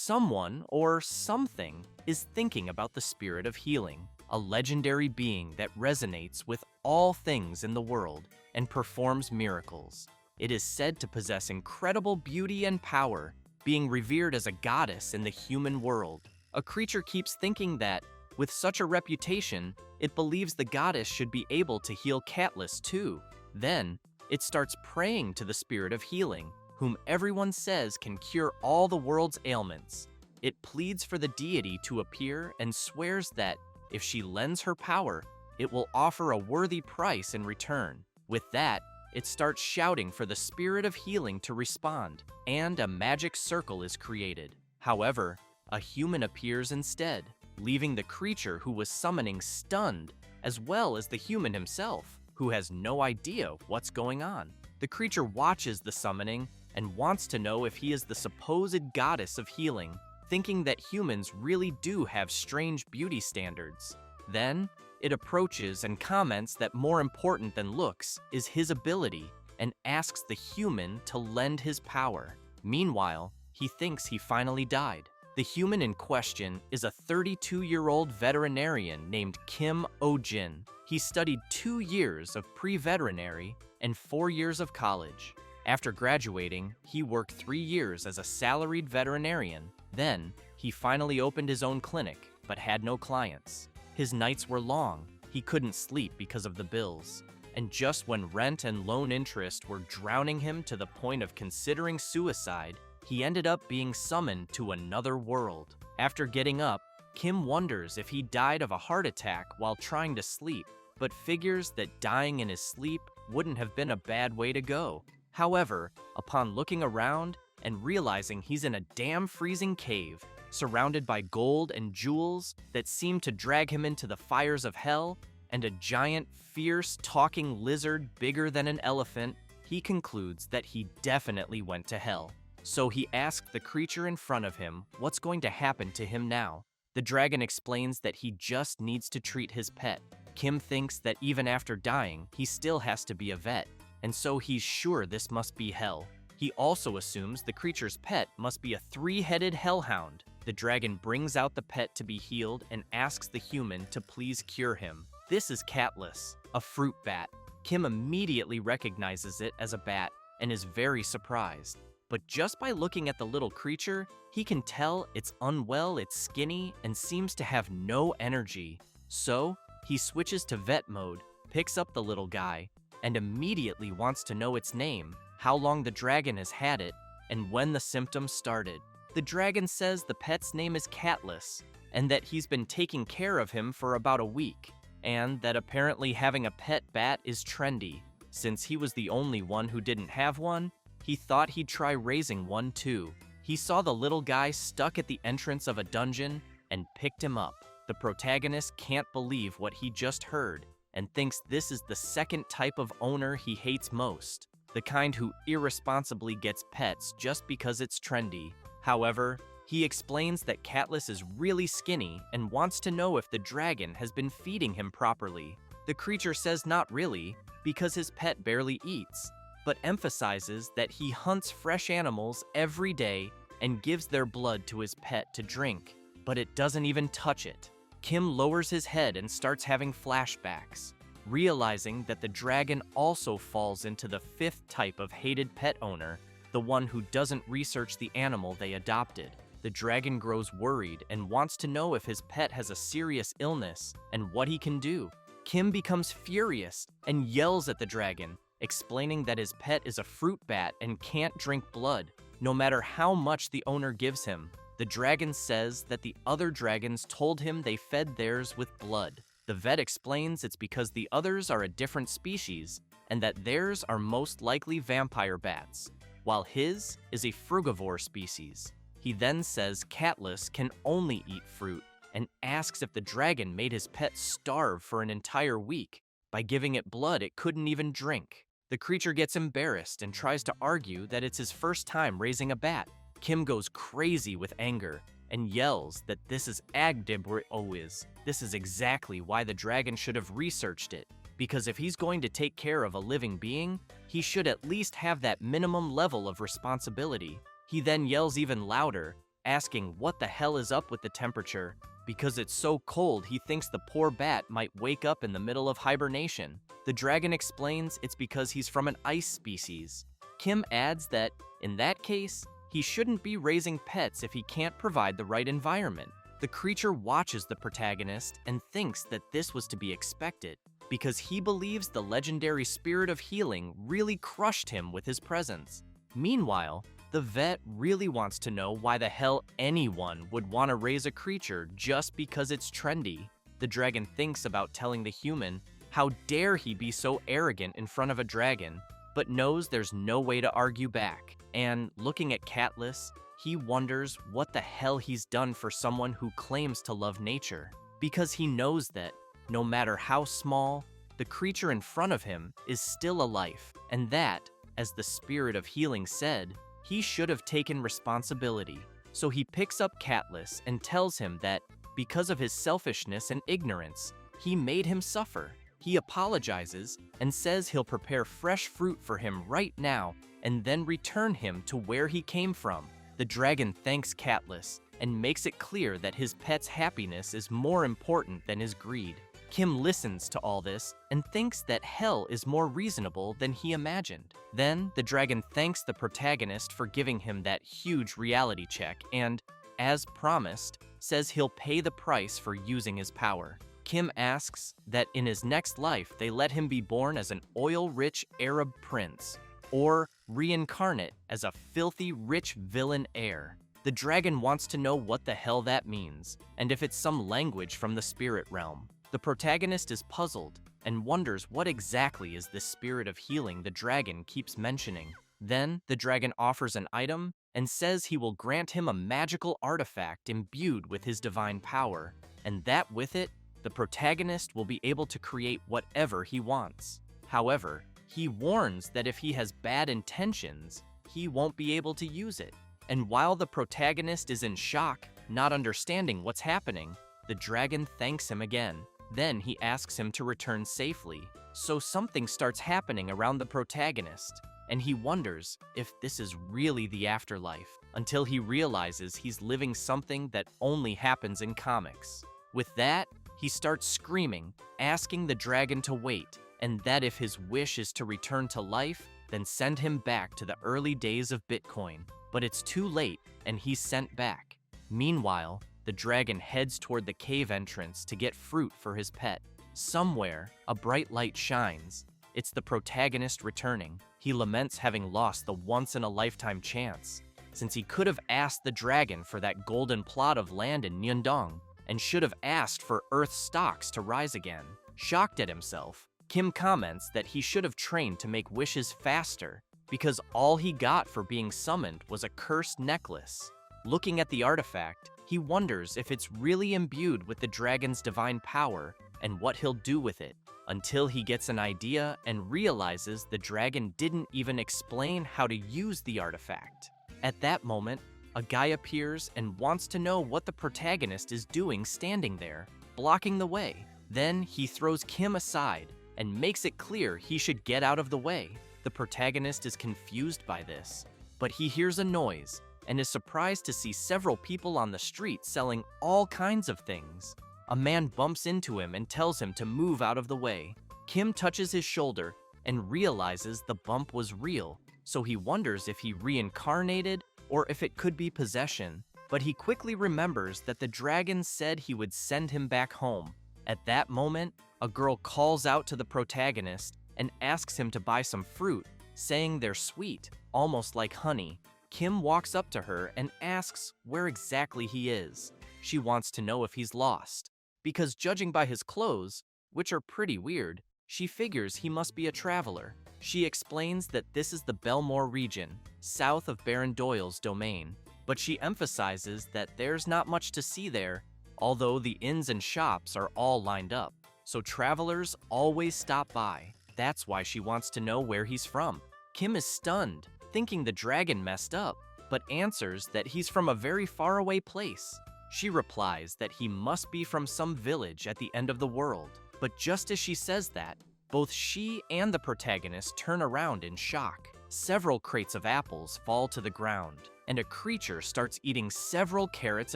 Someone or something is thinking about the spirit of healing, a legendary being that resonates with all things in the world and performs miracles. It is said to possess incredible beauty and power, being revered as a goddess in the human world. A creature keeps thinking that, with such a reputation, it believes the goddess should be able to heal Catlas too. Then, it starts praying to the spirit of healing, whom everyone says can cure all the world's ailments. It pleads for the deity to appear and swears that, if she lends her power, it will offer a worthy price in return. With that, it starts shouting for the spirit of healing to respond, and a magic circle is created. However, a human appears instead, leaving the creature who was summoning stunned, as well as the human himself, who has no idea what's going on. The creature watches the summoning and wants to know if he is the supposed goddess of healing, thinking that humans really do have strange beauty standards. Then, it approaches and comments that more important than looks is his ability and asks the human to lend his power. Meanwhile, he thinks he finally died. The human in question is a 32-year-old veterinarian named Kim Oh-jin. He studied 2 years of pre-veterinary and 4 years of college. After graduating, he worked 3 years as a salaried veterinarian. Then, he finally opened his own clinic, but had no clients. His nights were long. He couldn't sleep because of the bills. And just when rent and loan interest were drowning him to the point of considering suicide, he ended up being summoned to another world. After getting up, Kim wonders if he died of a heart attack while trying to sleep, but figures that dying in his sleep wouldn't have been a bad way to go. However, upon looking around and realizing he's in a damn freezing cave, surrounded by gold and jewels that seem to drag him into the fires of hell, and a giant, fierce, talking lizard bigger than an elephant, he concludes that he definitely went to hell. So he asked the creature in front of him what's going to happen to him now. The dragon explains that he just needs to treat his pet. Kim thinks that even after dying, he still has to be a vet, and so he's sure this must be hell. He also assumes the creature's pet must be a 3-headed hellhound. The dragon brings out the pet to be healed and asks the human to please cure him. This is Catlas, a fruit bat. Kim immediately recognizes it as a bat and is very surprised. But just by looking at the little creature, he can tell it's unwell, it's skinny, and seems to have no energy. So, he switches to vet mode, picks up the little guy, and immediately wants to know its name, how long the dragon has had it, and when the symptoms started. The dragon says the pet's name is Catlas, and that he's been taking care of him for about a week, and that apparently having a pet bat is trendy. Since he was the only one who didn't have one, he thought he'd try raising one too. He saw the little guy stuck at the entrance of a dungeon and picked him up. The protagonist can't believe what he just heard and thinks this is the second type of owner he hates most, the kind who irresponsibly gets pets just because it's trendy. However, he explains that Catlas is really skinny and wants to know if the dragon has been feeding him properly. The creature says not really, because his pet barely eats, but emphasizes that he hunts fresh animals every day and gives their blood to his pet to drink, but it doesn't even touch it. Kim lowers his head and starts having flashbacks, realizing that the dragon also falls into the 5th type of hated pet owner, the one who doesn't research the animal they adopted. The dragon grows worried and wants to know if his pet has a serious illness and what he can do. Kim becomes furious and yells at the dragon, explaining that his pet is a fruit bat and can't drink blood, no matter how much the owner gives him. The dragon says that the other dragons told him they fed theirs with blood. The vet explains it's because the others are a different species, and that theirs are most likely vampire bats, while his is a frugivore species. He then says Catlas can only eat fruit, and asks if the dragon made his pet starve for an entire week. By giving it blood it couldn't even drink. The creature gets embarrassed and tries to argue that it's his first time raising a bat. Kim goes crazy with anger and yells that this is Agdibroiz. This is exactly why the dragon should have researched it, because if he's going to take care of a living being, he should at least have that minimum level of responsibility. He then yells even louder asking what the hell is up with the temperature. Because it's so cold, he thinks the poor bat might wake up in the middle of hibernation. The dragon explains it's because he's from an ice species. Kim adds that, in that case, he shouldn't be raising pets if he can't provide the right environment. The creature watches the protagonist and thinks that this was to be expected, because he believes the legendary spirit of healing really crushed him with his presence. Meanwhile, the vet really wants to know why the hell anyone would want to raise a creature just because it's trendy. The dragon thinks about telling the human, how dare he be so arrogant in front of a dragon, but knows there's no way to argue back. And looking at Catlis, he wonders what the hell he's done for someone who claims to love nature, because he knows that, no matter how small, the creature in front of him is still a life, and that, as the spirit of healing said, he should have taken responsibility. So he picks up Catlis and tells him that, because of his selfishness and ignorance, he made him suffer. He apologizes and says he'll prepare fresh fruit for him right now and then return him to where he came from. The dragon thanks Catlis and makes it clear that his pet's happiness is more important than his greed. Kim listens to all this and thinks that hell is more reasonable than he imagined. Then, the dragon thanks the protagonist for giving him that huge reality check and, as promised, says he'll pay the price for using his power. Kim asks that in his next life they let him be born as an oil-rich Arab prince, or reincarnate as a filthy rich villain heir. The dragon wants to know what the hell that means, and if it's some language from the spirit realm. The protagonist is puzzled and wonders what exactly is this spirit of healing the dragon keeps mentioning. Then, the dragon offers an item and says he will grant him a magical artifact imbued with his divine power, and that with it, the protagonist will be able to create whatever he wants. However, he warns that if he has bad intentions, he won't be able to use it. And while the protagonist is in shock, not understanding what's happening, the dragon thanks him again. Then he asks him to return safely. So something starts happening around the protagonist, and he wonders if this is really the afterlife, until he realizes he's living something that only happens in comics. With that, he starts screaming, asking the dragon to wait, and that if his wish is to return to life, then send him back to the early days of Bitcoin. But it's too late, and he's sent back. Meanwhile, the dragon heads toward the cave entrance to get fruit for his pet. Somewhere, a bright light shines. It's the protagonist returning. He laments having lost the once-in-a-lifetime chance, since he could have asked the dragon for that golden plot of land in Nyundong, and should have asked for Earth stocks to rise again. Shocked at himself, Kim comments that he should have trained to make wishes faster, because all he got for being summoned was a cursed necklace. Looking at the artifact, he wonders if it's really imbued with the dragon's divine power and what he'll do with it, until he gets an idea and realizes the dragon didn't even explain how to use the artifact. At that moment, a guy appears and wants to know what the protagonist is doing standing there, blocking the way. Then he throws Kim aside and makes it clear he should get out of the way. The protagonist is confused by this, but he hears a noise and is surprised to see several people on the street selling all kinds of things. A man bumps into him and tells him to move out of the way. Kim touches his shoulder and realizes the bump was real, so he wonders if he reincarnated or if it could be possession, but he quickly remembers that the dragon said he would send him back home. At that moment, a girl calls out to the protagonist and asks him to buy some fruit, saying they're sweet, almost like honey. Kim walks up to her and asks where exactly he is. She wants to know if he's lost, because judging by his clothes, which are pretty weird, she figures he must be a traveler. She explains that this is the Belmore region, south of Baron Doyle's domain, but she emphasizes that there's not much to see there, although the inns and shops are all lined up, so travelers always stop by. That's why she wants to know where he's from. Kim is stunned, thinking the dragon messed up, but answers that he's from a very faraway place. She replies that he must be from some village at the end of the world, but just as she says that, both she and the protagonist turn around in shock. several crates of apples fall to the ground, and a creature starts eating several carrots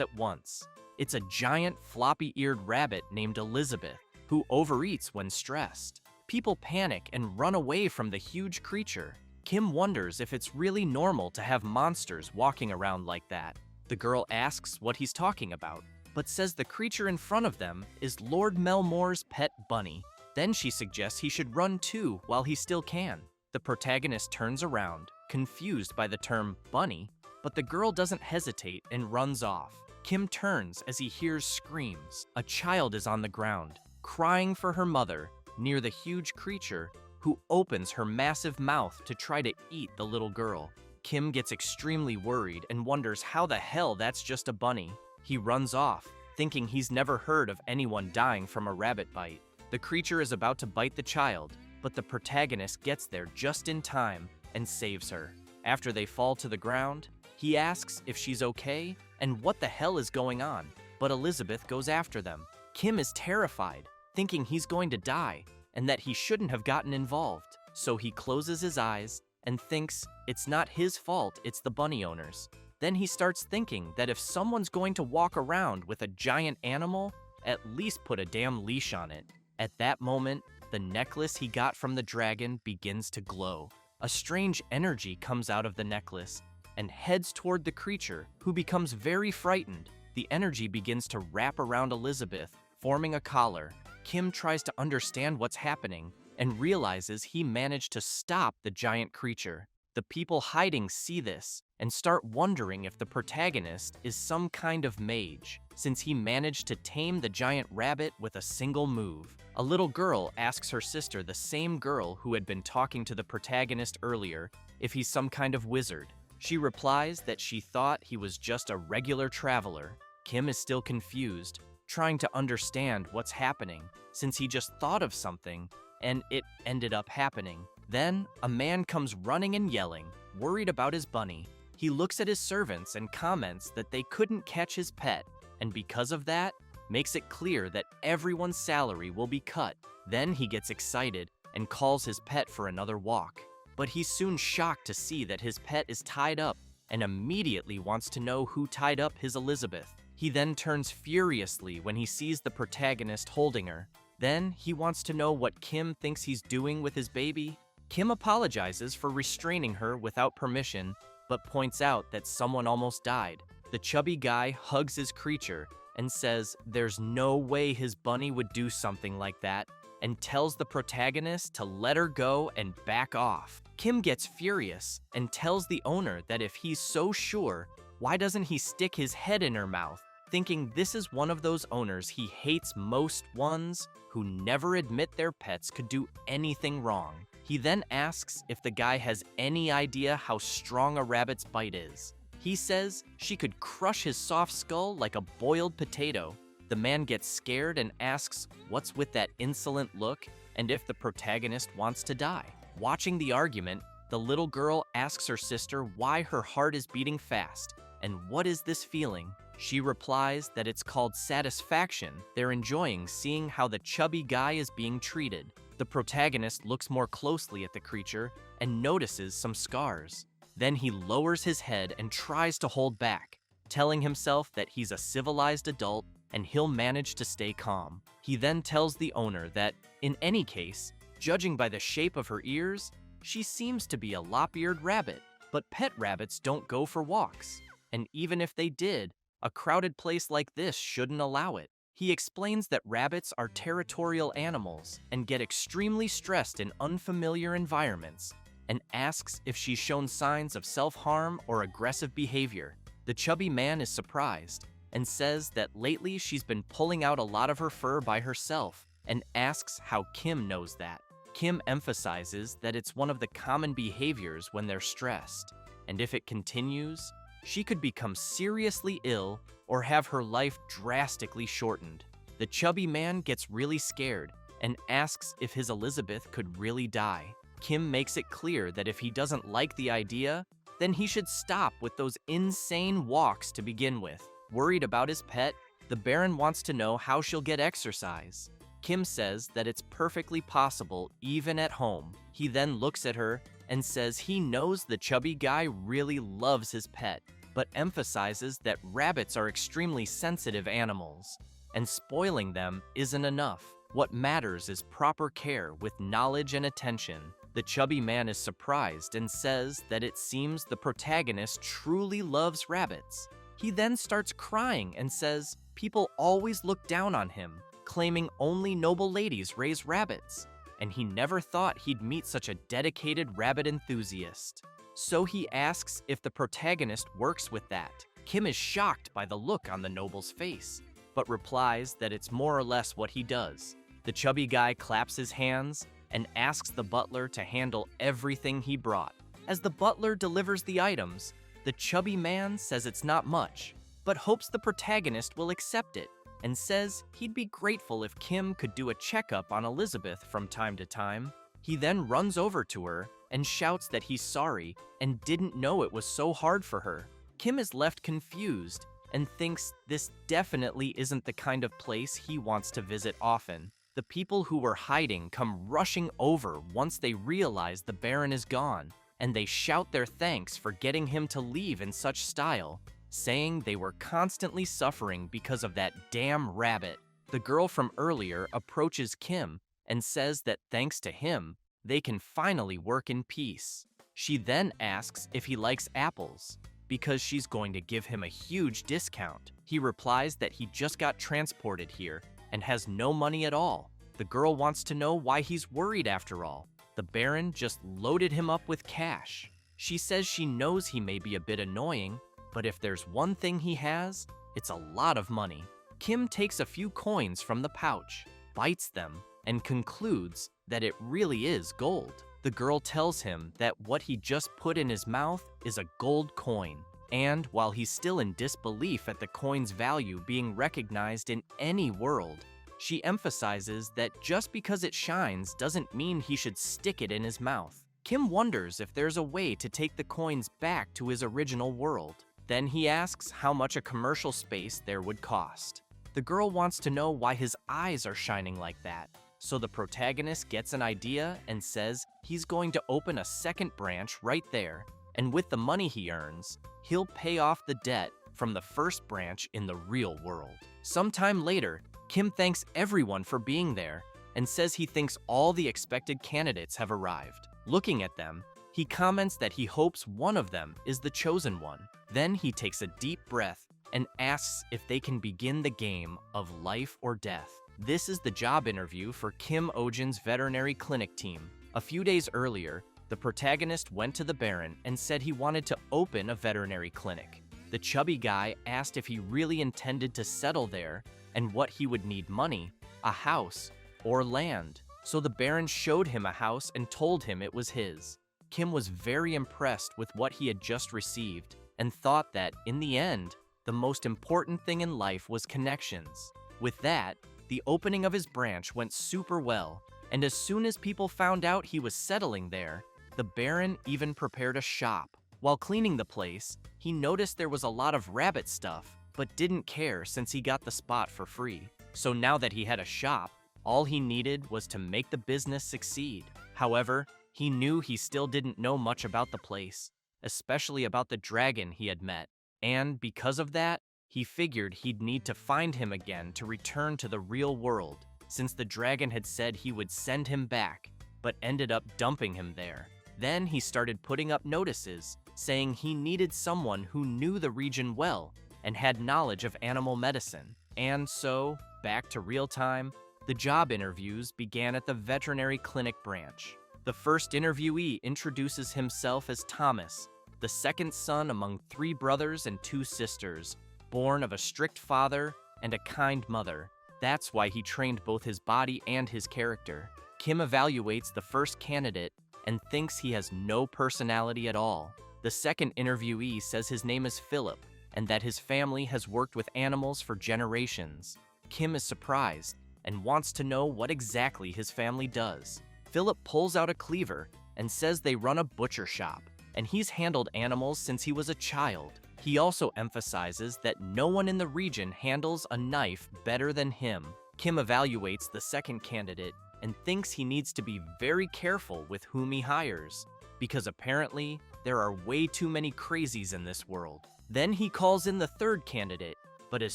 at once. It's a giant floppy-eared rabbit named Elizabeth, who overeats when stressed. People panic and run away from the huge creature. Kim wonders if it's really normal to have monsters walking around like that. The girl asks what he's talking about, but says the creature in front of them is Lord Melmore's pet bunny. Then she suggests he should run too while he still can. The protagonist turns around, confused by the term bunny, but the girl doesn't hesitate and runs off. Kim turns as he hears screams. A child is on the ground, crying for her mother, near the huge creature, who opens her massive mouth to try to eat the little girl. Kim gets extremely worried and wonders how the hell that's just a bunny. He runs off, thinking he's never heard of anyone dying from a rabbit bite. The creature is about to bite the child, but the protagonist gets there just in time and saves her. After they fall to the ground, he asks if she's okay and what the hell is going on, but Elizabeth goes after them. Kim is terrified, thinking he's going to die and that he shouldn't have gotten involved. So he closes his eyes and thinks it's not his fault, it's the bunny owners. Then he starts thinking that if someone's going to walk around with a giant animal, at least put a damn leash on it. At that moment, the necklace he got from the dragon begins to glow. A strange energy comes out of the necklace and heads toward the creature, who becomes very frightened. The energy begins to wrap around Elizabeth, forming a collar. Kim tries to understand what's happening and realizes he managed to stop the giant creature. The people hiding see this and start wondering if the protagonist is some kind of mage, since he managed to tame the giant rabbit with a single move. A little girl asks her sister, the same girl who had been talking to the protagonist earlier, if he's some kind of wizard. She replies that she thought he was just a regular traveler. Kim is still confused, trying to understand what's happening, since he just thought of something and it ended up happening. Then, a man comes running and yelling, worried about his bunny. He looks at his servants and comments that they couldn't catch his pet, and because of that, makes it clear that everyone's salary will be cut. Then he gets excited and calls his pet for another walk. But he's soon shocked to see that his pet is tied up and immediately wants to know who tied up his Elizabeth. He then turns furiously when he sees the protagonist holding her. Then he wants to know what Kim thinks he's doing with his baby. Kim apologizes for restraining her without permission, but points out that someone almost died. The chubby guy hugs his creature and says there's no way his bunny would do something like that, and tells the protagonist to let her go and back off. Kim gets furious and tells the owner that if he's so sure, why doesn't he stick his head in her mouth, thinking this is one of those owners he hates most, ones who never admit their pets could do anything wrong. He then asks if the guy has any idea how strong a rabbit's bite is. He says she could crush his soft skull like a boiled potato. The man gets scared and asks what's with that insolent look and if the protagonist wants to die. Watching the argument, the little girl asks her sister why her heart is beating fast and what is this feeling. She replies that it's called satisfaction. They're enjoying seeing how the chubby guy is being treated. The protagonist looks more closely at the creature and notices some scars. Then he lowers his head and tries to hold back, telling himself that he's a civilized adult and he'll manage to stay calm. He then tells the owner that, in any case, judging by the shape of her ears, she seems to be a lop-eared rabbit. But pet rabbits don't go for walks, and even if they did, a crowded place like this shouldn't allow it. He explains that rabbits are territorial animals and get extremely stressed in unfamiliar environments, and asks if she's shown signs of self-harm or aggressive behavior. The chubby man is surprised and says that lately she's been pulling out a lot of her fur by herself, and asks how Kim knows that. Kim emphasizes that it's one of the common behaviors when they're stressed, and if it continues, she could become seriously ill or have her life drastically shortened. The chubby man gets really scared and asks if his Elizabeth could really die. Kim makes it clear that if he doesn't like the idea, then he should stop with those insane walks to begin with. Worried about his pet, the Baron wants to know how she'll get exercise. Kim says that it's perfectly possible even at home. He then looks at her and says he knows the chubby guy really loves his pet, but emphasizes that rabbits are extremely sensitive animals, and spoiling them isn't enough. What matters is proper care with knowledge and attention. The chubby man is surprised and says that it seems the protagonist truly loves rabbits. He then starts crying and says people always look down on him, claiming only noble ladies raise rabbits, and he never thought he'd meet such a dedicated rabbit enthusiast. So he asks if the protagonist works with that. Kim is shocked by the look on the noble's face, but replies that it's more or less what he does. The chubby guy claps his hands and asks the butler to handle everything he brought. As the butler delivers the items, the chubby man says it's not much, but hopes the protagonist will accept it, and says he'd be grateful if Kim could do a checkup on Elizabeth from time to time. He then runs over to her and shouts that he's sorry and didn't know it was so hard for her. Kim is left confused and thinks this definitely isn't the kind of place he wants to visit often. The people who were hiding come rushing over once they realize the Baron is gone, and they shout their thanks for getting him to leave in such style, saying they were constantly suffering because of that damn rabbit. The girl from earlier approaches Kim and says that thanks to him, they can finally work in peace. She then asks if he likes apples, because she's going to give him a huge discount. He replies that he just got transported here and has no money at all. The girl wants to know why he's worried after all. The Baron just loaded him up with cash. She says she knows he may be a bit annoying, but if there's one thing he has, it's a lot of money. Kim takes a few coins from the pouch, bites them, and concludes that it really is gold. The girl tells him that what he just put in his mouth is a gold coin, and while he's still in disbelief at the coin's value being recognized in any world, she emphasizes that just because it shines doesn't mean he should stick it in his mouth. Kim wonders if there's a way to take the coins back to his original world. Then he asks how much a commercial space there would cost. The girl wants to know why his eyes are shining like that, so the protagonist gets an idea and says he's going to open a second branch right there, and with the money he earns, he'll pay off the debt from the first branch in the real world. Sometime later, Kim thanks everyone for being there and says he thinks all the expected candidates have arrived. Looking at them, he comments that he hopes one of them is the chosen one. Then he takes a deep breath and asks if they can begin the game of life or death. This is the job interview for Kim Ojin's veterinary clinic team. A few days earlier, the protagonist went to the Baron and said he wanted to open a veterinary clinic. The chubby guy asked if he really intended to settle there and what he would need: money, a house, or land. So the Baron showed him a house and told him it was his. Kim was very impressed with what he had just received and thought that, in the end, the most important thing in life was connections. With that, the opening of his branch went super well, and as soon as people found out he was settling there, the Baron even prepared a shop. While cleaning the place, he noticed there was a lot of rabbit stuff, but didn't care since he got the spot for free. So now that he had a shop, all he needed was to make the business succeed. However, he knew he still didn't know much about the place, especially about the dragon he had met, and because of that, he figured he'd need to find him again to return to the real world, since the dragon had said he would send him back, but ended up dumping him there. Then he started putting up notices, saying he needed someone who knew the region well and had knowledge of animal medicine. And so, back to real time, the job interviews began at the veterinary clinic branch. The first interviewee introduces himself as Thomas, the second son among 3 brothers and 2 sisters, born of a strict father and a kind mother. That's why he trained both his body and his character. Kim evaluates the first candidate and thinks he has no personality at all. The second interviewee says his name is Philip and that his family has worked with animals for generations. Kim is surprised and wants to know what exactly his family does. Philip pulls out a cleaver and says they run a butcher shop, and he's handled animals since he was a child. He also emphasizes that no one in the region handles a knife better than him. Kim evaluates the second candidate and thinks he needs to be very careful with whom he hires, because apparently there are way too many crazies in this world. Then he calls in the third candidate, but as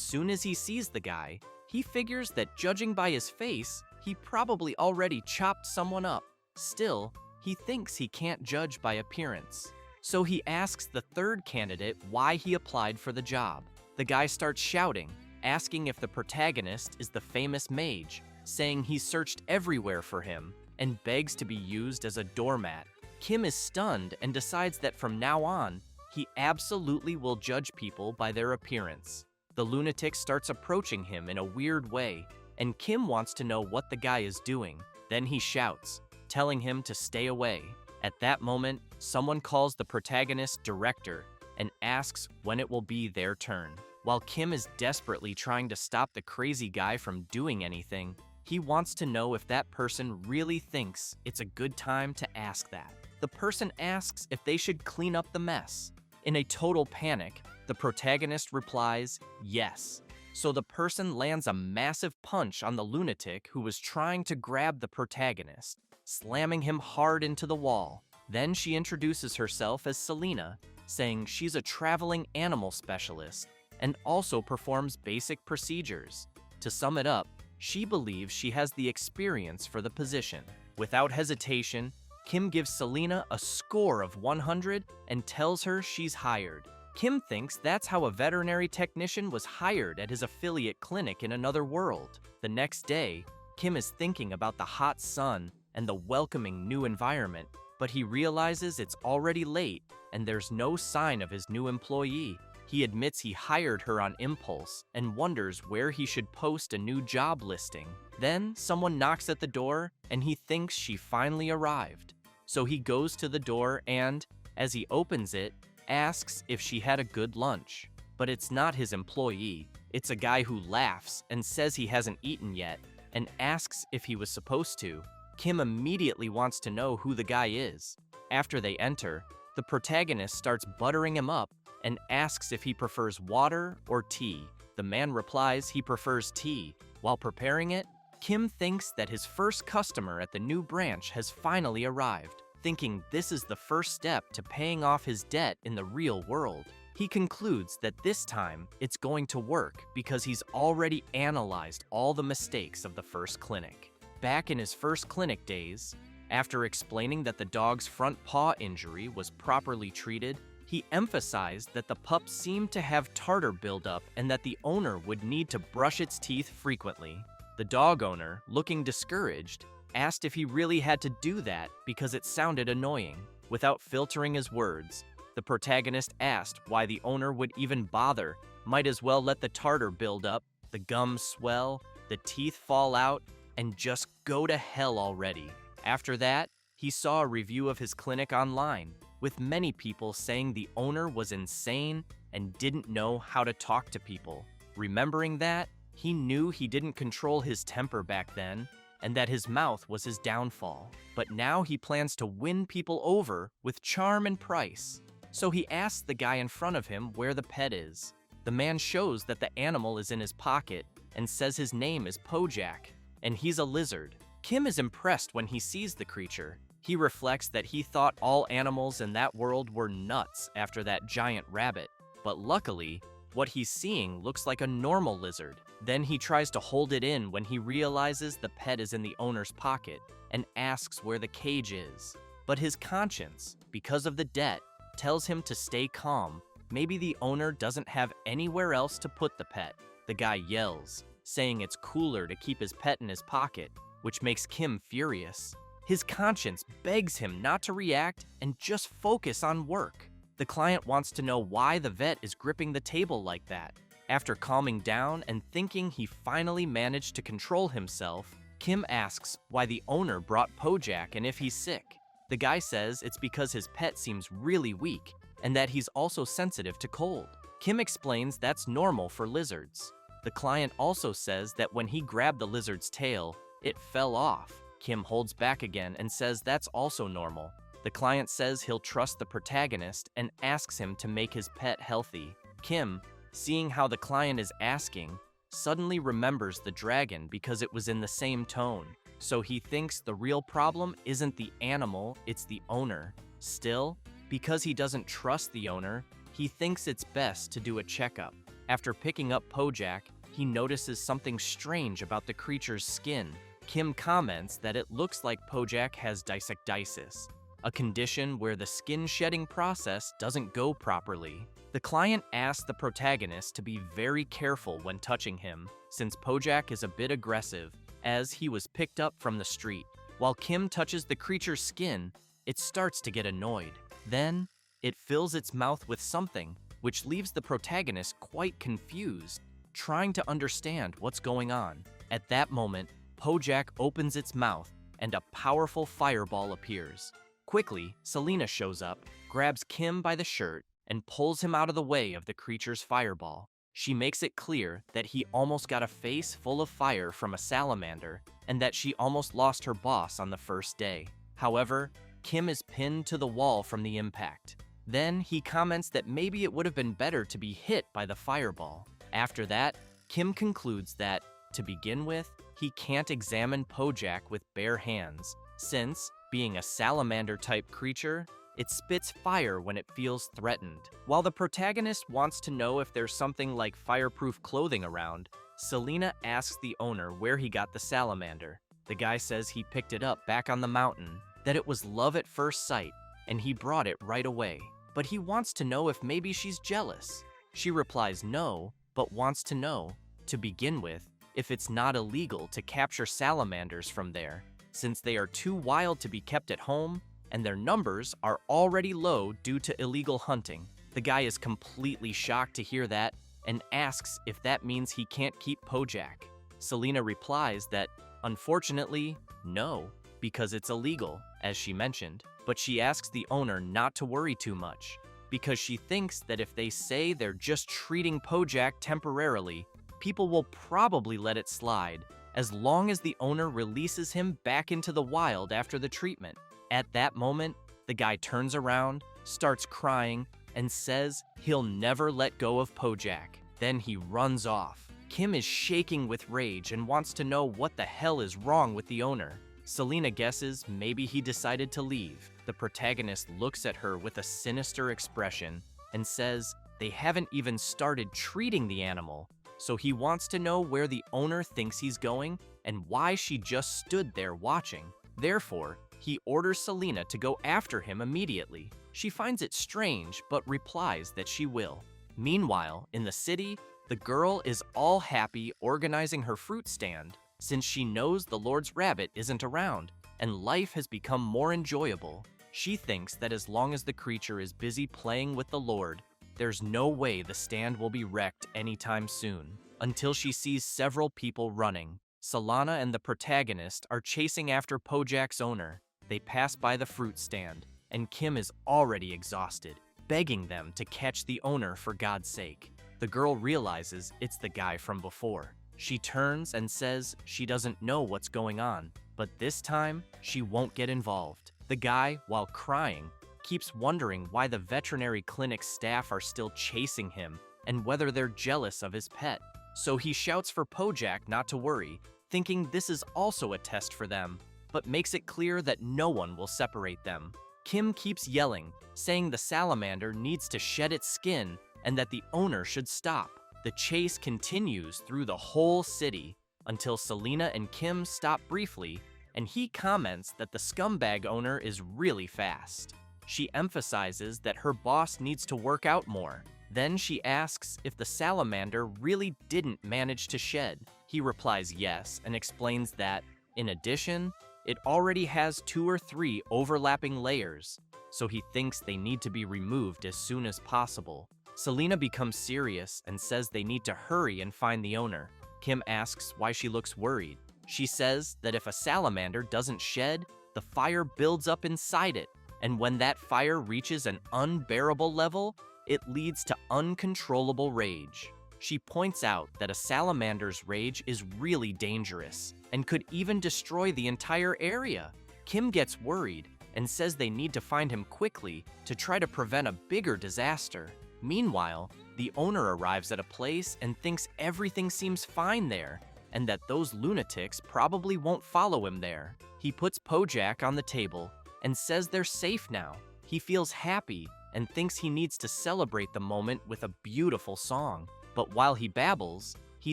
soon as he sees the guy, he figures that judging by his face, he probably already chopped someone up. Still, he thinks he can't judge by appearance. So he asks the third candidate why he applied for the job. The guy starts shouting, asking if the protagonist is the famous mage, saying he searched everywhere for him, and begs to be used as a doormat. Kim is stunned and decides that from now on, he absolutely will judge people by their appearance. The lunatic starts approaching him in a weird way, and Kim wants to know what the guy is doing. Then he shouts, telling him to stay away. At that moment, someone calls the protagonist director and asks when it will be their turn. While Kim is desperately trying to stop the crazy guy from doing anything, he wants to know if that person really thinks it's a good time to ask that. The person asks if they should clean up the mess. In a total panic, the protagonist replies, yes. So the person lands a massive punch on the lunatic who was trying to grab the protagonist, slamming him hard into the wall. Then she introduces herself as Selena, saying she's a traveling animal specialist and also performs basic procedures. To sum it up, she believes she has the experience for the position. Without hesitation, Kim gives Selena a score of 100 and tells her she's hired. Kim thinks that's how a veterinary technician was hired at his affiliate clinic in another world. The next day, Kim is thinking about the hot sun and the welcoming new environment, but he realizes it's already late and there's no sign of his new employee. He admits he hired her on impulse and wonders where he should post a new job listing. Then someone knocks at the door and he thinks she finally arrived. So he goes to the door and, as he opens it, asks if she had a good lunch. But it's not his employee. It's a guy who laughs and says he hasn't eaten yet and asks if he was supposed to. Kim immediately wants to know who the guy is. After they enter, the protagonist starts buttering him up and asks if he prefers water or tea. The man replies he prefers tea. While preparing it, Kim thinks that his first customer at the new branch has finally arrived, thinking this is the first step to paying off his debt in the real world. He concludes that this time it's going to work because he's already analyzed all the mistakes of the first clinic. Back in his first clinic days, after explaining that the dog's front paw injury was properly treated, he emphasized that the pup seemed to have tartar buildup and that the owner would need to brush its teeth frequently. The dog owner, looking discouraged, asked if he really had to do that because it sounded annoying. Without filtering his words, the protagonist asked why the owner would even bother. Might as well let the tartar build up, the gums swell, the teeth fall out, and just go to hell already. After that, he saw a review of his clinic online, with many people saying the owner was insane and didn't know how to talk to people. Remembering that, he knew he didn't control his temper back then, and that his mouth was his downfall. But now he plans to win people over with charm and price. So he asks the guy in front of him where the pet is. The man shows that the animal is in his pocket and says his name is Pojak, and he's a lizard. Kim is impressed when he sees the creature. He reflects that he thought all animals in that world were nuts after that giant rabbit, but luckily, what he's seeing looks like a normal lizard. Then he tries to hold it in when he realizes the pet is in the owner's pocket and asks where the cage is. But his conscience, because of the debt, tells him to stay calm. Maybe the owner doesn't have anywhere else to put the pet. The guy yells, saying it's cooler to keep his pet in his pocket, which makes Kim furious. His conscience begs him not to react and just focus on work. The client wants to know why the vet is gripping the table like that. After calming down and thinking he finally managed to control himself, Kim asks why the owner brought Pojak and if he's sick. The guy says it's because his pet seems really weak and that he's also sensitive to cold. Kim explains that's normal for lizards. The client also says that when he grabbed the lizard's tail, it fell off. Kim holds back again and says that's also normal. The client says he'll trust the protagonist and asks him to make his pet healthy. Kim, seeing how the client is asking, suddenly remembers the dragon because it was in the same tone. So he thinks the real problem isn't the animal, it's the owner. Still, because he doesn't trust the owner, he thinks it's best to do a checkup. After picking up Pojak, he notices something strange about the creature's skin. Kim comments that it looks like Pojak has dysectisis, a condition where the skin shedding process doesn't go properly. The client asks the protagonist to be very careful when touching him, since Pojak is a bit aggressive, as he was picked up from the street. While Kim touches the creature's skin, it starts to get annoyed. Then, it fills its mouth with something, which leaves the protagonist quite confused, trying to understand what's going on. At that moment, Pojak opens its mouth, and a powerful fireball appears. Quickly, Selena shows up, grabs Kim by the shirt, and pulls him out of the way of the creature's fireball. She makes it clear that he almost got a face full of fire from a salamander, and that she almost lost her boss on the first day. However, Kim is pinned to the wall from the impact. Then he comments that maybe it would have been better to be hit by the fireball. After that, Kim concludes that, to begin with, he can't examine Pojak with bare hands, since, being a salamander-type creature, it spits fire when it feels threatened. While the protagonist wants to know if there's something like fireproof clothing around, Selena asks the owner where he got the salamander. The guy says he picked it up back on the mountain, that it was love at first sight, and he brought it right away. But he wants to know if maybe she's jealous. She replies no, but wants to know, to begin with, if it's not illegal to capture salamanders from there, since they are too wild to be kept at home, and their numbers are already low due to illegal hunting. The guy is completely shocked to hear that, and asks if that means he can't keep Pojak. Selena replies that, unfortunately, no, because it's illegal, as she mentioned, but she asks the owner not to worry too much, because she thinks that if they say they're just treating Pojak temporarily, people will probably let it slide, as long as the owner releases him back into the wild after the treatment. At that moment, the guy turns around, starts crying, and says he'll never let go of Pojak. Then he runs off. Kim is shaking with rage and wants to know what the hell is wrong with the owner. Selena guesses maybe he decided to leave. The protagonist looks at her with a sinister expression and says they haven't even started treating the animal, so he wants to know where the owner thinks he's going and why she just stood there watching. Therefore, he orders Selena to go after him immediately. She finds it strange, but replies that she will. Meanwhile, in the city, the girl is all happy organizing her fruit stand, since she knows the Lord's rabbit isn't around, and life has become more enjoyable. She thinks that as long as the creature is busy playing with the Lord, there's no way the stand will be wrecked anytime soon, until she sees several people running. Selena and the protagonist are chasing after Pojak's owner. They pass by the fruit stand, and Kim is already exhausted, begging them to catch the owner for God's sake. The girl realizes it's the guy from before. She turns and says she doesn't know what's going on, but this time, she won't get involved. The guy, while crying, keeps wondering why the veterinary clinic staff are still chasing him and whether they're jealous of his pet. So he shouts for Pojak not to worry, thinking this is also a test for them, but makes it clear that no one will separate them. Kim keeps yelling, saying the salamander needs to shed its skin and that the owner should stop. The chase continues through the whole city until Selena and Kim stop briefly, and he comments that the scumbag owner is really fast. She emphasizes that her boss needs to work out more. Then she asks if the salamander really didn't manage to shed. He replies yes and explains that, in addition, it already has 2 or 3 overlapping layers, so he thinks they need to be removed as soon as possible. Selena becomes serious and says they need to hurry and find the owner. Kim asks why she looks worried. She says that if a salamander doesn't shed, the fire builds up inside it, and when that fire reaches an unbearable level, it leads to uncontrollable rage. She points out that a salamander's rage is really dangerous and could even destroy the entire area. Kim gets worried and says they need to find him quickly to try to prevent a bigger disaster. Meanwhile, the the owner arrives at a place and thinks everything seems fine there, and that those lunatics probably won't follow him there. He puts Pojak on the table and says they're safe now. He feels happy and thinks he needs to celebrate the moment with a beautiful song. But while he babbles, he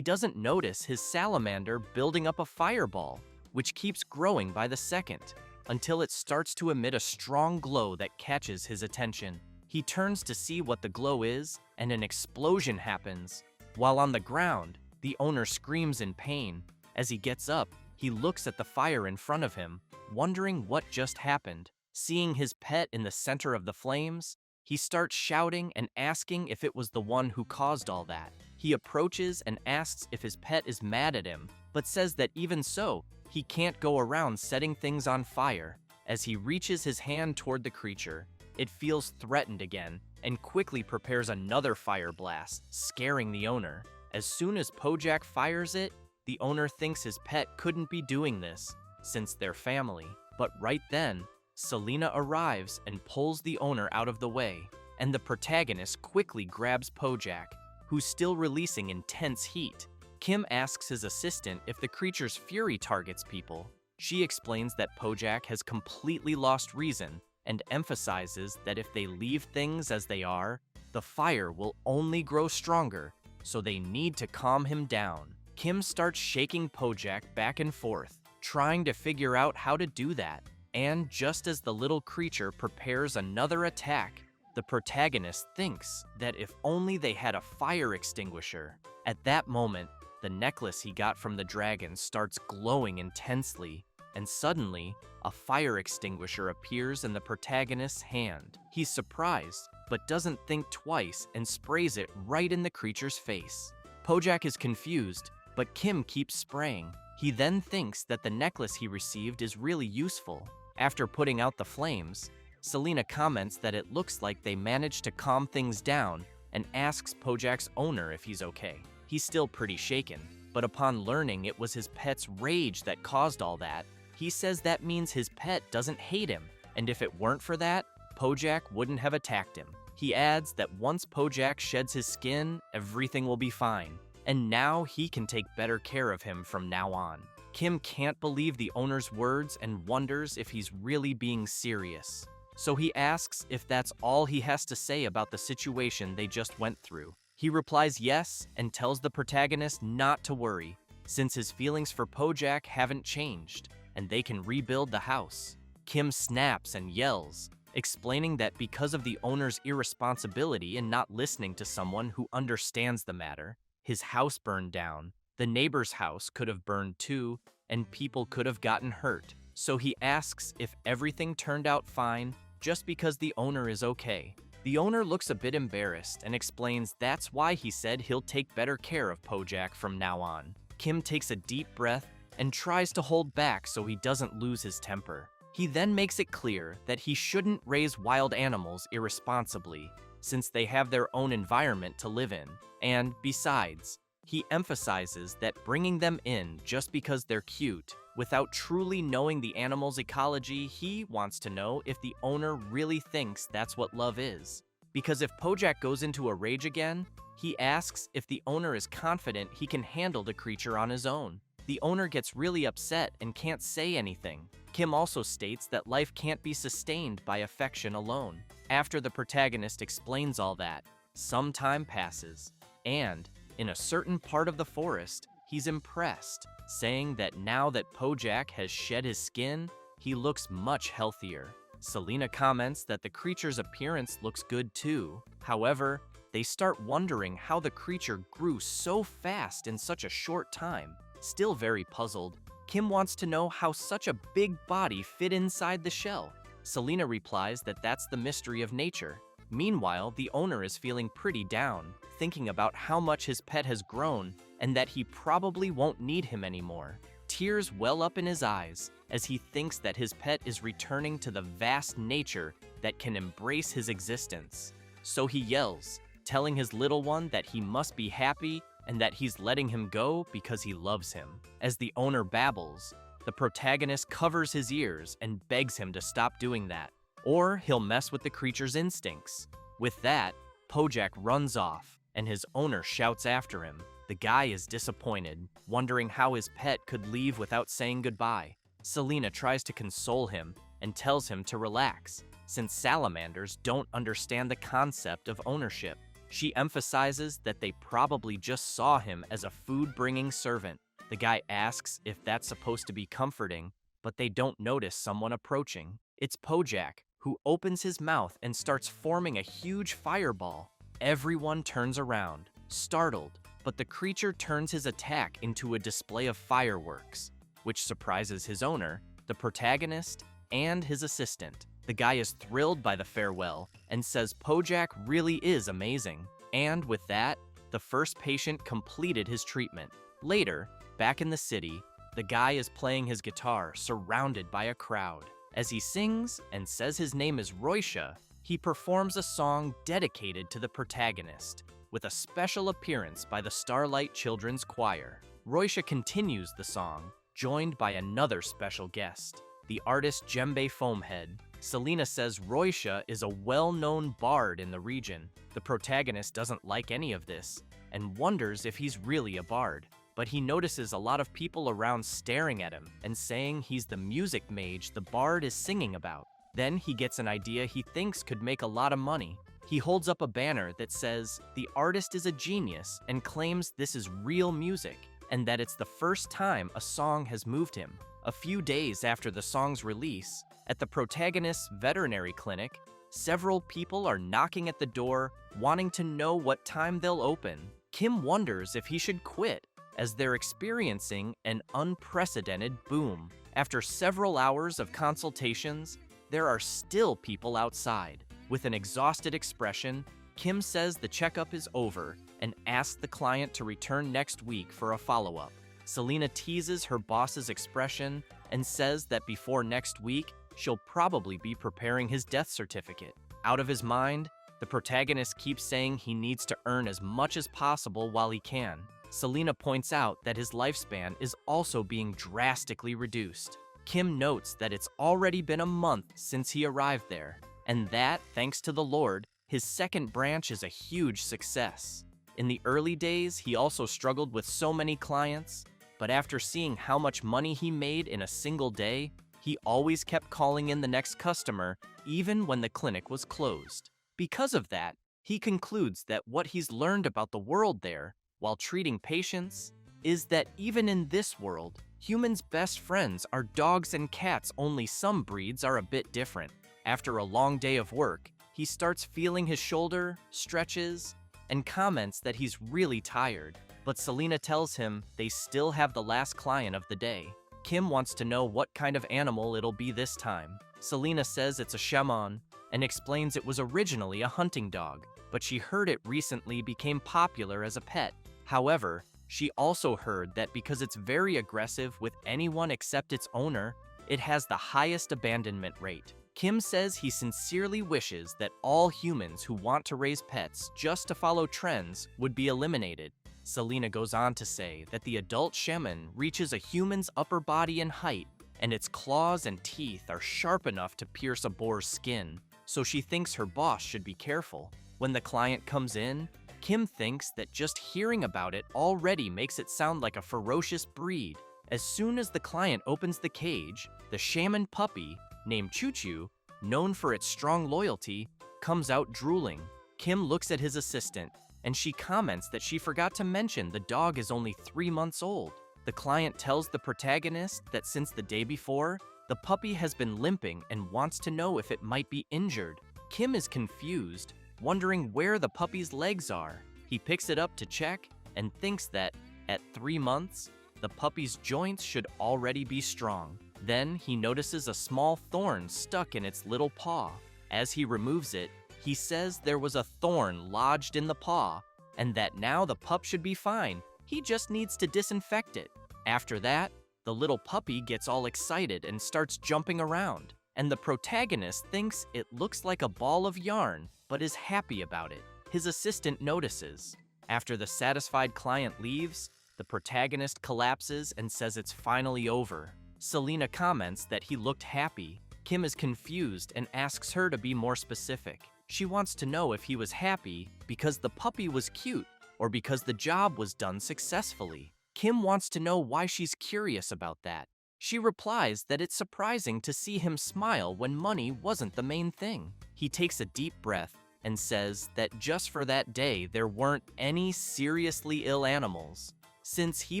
doesn't notice his salamander building up a fireball, which keeps growing by the second, until it starts to emit a strong glow that catches his attention. He turns to see what the glow is, and an explosion happens. While on the ground, the owner screams in pain. As he gets up, he looks at the fire in front of him, wondering what just happened. Seeing his pet in the center of the flames, he starts shouting and asking if it was the one who caused all that. He approaches and asks if his pet is mad at him, but says that even so, he can't go around setting things on fire. As he reaches his hand toward the creature, it feels threatened again and quickly prepares another fire blast, scaring the owner. As soon as Pojak fires it, the owner thinks his pet couldn't be doing this, since they're family. But right then, Selena arrives and pulls the owner out of the way, and the protagonist quickly grabs Pojak, who's still releasing intense heat. Kim asks his assistant if the creature's fury targets people. She explains that Pojak has completely lost reason and emphasizes that if they leave things as they are, the fire will only grow stronger, so they need to calm him down. Kim starts shaking Pojak back and forth, trying to figure out how to do that. And just as the little creature prepares another attack, the protagonist thinks that if only they had a fire extinguisher. At that moment, the necklace he got from the dragon starts glowing intensely, and suddenly, a fire extinguisher appears in the protagonist's hand. He's surprised, but doesn't think twice and sprays it right in the creature's face. Pojak is confused, but Kim keeps spraying. He then thinks that the necklace he received is really useful. After putting out the flames, Selena comments that it looks like they managed to calm things down and asks Pojak's owner if he's okay. He's still pretty shaken, but upon learning it was his pet's rage that caused all that, he says that means his pet doesn't hate him, and if it weren't for that, Pojak wouldn't have attacked him. He adds that once Pojak sheds his skin, everything will be fine, and now he can take better care of him from now on. Kim can't believe the owner's words and wonders if he's really being serious. So he asks if that's all he has to say about the situation they just went through. He replies yes and tells the protagonist not to worry, since his feelings for Pojak haven't changed, and they can rebuild the house. Kim snaps and yells, explaining that because of the owner's irresponsibility in not listening to someone who understands the matter, his house burned down, the neighbor's house could have burned too, and people could have gotten hurt. So he asks if everything turned out fine just because the owner is okay. The owner looks a bit embarrassed and explains that's why he said he'll take better care of Pojak from now on. Kim takes a deep breath and tries to hold back so he doesn't lose his temper. He then makes it clear that he shouldn't raise wild animals irresponsibly, since they have their own environment to live in. And besides, he emphasizes that bringing them in just because they're cute, without truly knowing the animal's ecology, he wants to know if the owner really thinks that's what love is. Because if Pojak goes into a rage again, he asks if the owner is confident he can handle the creature on his own. The owner gets really upset and can't say anything. Kim also states that life can't be sustained by affection alone. After the protagonist explains all that, some time passes, and in a certain part of the forest, he's impressed, saying that now that Pojak has shed his skin, he looks much healthier. Selena comments that the creature's appearance looks good too. However, they start wondering how the creature grew so fast in such a short time. Still very puzzled, Kim wants to know how such a big body fit inside the shell. Selena replies that that's the mystery of nature. Meanwhile, the owner is feeling pretty down, thinking about how much his pet has grown and that he probably won't need him anymore. Tears well up in his eyes as he thinks that his pet is returning to the vast nature that can embrace his existence. So he yells, telling his little one that he must be happy and that he's letting him go because he loves him. As the owner babbles, the protagonist covers his ears and begs him to stop doing that, or he'll mess with the creature's instincts. With that, Pojak runs off, and his owner shouts after him. The guy is disappointed, wondering how his pet could leave without saying goodbye. Selena tries to console him and tells him to relax, since salamanders don't understand the concept of ownership. She emphasizes that they probably just saw him as a food-bringing servant. The guy asks if that's supposed to be comforting, but they don't notice someone approaching. It's Pojak, who opens his mouth and starts forming a huge fireball. Everyone turns around, startled, but the creature turns his attack into a display of fireworks, which surprises his owner, the protagonist, and his assistant. The guy is thrilled by the farewell and says Pojak really is amazing. And with that, the first patient completed his treatment. Later, back in the city, the guy is playing his guitar surrounded by a crowd. As he sings and says his name is Roisha, he performs a song dedicated to the protagonist, with a special appearance by the Starlight Children's Choir. Roisha continues the song, joined by another special guest, the artist Djembe Foamhead. Selena says Roisha is a well-known bard in the region. The protagonist doesn't like any of this, and wonders if he's really a bard. But he notices a lot of people around staring at him and saying he's the music mage the bard is singing about. Then he gets an idea he thinks could make a lot of money. He holds up a banner that says the artist is a genius and claims this is real music and that it's the first time a song has moved him. A few days after the song's release, at the protagonist's veterinary clinic, several people are knocking at the door wanting to know what time they'll open. Kim wonders if he should quit, as they're experiencing an unprecedented boom. After several hours of consultations, there are still people outside. With an exhausted expression, Kim says the checkup is over and asks the client to return next week for a follow-up. Selena teases her boss's expression and says that before next week, she'll probably be preparing his death certificate. Out of his mind, the protagonist keeps saying he needs to earn as much as possible while he can. Selena points out that his lifespan is also being drastically reduced. Kim notes that it's already been a month since he arrived there, and that, thanks to the Lord, his second branch is a huge success. In the early days, he also struggled with so many clients, but after seeing how much money he made in a single day, he always kept calling in the next customer, even when the clinic was closed. Because of that, he concludes that what he's learned about the world there, while treating patients, is that even in this world, humans' best friends are dogs and cats, only some breeds are a bit different. After a long day of work, he starts feeling his shoulder, stretches, and comments that he's really tired. But Selena tells him they still have the last client of the day. Kim wants to know what kind of animal it'll be this time. Selena says it's a shaman and explains it was originally a hunting dog, but she heard it recently became popular as a pet. However, she also heard that because it's very aggressive with anyone except its owner, it has the highest abandonment rate. Kim says he sincerely wishes that all humans who want to raise pets just to follow trends would be eliminated. Selena goes on to say that the adult shaman reaches a human's upper body in height, and its claws and teeth are sharp enough to pierce a boar's skin, so she thinks her boss should be careful. When the client comes in, Kim thinks that just hearing about it already makes it sound like a ferocious breed. As soon as the client opens the cage, the shaman puppy, named Choo-Choo, known for its strong loyalty, comes out drooling. Kim looks at his assistant, and she comments that she forgot to mention the dog is only 3 months old. The client tells the protagonist that since the day before, the puppy has been limping and wants to know if it might be injured. Kim is confused, wondering where the puppy's legs are. He picks it up to check and thinks that, at 3 months, the puppy's joints should already be strong. Then he notices a small thorn stuck in its little paw. As he removes it, he says there was a thorn lodged in the paw, and that now the pup should be fine. He just needs to disinfect it. After that, the little puppy gets all excited and starts jumping around, and the protagonist thinks it looks like a ball of yarn, but is happy about it. His assistant notices. After the satisfied client leaves, the protagonist collapses and says it's finally over. Selena comments that he looked happy. Kim is confused and asks her to be more specific. She wants to know if he was happy because the puppy was cute or because the job was done successfully. Kim wants to know why she's curious about that. She replies that it's surprising to see him smile when money wasn't the main thing. He takes a deep breath and says that just for that day there weren't any seriously ill animals, since he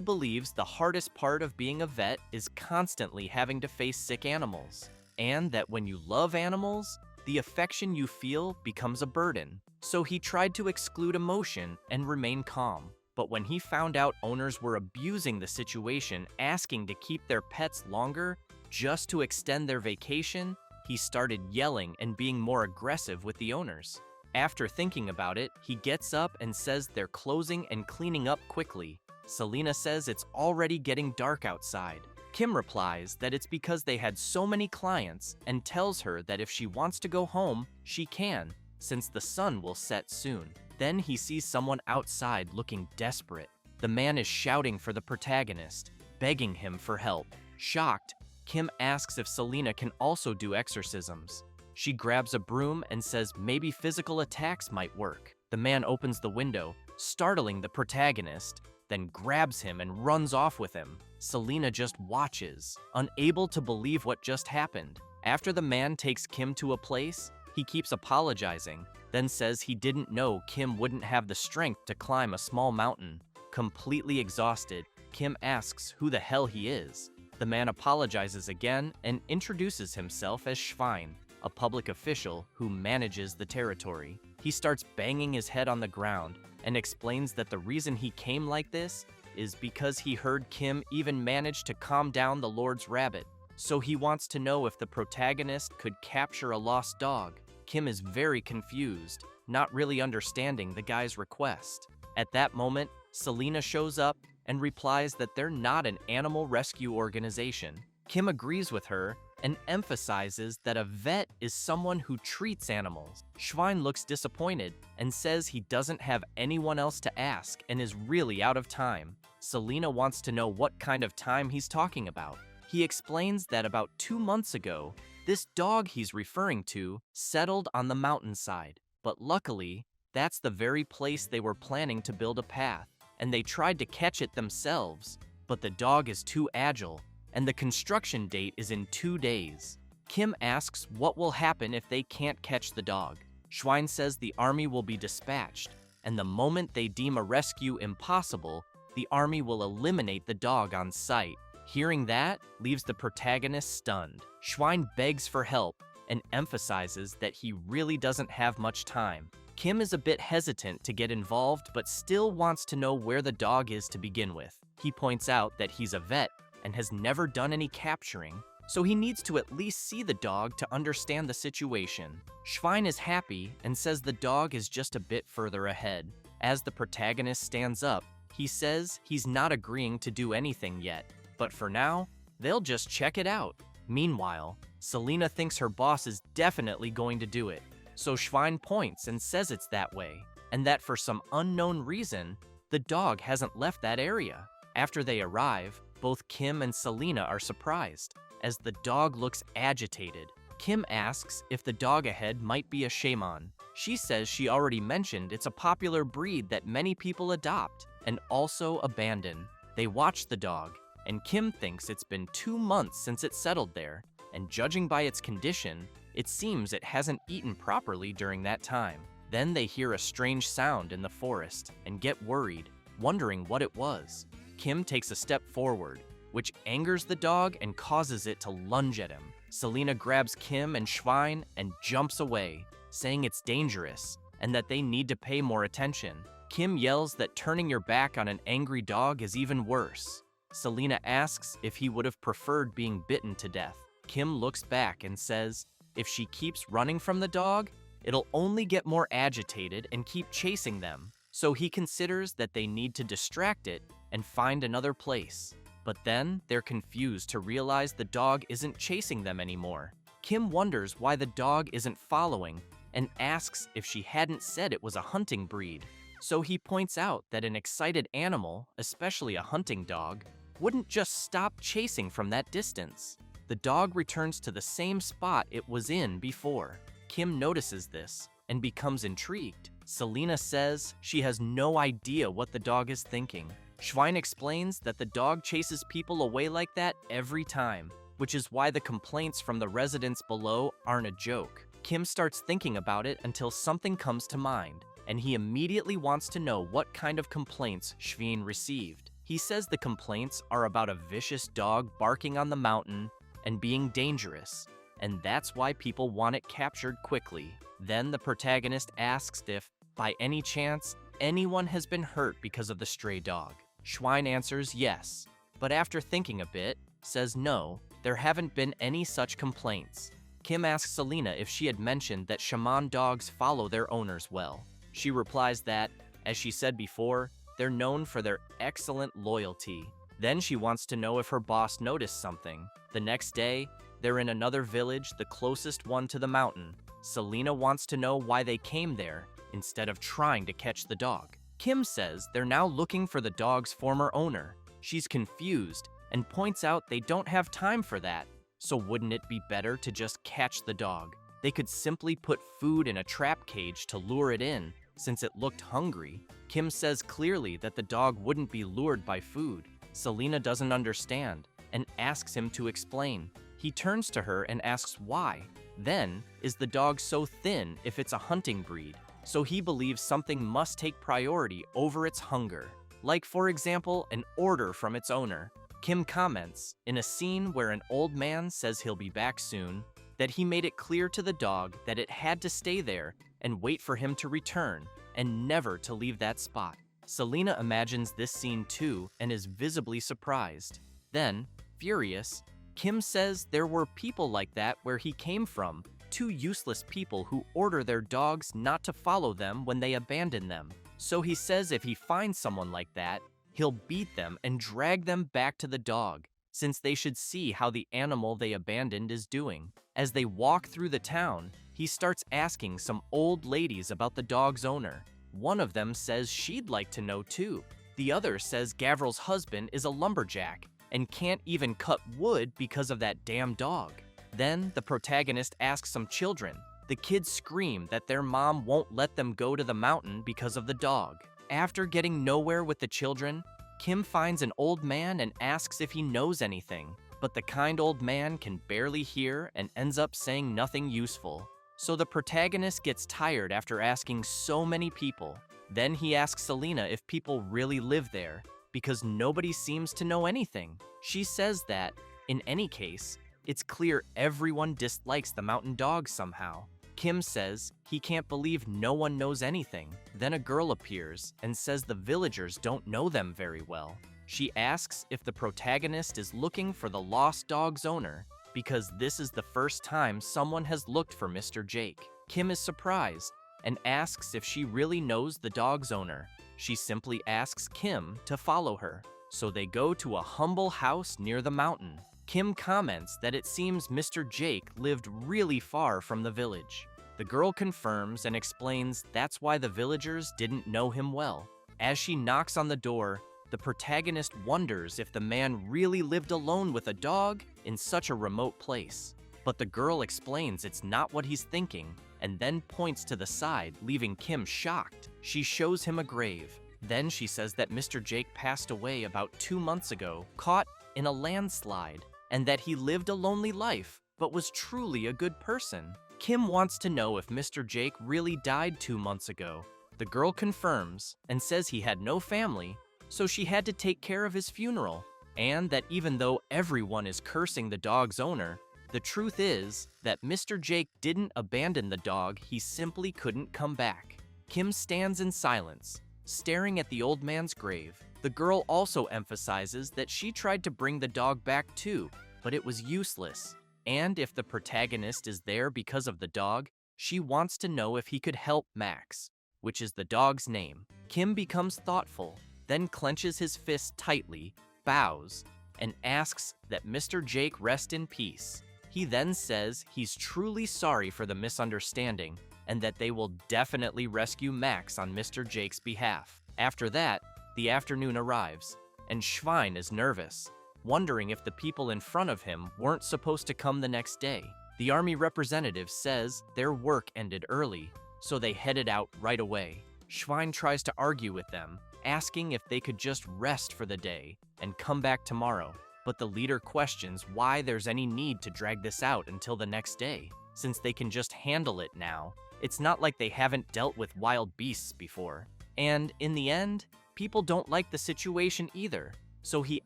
believes the hardest part of being a vet is constantly having to face sick animals, and that when you love animals, the affection you feel becomes a burden. So he tried to exclude emotion and remain calm. But when he found out owners were abusing the situation, asking to keep their pets longer just to extend their vacation, he started yelling and being more aggressive with the owners. After thinking about it, he gets up and says they're closing and cleaning up quickly. Selena says it's already getting dark outside. Kim replies that it's because they had so many clients and tells her that if she wants to go home, she can, since the sun will set soon. Then he sees someone outside looking desperate. The man is shouting for the protagonist, begging him for help. Shocked, Kim asks if Selena can also do exorcisms. She grabs a broom and says maybe physical attacks might work. The man opens the window, startling the protagonist, then grabs him and runs off with him. Selena just watches, unable to believe what just happened. After the man takes Kim to a place, he keeps apologizing, then says he didn't know Kim wouldn't have the strength to climb a small mountain. Completely exhausted, Kim asks who the hell he is. The man apologizes again and introduces himself as Schwein, a public official who manages the territory. He starts banging his head on the ground and explains that the reason he came like this is because he heard Kim even managed to calm down the Lord's rabbit. So he wants to know if the protagonist could capture a lost dog. Kim is very confused, not really understanding the guy's request. At that moment, Selena shows up and replies that they're not an animal rescue organization. Kim agrees with her and emphasizes that a vet is someone who treats animals. Schwein looks disappointed and says he doesn't have anyone else to ask and is really out of time. Selena wants to know what kind of time he's talking about. He explains that about 2 months ago, this dog he's referring to settled on the mountainside. But luckily, that's the very place they were planning to build a path, and they tried to catch it themselves, but the dog is too agile, and the construction date is in 2 days. Kim asks what will happen if they can't catch the dog. Schwein says the army will be dispatched, and the moment they deem a rescue impossible, the army will eliminate the dog on sight. Hearing that leaves the protagonist stunned. Schwein begs for help and emphasizes that he really doesn't have much time. Kim is a bit hesitant to get involved but still wants to know where the dog is to begin with. He points out that he's a vet and has never done any capturing, so he needs to at least see the dog to understand the situation. Schwein is happy and says the dog is just a bit further ahead. As the protagonist stands up, he says he's not agreeing to do anything yet, but for now, they'll just check it out. Meanwhile, Selena thinks her boss is definitely going to do it, so Schwein points and says it's that way, and that for some unknown reason, the dog hasn't left that area. After they arrive, both Kim and Selena are surprised, as the dog looks agitated. Kim asks if the dog ahead might be a shaman. She says she already mentioned it's a popular breed that many people adopt and also abandon. They watch the dog, and Kim thinks it's been 2 months since it settled there, and judging by its condition, it seems it hasn't eaten properly during that time. Then they hear a strange sound in the forest and get worried, wondering what it was. Kim takes a step forward, which angers the dog and causes it to lunge at him. Selena grabs Kim and Schwein and jumps away, saying it's dangerous and that they need to pay more attention. Kim yells that turning your back on an angry dog is even worse. Selena asks if he would have preferred being bitten to death. Kim looks back and says if she keeps running from the dog, it'll only get more agitated and keep chasing them. So he considers that they need to distract it and find another place. But then they're confused to realize the dog isn't chasing them anymore. Kim wonders why the dog isn't following and asks if she hadn't said it was a hunting breed. So he points out that an excited animal, especially a hunting dog, wouldn't just stop chasing from that distance. The dog returns to the same spot it was in before. Kim notices this and becomes intrigued. Selena says she has no idea what the dog is thinking. Schwein explains that the dog chases people away like that every time, which is why the complaints from the residents below aren't a joke. Kim starts thinking about it until something comes to mind, and he immediately wants to know what kind of complaints Schwein received. He says the complaints are about a vicious dog barking on the mountain and being dangerous, and that's why people want it captured quickly. Then the protagonist asks if, by any chance, anyone has been hurt because of the stray dog. Schwein answers yes, but after thinking a bit, says no, there haven't been any such complaints. Kim asks Selena if she had mentioned that shaman dogs follow their owners well. She replies that, as she said before, they're known for their excellent loyalty. Then she wants to know if her boss noticed something. The next day, they're in another village, the closest one to the mountain. Selena wants to know why they came there instead of trying to catch the dog. Kim says they're now looking for the dog's former owner. She's confused and points out they don't have time for that. So wouldn't it be better to just catch the dog? They could simply put food in a trap cage to lure it in, since it looked hungry. Kim says clearly that the dog wouldn't be lured by food. Selena doesn't understand and asks him to explain. He turns to her and asks why. Then, is the dog so thin if it's a hunting breed? So he believes something must take priority over its hunger. Like, for example, an order from its owner. Kim comments, in a scene where an old man says he'll be back soon, that he made it clear to the dog that it had to stay there and wait for him to return, and never to leave that spot. Selena imagines this scene too and is visibly surprised. Then, furious, Kim says there were people like that where he came from, two useless people who order their dogs not to follow them when they abandon them. So he says if he finds someone like that, he'll beat them and drag them back to the dog, since they should see how the animal they abandoned is doing. As they walk through the town, he starts asking some old ladies about the dog's owner. One of them says she'd like to know too. The other says Gavril's husband is a lumberjack and can't even cut wood because of that damn dog. Then the protagonist asks some children. The kids scream that their mom won't let them go to the mountain because of the dog. After getting nowhere with the children, Kim finds an old man and asks if he knows anything, but the kind old man can barely hear and ends up saying nothing useful. So the protagonist gets tired after asking so many people. Then he asks Selena if people really live there, because nobody seems to know anything. She says that, in any case, it's clear everyone dislikes the mountain dog somehow. Kim says he can't believe no one knows anything. Then a girl appears and says the villagers don't know them very well. She asks if the protagonist is looking for the lost dog's owner, because this is the first time someone has looked for Mr. Jake. Kim is surprised and asks if she really knows the dog's owner. She simply asks Kim to follow her. So they go to a humble house near the mountain. Kim comments that it seems Mr. Jake lived really far from the village. The girl confirms and explains that's why the villagers didn't know him well. As she knocks on the door, the protagonist wonders if the man really lived alone with a dog in such a remote place. But the girl explains it's not what he's thinking, and then points to the side, leaving Kim shocked. She shows him a grave. Then she says that Mr. Jake passed away about 2 months ago, caught in a landslide, and that he lived a lonely life, but was truly a good person. Kim wants to know if Mr. Jake really died 2 months ago. The girl confirms and says he had no family, so she had to take care of his funeral, and that even though everyone is cursing the dog's owner, the truth is that Mr. Jake didn't abandon the dog, he simply couldn't come back. Kim stands in silence, staring at the old man's grave. The girl also emphasizes that she tried to bring the dog back too, but it was useless. And if the protagonist is there because of the dog, she wants to know if he could help Max, which is the dog's name. Kim becomes thoughtful, then clenches his fist tightly, bows, and asks that Mr. Jake rest in peace. He then says he's truly sorry for the misunderstanding and that they will definitely rescue Max on Mr. Jake's behalf. After that, the afternoon arrives, and Schwein is nervous, wondering if the people in front of him weren't supposed to come the next day. The army representative says their work ended early, so they headed out right away. Schwein tries to argue with them, asking if they could just rest for the day and come back tomorrow, but the leader questions why there's any need to drag this out until the next day, since they can just handle it now. It's not like they haven't dealt with wild beasts before. And in the end, people don't like the situation either, so he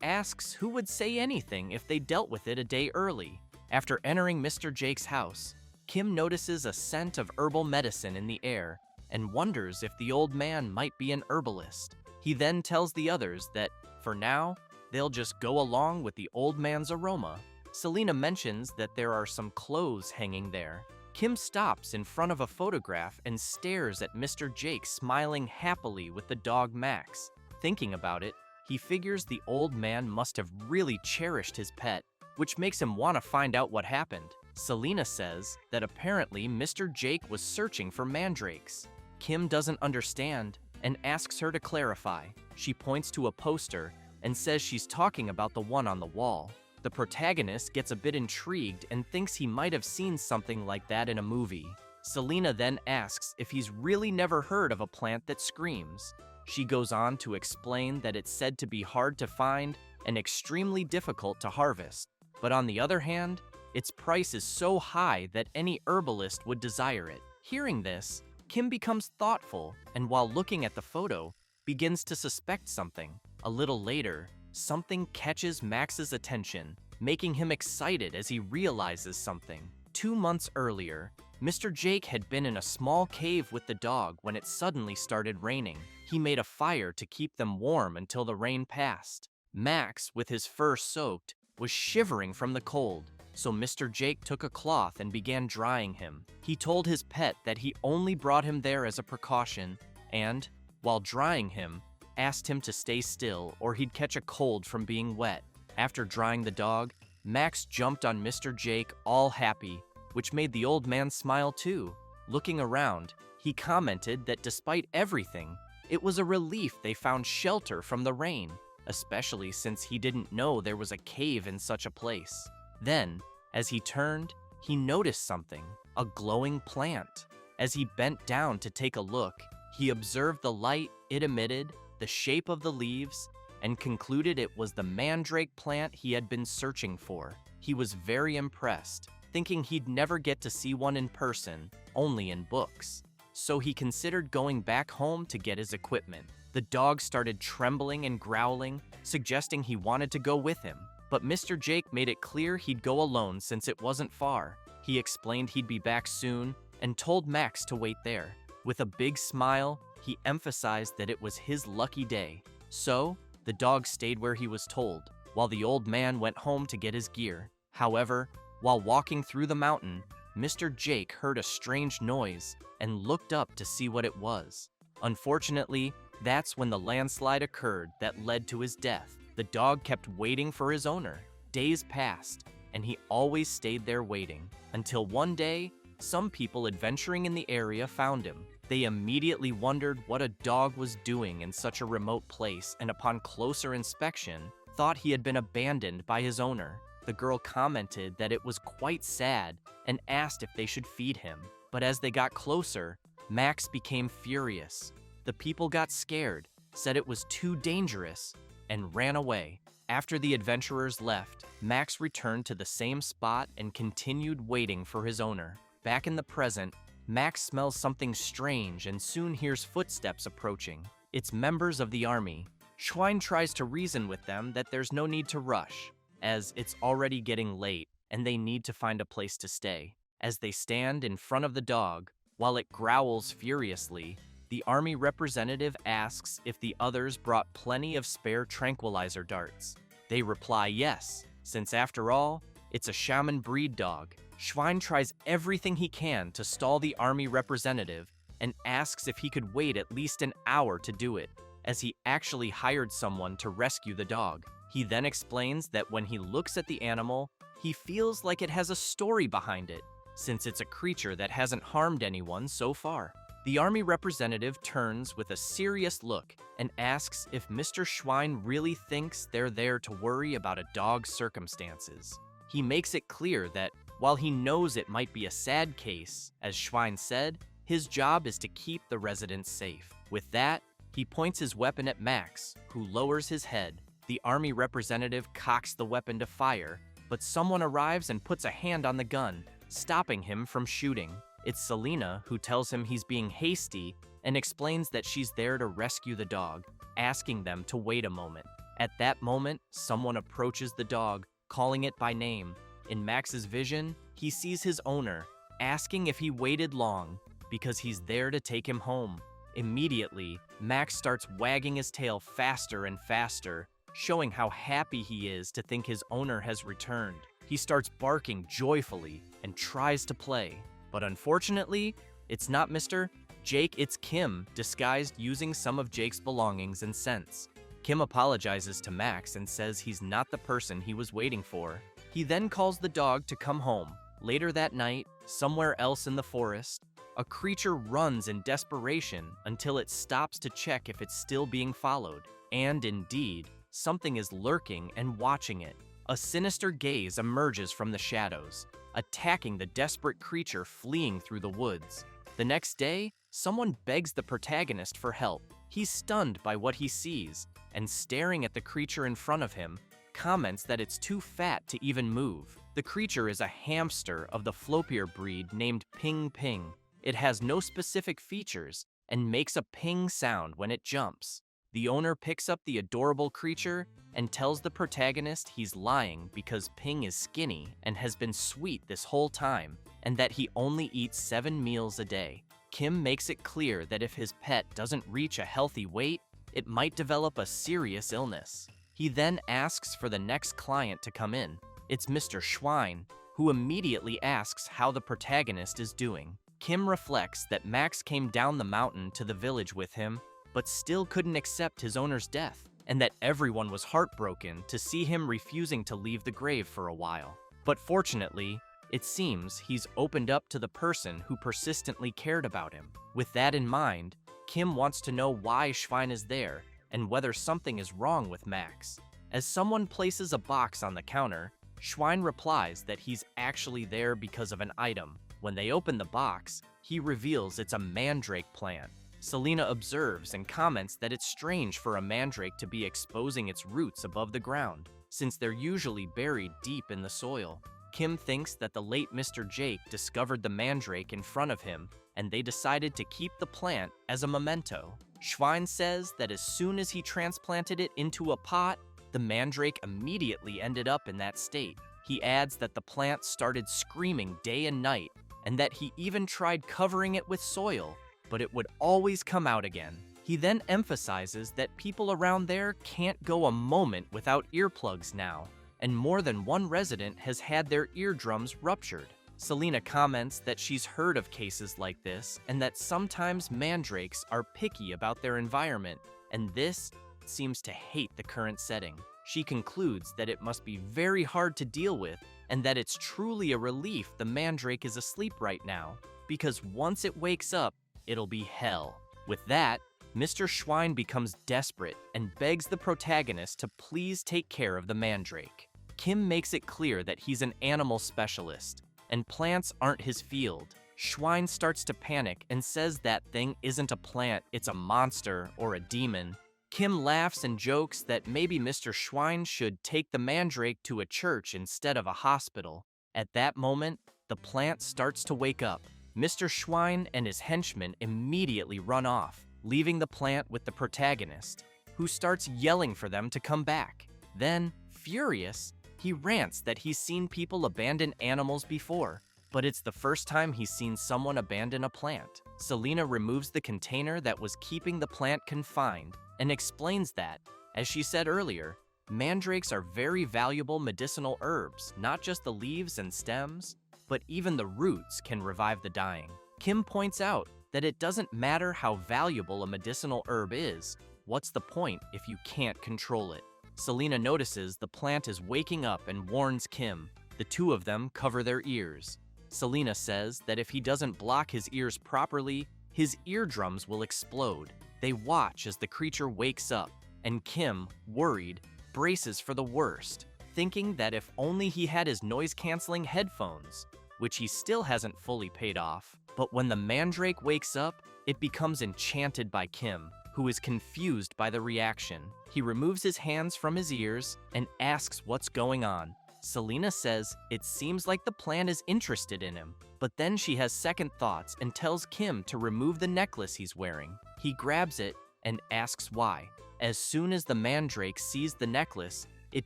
asks who would say anything if they dealt with it a day early. After entering Mr. Jake's house, Kim notices a scent of herbal medicine in the air and wonders if the old man might be an herbalist. He then tells the others that, for now, they'll just go along with the old man's aroma. Selena mentions that there are some clothes hanging there. Kim stops in front of a photograph and stares at Mr. Jake smiling happily with the dog Max. Thinking about it, he figures the old man must have really cherished his pet, which makes him want to find out what happened. Selena says that apparently Mr. Jake was searching for mandrakes. Kim doesn't understand and asks her to clarify. She points to a poster and says she's talking about the one on the wall. The protagonist gets a bit intrigued and thinks he might have seen something like that in a movie. Selena then asks if he's really never heard of a plant that screams. She goes on to explain that it's said to be hard to find and extremely difficult to harvest, but on the other hand, its price is so high that any herbalist would desire it. Hearing this, Kim becomes thoughtful and while looking at the photo, begins to suspect something. A little later, something catches Max's attention, making him excited as he realizes something. 2 months earlier, Mr. Jake had been in a small cave with the dog when it suddenly started raining. He made a fire to keep them warm until the rain passed. Max, with his fur soaked, was shivering from the cold, so Mr. Jake took a cloth and began drying him. He told his pet that he only brought him there as a precaution and, while drying him, asked him to stay still or he'd catch a cold from being wet. After drying the dog, Max jumped on Mr. Jake all happy, which made the old man smile too. Looking around, he commented that despite everything, it was a relief they found shelter from the rain, especially since he didn't know there was a cave in such a place. Then, as he turned, he noticed something, a glowing plant. As he bent down to take a look, he observed the light it emitted, the shape of the leaves, and concluded it was the mandrake plant he had been searching for. He was very impressed, thinking he'd never get to see one in person, only in books. So he considered going back home to get his equipment. The dog started trembling and growling, suggesting he wanted to go with him. But Mr. Jake made it clear he'd go alone since it wasn't far. He explained he'd be back soon and told Max to wait there. With a big smile, he emphasized that it was his lucky day. So, the dog stayed where he was told, while the old man went home to get his gear. However, while walking through the mountain, Mr. Jake heard a strange noise and looked up to see what it was. Unfortunately, that's when the landslide occurred that led to his death. The dog kept waiting for his owner. Days passed, and he always stayed there waiting, until one day, some people adventuring in the area found him. They immediately wondered what a dog was doing in such a remote place, and upon closer inspection, thought he had been abandoned by his owner. The girl commented that it was quite sad and asked if they should feed him. But as they got closer, Max became furious. The people got scared, said it was too dangerous, and ran away. After the adventurers left, Max returned to the same spot and continued waiting for his owner. Back in the present, Max smells something strange and soon hears footsteps approaching. It's members of the army. Schwein tries to reason with them that there's no need to rush, as it's already getting late and they need to find a place to stay. As they stand in front of the dog, while it growls furiously, the army representative asks if the others brought plenty of spare tranquilizer darts. They reply yes, since after all, it's a shaman breed dog. Schwein tries everything he can to stall the army representative and asks if he could wait at least an hour to do it, as he actually hired someone to rescue the dog. He then explains that when he looks at the animal, he feels like it has a story behind it, since it's a creature that hasn't harmed anyone so far. The army representative turns with a serious look and asks if Mr. Schwein really thinks they're there to worry about a dog's circumstances. He makes it clear that while he knows it might be a sad case, as Schwein said, His job is to keep the residents safe. With that, he points his weapon at Max, who lowers his head. The army representative cocks the weapon to fire, but someone arrives and puts a hand on the gun, stopping him from shooting. It's Selena who tells him he's being hasty and explains that she's there to rescue the dog, asking them to wait a moment. At that moment, someone approaches the dog, calling it by name. In Max's vision, he sees his owner, asking if he waited long, because he's there to take him home. Immediately, Max starts wagging his tail faster and faster, showing how happy he is to think his owner has returned. He starts barking joyfully and tries to play. But unfortunately, it's not Mr. Jake, it's Kim, disguised using some of Jake's belongings and scents. Kim apologizes to Max and says he's not the person he was waiting for. He then calls the dog to come home. Later that night, somewhere else in the forest, a creature runs in desperation until it stops to check if it's still being followed. And indeed, something is lurking and watching it. A sinister gaze emerges from the shadows, attacking the desperate creature fleeing through the woods. The next day, someone begs the protagonist for help. He's stunned by what he sees, and staring at the creature in front of him, comments that it's too fat to even move. The creature is a hamster of the floppier breed named Ping Ping. It has no specific features and makes a ping sound when it jumps. The owner picks up the adorable creature and tells the protagonist he's lying because Ping is skinny and has been sweet this whole time, and that he only eats 7 meals a day. Kim makes it clear that if his pet doesn't reach a healthy weight, it might develop a serious illness. He then asks for the next client to come in. It's Mr. Schwein, who immediately asks how the protagonist is doing. Kim reflects that Max came down the mountain to the village with him, but still couldn't accept his owner's death, and that everyone was heartbroken to see him refusing to leave the grave for a while. But fortunately, it seems he's opened up to the person who persistently cared about him. With that in mind, Kim wants to know why Schwein is there and whether something is wrong with Max. As someone places a box on the counter, Schwein replies that he's actually there because of an item. When they open the box, he reveals it's a mandrake plant. Selena observes and comments that it's strange for a mandrake to be exposing its roots above the ground, since they're usually buried deep in the soil. Kim thinks that the late Mr. Jake discovered the mandrake in front of him, and they decided to keep the plant as a memento. Schwein says that as soon as he transplanted it into a pot, the mandrake immediately ended up in that state. He adds that the plant started screaming day and night, and that he even tried covering it with soil, but it would always come out again. He then emphasizes that people around there can't go a moment without earplugs now, and more than one resident has had their eardrums ruptured. Selena comments that she's heard of cases like this, and that sometimes mandrakes are picky about their environment, and this seems to hate the current setting. She concludes that it must be very hard to deal with, and that it's truly a relief the mandrake is asleep right now, because once it wakes up, it'll be hell. With that, Mr. Schwein becomes desperate and begs the protagonist to please take care of the mandrake. Kim makes it clear that he's an animal specialist, and plants aren't his field. Schwein starts to panic and says that thing isn't a plant, it's a monster or a demon. Kim laughs and jokes that maybe Mr. Schwein should take the mandrake to a church instead of a hospital. At that moment, the plant starts to wake up. Mr. Schwein and his henchmen immediately run off, leaving the plant with the protagonist, who starts yelling for them to come back. Then, furious, he rants that he's seen people abandon animals before, but it's the first time he's seen someone abandon a plant. Selena removes the container that was keeping the plant confined and explains that, as she said earlier, mandrakes are very valuable medicinal herbs, not just the leaves and stems, but even the roots can revive the dying. Kim points out that it doesn't matter how valuable a medicinal herb is, what's the point if you can't control it? Selena notices the plant is waking up and warns Kim. The two of them cover their ears. Selena says that if he doesn't block his ears properly, his eardrums will explode. They watch as the creature wakes up, and Kim, worried, braces for the worst, thinking that if only he had his noise-canceling headphones, which he still hasn't fully paid off. But when the mandrake wakes up, it becomes enchanted by Kim, who is confused by the reaction. He removes his hands from his ears and asks what's going on. Selena says it seems like the plant is interested in him, but then she has second thoughts and tells Kim to remove the necklace he's wearing. He grabs it and asks why. As soon as the mandrake sees the necklace, it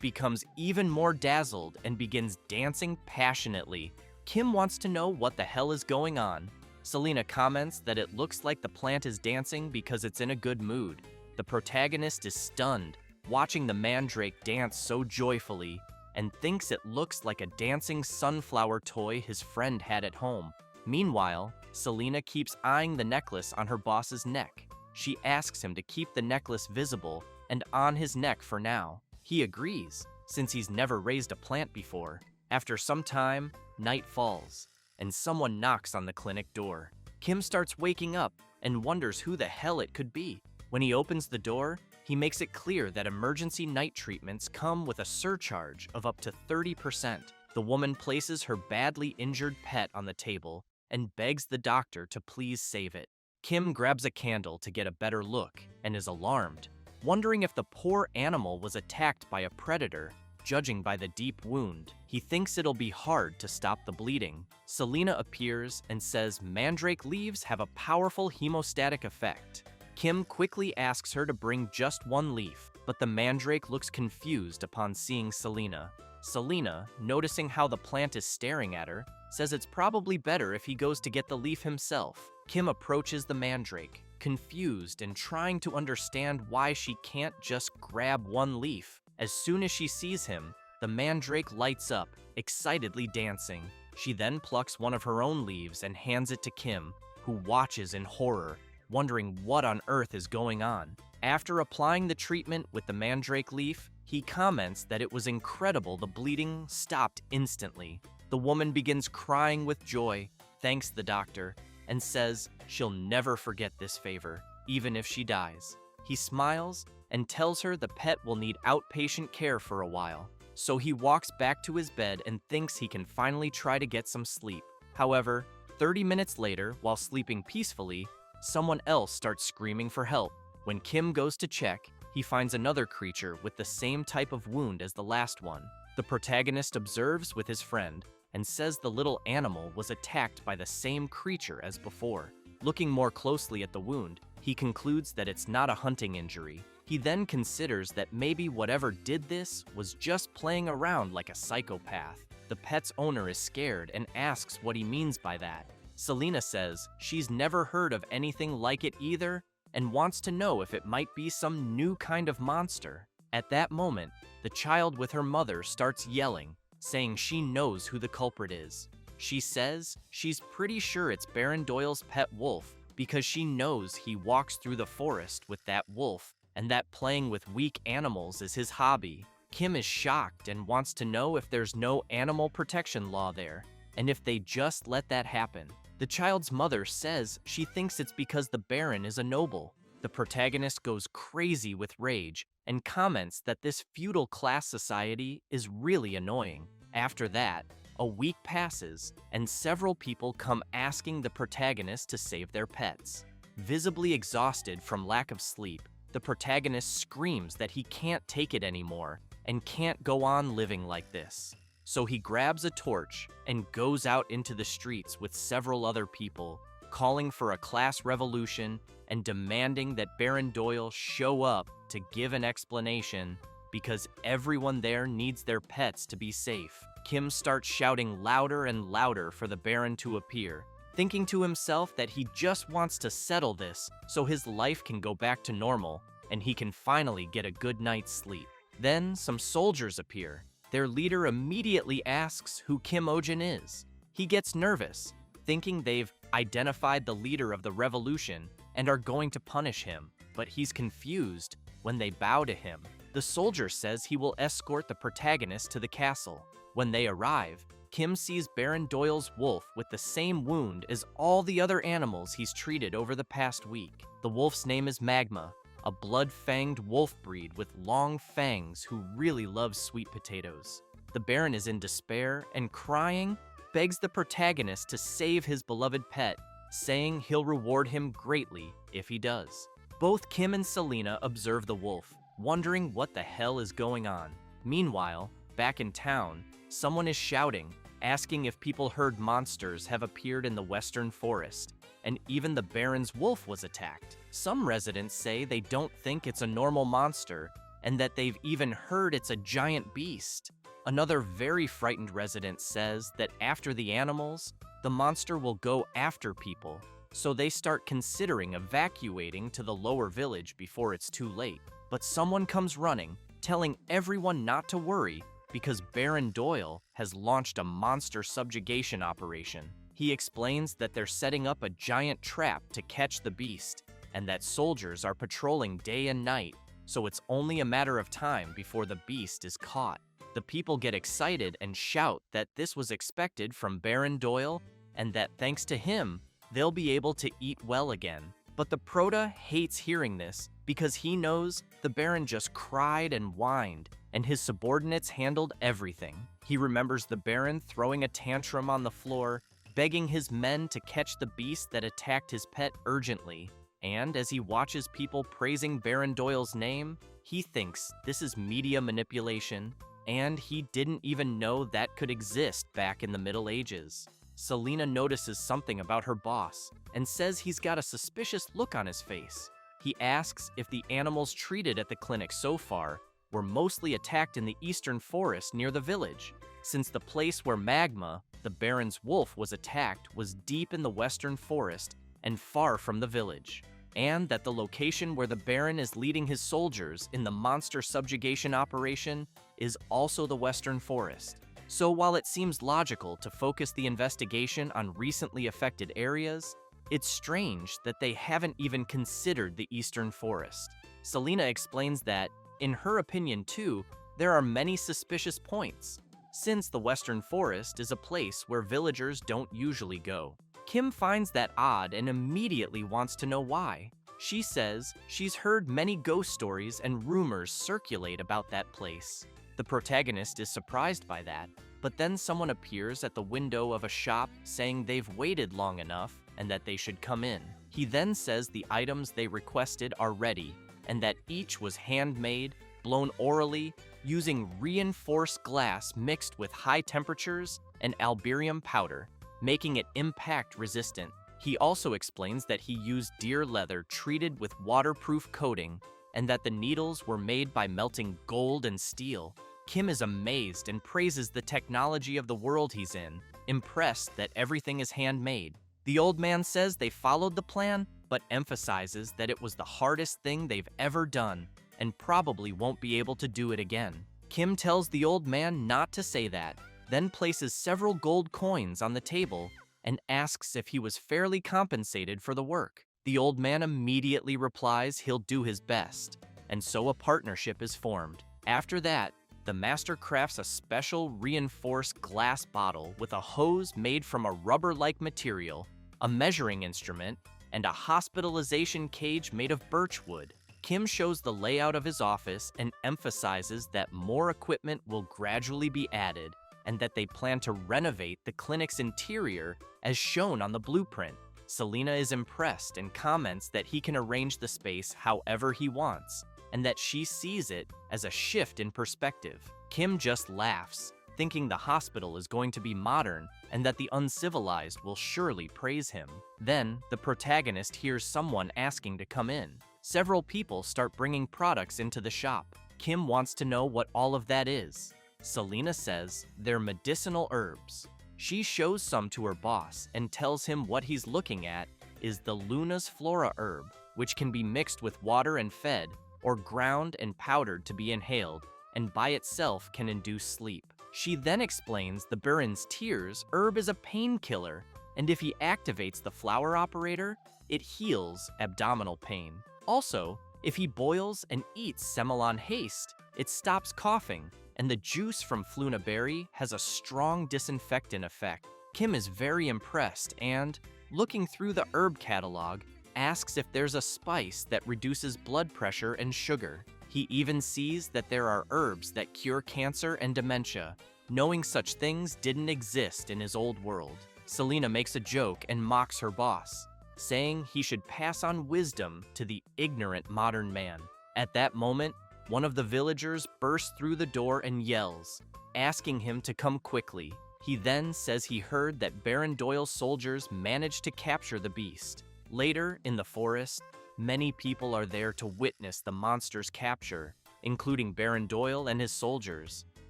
becomes even more dazzled and begins dancing passionately. Kim wants to know what the hell is going on. Selena comments that it looks like the plant is dancing because it's in a good mood. The protagonist is stunned, watching the mandrake dance so joyfully, and thinks it looks like a dancing sunflower toy his friend had at home. Meanwhile, Selena keeps eyeing the necklace on her boss's neck. She asks him to keep the necklace visible and on his neck for now. He agrees, since he's never raised a plant before. After some time, night falls, and someone knocks on the clinic door. Kim starts waking up and wonders who the hell it could be. When he opens the door, he makes it clear that emergency night treatments come with a surcharge of up to 30%. The woman places her badly injured pet on the table and begs the doctor to please save it. Kim grabs a candle to get a better look and is alarmed, wondering if the poor animal was attacked by a predator. Judging by the deep wound, he thinks it'll be hard to stop the bleeding. Selena appears and says mandrake leaves have a powerful hemostatic effect. Kim quickly asks her to bring just one leaf, but the mandrake looks confused upon seeing Selena. Selena, noticing how the plant is staring at her, says it's probably better if he goes to get the leaf himself. Kim approaches the mandrake, confused and trying to understand why she can't just grab one leaf. As soon as she sees him, the mandrake lights up, excitedly dancing. She then plucks one of her own leaves and hands it to Kim, who watches in horror, wondering what on earth is going on. After applying the treatment with the mandrake leaf, he comments that it was incredible the bleeding stopped instantly. The woman begins crying with joy, thanks the doctor, and says she'll never forget this favor, even if she dies. He smiles and tells her the pet will need outpatient care for a while. So he walks back to his bed and thinks he can finally try to get some sleep. However, 30 minutes later, while sleeping peacefully, someone else starts screaming for help. When Kim goes to check, he finds another creature with the same type of wound as the last one. The protagonist observes with his friend and says the little animal was attacked by the same creature as before. Looking more closely at the wound, he concludes that it's not a hunting injury. He then considers that maybe whatever did this was just playing around like a psychopath. The pet's owner is scared and asks what he means by that. Selena says she's never heard of anything like it either and wants to know if it might be some new kind of monster. At that moment, the child with her mother starts yelling, saying she knows who the culprit is. She says she's pretty sure it's Baron Doyle's pet wolf because she knows he walks through the forest with that wolf and that playing with weak animals is his hobby. Kim is shocked and wants to know if there's no animal protection law there, and if they just let that happen. The child's mother says she thinks it's because the Baron is a noble. The protagonist goes crazy with rage and comments that this feudal class society is really annoying. After that, a week passes, and several people come asking the protagonist to save their pets. Visibly exhausted from lack of sleep, the protagonist screams that he can't take it anymore and can't go on living like this. So he grabs a torch and goes out into the streets with several other people, calling for a class revolution and demanding that Baron Doyle show up to give an explanation because everyone there needs their pets to be safe. Kim starts shouting louder and louder for the Baron to appear, thinking to himself that he just wants to settle this so his life can go back to normal and he can finally get a good night's sleep. Then some soldiers appear. Their leader immediately asks who Kim Ojin is. He gets nervous, thinking they've identified the leader of the revolution and are going to punish him, but he's confused when they bow to him. The soldier says he will escort the protagonist to the castle. When they arrive, Kim sees Baron Doyle's wolf with the same wound as all the other animals he's treated over the past week. The wolf's name is Magma, a blood-fanged wolf breed with long fangs who really loves sweet potatoes. The Baron is in despair and crying, begs the protagonist to save his beloved pet, saying he'll reward him greatly if he does. Both Kim and Selena observe the wolf, wondering what the hell is going on. Meanwhile, back in town, someone is shouting, asking if people heard monsters have appeared in the western forest, and even the Baron's wolf was attacked. Some residents say they don't think it's a normal monster, and that they've even heard it's a giant beast. Another very frightened resident says that after the animals, the monster will go after people, so they start considering evacuating to the lower village before it's too late. But someone comes running, telling everyone not to worry because Baron Doyle has launched a monster subjugation operation. He explains that they're setting up a giant trap to catch the beast, and that soldiers are patrolling day and night, so it's only a matter of time before the beast is caught. The people get excited and shout that this was expected from Baron Doyle, and that thanks to him, they'll be able to eat well again. But the Prota hates hearing this because he knows the Baron just cried and whined, and his subordinates handled everything. He remembers the Baron throwing a tantrum on the floor, begging his men to catch the beast that attacked his pet urgently. And as he watches people praising Baron Doyle's name, he thinks this is media manipulation, and he didn't even know that could exist back in the Middle Ages. Selena notices something about her boss and says he's got a suspicious look on his face. He asks if the animals treated at the clinic so far were mostly attacked in the eastern forest near the village, since the place where Magma, the Baron's wolf, was attacked was deep in the western forest and far from the village, and that the location where the Baron is leading his soldiers in the monster subjugation operation is also the western forest. So while it seems logical to focus the investigation on recently affected areas, it's strange that they haven't even considered the eastern forest. Selena explains that, in her opinion too, there are many suspicious points, since the western forest is a place where villagers don't usually go. Kim finds that odd and immediately wants to know why. She says she's heard many ghost stories and rumors circulate about that place. The protagonist is surprised by that, but then someone appears at the window of a shop saying they've waited long enough and that they should come in. He then says the items they requested are ready and that each was handmade, blown orally, using reinforced glass mixed with high temperatures and albarium powder, making it impact resistant. He also explains that he used deer leather treated with waterproof coating and that the needles were made by melting gold and steel. Kim is amazed and praises the technology of the world he's in, impressed that everything is handmade. The old man says they followed the plan, but emphasizes that it was the hardest thing they've ever done and probably won't be able to do it again. Kim tells the old man not to say that, then places several gold coins on the table and asks if he was fairly compensated for the work. The old man immediately replies he'll do his best, and so a partnership is formed. After that, the master crafts a special reinforced glass bottle with a hose made from a rubber-like material, a measuring instrument, and a hospitalization cage made of birch wood. Kim shows the layout of his office and emphasizes that more equipment will gradually be added and that they plan to renovate the clinic's interior as shown on the blueprint. Selena is impressed and comments that he can arrange the space however he wants, and that she sees it as a shift in perspective. Kim just laughs, thinking the hospital is going to be modern and that the uncivilized will surely praise him. Then, the protagonist hears someone asking to come in. Several people start bringing products into the shop. Kim wants to know what all of that is. Selena says they're medicinal herbs. She shows some to her boss and tells him what he's looking at is the Luna's Flora herb, which can be mixed with water and fed, or ground and powdered to be inhaled, and by itself can induce sleep. She then explains the Baron's Tears herb is a painkiller, and if he activates the flower operator, it heals abdominal pain. Also, if he boils and eats Semelon Haste, it stops coughing, and the juice from Fluna Berry has a strong disinfectant effect. Kim is very impressed and, looking through the herb catalog, asks if there's a spice that reduces blood pressure and sugar. He even sees that there are herbs that cure cancer and dementia, knowing such things didn't exist in his old world. Selena makes a joke and mocks her boss, saying he should pass on wisdom to the ignorant modern man. At that moment, one of the villagers bursts through the door and yells, asking him to come quickly. He then says he heard that Baron Doyle's soldiers managed to capture the beast. Later, in the forest, many people are there to witness the monster's capture, including Baron Doyle and his soldiers.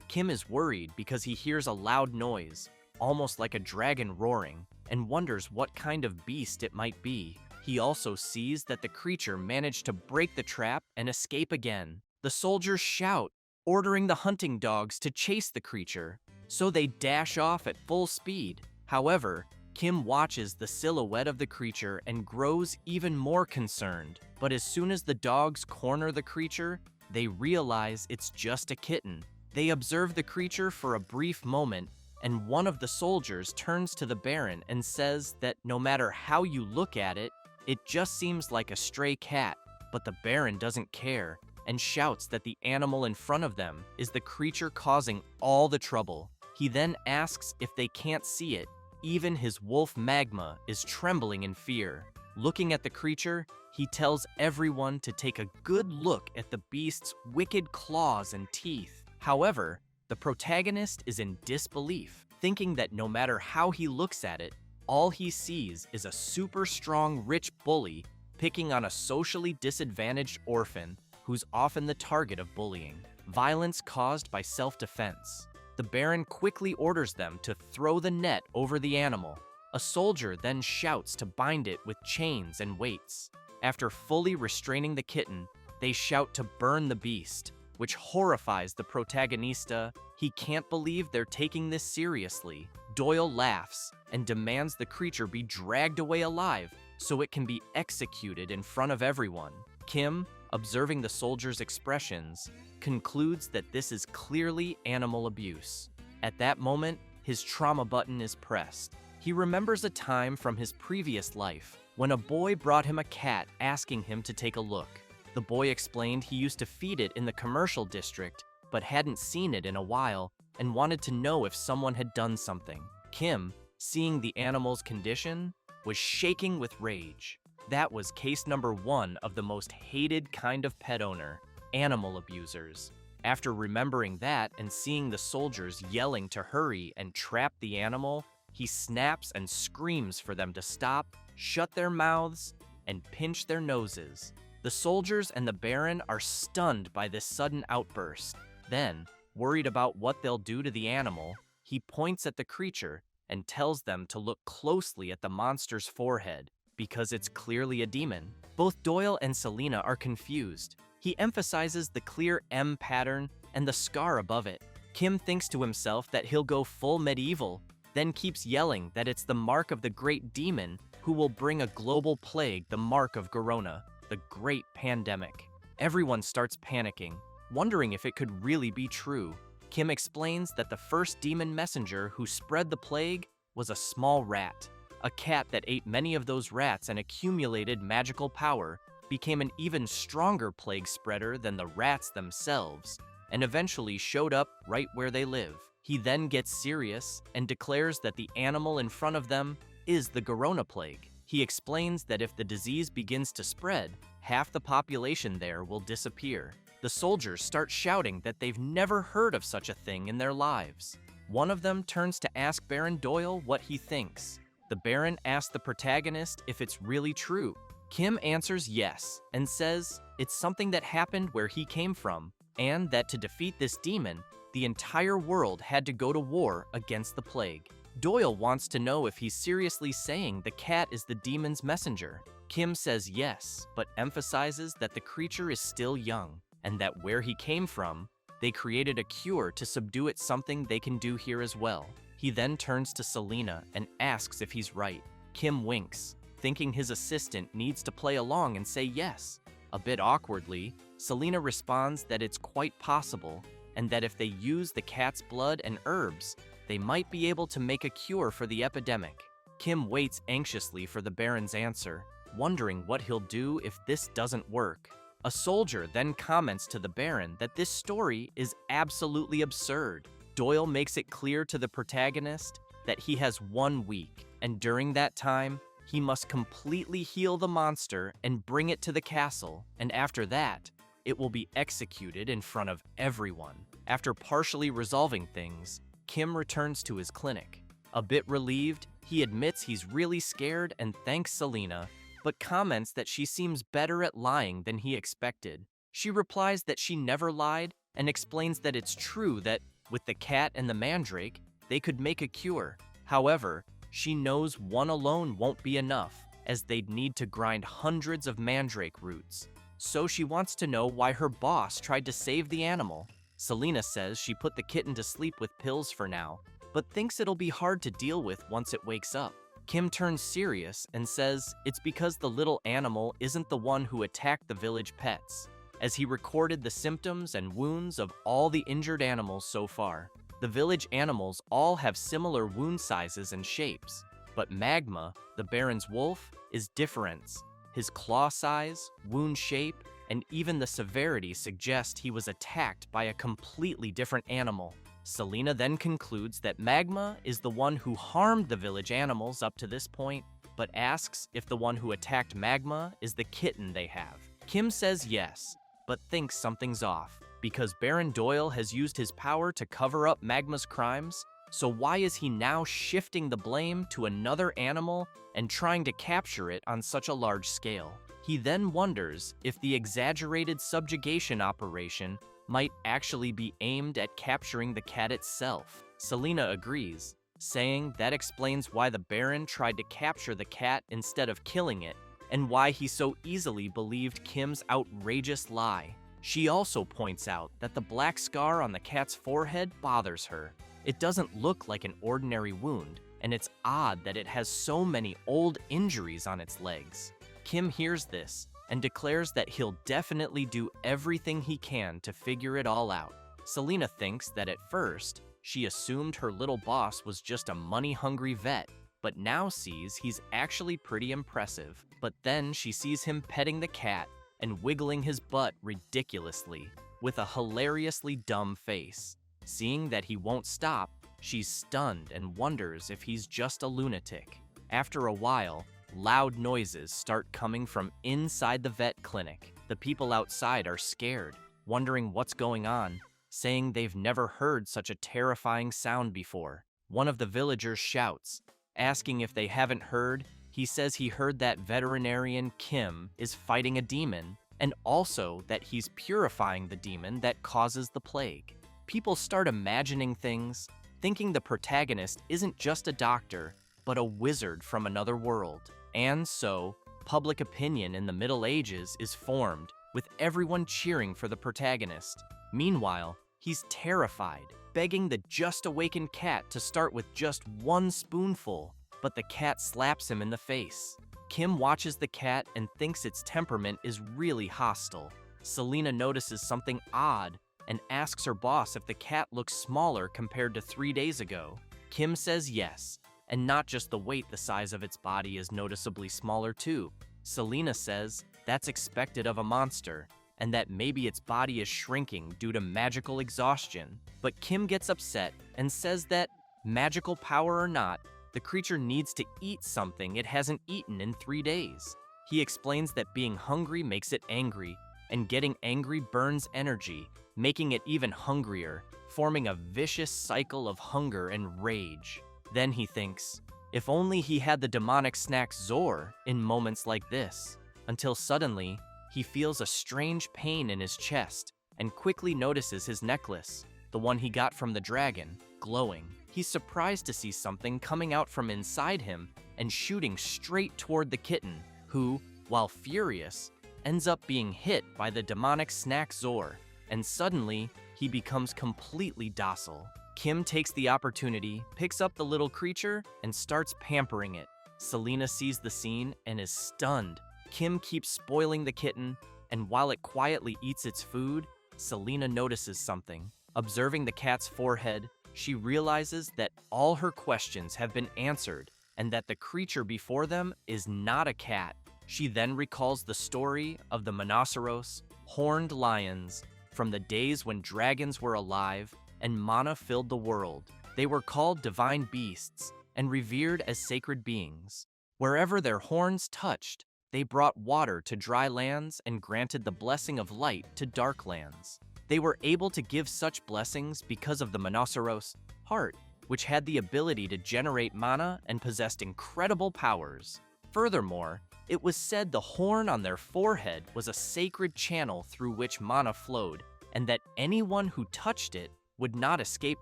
Kim is worried because he hears a loud noise, almost like a dragon roaring, and wonders what kind of beast it might be. He also sees that the creature managed to break the trap and escape again. The soldiers shout, ordering the hunting dogs to chase the creature, so they dash off at full speed. However, Kim watches the silhouette of the creature and grows even more concerned. But as soon as the dogs corner the creature, they realize it's just a kitten. They observe the creature for a brief moment, and one of the soldiers turns to the Baron and says that no matter how you look at it, it just seems like a stray cat. But the Baron doesn't care and shouts that the animal in front of them is the creature causing all the trouble. He then asks if they can't see it. Even his wolf Magma is trembling in fear. Looking at the creature, he tells everyone to take a good look at the beast's wicked claws and teeth. However, the protagonist is in disbelief, thinking that no matter how he looks at it, all he sees is a super strong rich bully picking on a socially disadvantaged orphan who's often the target of bullying. Violence caused by self-defense. The Baron quickly orders them to throw the net over the animal. A soldier then shouts to bind it with chains and weights. After fully restraining the kitten, they shout to burn the beast, which horrifies the protagonista. He can't believe they're taking this seriously. Doyle laughs and demands the creature be dragged away alive so it can be executed in front of everyone. Kim, observing the soldier's expressions, concludes that this is clearly animal abuse. At that moment, his trauma button is pressed. He remembers a time from his previous life when a boy brought him a cat asking him to take a look. The boy explained he used to feed it in the commercial district, but hadn't seen it in a while and wanted to know if someone had done something. Kim, seeing the animal's condition, was shaking with rage. That was case number 1 of the most hated kind of pet owner, animal abusers. After remembering that and seeing the soldiers yelling to hurry and trap the animal, he snaps and screams for them to stop, shut their mouths, and pinch their noses. The soldiers and the Baron are stunned by this sudden outburst. Then, worried about what they'll do to the animal, he points at the creature and tells them to look closely at the monster's forehead, because it's clearly a demon. Both Doyle and Selena are confused. He emphasizes the clear M pattern and the scar above it. Kim thinks to himself that he'll go full medieval, then keeps yelling that it's the mark of the great demon who will bring a global plague, the mark of Corona, the great pandemic. Everyone starts panicking, wondering if it could really be true. Kim explains that the first demon messenger who spread the plague was a small rat. A cat that ate many of those rats and accumulated magical power became an even stronger plague spreader than the rats themselves, and eventually showed up right where they live. He then gets serious and declares that the animal in front of them is the Corona plague. He explains that if the disease begins to spread, half the population there will disappear. The soldiers start shouting that they've never heard of such a thing in their lives. One of them turns to ask Baron Doyle what he thinks. The Baron asks the protagonist if it's really true. Kim answers yes, and says it's something that happened where he came from, and that to defeat this demon, the entire world had to go to war against the plague. Doyle wants to know if he's seriously saying the cat is the demon's messenger. Kim says yes, but emphasizes that the creature is still young, and that where he came from, they created a cure to subdue it, something they can do here as well. He then turns to Selena and asks if he's right. Kim winks, thinking his assistant needs to play along and say yes. A bit awkwardly, Selena responds that it's quite possible, and that if they use the cat's blood and herbs, they might be able to make a cure for the epidemic. Kim waits anxiously for the Baron's answer, wondering what he'll do if this doesn't work. A soldier then comments to the Baron that this story is absolutely absurd. Doyle makes it clear to the protagonist that he has 1 week, and during that time, he must completely heal the monster and bring it to the castle, and after that, it will be executed in front of everyone. After partially resolving things, Kim returns to his clinic. A bit relieved, he admits he's really scared and thanks Selena, but comments that she seems better at lying than he expected. She replies that she never lied and explains that it's true that, with the cat and the mandrake, they could make a cure. However, she knows one alone won't be enough, as they'd need to grind hundreds of mandrake roots. So she wants to know why her boss tried to save the animal. Selena says she put the kitten to sleep with pills for now, but thinks it'll be hard to deal with once it wakes up. Kim turns serious and says it's because the little animal isn't the one who attacked the village pets, as he recorded the symptoms and wounds of all the injured animals so far. The village animals all have similar wound sizes and shapes, but Magma, the Baron's wolf, is different. His claw size, wound shape, and even the severity suggest he was attacked by a completely different animal. Selena then concludes that Magma is the one who harmed the village animals up to this point, but asks if the one who attacked Magma is the kitten they have. Kim says yes, but thinks something's off, because Baron Doyle has used his power to cover up Magma's crimes, so why is he now shifting the blame to another animal and trying to capture it on such a large scale? He then wonders if the exaggerated subjugation operation might actually be aimed at capturing the cat itself. Selena agrees, saying that explains why the Baron tried to capture the cat instead of killing it, and why he so easily believed Kim's outrageous lie. She also points out that the black scar on the cat's forehead bothers her. It doesn't look like an ordinary wound, and it's odd that it has so many old injuries on its legs. Kim hears this and declares that he'll definitely do everything he can to figure it all out. Selena thinks that at first, she assumed her little boss was just a money-hungry vet, but now sees he's actually pretty impressive. But then she sees him petting the cat and wiggling his butt ridiculously, with a hilariously dumb face. Seeing that he won't stop, she's stunned and wonders if he's just a lunatic. After a while, loud noises start coming from inside the vet clinic. The people outside are scared, wondering what's going on, saying they've never heard such a terrifying sound before. One of the villagers shouts, asking if they haven't heard. He says he heard that veterinarian Kim is fighting a demon, and also that he's purifying the demon that causes the plague. People start imagining things, thinking the protagonist isn't just a doctor, but a wizard from another world. And so, public opinion in the Middle Ages is formed, with everyone cheering for the protagonist. Meanwhile, he's terrified, begging the just-awakened cat to start with just one spoonful, but the cat slaps him in the face. Kim watches the cat and thinks its temperament is really hostile. Selena notices something odd and asks her boss if the cat looks smaller compared to 3 days ago. Kim says yes, and not just the weight, the size of its body is noticeably smaller too. Selena says that's expected of a monster, and that maybe its body is shrinking due to magical exhaustion. But Kim gets upset and says that, magical power or not, the creature needs to eat something it hasn't eaten in 3 days. He explains that being hungry makes it angry, and getting angry burns energy, making it even hungrier, forming a vicious cycle of hunger and rage. Then he thinks, if only he had the demonic snack Zor in moments like this, until suddenly, he feels a strange pain in his chest and quickly notices his necklace, the one he got from the dragon, glowing. He's surprised to see something coming out from inside him and shooting straight toward the kitten, who, while furious, ends up being hit by the demonic snack Zor, and suddenly, he becomes completely docile. Kim takes the opportunity, picks up the little creature, and starts pampering it. Selena sees the scene and is stunned. Kim keeps spoiling the kitten, and while it quietly eats its food, Selena notices something. Observing the cat's forehead, she realizes that all her questions have been answered, and that the creature before them is not a cat. She then recalls the story of the Monoceros, horned lions, from the days when dragons were alive and mana filled the world. They were called divine beasts, and revered as sacred beings. Wherever their horns touched, they brought water to dry lands and granted the blessing of light to dark lands. They were able to give such blessings because of the Monoceros heart, which had the ability to generate mana and possessed incredible powers. Furthermore, it was said the horn on their forehead was a sacred channel through which mana flowed, and that anyone who touched it would not escape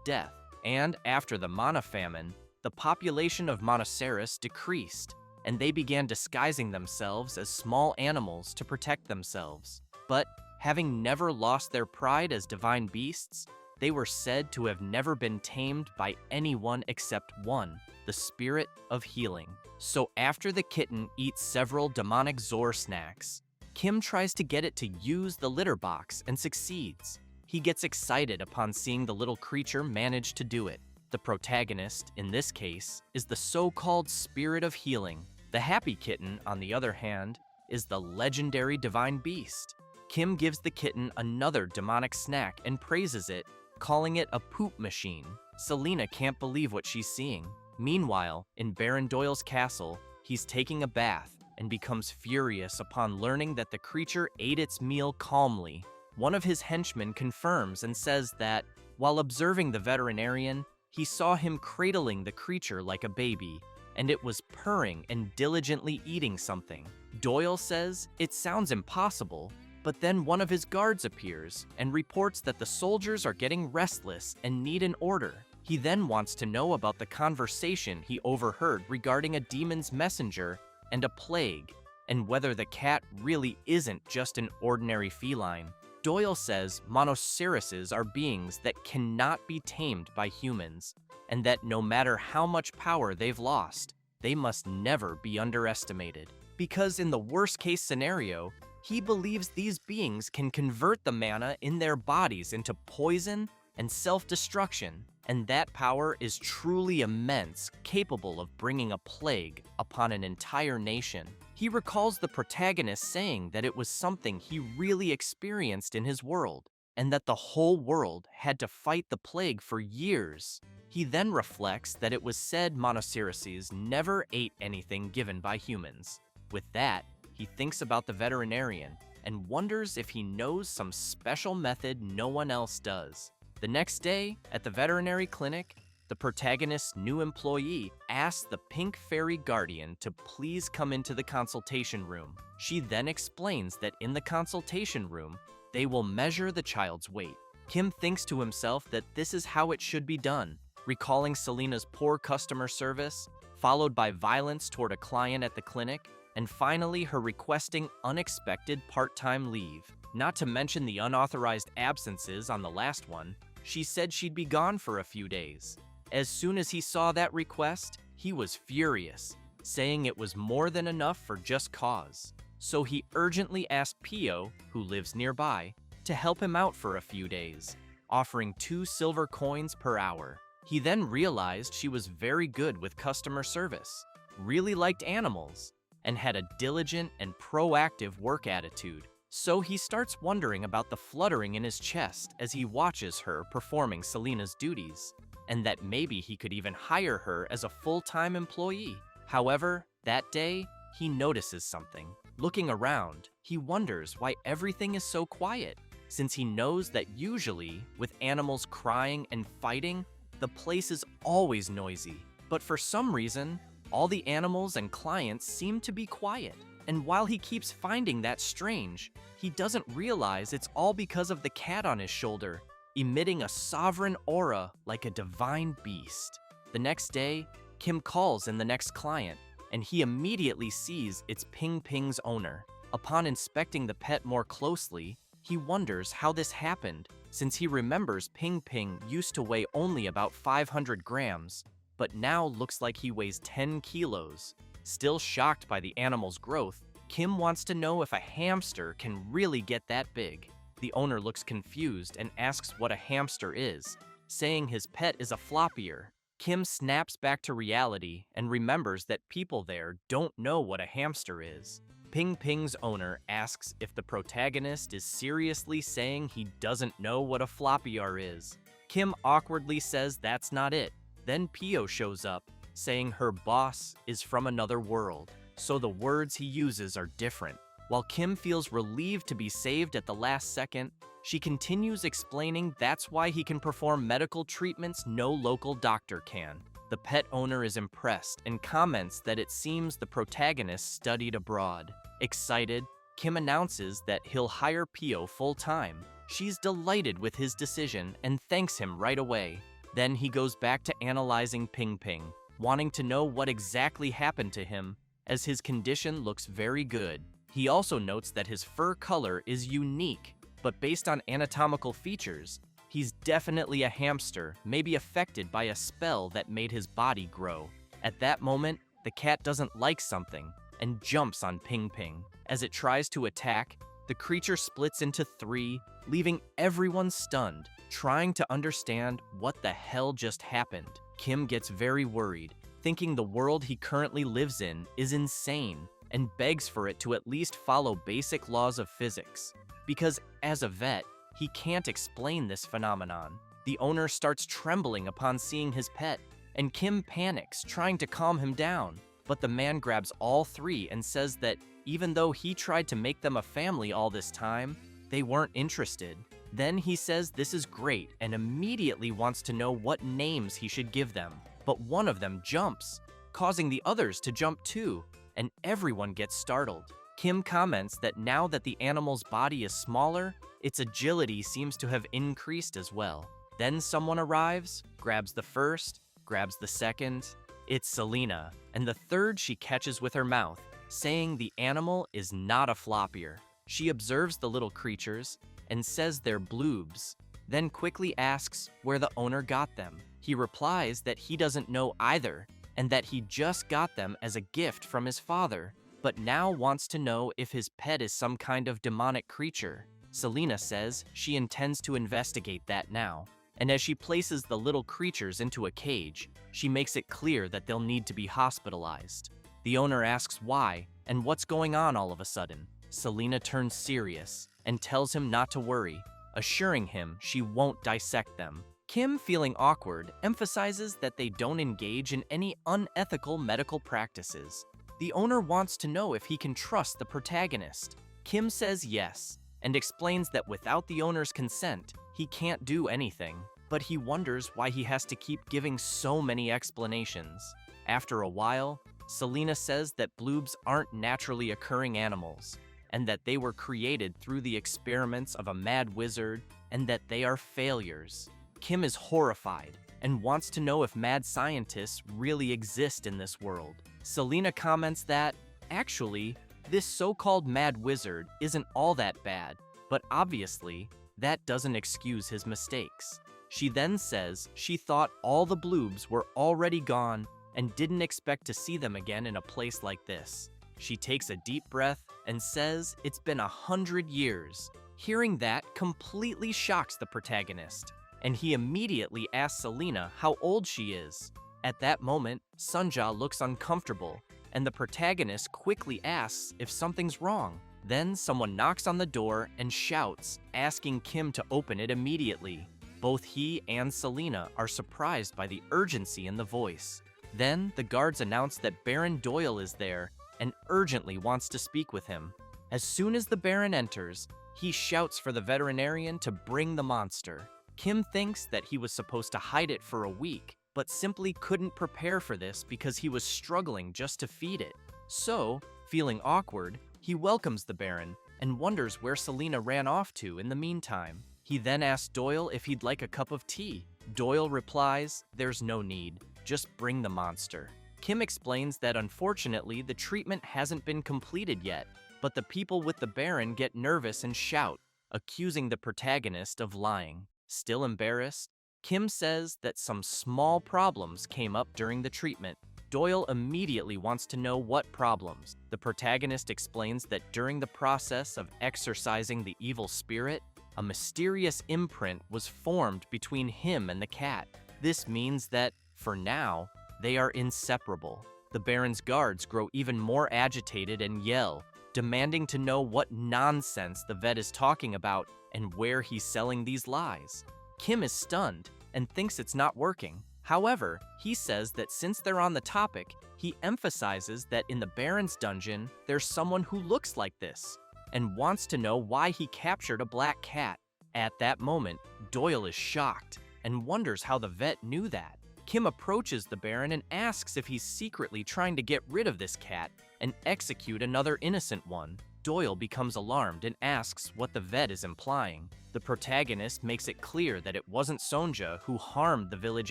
death. And after the mana famine, the population of Monoceros decreased, and they began disguising themselves as small animals to protect themselves. But having never lost their pride as divine beasts, they were said to have never been tamed by anyone except one, the spirit of healing. So after the kitten eats several demonic Zor snacks, Kim tries to get it to use the litter box and succeeds. He gets excited upon seeing the little creature manage to do it. The protagonist, in this case, is the so-called spirit of healing. The happy kitten, on the other hand, is the legendary divine beast. Kim gives the kitten another demonic snack and praises it, calling it a poop machine. Selena can't believe what she's seeing. Meanwhile, in Baron Doyle's castle, he's taking a bath and becomes furious upon learning that the creature ate its meal calmly. One of his henchmen confirms and says that, while observing the veterinarian, he saw him cradling the creature like a baby, and it was purring and diligently eating something. Doyle says it sounds impossible, but then one of his guards appears and reports that the soldiers are getting restless and need an order. He then wants to know about the conversation he overheard regarding a demon's messenger and a plague, and whether the cat really isn't just an ordinary feline. Doyle says Monoceroses are beings that cannot be tamed by humans, and that no matter how much power they've lost, they must never be underestimated. Because in the worst-case scenario, he believes these beings can convert the mana in their bodies into poison and self-destruction, and that power is truly immense, capable of bringing a plague upon an entire nation. He recalls the protagonist saying that it was something he really experienced in his world, and that the whole world had to fight the plague for years. He then reflects that it was said Monoceroses never ate anything given by humans. With that, he thinks about the veterinarian and wonders if he knows some special method no one else does. The next day, at the veterinary clinic, the protagonist's new employee asks the pink fairy guardian to please come into the consultation room. She then explains that in the consultation room, they will measure the child's weight. Kim thinks to himself that this is how it should be done, recalling Selena's poor customer service, followed by violence toward a client at the clinic, and finally her requesting unexpected part-time leave. Not to mention the unauthorized absences on the last one. She said she'd be gone for a few days. As soon as he saw that request, he was furious, saying it was more than enough for just cause. So he urgently asked Pio, who lives nearby, to help him out for a few days, offering 2 silver coins per hour. He then realized she was very good with customer service, really liked animals, and had a diligent and proactive work attitude. So he starts wondering about the fluttering in his chest as he watches her performing Selena's duties, and that maybe he could even hire her as a full-time employee. However, that day, he notices something. Looking around, he wonders why everything is so quiet, since he knows that usually, with animals crying and fighting, the place is always noisy. But for some reason, all the animals and clients seem to be quiet. And while he keeps finding that strange, he doesn't realize it's all because of the cat on his shoulder, emitting a sovereign aura like a divine beast. The next day, Kim calls in the next client, and he immediately sees it's Ping Ping's owner. Upon inspecting the pet more closely, he wonders how this happened, since he remembers Ping Ping used to weigh only about 500 grams, but now looks like he weighs 10 kilos. Still shocked by the animal's growth, Kim wants to know if a hamster can really get that big. The owner looks confused and asks what a hamster is, saying his pet is a floppier. Kim snaps back to reality and remembers that people there don't know what a hamster is. Ping Ping's owner asks if the protagonist is seriously saying he doesn't know what a floppier is. Kim awkwardly says that's not it. Then Pio shows up, saying her boss is from another world, so the words he uses are different. While Kim feels relieved to be saved at the last second, she continues explaining that's why he can perform medical treatments no local doctor can. The pet owner is impressed and comments that it seems the protagonist studied abroad. Excited, Kim announces that he'll hire Pio full-time. She's delighted with his decision and thanks him right away. Then he goes back to analyzing Ping Ping, wanting to know what exactly happened to him, as his condition looks very good. He also notes that his fur color is unique, but based on anatomical features, he's definitely a hamster, maybe affected by a spell that made his body grow. At that moment, the cat doesn't like something and jumps on Ping Ping. As it tries to attack, the creature splits into three, leaving everyone stunned, trying to understand what the hell just happened. Kim gets very worried, thinking the world he currently lives in is insane, and begs for it to at least follow basic laws of physics. Because as a vet, he can't explain this phenomenon. The owner starts trembling upon seeing his pet, and Kim panics, trying to calm him down. But the man grabs all three and says that even though he tried to make them a family all this time, they weren't interested. Then he says this is great and immediately wants to know what names he should give them. But one of them jumps, causing the others to jump too, and everyone gets startled. Kim comments that now that the animal's body is smaller, its agility seems to have increased as well. Then someone arrives, grabs the first, grabs the second. It's Selena, and the third she catches with her mouth, saying the animal is not a floppier. She observes the little creatures and says they're bloobs, then quickly asks where the owner got them. He replies that he doesn't know either, and that he just got them as a gift from his father, but now wants to know if his pet is some kind of demonic creature. Selena says she intends to investigate that now, and as she places the little creatures into a cage, she makes it clear that they'll need to be hospitalized. The owner asks why and what's going on all of a sudden. Selena turns serious and tells him not to worry, assuring him she won't dissect them. Kim, feeling awkward, emphasizes that they don't engage in any unethical medical practices. The owner wants to know if he can trust the protagonist. Kim says yes, and explains that without the owner's consent, he can't do anything, but he wonders why he has to keep giving so many explanations. After a while, Selena says that bloobs aren't naturally occurring animals, and that they were created through the experiments of a mad wizard, and that they are failures. Kim is horrified and wants to know if mad scientists really exist in this world. Selena comments that, actually, this so-called mad wizard isn't all that bad, but obviously, that doesn't excuse his mistakes. She then says she thought all the bloobs were already gone and didn't expect to see them again in a place like this. She takes a deep breath and says it's been 100 years. Hearing that completely shocks the protagonist, and he immediately asks Selena how old she is. At that moment, Sunja looks uncomfortable, and the protagonist quickly asks if something's wrong. Then someone knocks on the door and shouts, asking Kim to open it immediately. Both he and Selena are surprised by the urgency in the voice. Then the guards announce that Baron Doyle is there and urgently wants to speak with him. As soon as the Baron enters, he shouts for the veterinarian to bring the monster. Kim thinks that he was supposed to hide it for a week, but simply couldn't prepare for this because he was struggling just to feed it. So, feeling awkward, he welcomes the Baron and wonders where Selena ran off to in the meantime. He then asks Doyle if he'd like a cup of tea. Doyle replies, "There's no need, just bring the monster." Kim explains that unfortunately the treatment hasn't been completed yet, but the people with the Baron get nervous and shout, accusing the protagonist of lying. Still embarrassed, Kim says that some small problems came up during the treatment. Doyle immediately wants to know what problems. The protagonist explains that during the process of exorcising the evil spirit, a mysterious imprint was formed between him and the cat. This means that, for now, they are inseparable. The Baron's guards grow even more agitated and yell, demanding to know what nonsense the vet is talking about and where he's selling these lies. Kim is stunned and thinks it's not working. However, he says that since they're on the topic, he emphasizes that in the Baron's dungeon, there's someone who looks like this, and wants to know why he captured a black cat. At that moment, Doyle is shocked and wonders how the vet knew that. Kim approaches the Baron and asks if he's secretly trying to get rid of this cat and execute another innocent one. Doyle becomes alarmed and asks what the vet is implying. The protagonist makes it clear that it wasn't Sonja who harmed the village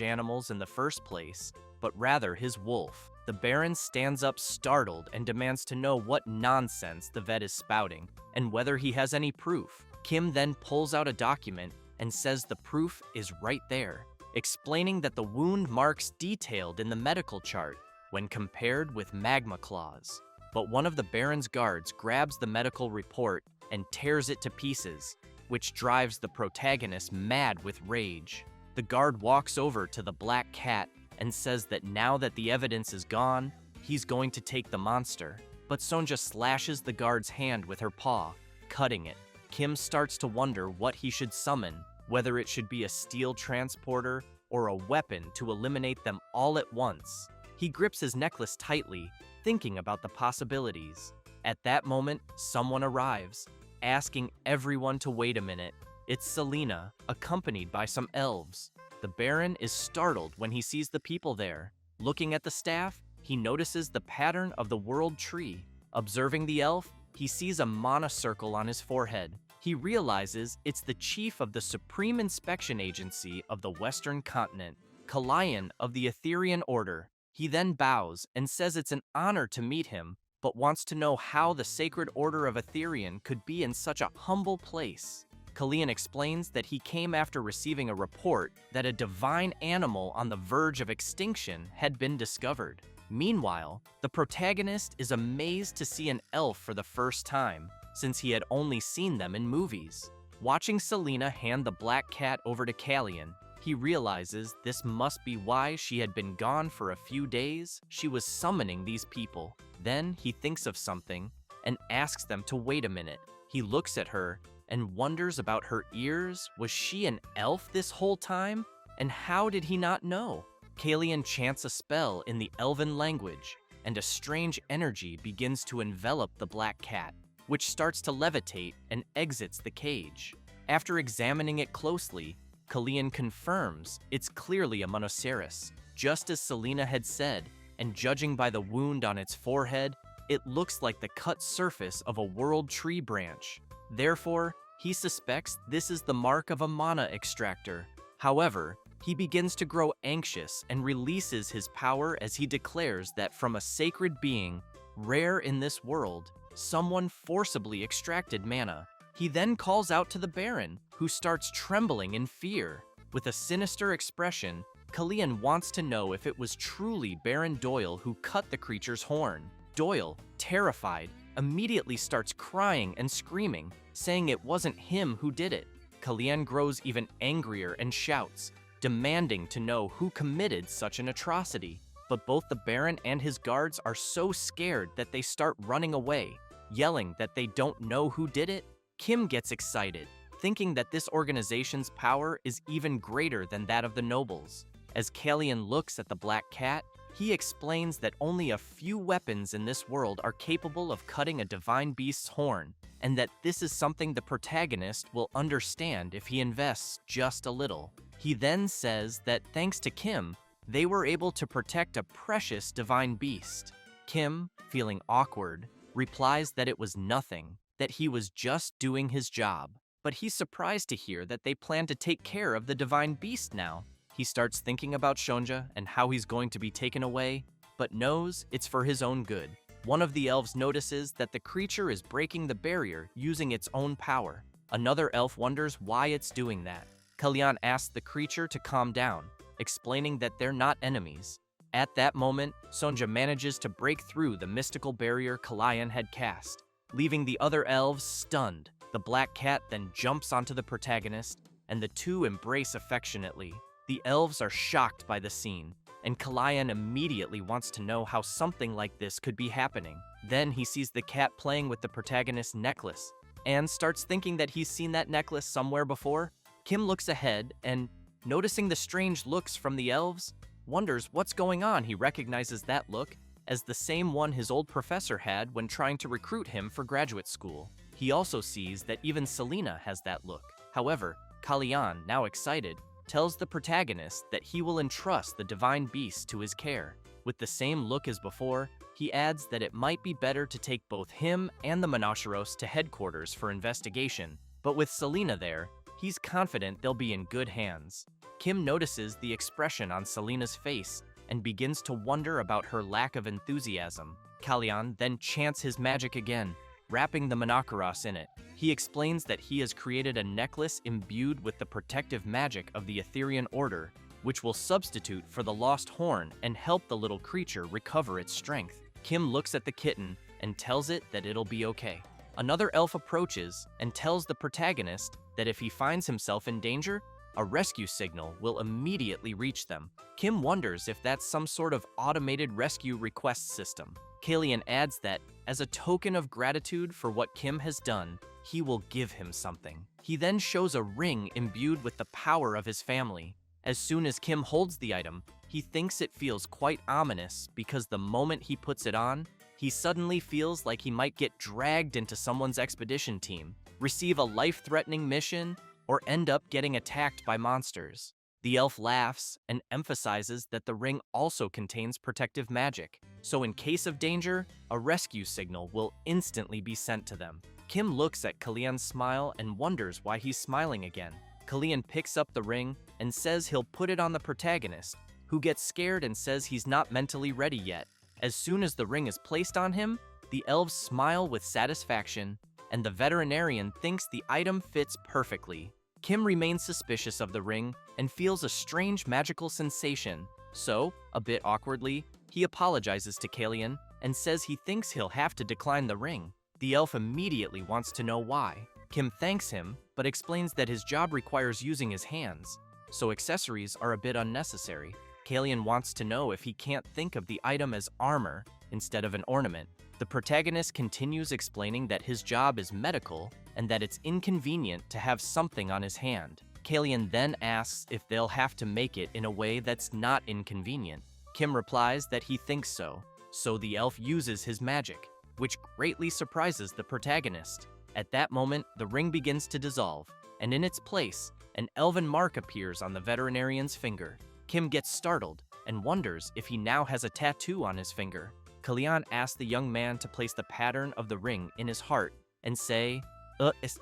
animals in the first place, but rather his wolf. The Baron stands up startled and demands to know what nonsense the vet is spouting and whether he has any proof. Kim then pulls out a document and says the proof is right there, explaining that the wound marks detailed in the medical chart when compared with magma claws. But one of the Baron's guards grabs the medical report and tears it to pieces, which drives the protagonist mad with rage. The guard walks over to the black cat and says that now that the evidence is gone, he's going to take the monster. But Sonja slashes the guard's hand with her paw, cutting it. Kim starts to wonder what he should summon, whether it should be a steel transporter or a weapon to eliminate them all at once. He grips his necklace tightly, thinking about the possibilities. At that moment, someone arrives, asking everyone to wait a minute. It's Selena, accompanied by some elves. The Baron is startled when he sees the people there. Looking at the staff, he notices the pattern of the world tree. Observing the elf, he sees a mana circle on his forehead. He realizes it's the chief of the Supreme Inspection Agency of the Western Continent, Kalian of the Etherian Order. He then bows and says it's an honor to meet him, but wants to know how the Sacred Order of Etherian could be in such a humble place. Kalian explains that he came after receiving a report that a divine animal on the verge of extinction had been discovered. Meanwhile, the protagonist is amazed to see an elf for the first time, since he had only seen them in movies. Watching Selena hand the black cat over to Kalian, he realizes this must be why she had been gone for a few days. She was summoning these people. Then he thinks of something and asks them to wait a minute. He looks at her and wonders about her ears. Was she an elf this whole time? And how did he not know? Kalian chants a spell in the elven language, and a strange energy begins to envelop the black cat, which starts to levitate and exits the cage. After examining it closely, Kalian confirms it's clearly a Monoceros, just as Selena had said, and judging by the wound on its forehead, it looks like the cut surface of a world tree branch. Therefore, he suspects this is the mark of a mana extractor. However, he begins to grow anxious and releases his power as he declares that from a sacred being, rare in this world, someone forcibly extracted mana. He then calls out to the Baron, who starts trembling in fear. With a sinister expression, Kalian wants to know if it was truly Baron Doyle who cut the creature's horn. Doyle, terrified, immediately starts crying and screaming, saying it wasn't him who did it. Kalian grows even angrier and shouts, demanding to know who committed such an atrocity. But both the Baron and his guards are so scared that they start running away, yelling that they don't know who did it. Kim gets excited, thinking that this organization's power is even greater than that of the nobles. As Kalian looks at the black cat, he explains that only a few weapons in this world are capable of cutting a divine beast's horn, and that this is something the protagonist will understand if he invests just a little. He then says that thanks to Kim, they were able to protect a precious divine beast. Kim, feeling awkward, replies that it was nothing, that he was just doing his job. But he's surprised to hear that they plan to take care of the divine beast now. He starts thinking about Sonja and how he's going to be taken away, but knows it's for his own good. One of the elves notices that the creature is breaking the barrier using its own power. Another elf wonders why it's doing that. Kalian asks the creature to calm down, explaining that they're not enemies. At that moment, Sonja manages to break through the mystical barrier Kalian had cast, leaving the other elves stunned. The black cat then jumps onto the protagonist, and the two embrace affectionately. The elves are shocked by the scene, and Kalian immediately wants to know how something like this could be happening. Then he sees the cat playing with the protagonist's necklace, and starts thinking that he's seen that necklace somewhere before. Kim looks ahead, and noticing the strange looks from the elves, wonders what's going on. He recognizes that look as the same one his old professor had when trying to recruit him for graduate school. He also sees that even Selena has that look. However, Kalyan, now excited, tells the protagonist that he will entrust the divine beast to his care. With the same look as before, he adds that it might be better to take both him and the Manhwas to headquarters for investigation, but with Selena there, he's confident they'll be in good hands. Kim notices the expression on Selena's face and begins to wonder about her lack of enthusiasm. Kalyan then chants his magic again, wrapping the manhwas in it. He explains that he has created a necklace imbued with the protective magic of the Etherean Order, which will substitute for the lost horn and help the little creature recover its strength. Kim looks at the kitten and tells it that it'll be okay. Another elf approaches and tells the protagonist that if he finds himself in danger, a rescue signal will immediately reach them. Kim wonders if that's some sort of automated rescue request system. Kalyan adds that, as a token of gratitude for what Kim has done, he will give him something. He then shows a ring imbued with the power of his family. As soon as Kim holds the item, he thinks it feels quite ominous because the moment he puts it on, he suddenly feels like he might get dragged into someone's expedition team, receive a life-threatening mission, or end up getting attacked by monsters. The elf laughs and emphasizes that the ring also contains protective magic, so in case of danger, a rescue signal will instantly be sent to them. Kim looks at Kalyan's smile and wonders why he's smiling again. Kalyan picks up the ring and says he'll put it on the protagonist, who gets scared and says he's not mentally ready yet. As soon as the ring is placed on him, the elves smile with satisfaction, and the veterinarian thinks the item fits perfectly. Kim remains suspicious of the ring and feels a strange magical sensation, so, a bit awkwardly, he apologizes to Kalyan and says he thinks he'll have to decline the ring. The elf immediately wants to know why. Kim thanks him, but explains that his job requires using his hands, so accessories are a bit unnecessary. Kalyan wants to know if he can't think of the item as armor instead of an ornament. The protagonist continues explaining that his job is medical and that it's inconvenient to have something on his hand. Kalyan then asks if they'll have to make it in a way that's not inconvenient. Kim replies that he thinks so the elf uses his magic, which greatly surprises the protagonist. At that moment, the ring begins to dissolve, and in its place, an elven mark appears on the veterinarian's finger. Kim gets startled and wonders if he now has a tattoo on his finger. Kalyan asks the young man to place the pattern of the ring in his heart and say, es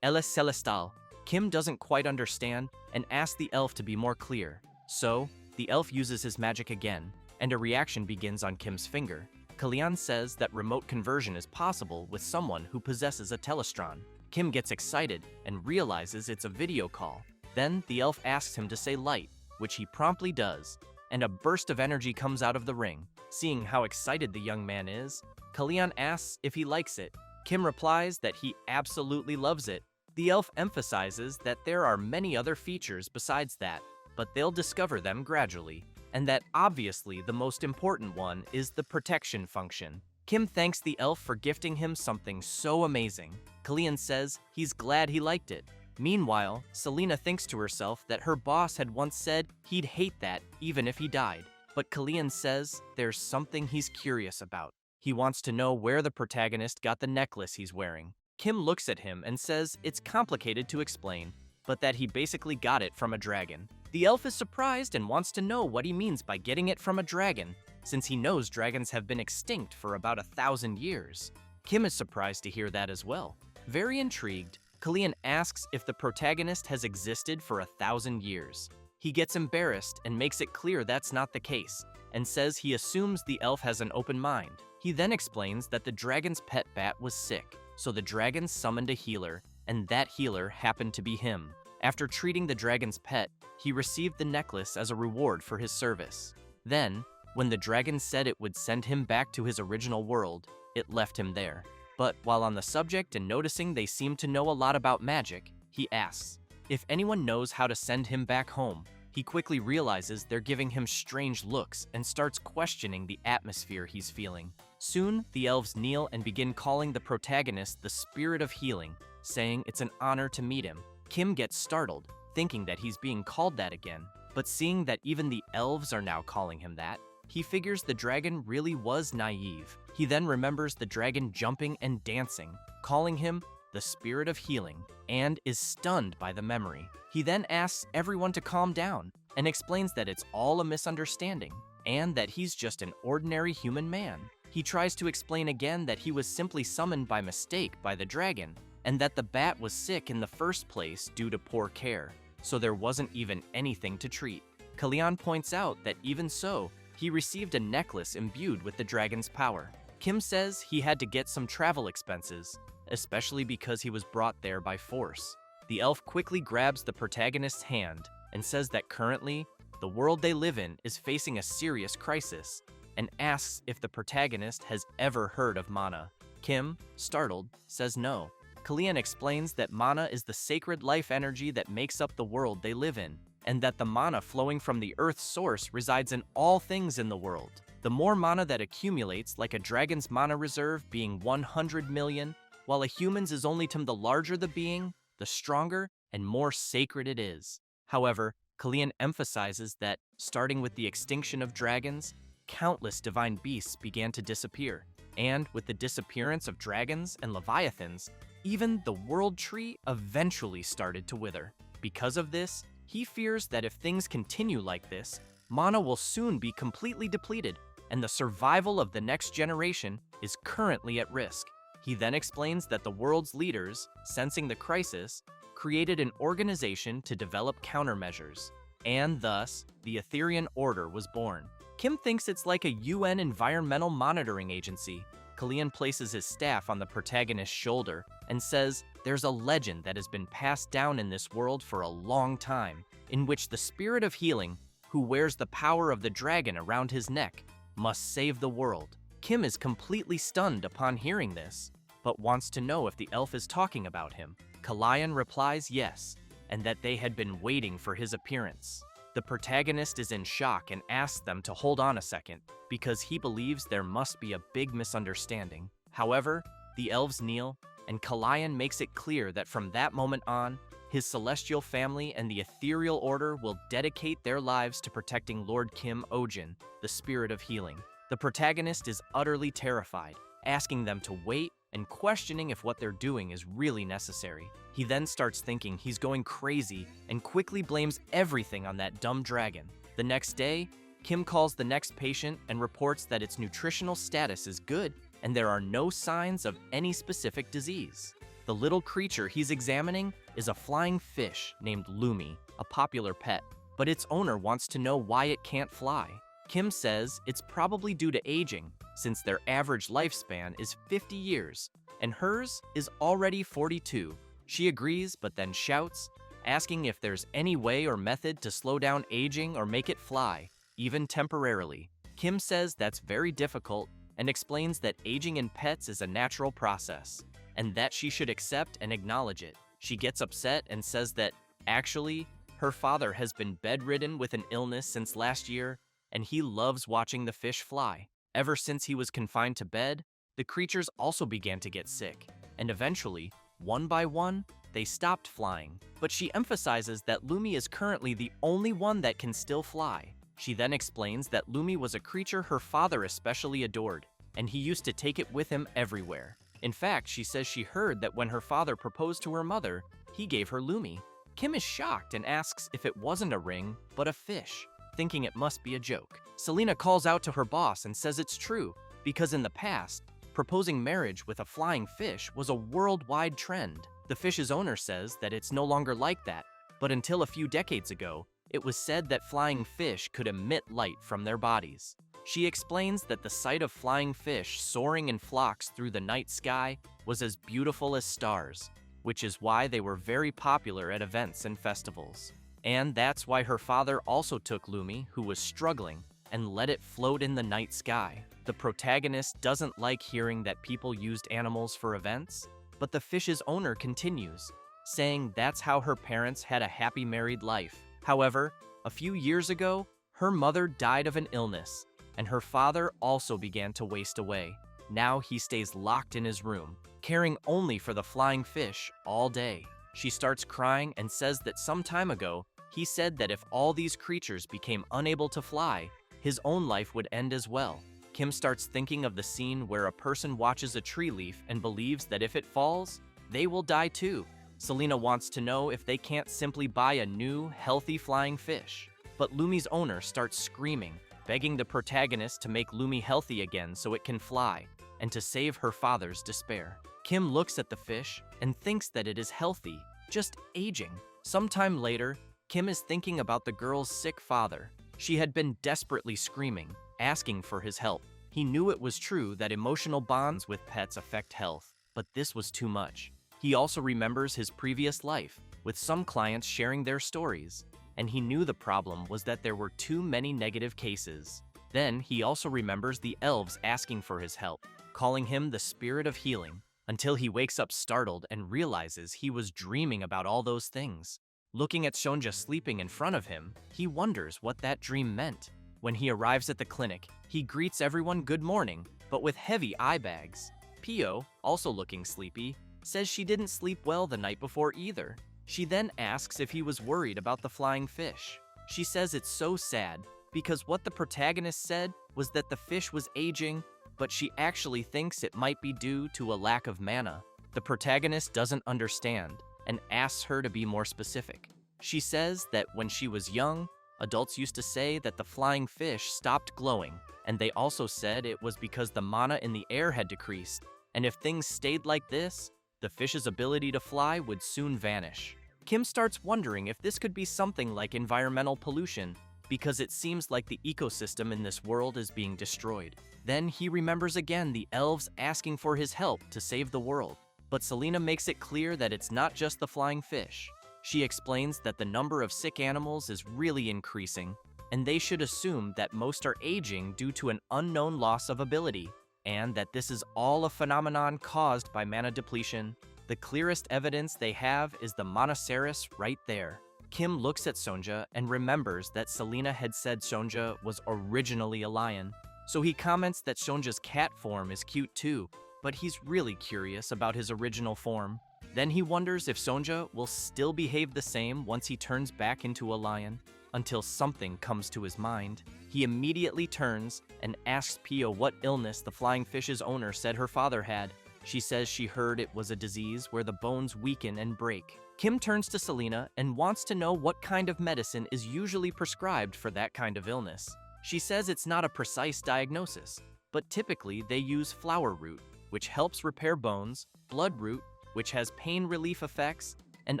celestial. Kim doesn't quite understand and asks the elf to be more clear. So, the elf uses his magic again, and a reaction begins on Kim's finger. Kalyan says that remote conversion is possible with someone who possesses a telestron. Kim gets excited and realizes it's a video call. Then the elf asks him to say light, which he promptly does, and a burst of energy comes out of the ring. Seeing how excited the young man is, Kalyan asks if he likes it. Kim replies that he absolutely loves it. The elf emphasizes that there are many other features besides that, but they'll discover them gradually, and that obviously the most important one is the protection function. Kim thanks the elf for gifting him something so amazing. Kalyan says he's glad he liked it. Meanwhile, Selena thinks to herself that her boss had once said he'd hate that even if he died. But Kalyan says there's something he's curious about. He wants to know where the protagonist got the necklace he's wearing. Kim looks at him and says it's complicated to explain, but that he basically got it from a dragon. The elf is surprised and wants to know what he means by getting it from a dragon, since he knows dragons have been extinct for about 1,000 years. Kim is surprised to hear that as well. Very intrigued, Kalyan asks if the protagonist has existed for 1,000 years. He gets embarrassed and makes it clear that's not the case, and says he assumes the elf has an open mind. He then explains that the dragon's pet bat was sick, so the dragon summoned a healer, and that healer happened to be him. After treating the dragon's pet, he received the necklace as a reward for his service. Then, when the dragon said it would send him back to his original world, it left him there. But while on the subject and noticing they seem to know a lot about magic, he asks if anyone knows how to send him back home. He quickly realizes they're giving him strange looks and starts questioning the atmosphere he's feeling. Soon, the elves kneel and begin calling the protagonist the Spirit of Healing, saying it's an honor to meet him. Kim gets startled, thinking that he's being called that again. But seeing that even the elves are now calling him that, he figures the dragon really was naive. He then remembers the dragon jumping and dancing, calling him the spirit of healing, and is stunned by the memory. He then asks everyone to calm down and explains that it's all a misunderstanding and that he's just an ordinary human man. He tries to explain again that he was simply summoned by mistake by the dragon and that the bat was sick in the first place due to poor care, so there wasn't even anything to treat. Kalyan points out that even so, he received a necklace imbued with the dragon's power. Kim says he had to get some travel expenses, especially because he was brought there by force. The elf quickly grabs the protagonist's hand and says that currently, the world they live in is facing a serious crisis, and asks if the protagonist has ever heard of mana. Kim, startled, says no. Kalyan explains that mana is the sacred life energy that makes up the world they live in, and that the mana flowing from the Earth's source resides in all things in the world. The more mana that accumulates, like a dragon's mana reserve being 100 million, while a human's is only the larger the being, the stronger and more sacred it is. However, Kalyan emphasizes that, starting with the extinction of dragons, countless divine beasts began to disappear, and with the disappearance of dragons and leviathans, even the world tree eventually started to wither. Because of this, he fears that if things continue like this, mana will soon be completely depleted, and the survival of the next generation is currently at risk. He then explains that the world's leaders, sensing the crisis, created an organization to develop countermeasures, and thus, the Etherian Order was born. Kim thinks it's like a UN environmental monitoring agency. Kalyan places his staff on the protagonist's shoulder and says there's a legend that has been passed down in this world for a long time, in which the spirit of healing, who wears the power of the dragon around his neck, must save the world. Kim is completely stunned upon hearing this, but wants to know if the elf is talking about him. Kalyan replies yes, and that they had been waiting for his appearance. The protagonist is in shock and asks them to hold on a second, because he believes there must be a big misunderstanding. However, the elves kneel, and Kalyan makes it clear that from that moment on, his celestial family and the ethereal order will dedicate their lives to protecting Lord Kim Ojin, the spirit of healing. The protagonist is utterly terrified, asking them to wait and questioning if what they're doing is really necessary. He then starts thinking he's going crazy and quickly blames everything on that dumb dragon. The next day, Kim calls the next patient and reports that its nutritional status is good and there are no signs of any specific disease. The little creature he's examining is a flying fish named Lumi, a popular pet, but its owner wants to know why it can't fly. Kim says it's probably due to aging, since their average lifespan is 50 years, and hers is already 42. She agrees, but then shouts, asking if there's any way or method to slow down aging or make it fly, even temporarily. Kim says that's very difficult and explains that aging in pets is a natural process, and that she should accept and acknowledge it. She gets upset and says that, actually, her father has been bedridden with an illness since last year, and he loves watching the fish fly. Ever since he was confined to bed, the creatures also began to get sick, and eventually, one by one, they stopped flying. But she emphasizes that Lumi is currently the only one that can still fly. She then explains that Lumi was a creature her father especially adored, and he used to take it with him everywhere. In fact, she says she heard that when her father proposed to her mother, he gave her Lumi. Kim is shocked and asks if it wasn't a ring, but a fish, thinking it must be a joke. Selena calls out to her boss and says it's true, because in the past, proposing marriage with a flying fish was a worldwide trend. The fish's owner says that it's no longer like that, but until a few decades ago, it was said that flying fish could emit light from their bodies. She explains that the sight of flying fish soaring in flocks through the night sky was as beautiful as stars, which is why they were very popular at events and festivals. And that's why her father also took Lumi, who was struggling, and let it float in the night sky. The protagonist doesn't like hearing that people used animals for events, but the fish's owner continues, saying that's how her parents had a happy married life. However, a few years ago, her mother died of an illness, and her father also began to waste away. Now he stays locked in his room, caring only for the flying fish all day. She starts crying and says that some time ago, He said that if all these creatures became unable to fly, his own life would end as well. Kim starts thinking of the scene where a person watches a tree leaf and believes that if it falls, they will die too. Selena wants to know if they can't simply buy a new, healthy flying fish. But Lumi's owner starts screaming, begging the protagonist to make Lumi healthy again so it can fly, and to save her father's despair. Kim looks at the fish and thinks that it is healthy, just aging. Sometime later, Kim is thinking about the girl's sick father. She had been desperately screaming, asking for his help. He knew it was true that emotional bonds with pets affect health, but this was too much. He also remembers his previous life, with some clients sharing their stories, and he knew the problem was that there were too many negative cases. Then he also remembers the elves asking for his help, calling him the spirit of healing, until he wakes up startled and realizes he was dreaming about all those things. Looking at Sonja sleeping in front of him, he wonders what that dream meant. When he arrives at the clinic, he greets everyone good morning, but with heavy eye bags. Pio, also looking sleepy, says she didn't sleep well the night before either. She then asks if he was worried about the flying fish. She says it's so sad, because what the protagonist said was that the fish was aging, but she actually thinks it might be due to a lack of mana. The protagonist doesn't understand and asks her to be more specific. She says that when she was young, adults used to say that the flying fish stopped glowing, and they also said it was because the mana in the air had decreased, and if things stayed like this, the fish's ability to fly would soon vanish. Kim starts wondering if this could be something like environmental pollution, because it seems like the ecosystem in this world is being destroyed. Then he remembers again the elves asking for his help to save the world. But Selena makes it clear that it's not just the flying fish. She explains that the number of sick animals is really increasing, and they should assume that most are aging due to an unknown loss of ability, and that this is all a phenomenon caused by mana depletion. The clearest evidence they have is the Monoceros right there. Kim looks at Sonja and remembers that Selena had said Sonja was originally a lion, so he comments that Sonja's cat form is cute too, but he's really curious about his original form. Then he wonders if Sonja will still behave the same once he turns back into a lion, until something comes to his mind. He immediately turns and asks Pio what illness the flying fish's owner said her father had. She says she heard it was a disease where the bones weaken and break. Kim turns to Selena and wants to know what kind of medicine is usually prescribed for that kind of illness. She says it's not a precise diagnosis, but typically they use flower root, which helps repair bones, bloodroot, which has pain relief effects, and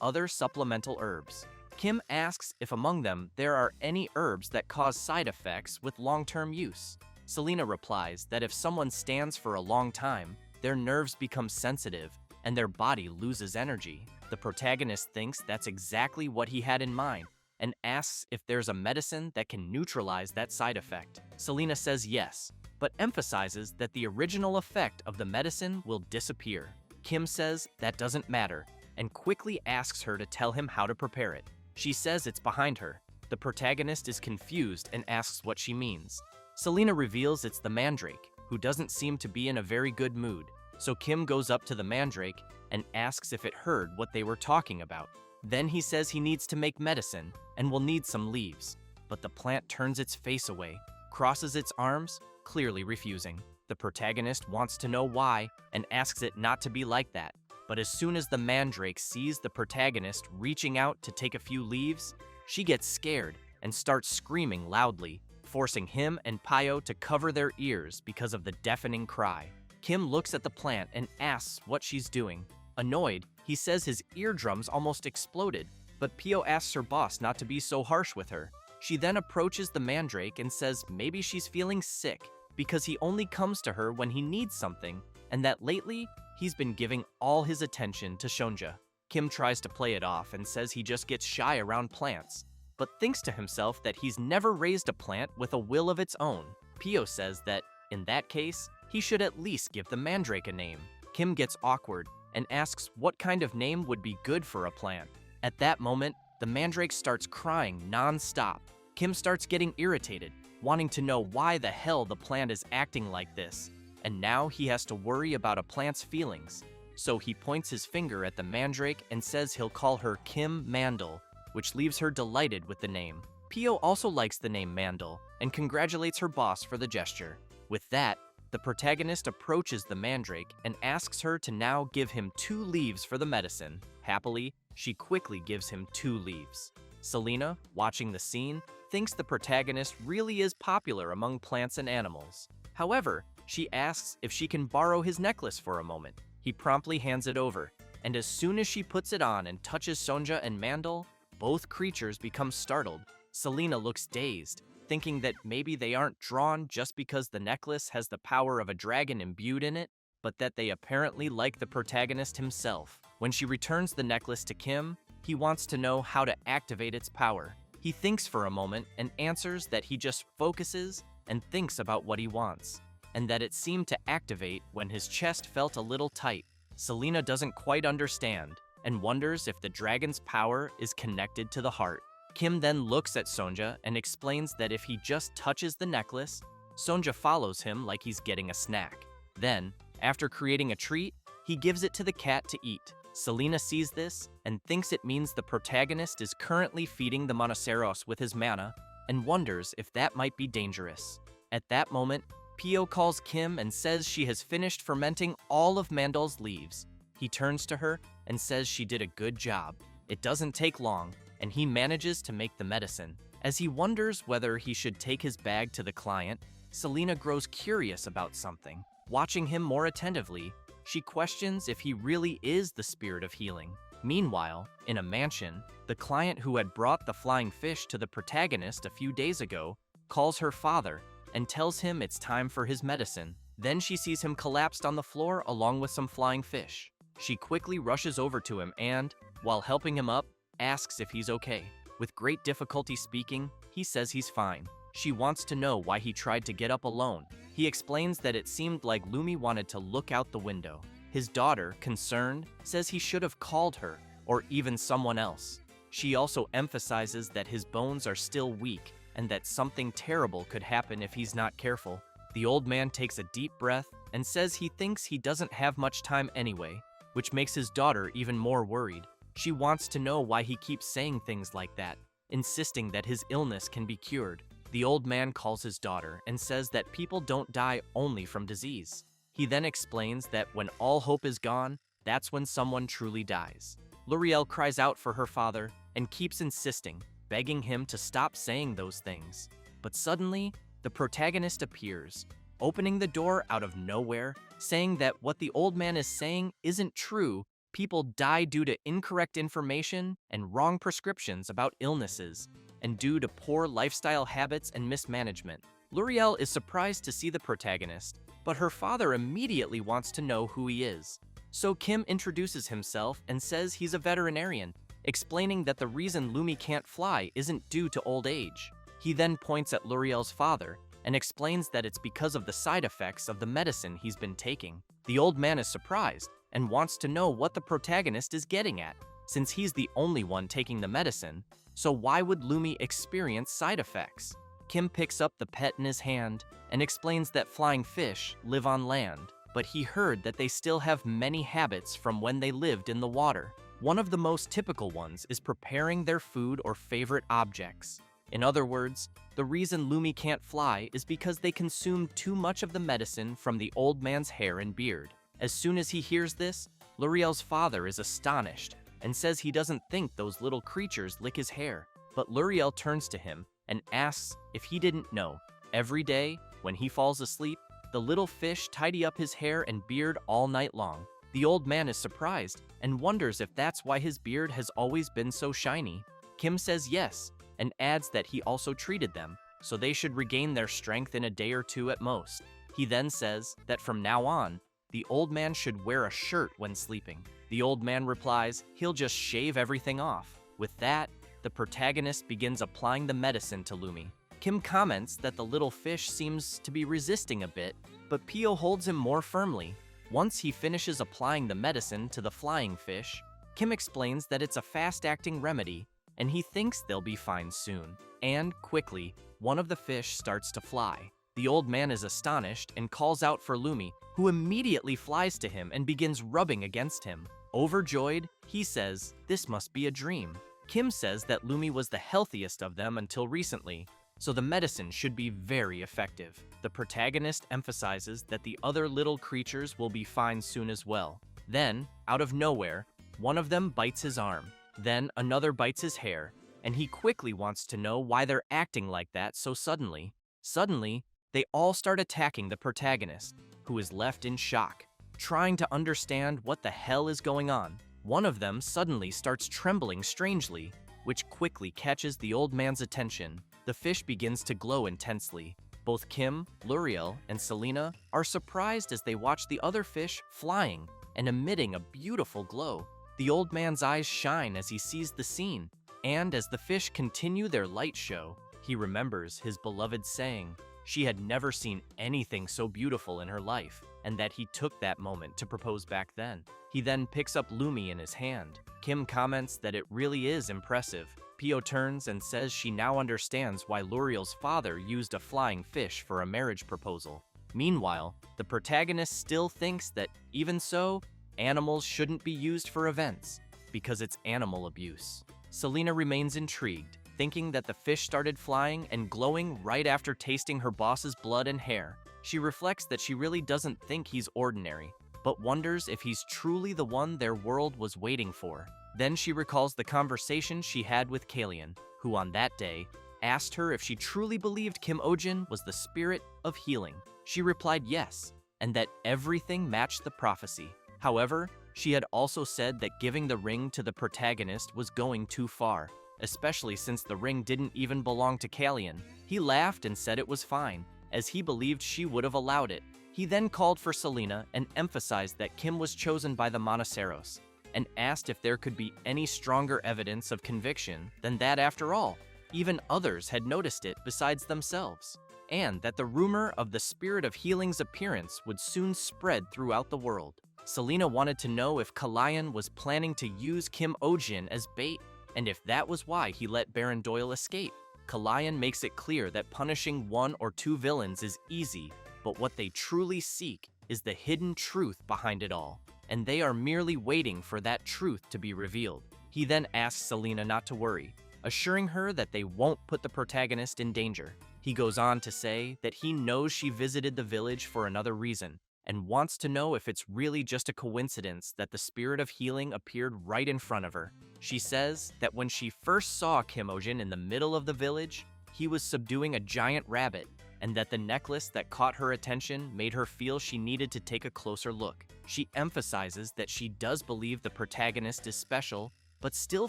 other supplemental herbs. Kim asks if among them there are any herbs that cause side effects with long-term use. Selena replies that if someone stands for a long time, their nerves become sensitive and their body loses energy. The protagonist thinks that's exactly what he had in mind and asks if there's a medicine that can neutralize that side effect. Selena says yes, but emphasizes that the original effect of the medicine will disappear. Kim says that doesn't matter and quickly asks her to tell him how to prepare it. She says it's behind her. The protagonist is confused and asks what she means. Selena reveals it's the mandrake, who doesn't seem to be in a very good mood, so Kim goes up to the mandrake and asks if it heard what they were talking about. Then he says he needs to make medicine and will need some leaves, but the plant turns its face away, crosses its arms, clearly refusing. The protagonist wants to know why and asks it not to be like that, but as soon as the mandrake sees the protagonist reaching out to take a few leaves, she gets scared and starts screaming loudly, forcing him and Pio to cover their ears because of the deafening cry. Kim looks at the plant and asks what she's doing. Annoyed, he says his eardrums almost exploded, but Pio asks her boss not to be so harsh with her. She then approaches the mandrake and says maybe she's feeling sick because he only comes to her when he needs something, and that lately, he's been giving all his attention to Sonja. Kim tries to play it off and says he just gets shy around plants, but thinks to himself that he's never raised a plant with a will of its own. Pio says that, in that case, he should at least give the mandrake a name. Kim gets awkward and asks what kind of name would be good for a plant. At that moment, the mandrake starts crying non-stop. Kim starts getting irritated, wanting to know why the hell the plant is acting like this, and now he has to worry about a plant's feelings. So he points his finger at the mandrake and says he'll call her Kim Mandel, which leaves her delighted with the name. Pio also likes the name Mandel and congratulates her boss for the gesture. With that, the protagonist approaches the mandrake and asks her to now give him 2 leaves for the medicine. Happily, she quickly gives him 2 leaves. Selena, watching the scene, thinks the protagonist really is popular among plants and animals. However, she asks if she can borrow his necklace for a moment. He promptly hands it over, and as soon as she puts it on and touches Sonja and Mandel, both creatures become startled. Selena looks dazed, thinking that maybe they aren't drawn just because the necklace has the power of a dragon imbued in it, but that they apparently like the protagonist himself. When she returns the necklace to Kim, he wants to know how to activate its power. He thinks for a moment and answers that he just focuses and thinks about what he wants, and that it seemed to activate when his chest felt a little tight. Selena doesn't quite understand and wonders if the dragon's power is connected to the heart. Kim then looks at Sonja and explains that if he just touches the necklace, Sonja follows him like he's getting a snack. Then, after creating a treat, he gives it to the cat to eat. Selena sees this and thinks it means the protagonist is currently feeding the Monoceros with his mana and wonders if that might be dangerous. At that moment, Pio calls Kim and says she has finished fermenting all of Mandel's leaves. He turns to her and says she did a good job. It doesn't take long, and he manages to make the medicine. As he wonders whether he should take his bag to the client, Selena grows curious about something. Watching him more attentively, she questions if he really is the spirit of healing. Meanwhile, in a mansion, the client who had brought the flying fish to the protagonist a few days ago calls her father and tells him it's time for his medicine. Then she sees him collapsed on the floor along with some flying fish. She quickly rushes over to him and, while helping him up, asks if he's okay. With great difficulty speaking, he says he's fine. She wants to know why he tried to get up alone. He explains that it seemed like Lumi wanted to look out the window. His daughter, concerned, says he should have called her, or even someone else. She also emphasizes that his bones are still weak and that something terrible could happen if he's not careful. The old man takes a deep breath and says he thinks he doesn't have much time anyway, which makes his daughter even more worried. She wants to know why he keeps saying things like that, insisting that his illness can be cured. The old man calls his daughter and says that people don't die only from disease. He then explains that when all hope is gone, that's when someone truly dies. L'Oreal cries out for her father and keeps insisting, begging him to stop saying those things. But suddenly, the protagonist appears, opening the door out of nowhere, saying that what the old man is saying isn't true. People die due to incorrect information and wrong prescriptions about illnesses, and due to poor lifestyle habits and mismanagement. L'Oreal is surprised to see the protagonist, but her father immediately wants to know who he is. So Kim introduces himself and says he's a veterinarian, explaining that the reason Lumi can't fly isn't due to old age. He then points at L'Oreal's father and explains that it's because of the side effects of the medicine he's been taking. The old man is surprised and wants to know what the protagonist is getting at, since he's the only one taking the medicine, so why would Lumi experience side effects? Kim picks up the pet in his hand and explains that flying fish live on land, but he heard that they still have many habits from when they lived in the water. One of the most typical ones is preparing their food or favorite objects. In other words, the reason Lumi can't fly is because they consumed too much of the medicine from the old man's hair and beard. As soon as he hears this, L'Oreal's father is astonished and says he doesn't think those little creatures lick his hair. But L'Oreal turns to him and asks if he didn't know. Every day, when he falls asleep, the little fish tidy up his hair and beard all night long. The old man is surprised and wonders if that's why his beard has always been so shiny. Kim says yes, and adds that he also treated them, so they should regain their strength in a day or two at most. He then says that from now on, the old man should wear a shirt when sleeping. The old man replies he'll just shave everything off. With that, the protagonist begins applying the medicine to Lumi. Kim comments that the little fish seems to be resisting a bit, but Pio holds him more firmly. Once he finishes applying the medicine to the flying fish, Kim explains that it's a fast-acting remedy, and he thinks they'll be fine soon. And, quickly, one of the fish starts to fly. The old man is astonished and calls out for Lumi, who immediately flies to him and begins rubbing against him. Overjoyed, he says, "This must be a dream." Kim says that Lumi was the healthiest of them until recently, so the medicine should be very effective. The protagonist emphasizes that the other little creatures will be fine soon as well. Then, out of nowhere, one of them bites his arm. Then another bites his hair, and he quickly wants to know why they're acting like that so suddenly. Suddenly, they all start attacking the protagonist, who is left in shock, trying to understand what the hell is going on. One of them suddenly starts trembling strangely, which quickly catches the old man's attention. The fish begins to glow intensely. Both Kim, Luriel, and Selena are surprised as they watch the other fish flying and emitting a beautiful glow. The old man's eyes shine as he sees the scene, and as the fish continue their light show, he remembers his beloved saying she had never seen anything so beautiful in her life, and that he took that moment to propose back then. He then picks up Lumi in his hand. Kim comments that it really is impressive. Pio turns and says she now understands why Luriel's father used a flying fish for a marriage proposal. Meanwhile, the protagonist still thinks that, even so, animals shouldn't be used for events, because it's animal abuse. Selena remains intrigued, thinking that the fish started flying and glowing right after tasting her boss's blood and hair. She reflects that she really doesn't think he's ordinary, but wonders if he's truly the one their world was waiting for. Then she recalls the conversation she had with Kalian, who on that day asked her if she truly believed Kim Ojin was the spirit of healing. She replied yes, and that everything matched the prophecy. However, she had also said that giving the ring to the protagonist was going too far, especially since the ring didn't even belong to Kalian. He laughed and said it was fine, as he believed she would have allowed it. He then called for Selena and emphasized that Kim was chosen by the Monoceros, and asked if there could be any stronger evidence of conviction than that. After all, even others had noticed it besides themselves, and that the rumor of the spirit of healing's appearance would soon spread throughout the world. Selena wanted to know if Kalian was planning to use Kim Ojin as bait, and if that was why he let Baron Doyle escape. Kalian makes it clear that punishing one or two villains is easy, but what they truly seek is the hidden truth behind it all, and they are merely waiting for that truth to be revealed. He then asks Selena not to worry, assuring her that they won't put the protagonist in danger. He goes on to say that he knows she visited the village for another reason, and wants to know if it's really just a coincidence that the spirit of healing appeared right in front of her. She says that when she first saw Kim Ojin in the middle of the village, he was subduing a giant rabbit, and that the necklace that caught her attention made her feel she needed to take a closer look. She emphasizes that she does believe the protagonist is special, but still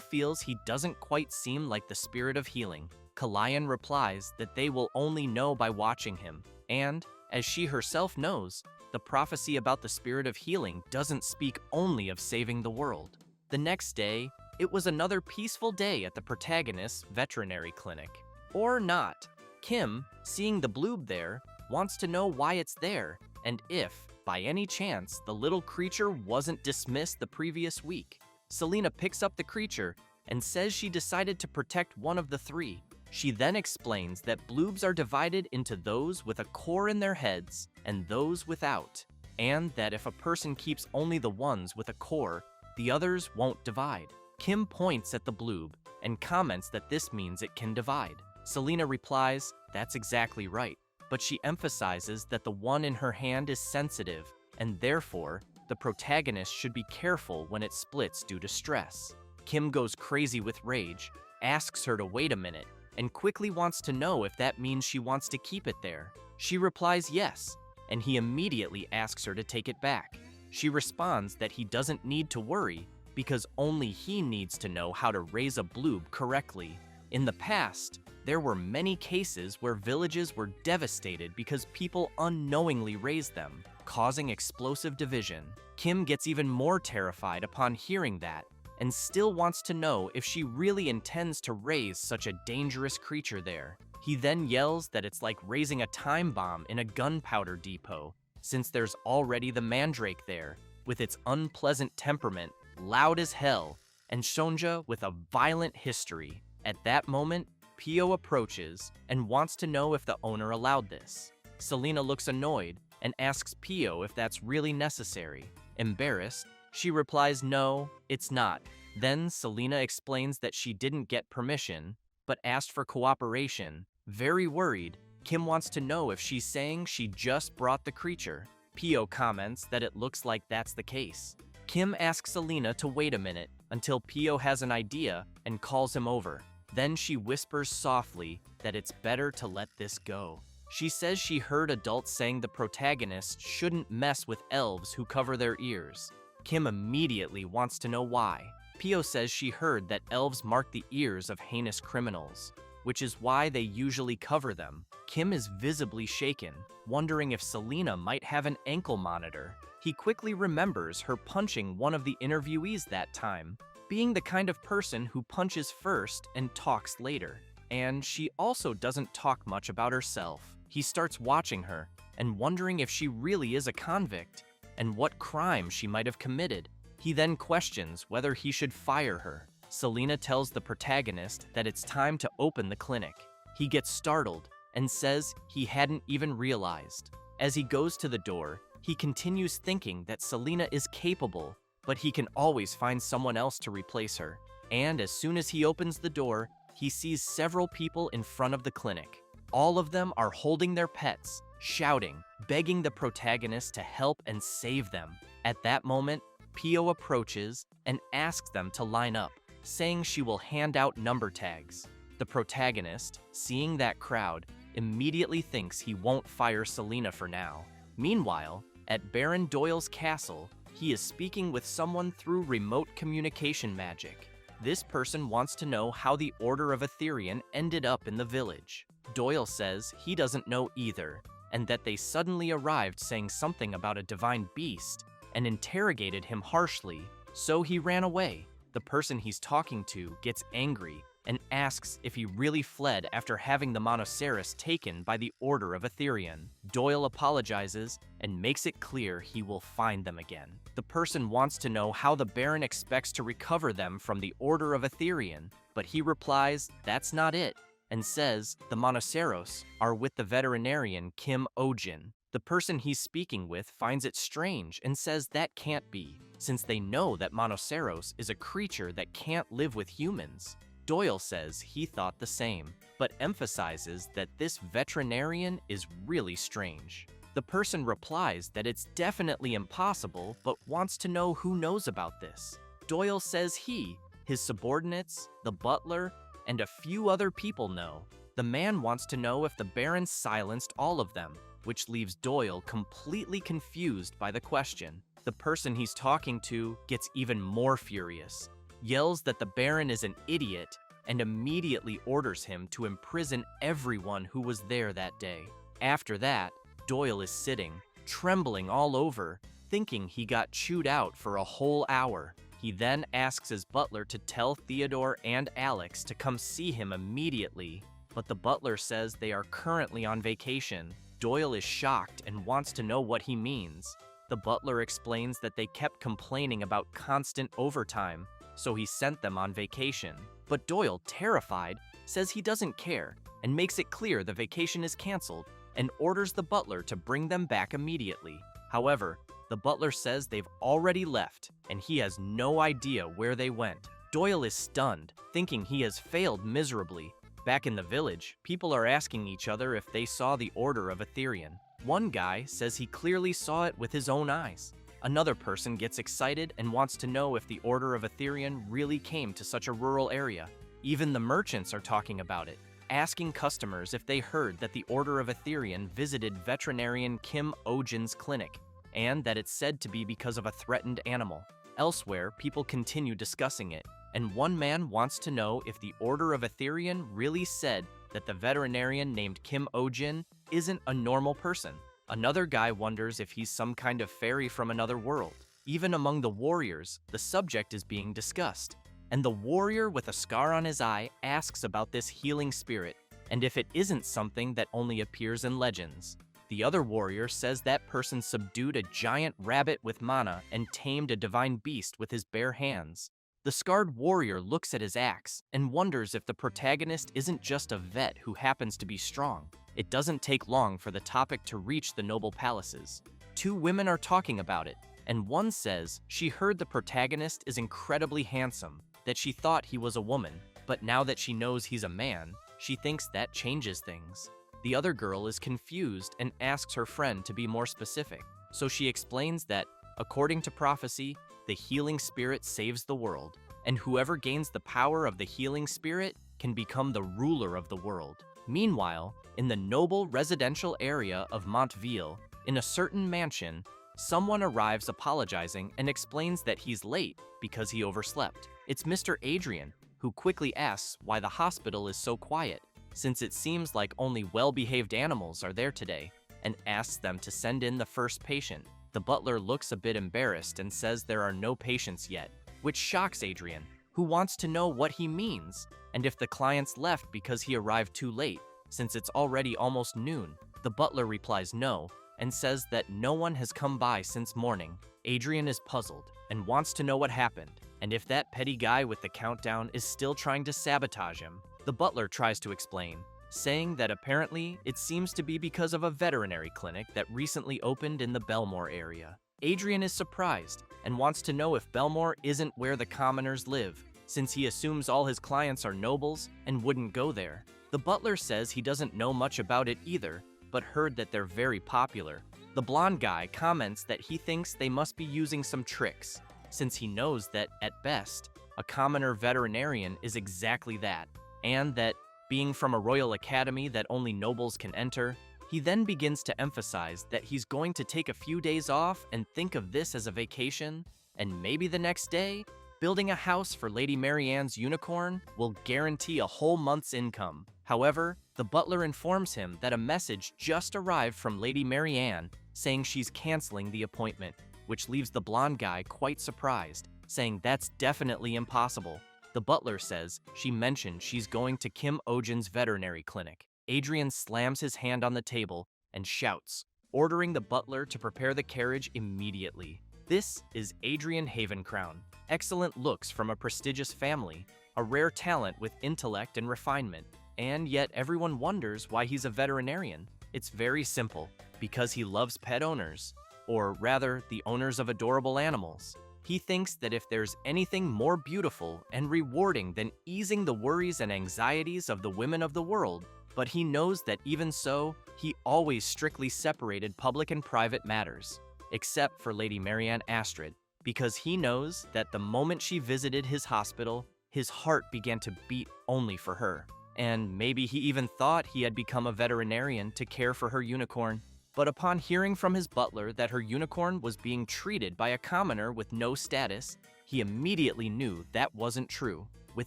feels he doesn't quite seem like the spirit of healing. Kalian replies that they will only know by watching him, and, as she herself knows, the prophecy about the spirit of healing doesn't speak only of saving the world. The next day, it was another peaceful day at the protagonist's veterinary clinic. Or not. Kim, seeing the bloob there, wants to know why it's there, and if, by any chance, the little creature wasn't dismissed the previous week. Selena picks up the creature and says she decided to protect one of the three. She then explains that bloobs are divided into those with a core in their heads and those without, and that if a person keeps only the ones with a core, the others won't divide. Kim points at the bloob and comments that this means it can divide. Selena replies, that's exactly right, but she emphasizes that the one in her hand is sensitive, and therefore, the protagonist should be careful when it splits due to stress. Kim goes crazy with rage, asks her to wait a minute, and quickly wants to know if that means she wants to keep it there. She replies yes, and he immediately asks her to take it back. She responds that he doesn't need to worry because only he needs to know how to raise a bloob correctly. In the past, there were many cases where villages were devastated because people unknowingly raised them, causing explosive division. Kim gets even more terrified upon hearing that, and still wants to know if she really intends to raise such a dangerous creature there. He then yells that it's like raising a time bomb in a gunpowder depot, since there's already the mandrake there, with its unpleasant temperament, loud as hell, and Shonja with a violent history. At that moment, Pio approaches and wants to know if the owner allowed this. Selena looks annoyed and asks Pio if that's really necessary. Embarrassed, she replies no, it's not. Then Selena explains that she didn't get permission, but asked for cooperation. Very worried, Kim wants to know if she's saying she just brought the creature. Pio comments that it looks like that's the case. Kim asks Selena to wait a minute until Pio has an idea and calls him over. Then she whispers softly that it's better to let this go. She says she heard adults saying the protagonist shouldn't mess with elves who cover their ears. Kim immediately wants to know why. Pio says she heard that elves mark the ears of heinous criminals, which is why they usually cover them. Kim is visibly shaken, wondering if Selena might have an ankle monitor. He quickly remembers her punching one of the interviewees that time, being the kind of person who punches first and talks later. And she also doesn't talk much about herself. He starts watching her and wondering if she really is a convict and what crime she might have committed. He then questions whether he should fire her. Selena tells the protagonist that it's time to open the clinic. He gets startled and says he hadn't even realized. As he goes to the door, he continues thinking that Selena is capable, but he can always find someone else to replace her. And as soon as he opens the door, he sees several people in front of the clinic. All of them are holding their pets, shouting, begging the protagonist to help and save them. At that moment, Pio approaches and asks them to line up, saying she will hand out number tags. The protagonist, seeing that crowd, immediately thinks he won't fire Selena for now. Meanwhile, at Baron Doyle's castle, he is speaking with someone through remote communication magic. This person wants to know how the Order of Veterinarian ended up in the village. Doyle says he doesn't know either, and that they suddenly arrived saying something about a divine beast and interrogated him harshly, so he ran away. The person he's talking to gets angry and asks if he really fled after having the Monoceros taken by the Order of Veterinarian. Doyle apologizes and makes it clear he will find them again. The person wants to know how the Baron expects to recover them from the Order of Veterinarian, but he replies that's not it, and says the Monoceros are with the veterinarian Kim Ojin. The person he's speaking with finds it strange and says that can't be, since they know that Monoceros is a creature that can't live with humans. Doyle says he thought the same, but emphasizes that this veterinarian is really strange. The person replies that it's definitely impossible, but wants to know who knows about this. Doyle says he, his subordinates, the butler, and a few other people know. The man wants to know if the Baron silenced all of them, which leaves Doyle completely confused by the question. The person he's talking to gets even more furious, yells that the Baron is an idiot, and immediately orders him to imprison everyone who was there that day. After that, Doyle is sitting, trembling all over, thinking he got chewed out for a whole hour. He then asks his butler to tell Theodore and Alex to come see him immediately, but the butler says they are currently on vacation. Doyle is shocked and wants to know what he means. The butler explains that they kept complaining about constant overtime, so he sent them on vacation. But Doyle, terrified, says he doesn't care and makes it clear the vacation is canceled and orders the butler to bring them back immediately. However, the butler says they've already left and he has no idea where they went. Doyle is stunned, thinking he has failed miserably. Back in the village, people are asking each other if they saw the Order of Veterinarian. One guy says he clearly saw it with his own eyes. Another person gets excited and wants to know if the Order of Veterinarian really came to such a rural area. Even the merchants are talking about it, asking customers if they heard that the Order of Veterinarian visited veterinarian Kim Ojin's clinic, and that it's said to be because of a threatened animal. Elsewhere, people continue discussing it, and one man wants to know if the Order of Veterinarian really said that the veterinarian named Kim Ojin isn't a normal person. Another guy wonders if he's some kind of fairy from another world. Even among the warriors, the subject is being discussed, and the warrior with a scar on his eye asks about this healing spirit, and if it isn't something that only appears in legends. The other warrior says that person subdued a giant rabbit with mana and tamed a divine beast with his bare hands. The scarred warrior looks at his axe and wonders if the protagonist isn't just a vet who happens to be strong. It doesn't take long for the topic to reach the noble palaces. Two women are talking about it, and one says she heard the protagonist is incredibly handsome, that she thought he was a woman, but now that she knows he's a man, she thinks that changes things. The other girl is confused and asks her friend to be more specific, so she explains that, according to prophecy, the healing spirit saves the world, and whoever gains the power of the healing spirit can become the ruler of the world. Meanwhile, in the noble residential area of Montville, in a certain mansion, someone arrives apologizing and explains that he's late because he overslept. It's Mr. Adrian, who quickly asks why the hospital is so quiet, since it seems like only well-behaved animals are there today, and asks them to send in the first patient. The butler looks a bit embarrassed and says there are no patients yet, which shocks Adrian, who wants to know what he means, and if the clients left because he arrived too late, since it's already almost noon. The butler replies no, and says that no one has come by since morning. Adrian is puzzled and wants to know what happened, and if that petty guy with the countdown is still trying to sabotage him. The butler tries to explain, saying that apparently it seems to be because of a veterinary clinic that recently opened in the Belmore area. Adrian is surprised and wants to know if Belmore isn't where the commoners live, since he assumes all his clients are nobles and wouldn't go there. The butler says he doesn't know much about it either, but heard that they're very popular. The blonde guy comments that he thinks they must be using some tricks, since he knows that, at best, a commoner veterinarian is exactly that, and that, being from a royal academy that only nobles can enter, he then begins to emphasize that he's going to take a few days off and think of this as a vacation, and maybe the next day, building a house for Lady Marianne's unicorn will guarantee a whole month's income. However, the butler informs him that a message just arrived from Lady Marianne saying she's canceling the appointment, which leaves the blonde guy quite surprised, saying that's definitely impossible. The butler says she mentioned she's going to Kim Ojin's veterinary clinic. Adrian slams his hand on the table and shouts, ordering the butler to prepare the carriage immediately. This is Adrian Havencrown. Excellent looks from a prestigious family, a rare talent with intellect and refinement, and yet everyone wonders why he's a veterinarian. It's very simple, because he loves pet owners, or rather, the owners of adorable animals. He thinks that if there's anything more beautiful and rewarding than easing the worries and anxieties of the women of the world, but he knows that even so, he always strictly separated public and private matters, except for Lady Marianne Astrid, because he knows that the moment she visited his hospital, his heart began to beat only for her. And maybe he even thought he had become a veterinarian to care for her unicorn. But upon hearing from his butler that her unicorn was being treated by a commoner with no status, he immediately knew that wasn't true. With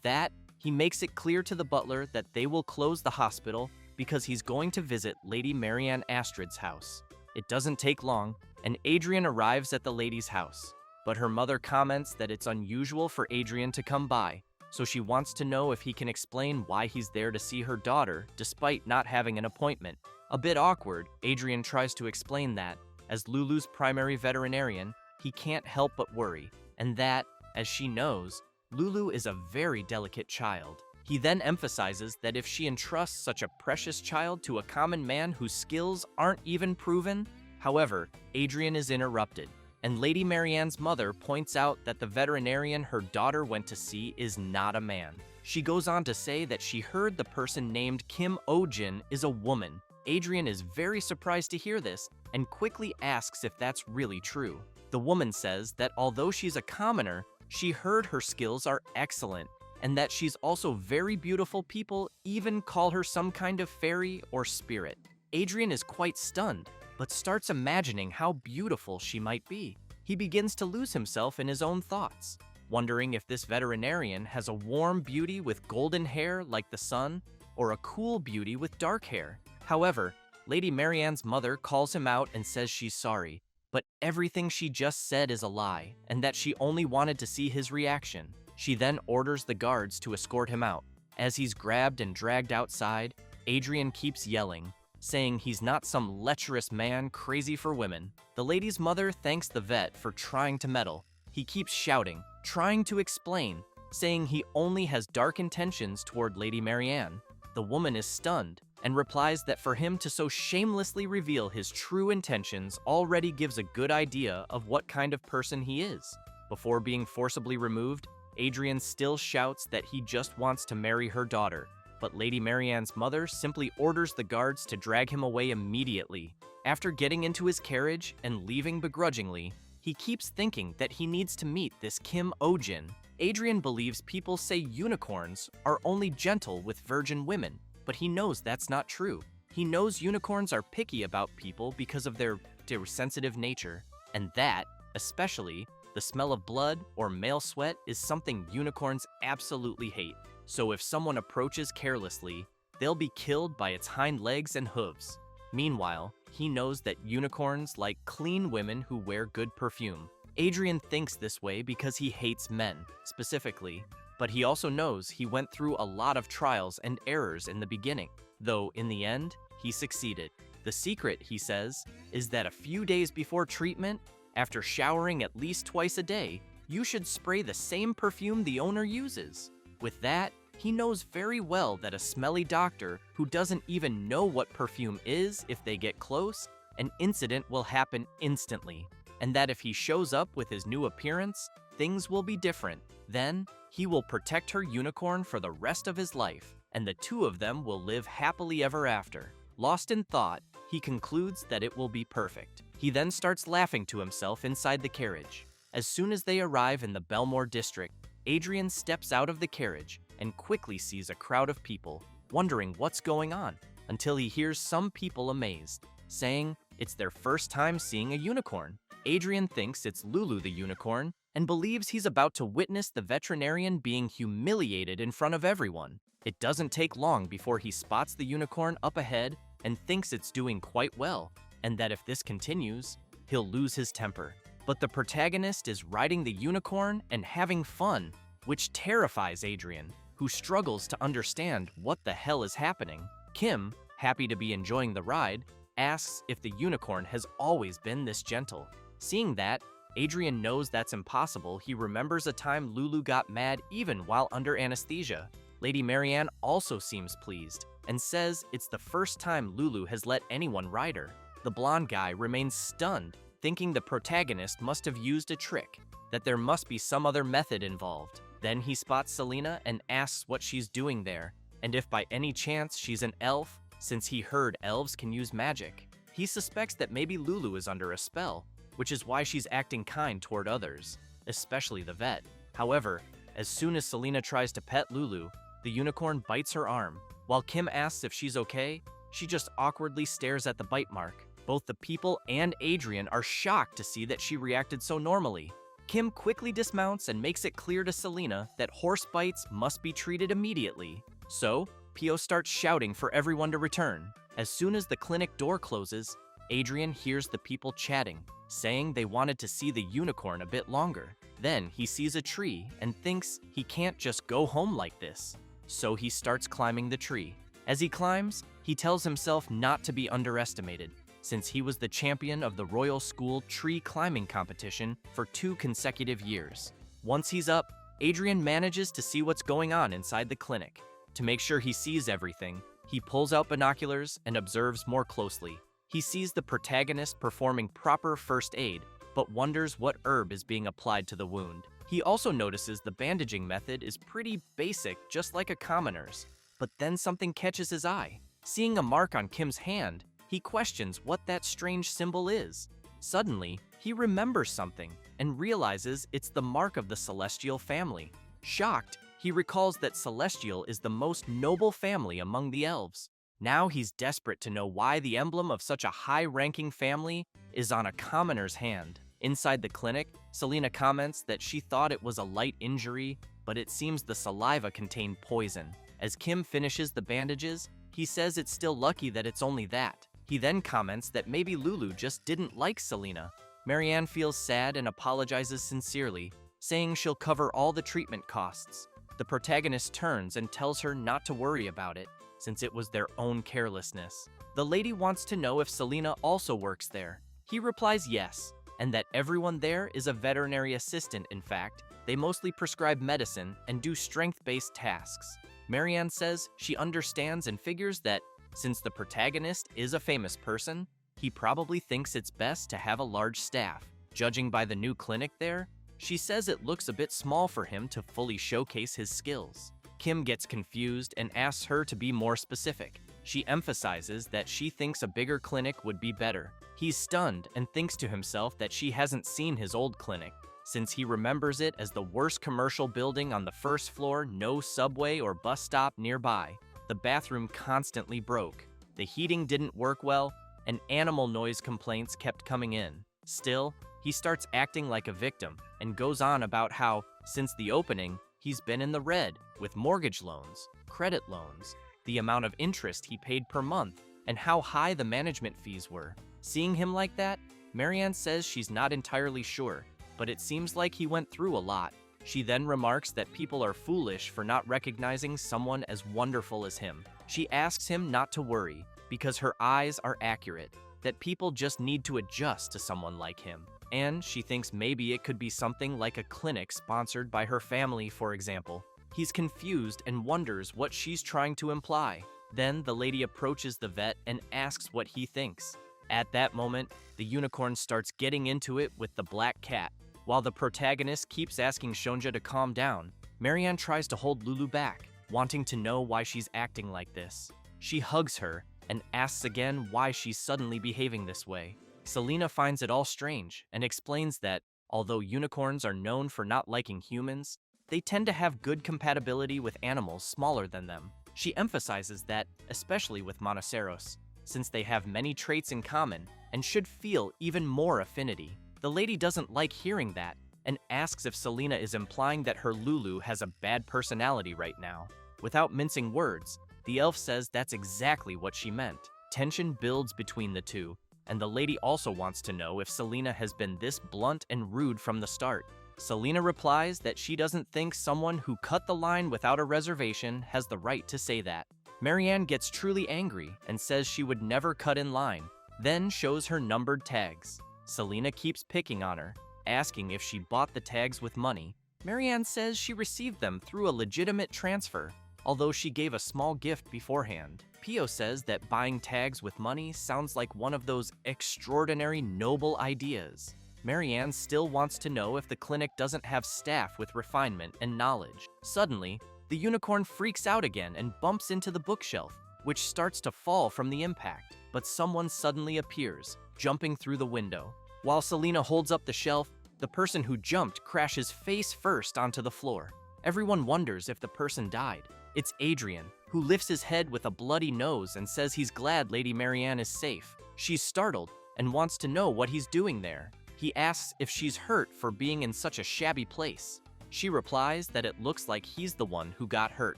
that, he makes it clear to the butler that they will close the hospital because he's going to visit Lady Marianne Astrid's house. It doesn't take long, and Adrian arrives at the lady's house. But her mother comments that it's unusual for Adrian to come by, so she wants to know if he can explain why he's there to see her daughter despite not having an appointment. A bit awkward, Adrian tries to explain that, as Lulu's primary veterinarian, he can't help but worry, and that, as she knows, Lulu is a very delicate child. He then emphasizes that if she entrusts such a precious child to a common man whose skills aren't even proven. However, Adrian is interrupted, and Lady Marianne's mother points out that the veterinarian her daughter went to see is not a man. She goes on to say that she heard the person named Kim Ojin is a woman. Adrian is very surprised to hear this and quickly asks if that's really true. The woman says that although she's a commoner, she heard her skills are excellent, and that she's also very beautiful. People even call her some kind of fairy or spirit. Adrian is quite stunned, but starts imagining how beautiful she might be. He begins to lose himself in his own thoughts, wondering if this veterinarian has a warm beauty with golden hair like the sun, or a cool beauty with dark hair. However, Lady Marianne's mother calls him out and says she's sorry, but everything she just said is a lie, and that she only wanted to see his reaction. She then orders the guards to escort him out. As he's grabbed and dragged outside, Adrian keeps yelling, saying he's not some lecherous man crazy for women. The lady's mother thanks the vet for trying to meddle. He keeps shouting, trying to explain, saying he only has dark intentions toward Lady Marianne. The woman is stunned and replies that for him to so shamelessly reveal his true intentions already gives a good idea of what kind of person he is. Before being forcibly removed, Adrian still shouts that he just wants to marry her daughter, but Lady Marianne's mother simply orders the guards to drag him away immediately. After getting into his carriage and leaving begrudgingly, he keeps thinking that he needs to meet this Kim Ojin. Adrian believes people say unicorns are only gentle with virgin women, but he knows that's not true. He knows unicorns are picky about people because of their sensitive nature, and that, especially, the smell of blood or male sweat is something unicorns absolutely hate. So if someone approaches carelessly, they'll be killed by its hind legs and hooves. Meanwhile, he knows that unicorns like clean women who wear good perfume. Adrian thinks this way because he hates men, specifically, but he also knows he went through a lot of trials and errors in the beginning, though in the end, he succeeded. The secret, he says, is that a few days before treatment, after showering at least twice a day, you should spray the same perfume the owner uses. With that, he knows very well that a smelly doctor who doesn't even know what perfume is if they get close, an incident will happen instantly, and that if he shows up with his new appearance, things will be different. Then, he will protect her unicorn for the rest of his life, and the two of them will live happily ever after. Lost in thought, he concludes that it will be perfect. He then starts laughing to himself inside the carriage. As soon as they arrive in the Belmore district, Adrian steps out of the carriage and quickly sees a crowd of people, wondering what's going on, until he hears some people amazed, saying it's their first time seeing a unicorn. Adrian thinks it's Lulu the unicorn and believes he's about to witness the veterinarian being humiliated in front of everyone. It doesn't take long before he spots the unicorn up ahead and thinks it's doing quite well, and that if this continues, he'll lose his temper. But the protagonist is riding the unicorn and having fun, which terrifies Adrian, who struggles to understand what the hell is happening. Kim, happy to be enjoying the ride, asks if the unicorn has always been this gentle. Seeing that, Adrian knows that's impossible. He remembers a time Lulu got mad even while under anesthesia. Lady Marianne also seems pleased and says it's the first time Lulu has let anyone ride her. The blonde guy remains stunned, thinking the protagonist must have used a trick, that there must be some other method involved. Then he spots Selena and asks what she's doing there, and if by any chance she's an elf, since he heard elves can use magic. He suspects that maybe Lulu is under a spell, which is why she's acting kind toward others, especially the vet. However, as soon as Selena tries to pet Lulu, the unicorn bites her arm. While Kim asks if she's okay, she just awkwardly stares at the bite mark. Both the people and Adrian are shocked to see that she reacted so normally. Kim quickly dismounts and makes it clear to Selena that horse bites must be treated immediately. So, Pio starts shouting for everyone to return. As soon as the clinic door closes, Adrian hears the people chatting, saying they wanted to see the unicorn a bit longer. Then he sees a tree and thinks he can't just go home like this. So he starts climbing the tree. As he climbs, he tells himself not to be underestimated, since he was the champion of the Royal School tree climbing competition for 2 consecutive years. Once he's up, Adrian manages to see what's going on inside the clinic. To make sure he sees everything, he pulls out binoculars and observes more closely. He sees the protagonist performing proper first aid, but wonders what herb is being applied to the wound. He also notices the bandaging method is pretty basic, just like a commoner's. But then something catches his eye. Seeing a mark on Kim's hand, he questions what that strange symbol is. Suddenly, he remembers something and realizes it's the mark of the Celestial family. Shocked, he recalls that Celestial is the most noble family among the elves. Now he's desperate to know why the emblem of such a high-ranking family is on a commoner's hand. Inside the clinic, Selena comments that she thought it was a light injury, but it seems the saliva contained poison. As Kim finishes the bandages, he says it's still lucky that it's only that. He then comments that maybe Lulu just didn't like Selena. Marianne feels sad and apologizes sincerely, saying she'll cover all the treatment costs. The protagonist turns and tells her not to worry about it, since it was their own carelessness. The lady wants to know if Selena also works there. He replies yes, and that everyone there is a veterinary assistant. In fact, they mostly prescribe medicine and do strength-based tasks. Marianne says she understands and figures that, since the protagonist is a famous person, he probably thinks it's best to have a large staff. Judging by the new clinic there, She says it looks a bit small for him to fully showcase his skills. Kim gets confused and asks her to be more specific. She emphasizes that she thinks a bigger clinic would be better. He's stunned and thinks to himself that she hasn't seen his old clinic, since he remembers it as the worst commercial building on the first floor, no subway or bus stop nearby. The bathroom constantly broke. The heating didn't work well, and animal noise complaints kept coming in. Still, he starts acting like a victim and goes on about how, since the opening, he's been in the red with mortgage loans, credit loans, the amount of interest he paid per month, and how high the management fees were. Seeing him like that, Marianne says she's not entirely sure, but it seems like he went through a lot. She then remarks that people are foolish for not recognizing someone as wonderful as him. She asks him not to worry, because her eyes are accurate, that people just need to adjust to someone like him. And she thinks maybe it could be something like a clinic sponsored by her family, for example. He's confused and wonders what she's trying to imply. Then the lady approaches the vet and asks what he thinks. At that moment, the unicorn starts getting into it with the black cat. While the protagonist keeps asking Shonja to calm down, Marianne tries to hold Lulu back, wanting to know why she's acting like this. She hugs her and asks again why she's suddenly behaving this way. Selena finds it all strange and explains that, although unicorns are known for not liking humans, they tend to have good compatibility with animals smaller than them. She emphasizes that, especially with Monoceros, since they have many traits in common and should feel even more affinity. The lady doesn't like hearing that and asks if Selena is implying that her Lulu has a bad personality right now. Without mincing words, the elf says that's exactly what she meant. Tension builds between the two, and the lady also wants to know if Selena has been this blunt and rude from the start. Selena replies that she doesn't think someone who cut the line without a reservation has the right to say that. Marianne gets truly angry and says she would never cut in line, then shows her numbered tags. Selena keeps picking on her, asking if she bought the tags with money. Marianne says she received them through a legitimate transfer, although she gave a small gift beforehand. Pio says that buying tags with money sounds like one of those extraordinary noble ideas. Marianne still wants to know if the clinic doesn't have staff with refinement and knowledge. Suddenly, the unicorn freaks out again and bumps into the bookshelf, which starts to fall from the impact. But someone suddenly appears, jumping through the window. While Selena holds up the shelf, the person who jumped crashes face first onto the floor. Everyone wonders if the person died. It's Adrian, who lifts his head with a bloody nose and says he's glad Lady Marianne is safe. She's startled and wants to know what he's doing there. He asks if she's hurt for being in such a shabby place. She replies that it looks like he's the one who got hurt.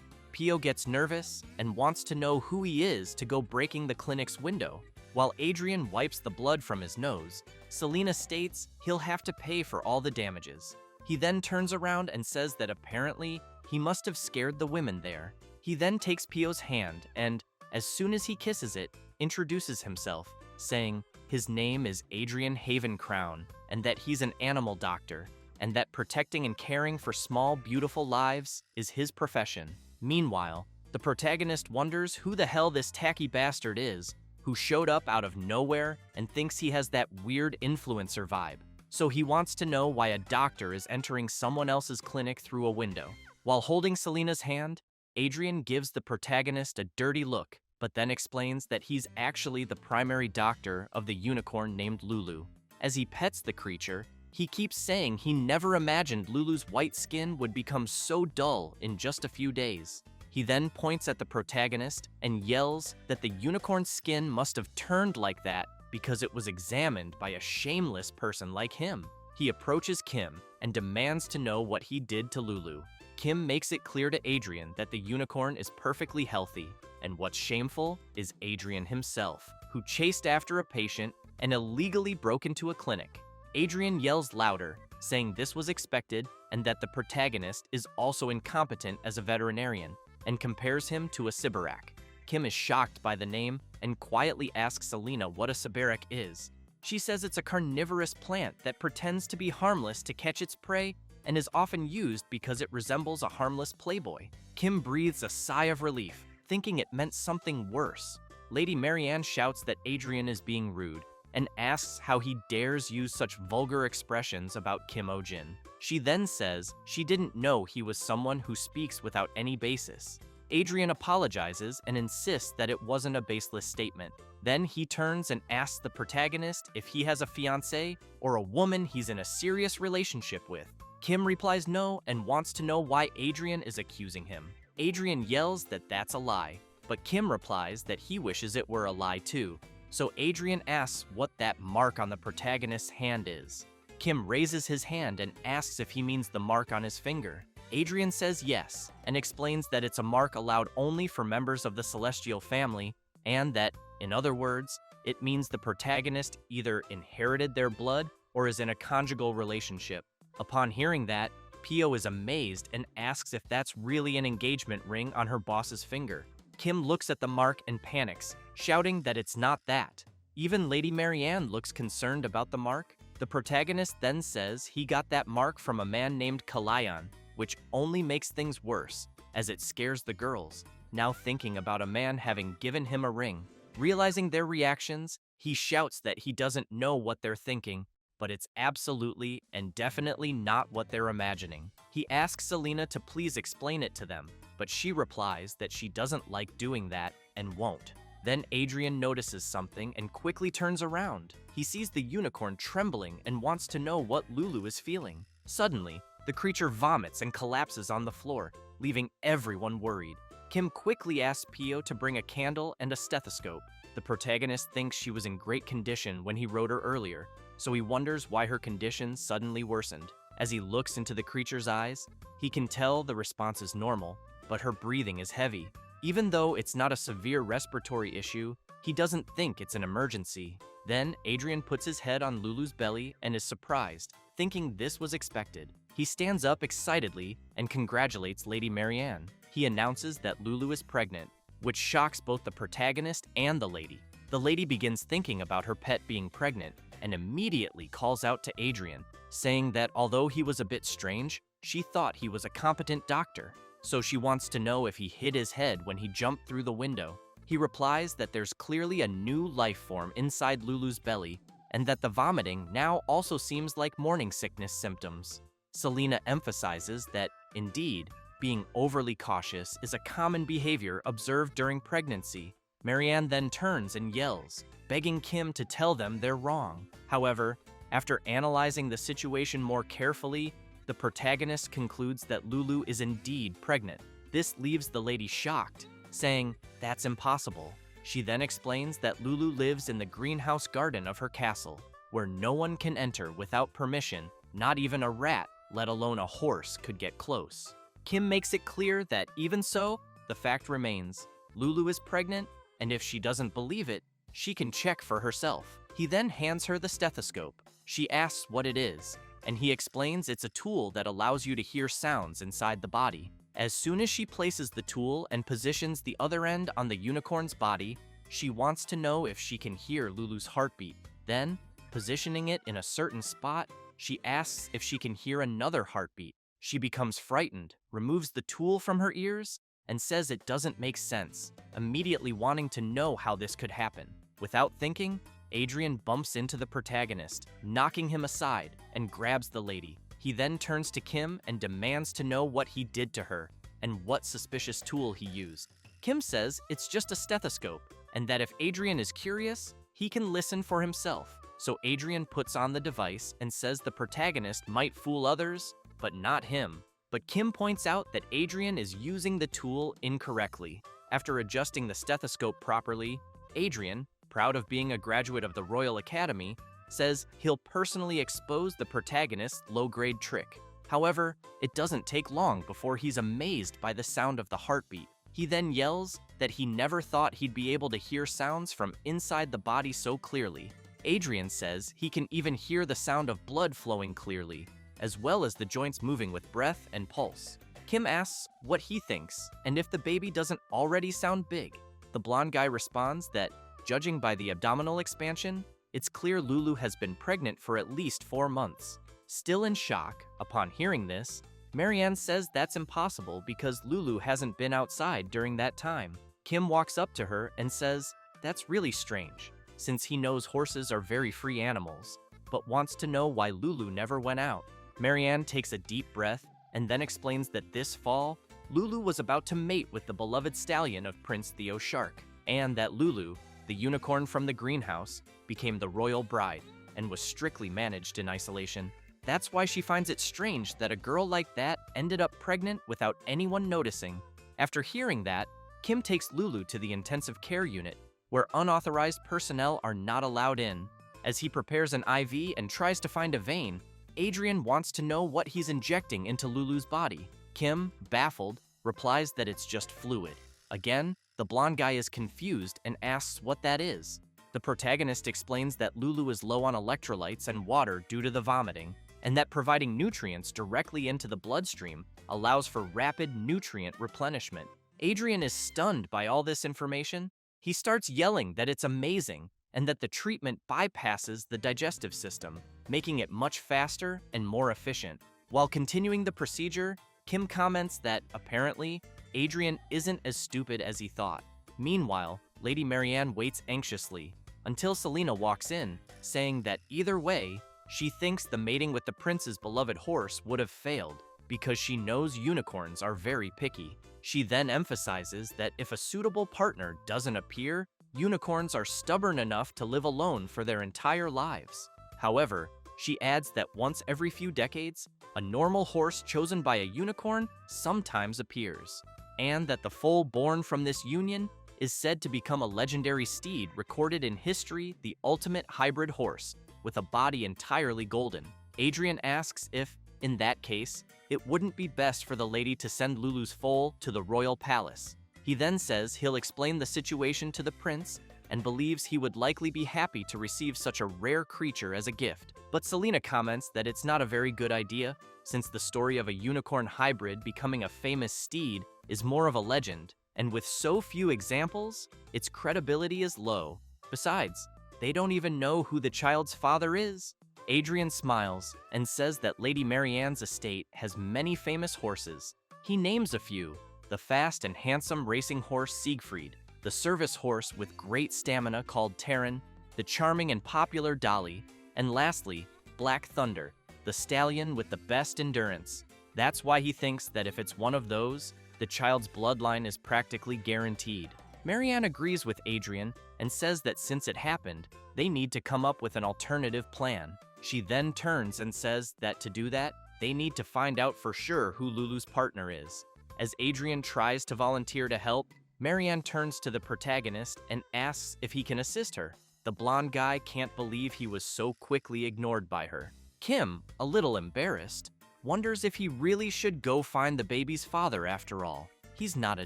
Pio gets nervous and wants to know who he is to go breaking the clinic's window. While Adrian wipes the blood from his nose, Selena states he'll have to pay for all the damages. He then turns around and says that apparently he must have scared the women there. He then takes Pio's hand and, as soon as he kisses it, introduces himself, saying his name is Adrian Havencrown and that he's an animal doctor, and that protecting and caring for small, beautiful lives is his profession. Meanwhile, the protagonist wonders who the hell this tacky bastard is, who showed up out of nowhere and thinks he has that weird influencer vibe. So he wants to know why a doctor is entering someone else's clinic through a window. While holding Selena's hand, Adrian gives the protagonist a dirty look, but then explains that he's actually the primary doctor of the unicorn named Lulu. As he pets the creature, he keeps saying he never imagined Lulu's white skin would become so dull in just a few days. He then points at the protagonist and yells that the unicorn's skin must have turned like that because it was examined by a shameless person like him. He approaches Kim and demands to know what he did to Lulu. Kim makes it clear to Adrian that the unicorn is perfectly healthy, and what's shameful is Adrian himself, who chased after a patient and illegally broke into a clinic. Adrian yells louder, saying this was expected and that the protagonist is also incompetent as a veterinarian, and compares him to a Sibarak. Kim is shocked by the name and quietly asks Selena what a Sibarak is. She says it's a carnivorous plant that pretends to be harmless to catch its prey and is often used because it resembles a harmless playboy. Kim breathes a sigh of relief, thinking it meant something worse. Lady Marianne shouts that Adrian is being rude and asks how he dares use such vulgar expressions about Kim Oh-jin. She then says she didn't know he was someone who speaks without any basis. Adrian apologizes and insists that it wasn't a baseless statement. Then he turns and asks the protagonist if he has a fiancée or a woman he's in a serious relationship with. Kim replies no and wants to know why Adrian is accusing him. Adrian yells that that's a lie, but Kim replies that he wishes it were a lie too. So Adrian asks what that mark on the protagonist's hand is. Kim raises his hand and asks if he means the mark on his finger. Adrian says yes, and explains that it's a mark allowed only for members of the celestial family, and that, in other words, it means the protagonist either inherited their blood or is in a conjugal relationship. Upon hearing that, Pio is amazed and asks if that's really an engagement ring on her boss's finger. Kim looks at the mark and panics, shouting that it's not that. Even Lady Marianne looks concerned about the mark. The protagonist then says he got that mark from a man named Kalayan, which only makes things worse, as it scares the girls, now thinking about a man having given him a ring. Realizing their reactions, he shouts that he doesn't know what they're thinking, but it's absolutely and definitely not what they're imagining. He asks Selena to please explain it to them, but she replies that she doesn't like doing that and won't. Then Adrian notices something and quickly turns around. He sees the unicorn trembling and wants to know what Lulu is feeling. Suddenly, the creature vomits and collapses on the floor, leaving everyone worried. Kim quickly asks Pio to bring a candle and a stethoscope. The protagonist thinks she was in great condition when he wrote her earlier, so he wonders why her condition suddenly worsened. As he looks into the creature's eyes, he can tell the response is normal, but her breathing is heavy. Even though it's not a severe respiratory issue, he doesn't think it's an emergency. Then Adrian puts his head on Lulu's belly and is surprised, thinking this was expected. He stands up excitedly and congratulates Lady Marianne. He announces that Lulu is pregnant, which shocks both the protagonist and the lady. The lady begins thinking about her pet being pregnant and immediately calls out to Adrian, saying that although he was a bit strange, she thought he was a competent doctor. So she wants to know if he hit his head when he jumped through the window. He replies that there's clearly a new life form inside Lulu's belly and that the vomiting now also seems like morning sickness symptoms. Selena emphasizes that, indeed, being overly cautious is a common behavior observed during pregnancy. Marianne then turns and yells, begging Kim to tell them they're wrong. However, after analyzing the situation more carefully, the protagonist concludes that Lulu is indeed pregnant. This leaves the lady shocked, saying, "That's impossible." She then explains that Lulu lives in the greenhouse garden of her castle, where no one can enter without permission, not even a rat, let alone a horse, could get close. Kim makes it clear that even so, the fact remains. Lulu is pregnant, and if she doesn't believe it, she can check for herself. He then hands her the stethoscope. She asks what it is, and he explains it's a tool that allows you to hear sounds inside the body. As soon as she places the tool and positions the other end on the unicorn's body, she wants to know if she can hear Lulu's heartbeat. Then, positioning it in a certain spot, she asks if she can hear another heartbeat. She becomes frightened, removes the tool from her ears, and says it doesn't make sense, immediately wanting to know how this could happen. Without thinking, Adrian bumps into the protagonist, knocking him aside, and grabs the lady. He then turns to Kim and demands to know what he did to her and what suspicious tool he used. Kim says it's just a stethoscope, and that if Adrian is curious, he can listen for himself. So Adrian puts on the device and says the protagonist might fool others, but not him. But Kim points out that Adrian is using the tool incorrectly. After adjusting the stethoscope properly, Adrian, proud of being a graduate of the Royal Academy, says he'll personally expose the protagonist's low-grade trick. However, it doesn't take long before he's amazed by the sound of the heartbeat. He then yells that he never thought he'd be able to hear sounds from inside the body so clearly. Adrian says he can even hear the sound of blood flowing clearly, as well as the joints moving with breath and pulse. Kim asks what he thinks and if the baby doesn't already sound big. The blonde guy responds that, judging by the abdominal expansion, it's clear Lulu has been pregnant for at least 4 months. Still in shock, upon hearing this, Marianne says that's impossible because Lulu hasn't been outside during that time. Kim walks up to her and says, "That's really strange. since he knows horses are very free animals, but wants to know why Lulu never went out. Marianne takes a deep breath and then explains that this fall, Lulu was about to mate with the beloved stallion of Prince Theo Shark, and that Lulu, the unicorn from the greenhouse, became the royal bride and was strictly managed in isolation. That's why she finds it strange that a girl like that ended up pregnant without anyone noticing. After hearing that, Kim takes Lulu to the intensive care unit, where unauthorized personnel are not allowed in. As he prepares an IV and tries to find a vein, Adrian wants to know what he's injecting into Lulu's body. Kim, baffled, replies that it's just fluid. Again, the blonde guy is confused and asks what that is. The protagonist explains that Lulu is low on electrolytes and water due to the vomiting, and that providing nutrients directly into the bloodstream allows for rapid nutrient replenishment. Adrian is stunned by all this information. He starts yelling that it's amazing and that the treatment bypasses the digestive system, making it much faster and more efficient. While continuing the procedure, Kim comments that, apparently, Adrian isn't as stupid as he thought. Meanwhile, Lady Marianne waits anxiously until Selena walks in, saying that either way, she thinks the mating with the prince's beloved horse would have failed because she knows unicorns are very picky. She then emphasizes that if a suitable partner doesn't appear, unicorns are stubborn enough to live alone for their entire lives. However, she adds that once every few decades, a normal horse chosen by a unicorn sometimes appears, and that the foal born from this union is said to become a legendary steed recorded in history, the ultimate hybrid horse, with a body entirely golden. Adrian asks if, in that case, it wouldn't be best for the lady to send Lulu's foal to the royal palace. He then says he'll explain the situation to the prince and believes he would likely be happy to receive such a rare creature as a gift. But Selena comments that it's not a very good idea, since the story of a unicorn hybrid becoming a famous steed is more of a legend, and with so few examples, its credibility is low. Besides, they don't even know who the child's father is. Adrian smiles and says that Lady Marianne's estate has many famous horses. He names a few: the fast and handsome racing horse Siegfried, the service horse with great stamina called Terran, the charming and popular Dolly, and lastly, Black Thunder, the stallion with the best endurance. That's why he thinks that if it's one of those, the child's bloodline is practically guaranteed. Marianne agrees with Adrian and says that since it happened, they need to come up with an alternative plan. She then turns and says that to do that, they need to find out for sure who Lulu's partner is. As Adrian tries to volunteer to help, Marianne turns to the protagonist and asks if he can assist her. The blonde guy can't believe he was so quickly ignored by her. Kim, a little embarrassed, wonders if he really should go find the baby's father after all. He's not a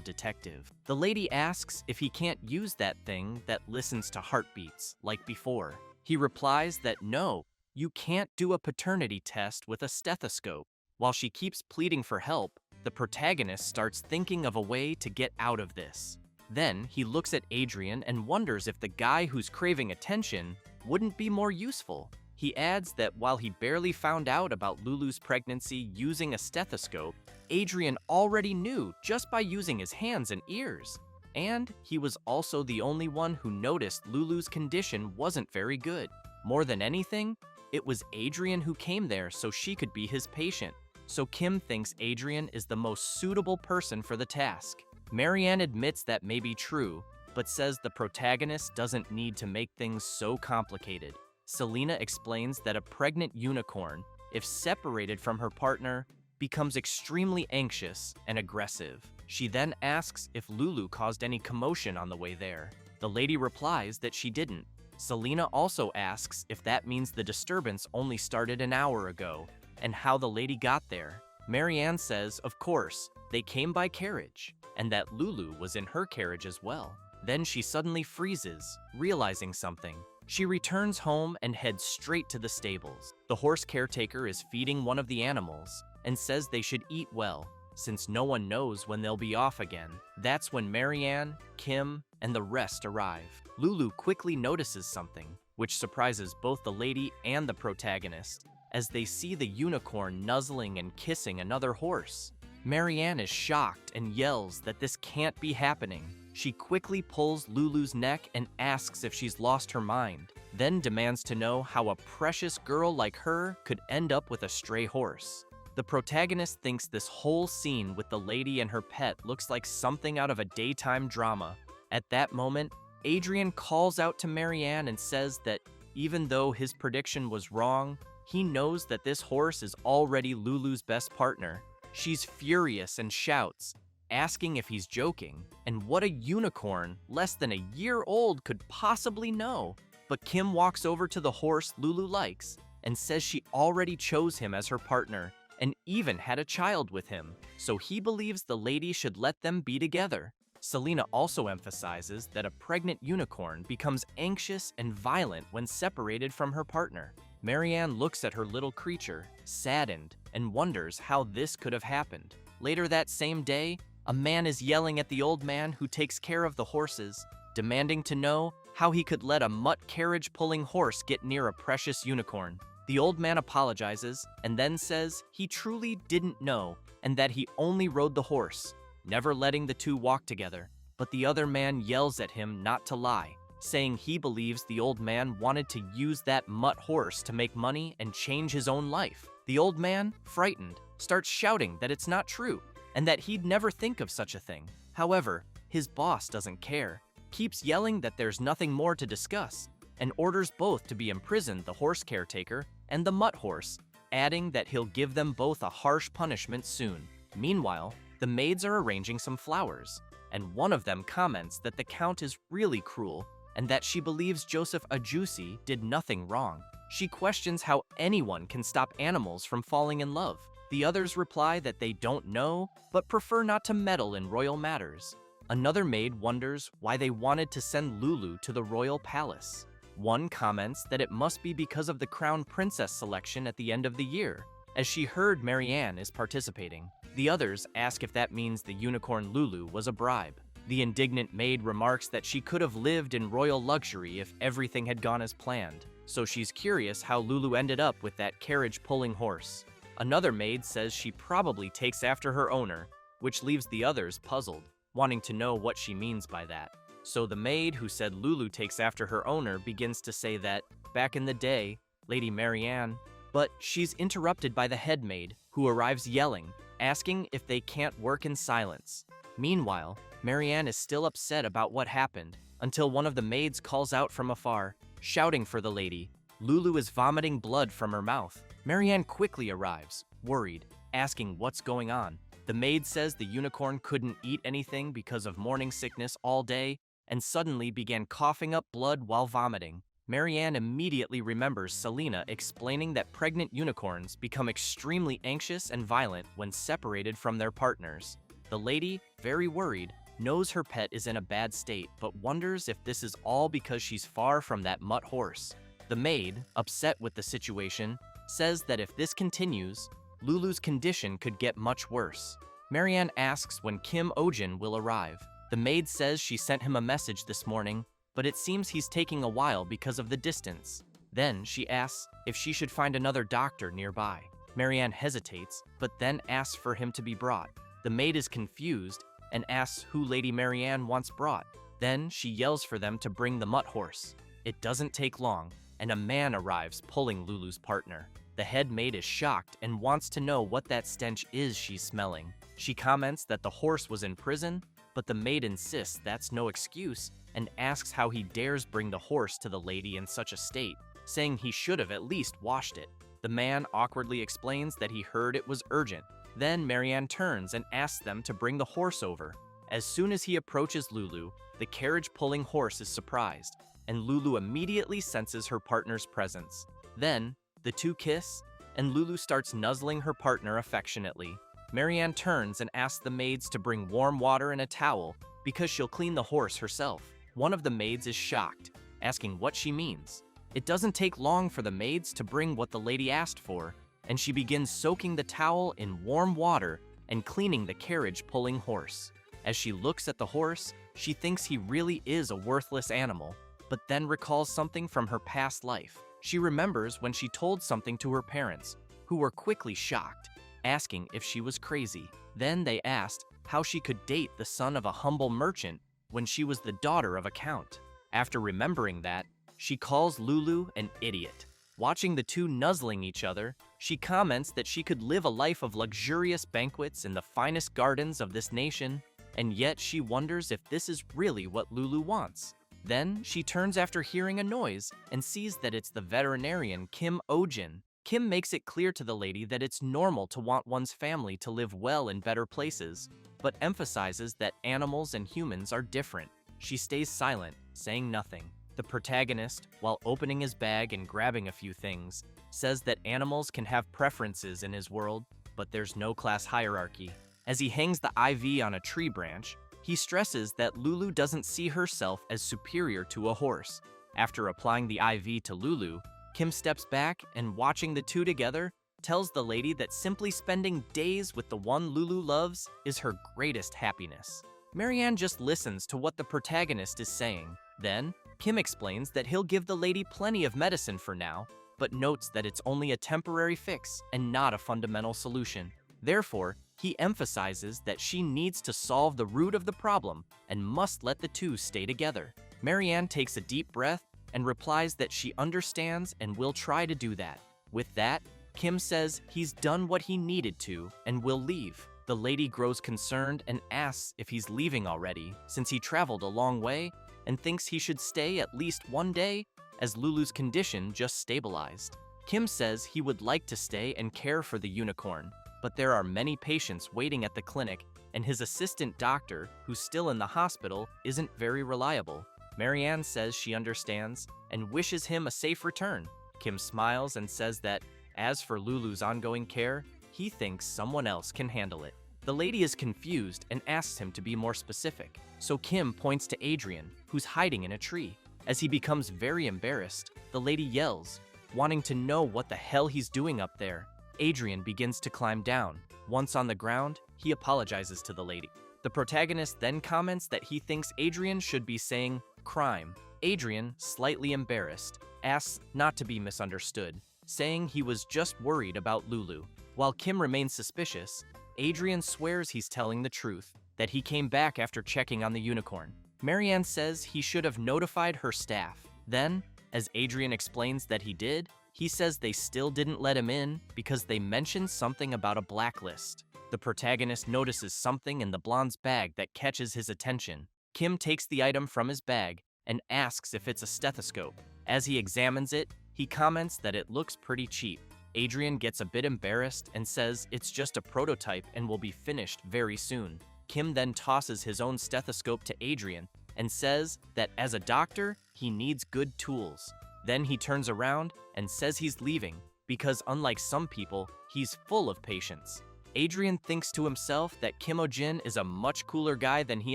detective. The lady asks if he can't use that thing that listens to heartbeats, like before. He replies that no, you can't do a paternity test with a stethoscope. While she keeps pleading for help, the protagonist starts thinking of a way to get out of this. Then he looks at Adrian and wonders if the guy who's craving attention wouldn't be more useful. He adds that while he barely found out about Lulu's pregnancy using a stethoscope, Adrian already knew just by using his hands and ears. And he was also the only one who noticed Lulu's condition wasn't very good. More than anything, it was Adrian who came there so she could be his patient. So Kim thinks Adrian is the most suitable person for the task. Marianne admits that may be true, but says the protagonist doesn't need to make things so complicated. Selena explains that a pregnant unicorn, if separated from her partner, becomes extremely anxious and aggressive. She then asks if Lulu caused any commotion on the way there. The lady replies that she didn't. Selena also asks if that means the disturbance only started an hour ago, and how the lady got there. Marianne says, of course, they came by carriage, and that Lulu was in her carriage as well. Then she suddenly freezes, realizing something. She returns home and heads straight to the stables. The horse caretaker is feeding one of the animals and says they should eat well, since no one knows when they'll be off again. That's when Marianne, Kim, and the rest arrive. Lulu quickly notices something, which surprises both the lady and the protagonist, as they see the unicorn nuzzling and kissing another horse. Marianne is shocked and yells that this can't be happening. She quickly pulls Lulu's neck and asks if she's lost her mind, then demands to know how a precious girl like her could end up with a stray horse. The protagonist thinks this whole scene with the lady and her pet looks like something out of a daytime drama. At that moment, Adrian calls out to Marianne and says that even though his prediction was wrong, he knows that this horse is already Lulu's best partner. She's furious and shouts, asking if he's joking, and what a unicorn less than a year old could possibly know. But Kim walks over to the horse Lulu likes and says she already chose him as her partner and even had a child with him, so he believes the lady should let them be together. Selena also emphasizes that a pregnant unicorn becomes anxious and violent when separated from her partner. Marianne looks at her little creature, saddened, and wonders how this could have happened. Later that same day, a man is yelling at the old man who takes care of the horses, demanding to know how he could let a mutt carriage-pulling horse get near a precious unicorn. The old man apologizes and then says he truly didn't know and that he only rode the horse, never letting the two walk together. But the other man yells at him not to lie, saying he believes the old man wanted to use that mutt horse to make money and change his own life. The old man, frightened, starts shouting that it's not true and that he'd never think of such a thing. However, his boss doesn't care, keeps yelling that there's nothing more to discuss, and orders both to be imprisoned, the horse caretaker and the mutt horse, adding that he'll give them both a harsh punishment soon. Meanwhile, the maids are arranging some flowers, and one of them comments that the count is really cruel and that she believes Joseph Ajusi did nothing wrong. She questions how anyone can stop animals from falling in love. The others reply that they don't know, but prefer not to meddle in royal matters. Another maid wonders why they wanted to send Lulu to the royal palace. One comments that it must be because of the crown princess selection at the end of the year, as she heard Marianne is participating. The others ask if that means the unicorn Lulu was a bribe. The indignant maid remarks that she could have lived in royal luxury if everything had gone as planned, so she's curious how Lulu ended up with that carriage-pulling horse. Another maid says she probably takes after her owner, which leaves the others puzzled, wanting to know what she means by that. So the maid who said Lulu takes after her owner begins to say that, back in the day, Lady Marianne, but she's interrupted by the head maid, who arrives yelling, asking if they can't work in silence. Meanwhile, Marianne is still upset about what happened, until one of the maids calls out from afar, shouting for the lady. Lulu is vomiting blood from her mouth. Marianne quickly arrives, worried, asking what's going on. The maid says the unicorn couldn't eat anything because of morning sickness all day, and suddenly began coughing up blood while vomiting. Marianne immediately remembers Selena explaining that pregnant unicorns become extremely anxious and violent when separated from their partners. The lady, very worried, knows her pet is in a bad state, but wonders if this is all because she's far from that mutt horse. The maid, upset with the situation, says that if this continues, Lulu's condition could get much worse. Marianne asks when Kim Ojin will arrive. The maid says she sent him a message this morning, but it seems he's taking a while because of the distance. Then she asks if she should find another doctor nearby. Marianne hesitates, but then asks for him to be brought. The maid is confused and asks who Lady Marianne wants brought. Then she yells for them to bring the mutt horse. It doesn't take long, and a man arrives pulling Lulu's partner. The head maid is shocked and wants to know what that stench is she's smelling. She comments that the horse was in prison, but the maid insists that's no excuse and asks how he dares bring the horse to the lady in such a state, saying he should have at least washed it. The man awkwardly explains that he heard it was urgent. Then Marianne turns and asks them to bring the horse over. As soon as he approaches Lulu, the carriage-pulling horse is surprised, and Lulu immediately senses her partner's presence. Then, the two kiss, and Lulu starts nuzzling her partner affectionately. Marianne turns and asks the maids to bring warm water and a towel because she'll clean the horse herself. One of the maids is shocked, asking what she means. It doesn't take long for the maids to bring what the lady asked for, and she begins soaking the towel in warm water and cleaning the carriage-pulling horse. As she looks at the horse, she thinks he really is a worthless animal, but then recalls something from her past life. She remembers when she told something to her parents, who were quickly shocked, asking if she was crazy. Then they asked how she could date the son of a humble merchant when she was the daughter of a count. After remembering that, she calls Lulu an idiot. Watching the two nuzzling each other, she comments that she could live a life of luxurious banquets in the finest gardens of this nation, and yet she wonders if this is really what Lulu wants. Then, she turns after hearing a noise and sees that it's the veterinarian Kim Ojin. Kim makes it clear to the lady that it's normal to want one's family to live well in better places, but emphasizes that animals and humans are different. She stays silent, saying nothing. The protagonist, while opening his bag and grabbing a few things, says that animals can have preferences in his world, but there's no class hierarchy. As he hangs the IV on a tree branch, he stresses that Lulu doesn't see herself as superior to a horse. After applying the IV to Lulu, Kim steps back and, watching the two together, tells the lady that simply spending days with the one Lulu loves is her greatest happiness. Marianne just listens to what the protagonist is saying. Then, Kim explains that he'll give the lady plenty of medicine for now, but notes that it's only a temporary fix and not a fundamental solution. Therefore, he emphasizes that she needs to solve the root of the problem and must let the two stay together. Marianne takes a deep breath and replies that she understands and will try to do that. With that, Kim says he's done what he needed to and will leave. The lady grows concerned and asks if he's leaving already, since he traveled a long way, and thinks he should stay at least one day, as Lulu's condition just stabilized. Kim says he would like to stay and care for the unicorn, but there are many patients waiting at the clinic, and his assistant doctor, who's still in the hospital, isn't very reliable. Marianne says she understands and wishes him a safe return. Kim smiles and says that, as for Lulu's ongoing care, he thinks someone else can handle it. The lady is confused and asks him to be more specific, so Kim points to Adrian, who's hiding in a tree. As he becomes very embarrassed, the lady yells, wanting to know what the hell he's doing up there. Adrian begins to climb down. Once on the ground, he apologizes to the lady. The protagonist then comments that he thinks Adrian should be saying crime. Adrian, slightly embarrassed, asks not to be misunderstood, saying he was just worried about Lulu. While Kim remains suspicious, Adrian swears he's telling the truth, that he came back after checking on the unicorn. Marianne says he should have notified her staff. Then, as Adrian explains that he did, he says they still didn't let him in because they mentioned something about a blacklist. The protagonist notices something in the blonde's bag that catches his attention. Kim takes the item from his bag and asks if it's a stethoscope. As he examines it, he comments that it looks pretty cheap. Adrian gets a bit embarrassed and says it's just a prototype and will be finished very soon. Kim then tosses his own stethoscope to Adrian and says that as a doctor, he needs good tools. Then he turns around and says he's leaving because, unlike some people, he's full of patience. Adrian thinks to himself that Kim Ojin is a much cooler guy than he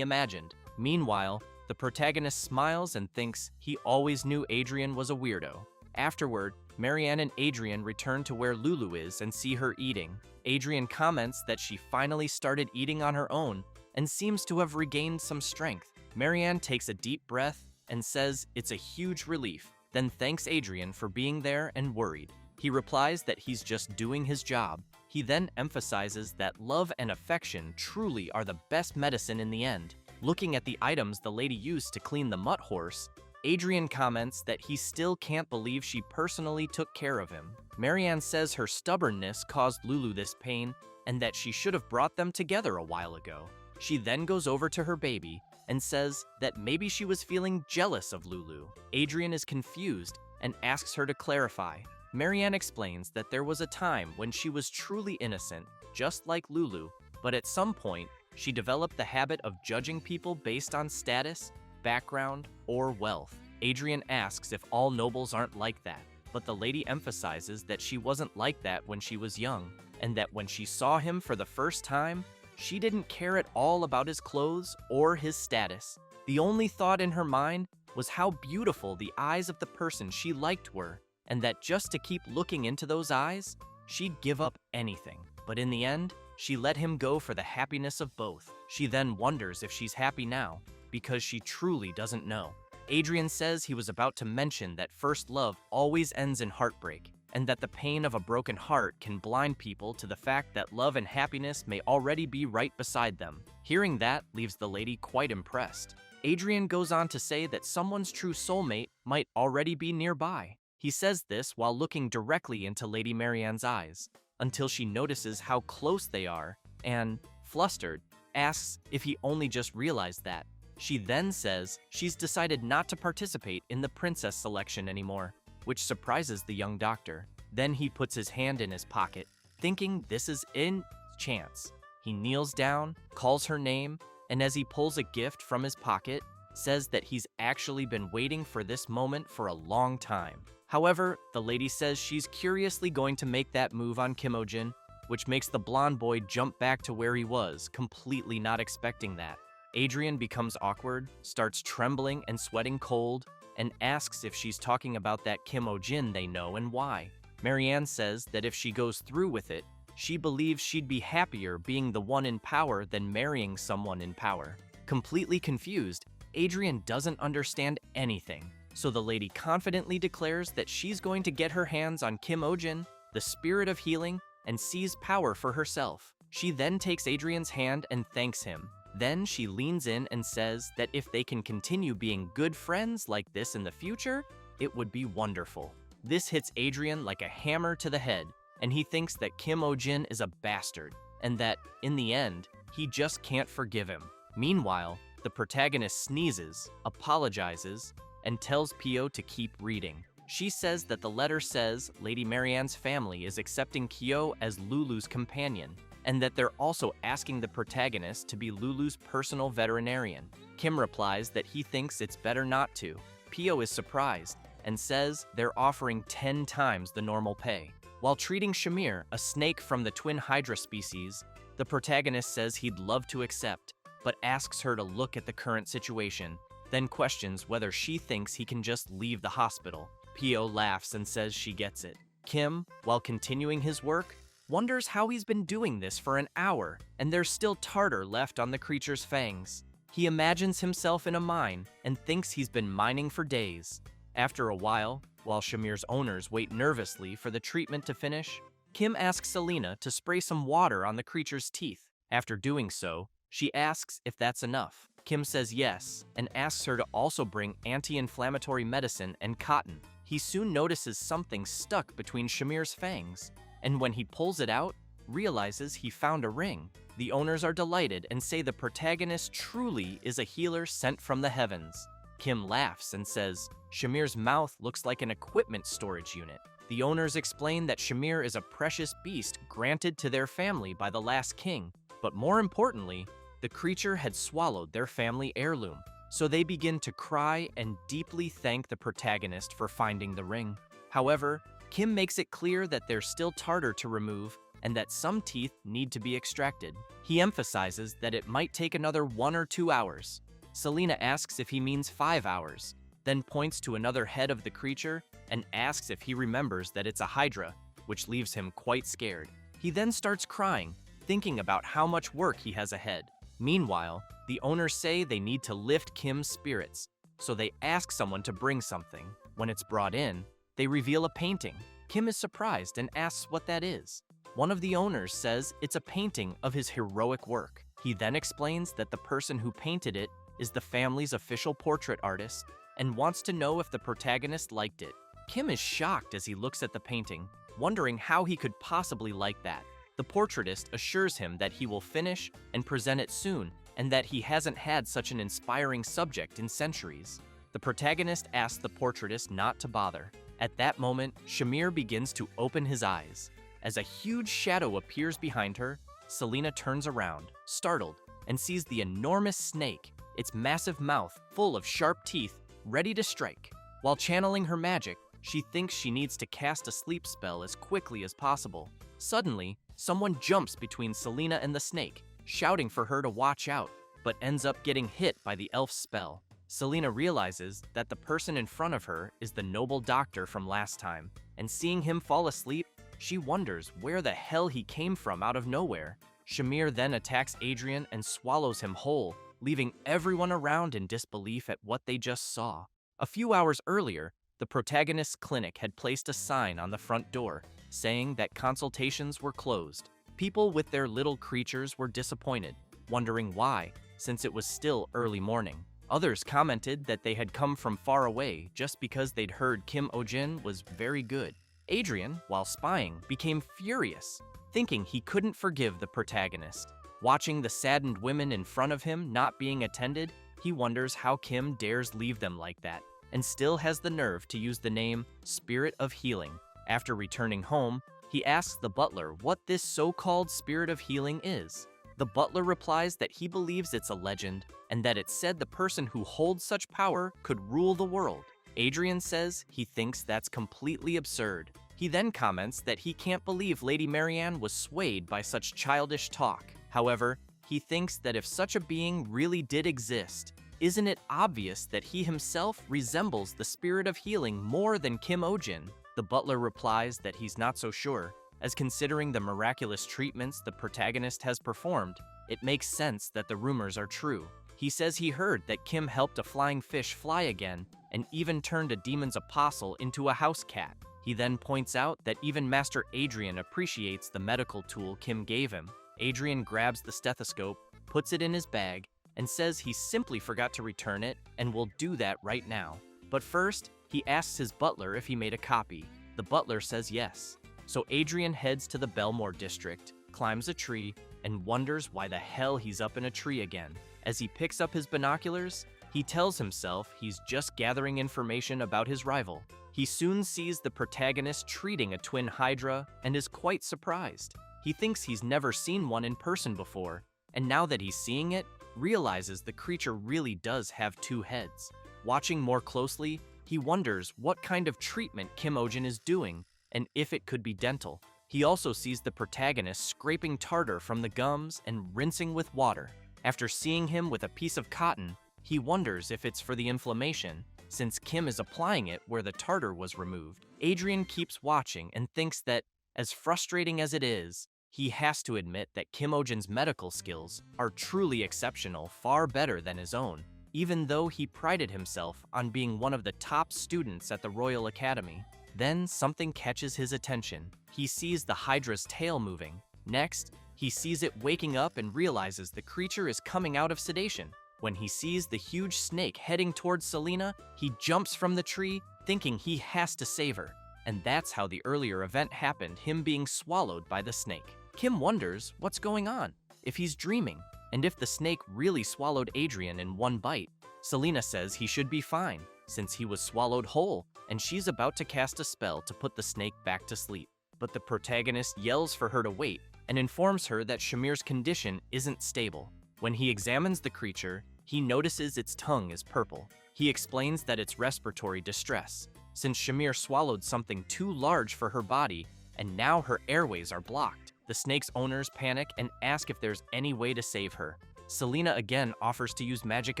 imagined. Meanwhile, the protagonist smiles and thinks he always knew Adrian was a weirdo. Afterward, Marianne and Adrian return to where Lulu is and see her eating. Adrian comments that she finally started eating on her own and seems to have regained some strength. Marianne takes a deep breath and says it's a huge relief, then thanks Adrian for being there and worried. He replies that he's just doing his job. He then emphasizes that love and affection truly are the best medicine in the end. Looking at the items the lady used to clean the mutt horse, Adrian comments that he still can't believe she personally took care of him. Marianne says her stubbornness caused Lulu this pain and that she should have brought them together a while ago. She then goes over to her baby and says that maybe she was feeling jealous of Lulu. Adrian is confused and asks her to clarify. Marianne explains that there was a time when she was truly innocent, just like Lulu, but at some point, she developed the habit of judging people based on status, background, or wealth. Adrian asks if all nobles aren't like that, but the lady emphasizes that she wasn't like that when she was young, and that when she saw him for the first time, she didn't care at all about his clothes or his status. The only thought in her mind was how beautiful the eyes of the person she liked were, and that just to keep looking into those eyes, she'd give up anything. But in the end, she let him go for the happiness of both. She then wonders if she's happy now, because she truly doesn't know. Adrian says he was about to mention that first love always ends in heartbreak, and that the pain of a broken heart can blind people to the fact that love and happiness may already be right beside them. Hearing that leaves the lady quite impressed. Adrian goes on to say that someone's true soulmate might already be nearby. He says this while looking directly into Lady Marianne's eyes, until she notices how close they are and, flustered, asks if he only just realized that. She then says she's decided not to participate in the princess selection anymore, which surprises the young doctor. Then he puts his hand in his pocket, thinking this is in chance. He kneels down, calls her name, and as he pulls a gift from his pocket, says that he's actually been waiting for this moment for a long time. However, the lady says she's curiously going to make that move on Kimojin, which makes the blonde boy jump back to where he was, completely not expecting that. Adrian becomes awkward, starts trembling and sweating cold, and asks if she's talking about that Kimojin they know and why. Marianne says that if she goes through with it, she believes she'd be happier being the one in power than marrying someone in power. Completely confused, Adrian doesn't understand anything, so the lady confidently declares that she's going to get her hands on Kimojin, the spirit of healing, and seize power for herself. She then takes Adrian's hand and thanks him. Then she leans in and says that if they can continue being good friends like this in the future, it would be wonderful. This hits Adrian like a hammer to the head, and he thinks that Kimojin is a bastard, and that, in the end, he just can't forgive him. Meanwhile, the protagonist sneezes, apologizes, and tells Pio to keep reading. She says that the letter says Lady Marianne's family is accepting Kyo as Lulu's companion, and that they're also asking the protagonist to be Lulu's personal veterinarian. Kim replies that he thinks it's better not to. Pio is surprised and says they're offering 10 times the normal pay. While treating Shamir, a snake from the twin hydra species, the protagonist says he'd love to accept, but asks her to look at the current situation, then questions whether she thinks he can just leave the hospital. Pio laughs and says she gets it. Kim, while continuing his work, wonders how he's been doing this for an hour, and there's still tartar left on the creature's fangs. He imagines himself in a mine and thinks he's been mining for days. After a while Shamir's owners wait nervously for the treatment to finish, Kim asks Selena to spray some water on the creature's teeth. After doing so, she asks if that's enough. Kim says yes, and asks her to also bring anti-inflammatory medicine and cotton. He soon notices something stuck between Shamir's fangs, and when he pulls it out, realizes he found a ring. The owners are delighted and say the protagonist truly is a healer sent from the heavens. Kim laughs and says Shamir's mouth looks like an equipment storage unit. The owners explain that Shamir is a precious beast granted to their family by the last king, but more importantly, the creature had swallowed their family heirloom. So they begin to cry and deeply thank the protagonist for finding the ring. However, Kim makes it clear that there's still tartar to remove and that some teeth need to be extracted. He emphasizes that it might take another 1 or 2 hours. Selena asks if he means 5 hours, then points to another head of the creature and asks if he remembers that it's a hydra, which leaves him quite scared. He then starts crying, thinking about how much work he has ahead. Meanwhile, the owners say they need to lift Kim's spirits, so they ask someone to bring something. When it's brought in, they reveal a painting. Kim is surprised and asks what that is. One of the owners says it's a painting of his heroic work. He then explains that the person who painted it is the family's official portrait artist and wants to know if the protagonist liked it. Kim is shocked as he looks at the painting, wondering how he could possibly like that. The portraitist assures him that he will finish and present it soon, and that he hasn't had such an inspiring subject in centuries. The protagonist asks the portraitist not to bother. At that moment, Shamir begins to open his eyes. As a huge shadow appears behind her, Selena turns around, startled, and sees the enormous snake, its massive mouth full of sharp teeth, ready to strike. While channeling her magic, she thinks she needs to cast a sleep spell as quickly as possible. Suddenly, someone jumps between Selena and the snake, shouting for her to watch out, but ends up getting hit by the elf's spell. Selena realizes that the person in front of her is the noble doctor from last time, and seeing him fall asleep, she wonders where the hell he came from out of nowhere. Shamir then attacks Adrian and swallows him whole, leaving everyone around in disbelief at what they just saw. A few hours earlier, the protagonist's clinic had placed a sign on the front door, saying that consultations were closed. People with their little creatures were disappointed, wondering why, since it was still early morning. Others commented that they had come from far away just because they'd heard Kim Oh-jin was very good. Adrian, while spying, became furious, thinking he couldn't forgive the protagonist. Watching the saddened women in front of him not being attended, he wonders how Kim dares leave them like that, and still has the nerve to use the name Spirit of Healing. After returning home, he asks the butler what this so-called Spirit of Healing is. The butler replies that he believes it's a legend, and that it said the person who holds such power could rule the world. Adrian says he thinks that's completely absurd. He then comments that he can't believe Lady Marianne was swayed by such childish talk. However, he thinks that if such a being really did exist, isn't it obvious that he himself resembles the Spirit of Healing more than Kim Oh-jin? The butler replies that he's not so sure, as considering the miraculous treatments the protagonist has performed, it makes sense that the rumors are true. He says he heard that Kim helped a flying fish fly again and even turned a demon's apostle into a house cat. He then points out that even Master Adrian appreciates the medical tool Kim gave him. Adrian grabs the stethoscope, puts it in his bag, and says he simply forgot to return it and will do that right now. But first, he asks his butler if he made a copy. The butler says yes. So Adrian heads to the Belmore district, climbs a tree, and wonders why the hell he's up in a tree again. As he picks up his binoculars, he tells himself he's just gathering information about his rival. He soon sees the protagonist treating a twin hydra and is quite surprised. He thinks he's never seen one in person before, and now that he's seeing it, realizes the creature really does have two heads. Watching more closely, he wonders what kind of treatment Kim Oh-jin is doing, and if it could be dental. He also sees the protagonist scraping tartar from the gums and rinsing with water. After seeing him with a piece of cotton, he wonders if it's for the inflammation, since Kim is applying it where the tartar was removed. Adrian keeps watching and thinks that, as frustrating as it is, he has to admit that Kim Oh-jin's medical skills are truly exceptional, far better than his own, even though he prided himself on being one of the top students at the Royal Academy. Then something catches his attention. He sees the Hydra's tail moving. Next, he sees it waking up and realizes the creature is coming out of sedation. When he sees the huge snake heading towards Selena, he jumps from the tree, thinking he has to save her. And that's how the earlier event happened, him being swallowed by the snake. Kim wonders what's going on, if he's dreaming, and if the snake really swallowed Adrian in one bite. Selena says he should be fine, since he was swallowed whole, and she's about to cast a spell to put the snake back to sleep. But the protagonist yells for her to wait and informs her that Shamir's condition isn't stable. When he examines the creature, he notices its tongue is purple. He explains that it's respiratory distress, since Shamir swallowed something too large for her body, and now her airways are blocked. The snake's owners panic and ask if there's any way to save her. Selena again offers to use magic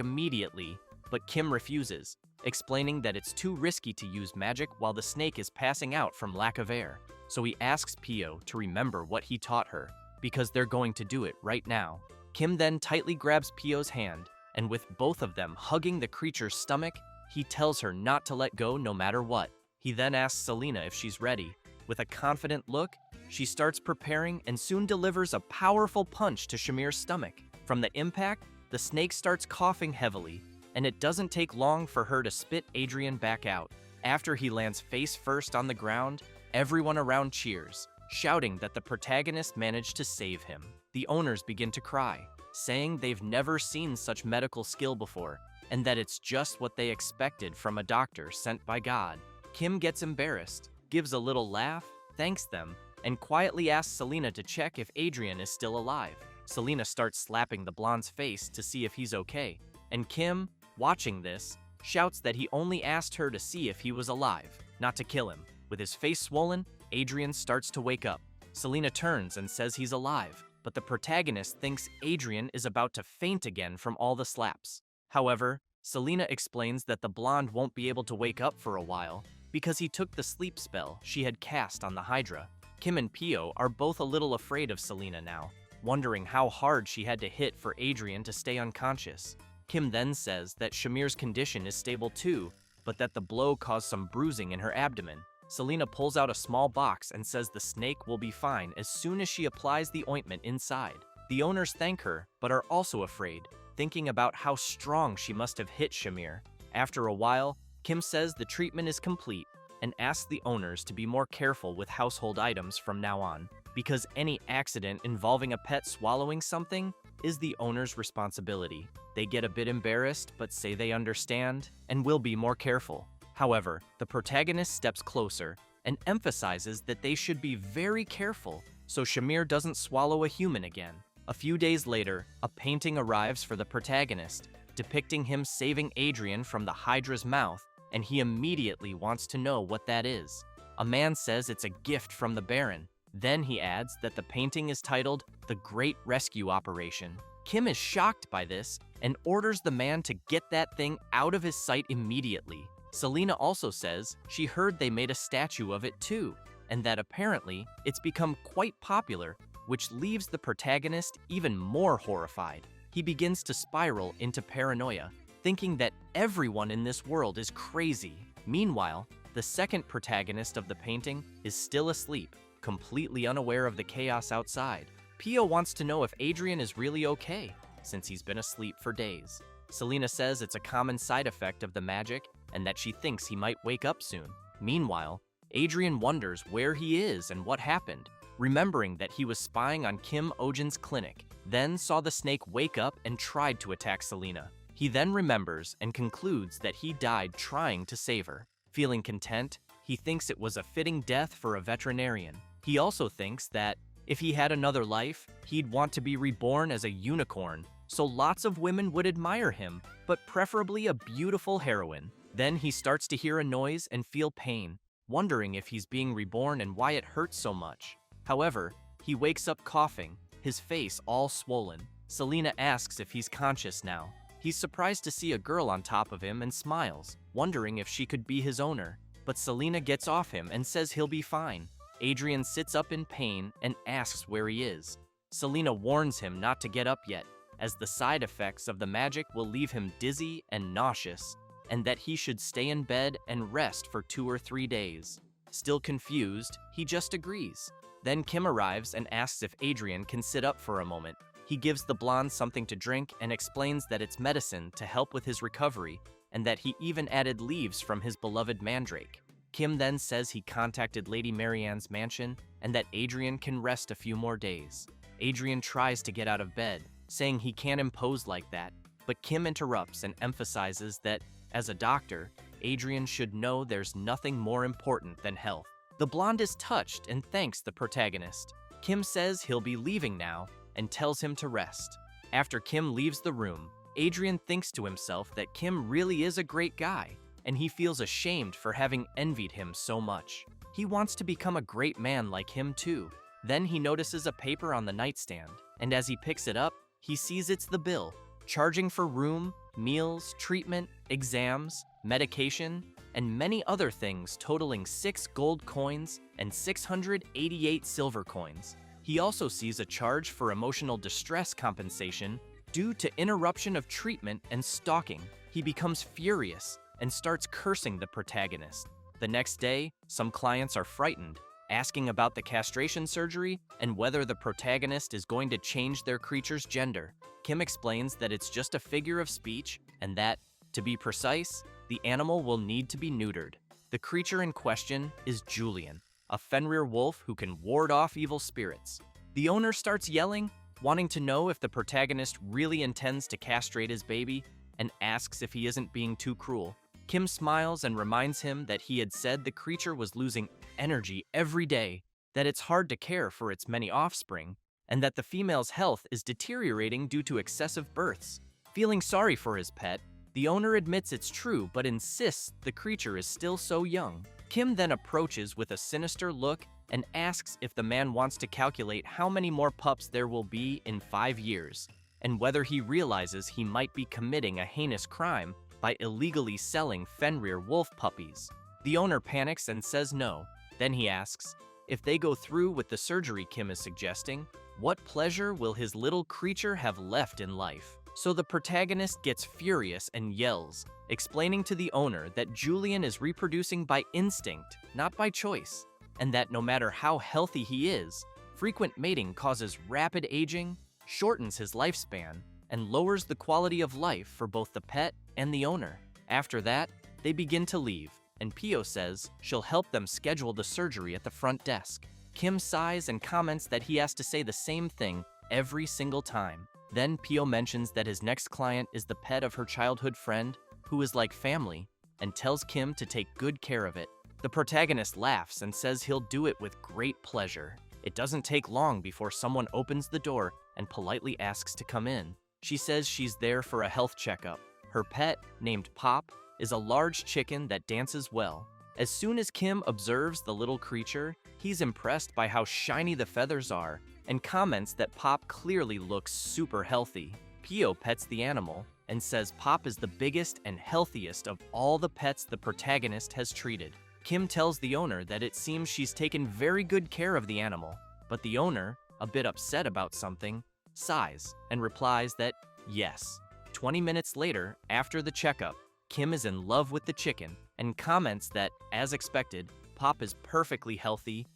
immediately, but Kim refuses, explaining that it's too risky to use magic while the snake is passing out from lack of air. So he asks Pio to remember what he taught her, because they're going to do it right now. Kim then tightly grabs Pio's hand, and with both of them hugging the creature's stomach, he tells her not to let go no matter what. He then asks Selena if she's ready. With a confident look, she starts preparing and soon delivers a powerful punch to Shamir's stomach. From the impact, the snake starts coughing heavily, and it doesn't take long for her to spit Adrian back out. After he lands face first on the ground, everyone around cheers, shouting that the protagonist managed to save him. The owners begin to cry, saying they've never seen such medical skill before, and that it's just what they expected from a doctor sent by God. Kim gets embarrassed, gives a little laugh, thanks them, and quietly asks Selena to check if Adrian is still alive. Selena starts slapping the blonde's face to see if he's okay, and Kim, watching this, shouts that he only asked her to see if he was alive, not to kill him. With his face swollen, Adrian starts to wake up. Selena turns and says he's alive, but the protagonist thinks Adrian is about to faint again from all the slaps. However, Selena explains that the blonde won't be able to wake up for a while because he took the sleep spell she had cast on the Hydra. Kim and Pio are both a little afraid of Selena now, wondering how hard she had to hit for Adrian to stay unconscious. Kim then says that Shamir's condition is stable too, but that the blow caused some bruising in her abdomen. Selena pulls out a small box and says the snake will be fine as soon as she applies the ointment inside. The owners thank her, but are also afraid, thinking about how strong she must have hit Shamir. After a while, Kim says the treatment is complete and asks the owners to be more careful with household items from now on, because any accident involving a pet swallowing something is the owner's responsibility. They get a bit embarrassed, but say they understand and will be more careful. However, the protagonist steps closer and emphasizes that they should be very careful so Shamir doesn't swallow a human again. A few days later, a painting arrives for the protagonist, depicting him saving Adrian from the Hydra's mouth, and he immediately wants to know what that is. A man says it's a gift from the Baron. Then he adds that the painting is titled The Great Rescue Operation. Kim is shocked by this and orders the man to get that thing out of his sight immediately. Selena also says she heard they made a statue of it too, and that apparently it's become quite popular, which leaves the protagonist even more horrified. He begins to spiral into paranoia, thinking that everyone in this world is crazy. Meanwhile, the second protagonist of the painting is still asleep, completely unaware of the chaos outside. Pio wants to know if Adrian is really okay, since he's been asleep for days. Selena says it's a common side effect of the magic and that she thinks he might wake up soon. Meanwhile, Adrian wonders where he is and what happened, remembering that he was spying on Kim Ojin's clinic, then saw the snake wake up and tried to attack Selena. He then remembers and concludes that he died trying to save her. Feeling content, he thinks it was a fitting death for a veterinarian. He also thinks that if he had another life, he'd want to be reborn as a unicorn, so lots of women would admire him, but preferably a beautiful heroine. Then he starts to hear a noise and feel pain, wondering if he's being reborn and why it hurts so much. However, he wakes up coughing, his face all swollen. Selena asks if he's conscious now. He's surprised to see a girl on top of him and smiles, wondering if she could be his owner. But Selena gets off him and says he'll be fine. Adrian sits up in pain and asks where he is. Selena warns him not to get up yet, as the side effects of the magic will leave him dizzy and nauseous, and that he should stay in bed and rest for 2 or 3 days. Still confused, he just agrees. Then Kim arrives and asks if Adrian can sit up for a moment. He gives the blonde something to drink and explains that it's medicine to help with his recovery, and that he even added leaves from his beloved mandrake. Kim then says he contacted Lady Marianne's mansion and that Adrian can rest a few more days. Adrian tries to get out of bed, saying he can't impose like that, but Kim interrupts and emphasizes that, as a doctor, Adrian should know there's nothing more important than health. The blonde is touched and thanks the protagonist. Kim says he'll be leaving now and tells him to rest. After Kim leaves the room, Adrian thinks to himself that Kim really is a great guy, and he feels ashamed for having envied him so much. He wants to become a great man like him too. Then he notices a paper on the nightstand, and as he picks it up, he sees it's the bill, charging for room, meals, treatment, exams, medication, and many other things totaling 6 gold coins and 688 silver coins. He also sees a charge for emotional distress compensation due to interruption of treatment and stalking. He becomes furious and starts cursing the protagonist. The next day, some clients are frightened, asking about the castration surgery and whether the protagonist is going to change their creature's gender. Kim explains that it's just a figure of speech and that, to be precise, the animal will need to be neutered. The creature in question is Julian, a Fenrir wolf who can ward off evil spirits. The owner starts yelling, wanting to know if the protagonist really intends to castrate his baby, and asks if he isn't being too cruel. Kim smiles and reminds him that he had said the creature was losing energy every day, that it's hard to care for its many offspring, and that the female's health is deteriorating due to excessive births. Feeling sorry for his pet, the owner admits it's true but insists the creature is still so young. Kim then approaches with a sinister look and asks if the man wants to calculate how many more pups there will be in 5 years, and whether he realizes he might be committing a heinous crime by illegally selling Fenrir wolf puppies. The owner panics and says no. Then he asks, if they go through with the surgery Kim is suggesting, what pleasure will his little creature have left in life? So the protagonist gets furious and yells, explaining to the owner that Julian is reproducing by instinct, not by choice, and that no matter how healthy he is, frequent mating causes rapid aging, shortens his lifespan, and lowers the quality of life for both the pet and the owner. After that, they begin to leave, and Pio says she'll help them schedule the surgery at the front desk. Kim sighs and comments that he has to say the same thing every single time. Then Pio mentions that his next client is the pet of her childhood friend, who is like family, and tells Kim to take good care of it. The protagonist laughs and says he'll do it with great pleasure. It doesn't take long before someone opens the door and politely asks to come in. She says she's there for a health checkup. Her pet, named Pop, is a large chicken that dances well. As soon as Kim observes the little creature, he's impressed by how shiny the feathers are and comments that Pop clearly looks super healthy. Pio pets the animal and says Pop is the biggest and healthiest of all the pets the protagonist has treated. Kim tells the owner that it seems she's taken very good care of the animal, but the owner, a bit upset about something, sighs and replies that yes. 20 minutes later, after the checkup, Kim is in love with the chicken and comments that, as expected, Pop is perfectly healthy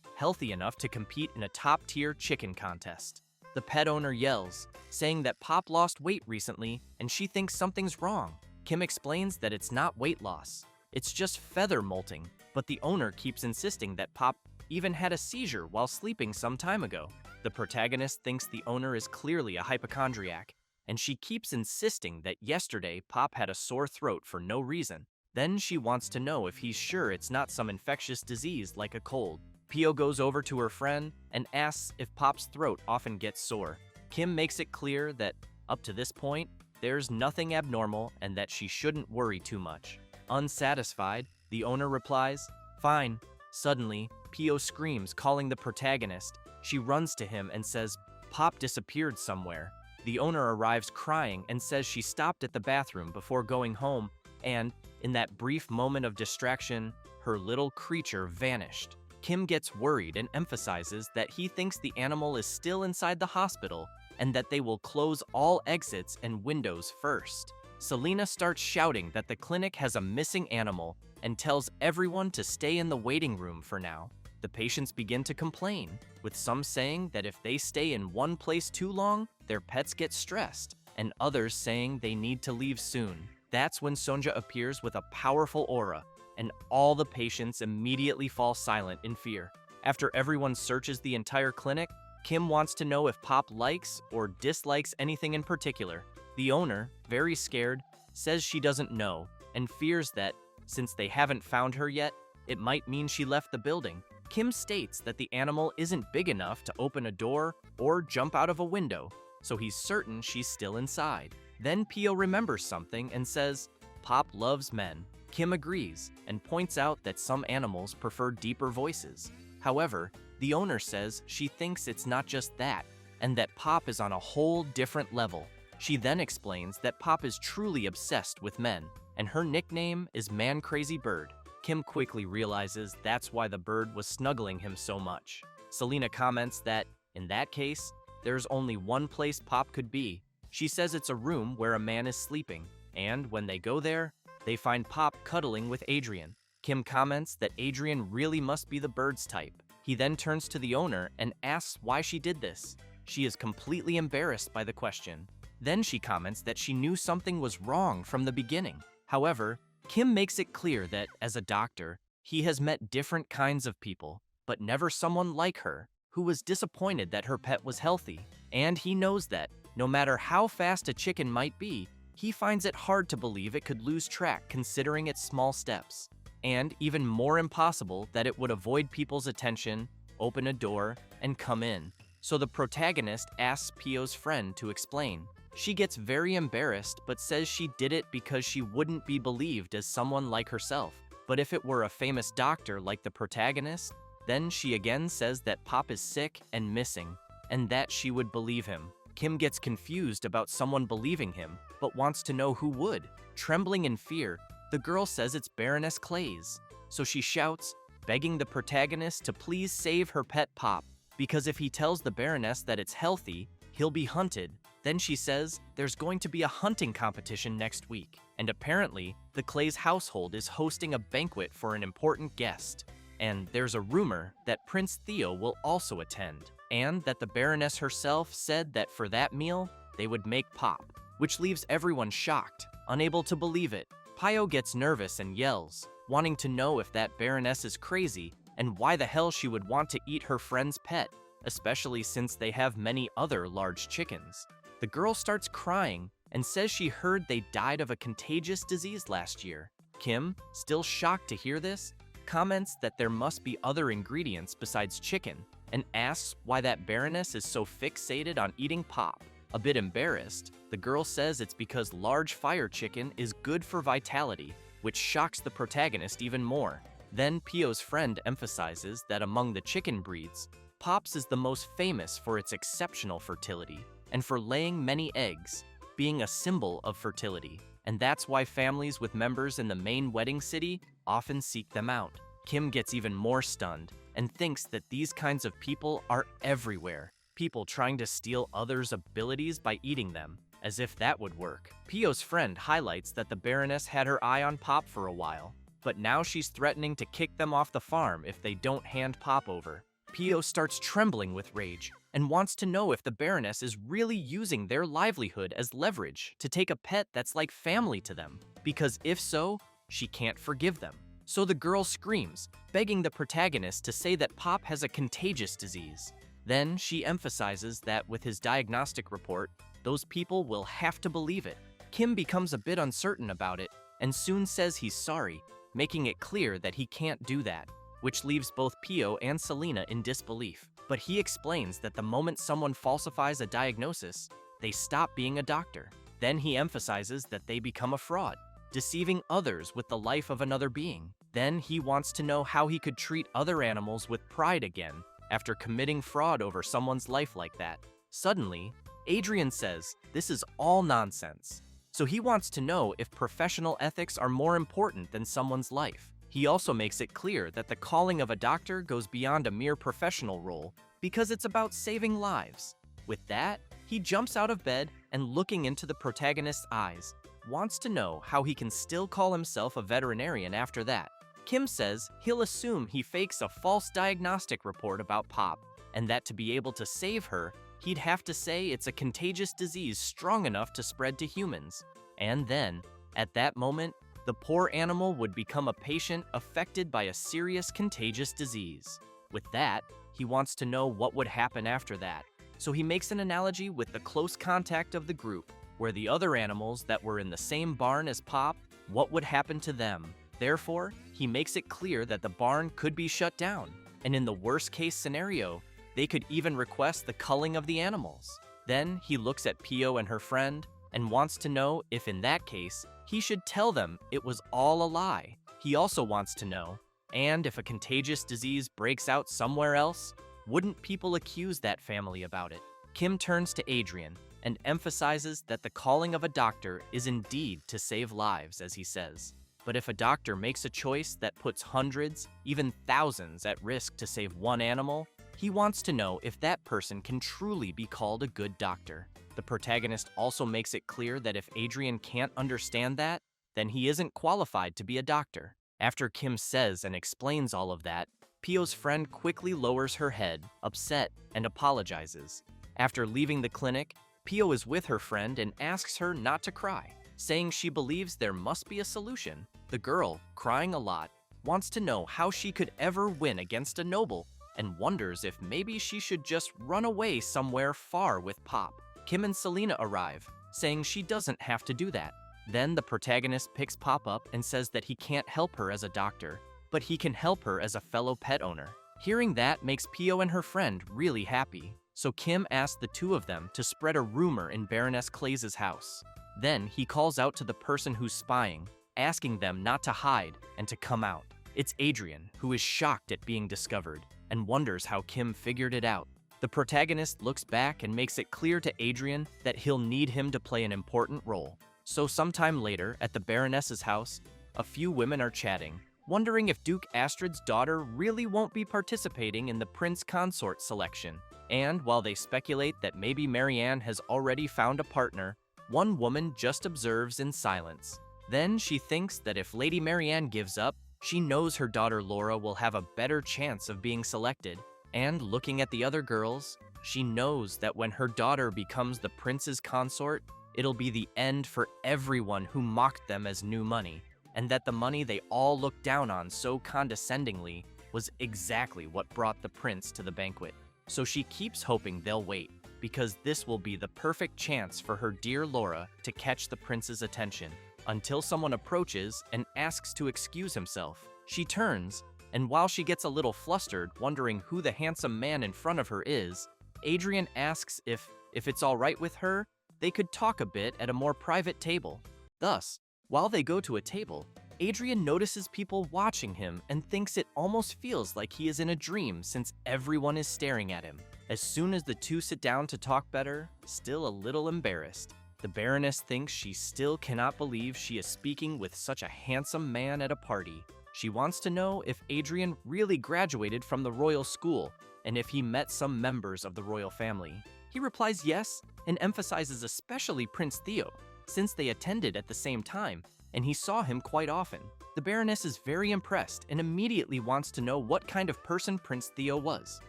enough to compete in a top-tier chicken contest. The pet owner yells, saying that Pop lost weight recently and she thinks something's wrong. Kim explains that it's not weight loss, it's just feather molting, but the owner keeps insisting that Pop even had a seizure while sleeping some time ago. The protagonist thinks the owner is clearly a hypochondriac, and she keeps insisting that yesterday Pop had a sore throat for no reason. Then she wants to know if he's sure it's not some infectious disease like a cold. Pio goes over to her friend and asks if Pop's throat often gets sore. Kim makes it clear that, up to this point, there's nothing abnormal and that she shouldn't worry too much. Unsatisfied, the owner replies, "Fine." Suddenly, Pio screams, calling the protagonist. She runs to him and says, "Pop disappeared somewhere." The owner arrives crying and says she stopped at the bathroom before going home, and, in that brief moment of distraction, her little creature vanished. Kim gets worried and emphasizes that he thinks the animal is still inside the hospital and that they will close all exits and windows first. Selena starts shouting that the clinic has a missing animal and tells everyone to stay in the waiting room for now. The patients begin to complain, with some saying that if they stay in one place too long, their pets get stressed, and others saying they need to leave soon. That's when Sonja appears with a powerful aura, and all the patients immediately fall silent in fear. After everyone searches the entire clinic, Kim wants to know if Pop likes or dislikes anything in particular. The owner, very scared, says she doesn't know, and fears that, since they haven't found her yet, it might mean she left the building. Kim states that the animal isn't big enough to open a door or jump out of a window, so he's certain she's still inside. Then Pio remembers something and says, "Pop loves men." Kim agrees and points out that some animals prefer deeper voices. However, the owner says she thinks it's not just that, and that Pop is on a whole different level. She then explains that Pop is truly obsessed with men, and her nickname is Man Crazy Bird. Kim quickly realizes that's why the bird was snuggling him so much. Selena comments that, in that case, there's only one place Pop could be. She says it's a room where a man is sleeping, and when they go there, they find Pop cuddling with Adrian. Kim comments that Adrian really must be the bird's type. He then turns to the owner and asks why she did this. She is completely embarrassed by the question. Then she comments that she knew something was wrong from the beginning. However, Kim makes it clear that, as a doctor, he has met different kinds of people, but never someone like her, who was disappointed that her pet was healthy. And he knows that, no matter how fast a chicken might be, he finds it hard to believe it could lose track considering its small steps. And even more impossible that it would avoid people's attention, open a door, and come in. So the protagonist asks Pio's friend to explain. She gets very embarrassed but says she did it because she wouldn't be believed as someone like herself. But if it were a famous doctor like the protagonist, then she again says that Pop is sick and missing, and that she would believe him. Kim gets confused about someone believing him, but wants to know who would. Trembling in fear, the girl says it's Baroness Clays. So she shouts, begging the protagonist to please save her pet Pop, because if he tells the Baroness that it's healthy, he'll be hunted. Then she says there's going to be a hunting competition next week, and apparently the Clays household is hosting a banquet for an important guest. And there's a rumor that Prince Theo will also attend, and that the Baroness herself said that for that meal, they would make Pop. which leaves everyone shocked, unable to believe it. Pio gets nervous and yells, wanting to know if that Baroness is crazy and why the hell she would want to eat her friend's pet, especially since they have many other large chickens. The girl starts crying and says she heard they died of a contagious disease last year. Kim, still shocked to hear this, comments that there must be other ingredients besides chicken and asks why that Baroness is so fixated on eating Pop. A bit embarrassed, the girl says it's because large fire chicken is good for vitality, which shocks the protagonist even more. Then Pio's friend emphasizes that among the chicken breeds, Pop's is the most famous for its exceptional fertility and for laying many eggs, being a symbol of fertility. And that's why families with members in the main wedding city often seek them out. Kim gets even more stunned and thinks that these kinds of people are everywhere. People trying to steal others' abilities by eating them, as if that would work. Pio's friend highlights that the Baroness had her eye on Pop for a while, but now she's threatening to kick them off the farm if they don't hand Pop over. Pio starts trembling with rage and wants to know if the Baroness is really using their livelihood as leverage to take a pet that's like family to them, because if so, she can't forgive them. So the girl screams, begging the protagonist to say that Pop has a contagious disease. Then she emphasizes that with his diagnostic report, those people will have to believe it. Kim becomes a bit uncertain about it and soon says he's sorry, making it clear that he can't do that, which leaves both Pio and Selena in disbelief. But he explains that the moment someone falsifies a diagnosis, they stop being a doctor. Then he emphasizes that they become a fraud, deceiving others with the life of another being. Then he wants to know how he could treat other animals with pride again after committing fraud over someone's life like that. Suddenly, Adrian says this is all nonsense. So he wants to know if professional ethics are more important than someone's life. He also makes it clear that the calling of a doctor goes beyond a mere professional role because it's about saving lives. With that, he jumps out of bed and, looking into the protagonist's eyes, wants to know how he can still call himself a veterinarian after that. Kim says he'll assume he fakes a false diagnostic report about Pop, and that to be able to save her, he'd have to say it's a contagious disease strong enough to spread to humans. And then, at that moment, the poor animal would become a patient affected by a serious contagious disease. With that, he wants to know what would happen after that. So he makes an analogy with the close contact of the group, where the other animals that were in the same barn as Pop, what would happen to them. Therefore, he makes it clear that the barn could be shut down, and in the worst-case scenario, they could even request the culling of the animals. Then he looks at Pio and her friend and wants to know if in that case, he should tell them it was all a lie. He also wants to know, and if a contagious disease breaks out somewhere else, wouldn't people accuse that family about it? Kim turns to Adrian and emphasizes that the calling of a doctor is indeed to save lives, as he says. But if a doctor makes a choice that puts hundreds, even thousands at risk to save one animal, he wants to know if that person can truly be called a good doctor. The protagonist also makes it clear that if Adrian can't understand that, then he isn't qualified to be a doctor. After Kim says and explains all of that, Pio's friend quickly lowers her head, upset, and apologizes. After leaving the clinic, Pio is with her friend and asks her not to cry, saying she believes there must be a solution. The girl, crying a lot, wants to know how she could ever win against a noble and wonders if maybe she should just run away somewhere far with Pop. Kim and Selena arrive, saying she doesn't have to do that. Then the protagonist picks Pop up and says that he can't help her as a doctor, but he can help her as a fellow pet owner. Hearing that makes Pio and her friend really happy, so Kim asks the two of them to spread a rumor in Baroness Clays's house. Then he calls out to the person who's spying, asking them not to hide and to come out. It's Adrian, who is shocked at being discovered and wonders how Kim figured it out. The protagonist looks back and makes it clear to Adrian that he'll need him to play an important role. So sometime later, at the Baroness's house, a few women are chatting, wondering if Duke Astrid's daughter really won't be participating in the prince consort selection. And while they speculate that maybe Marianne has already found a partner, one woman just observes in silence. Then she thinks that if Lady Marianne gives up, she knows her daughter Laura will have a better chance of being selected. And looking at the other girls, she knows that when her daughter becomes the prince's consort, it'll be the end for everyone who mocked them as new money, and that the money they all looked down on so condescendingly was exactly what brought the prince to the banquet. So she keeps hoping they'll wait, because this will be the perfect chance for her dear Laura to catch the prince's attention, until someone approaches and asks to excuse himself. She turns, and while she gets a little flustered, wondering who the handsome man in front of her is, Adrian asks if it's all right with her, they could talk a bit at a more private table. Thus, while they go to a table, Adrian notices people watching him and thinks it almost feels like he is in a dream since everyone is staring at him. As soon as the two sit down to talk better, still a little embarrassed, the Baroness thinks she still cannot believe she is speaking with such a handsome man at a party. She wants to know if Adrian really graduated from the royal school and if he met some members of the royal family. He replies yes and emphasizes especially Prince Theo, since they attended at the same time and he saw him quite often. The Baroness is very impressed and immediately wants to know what kind of person Prince Theo was.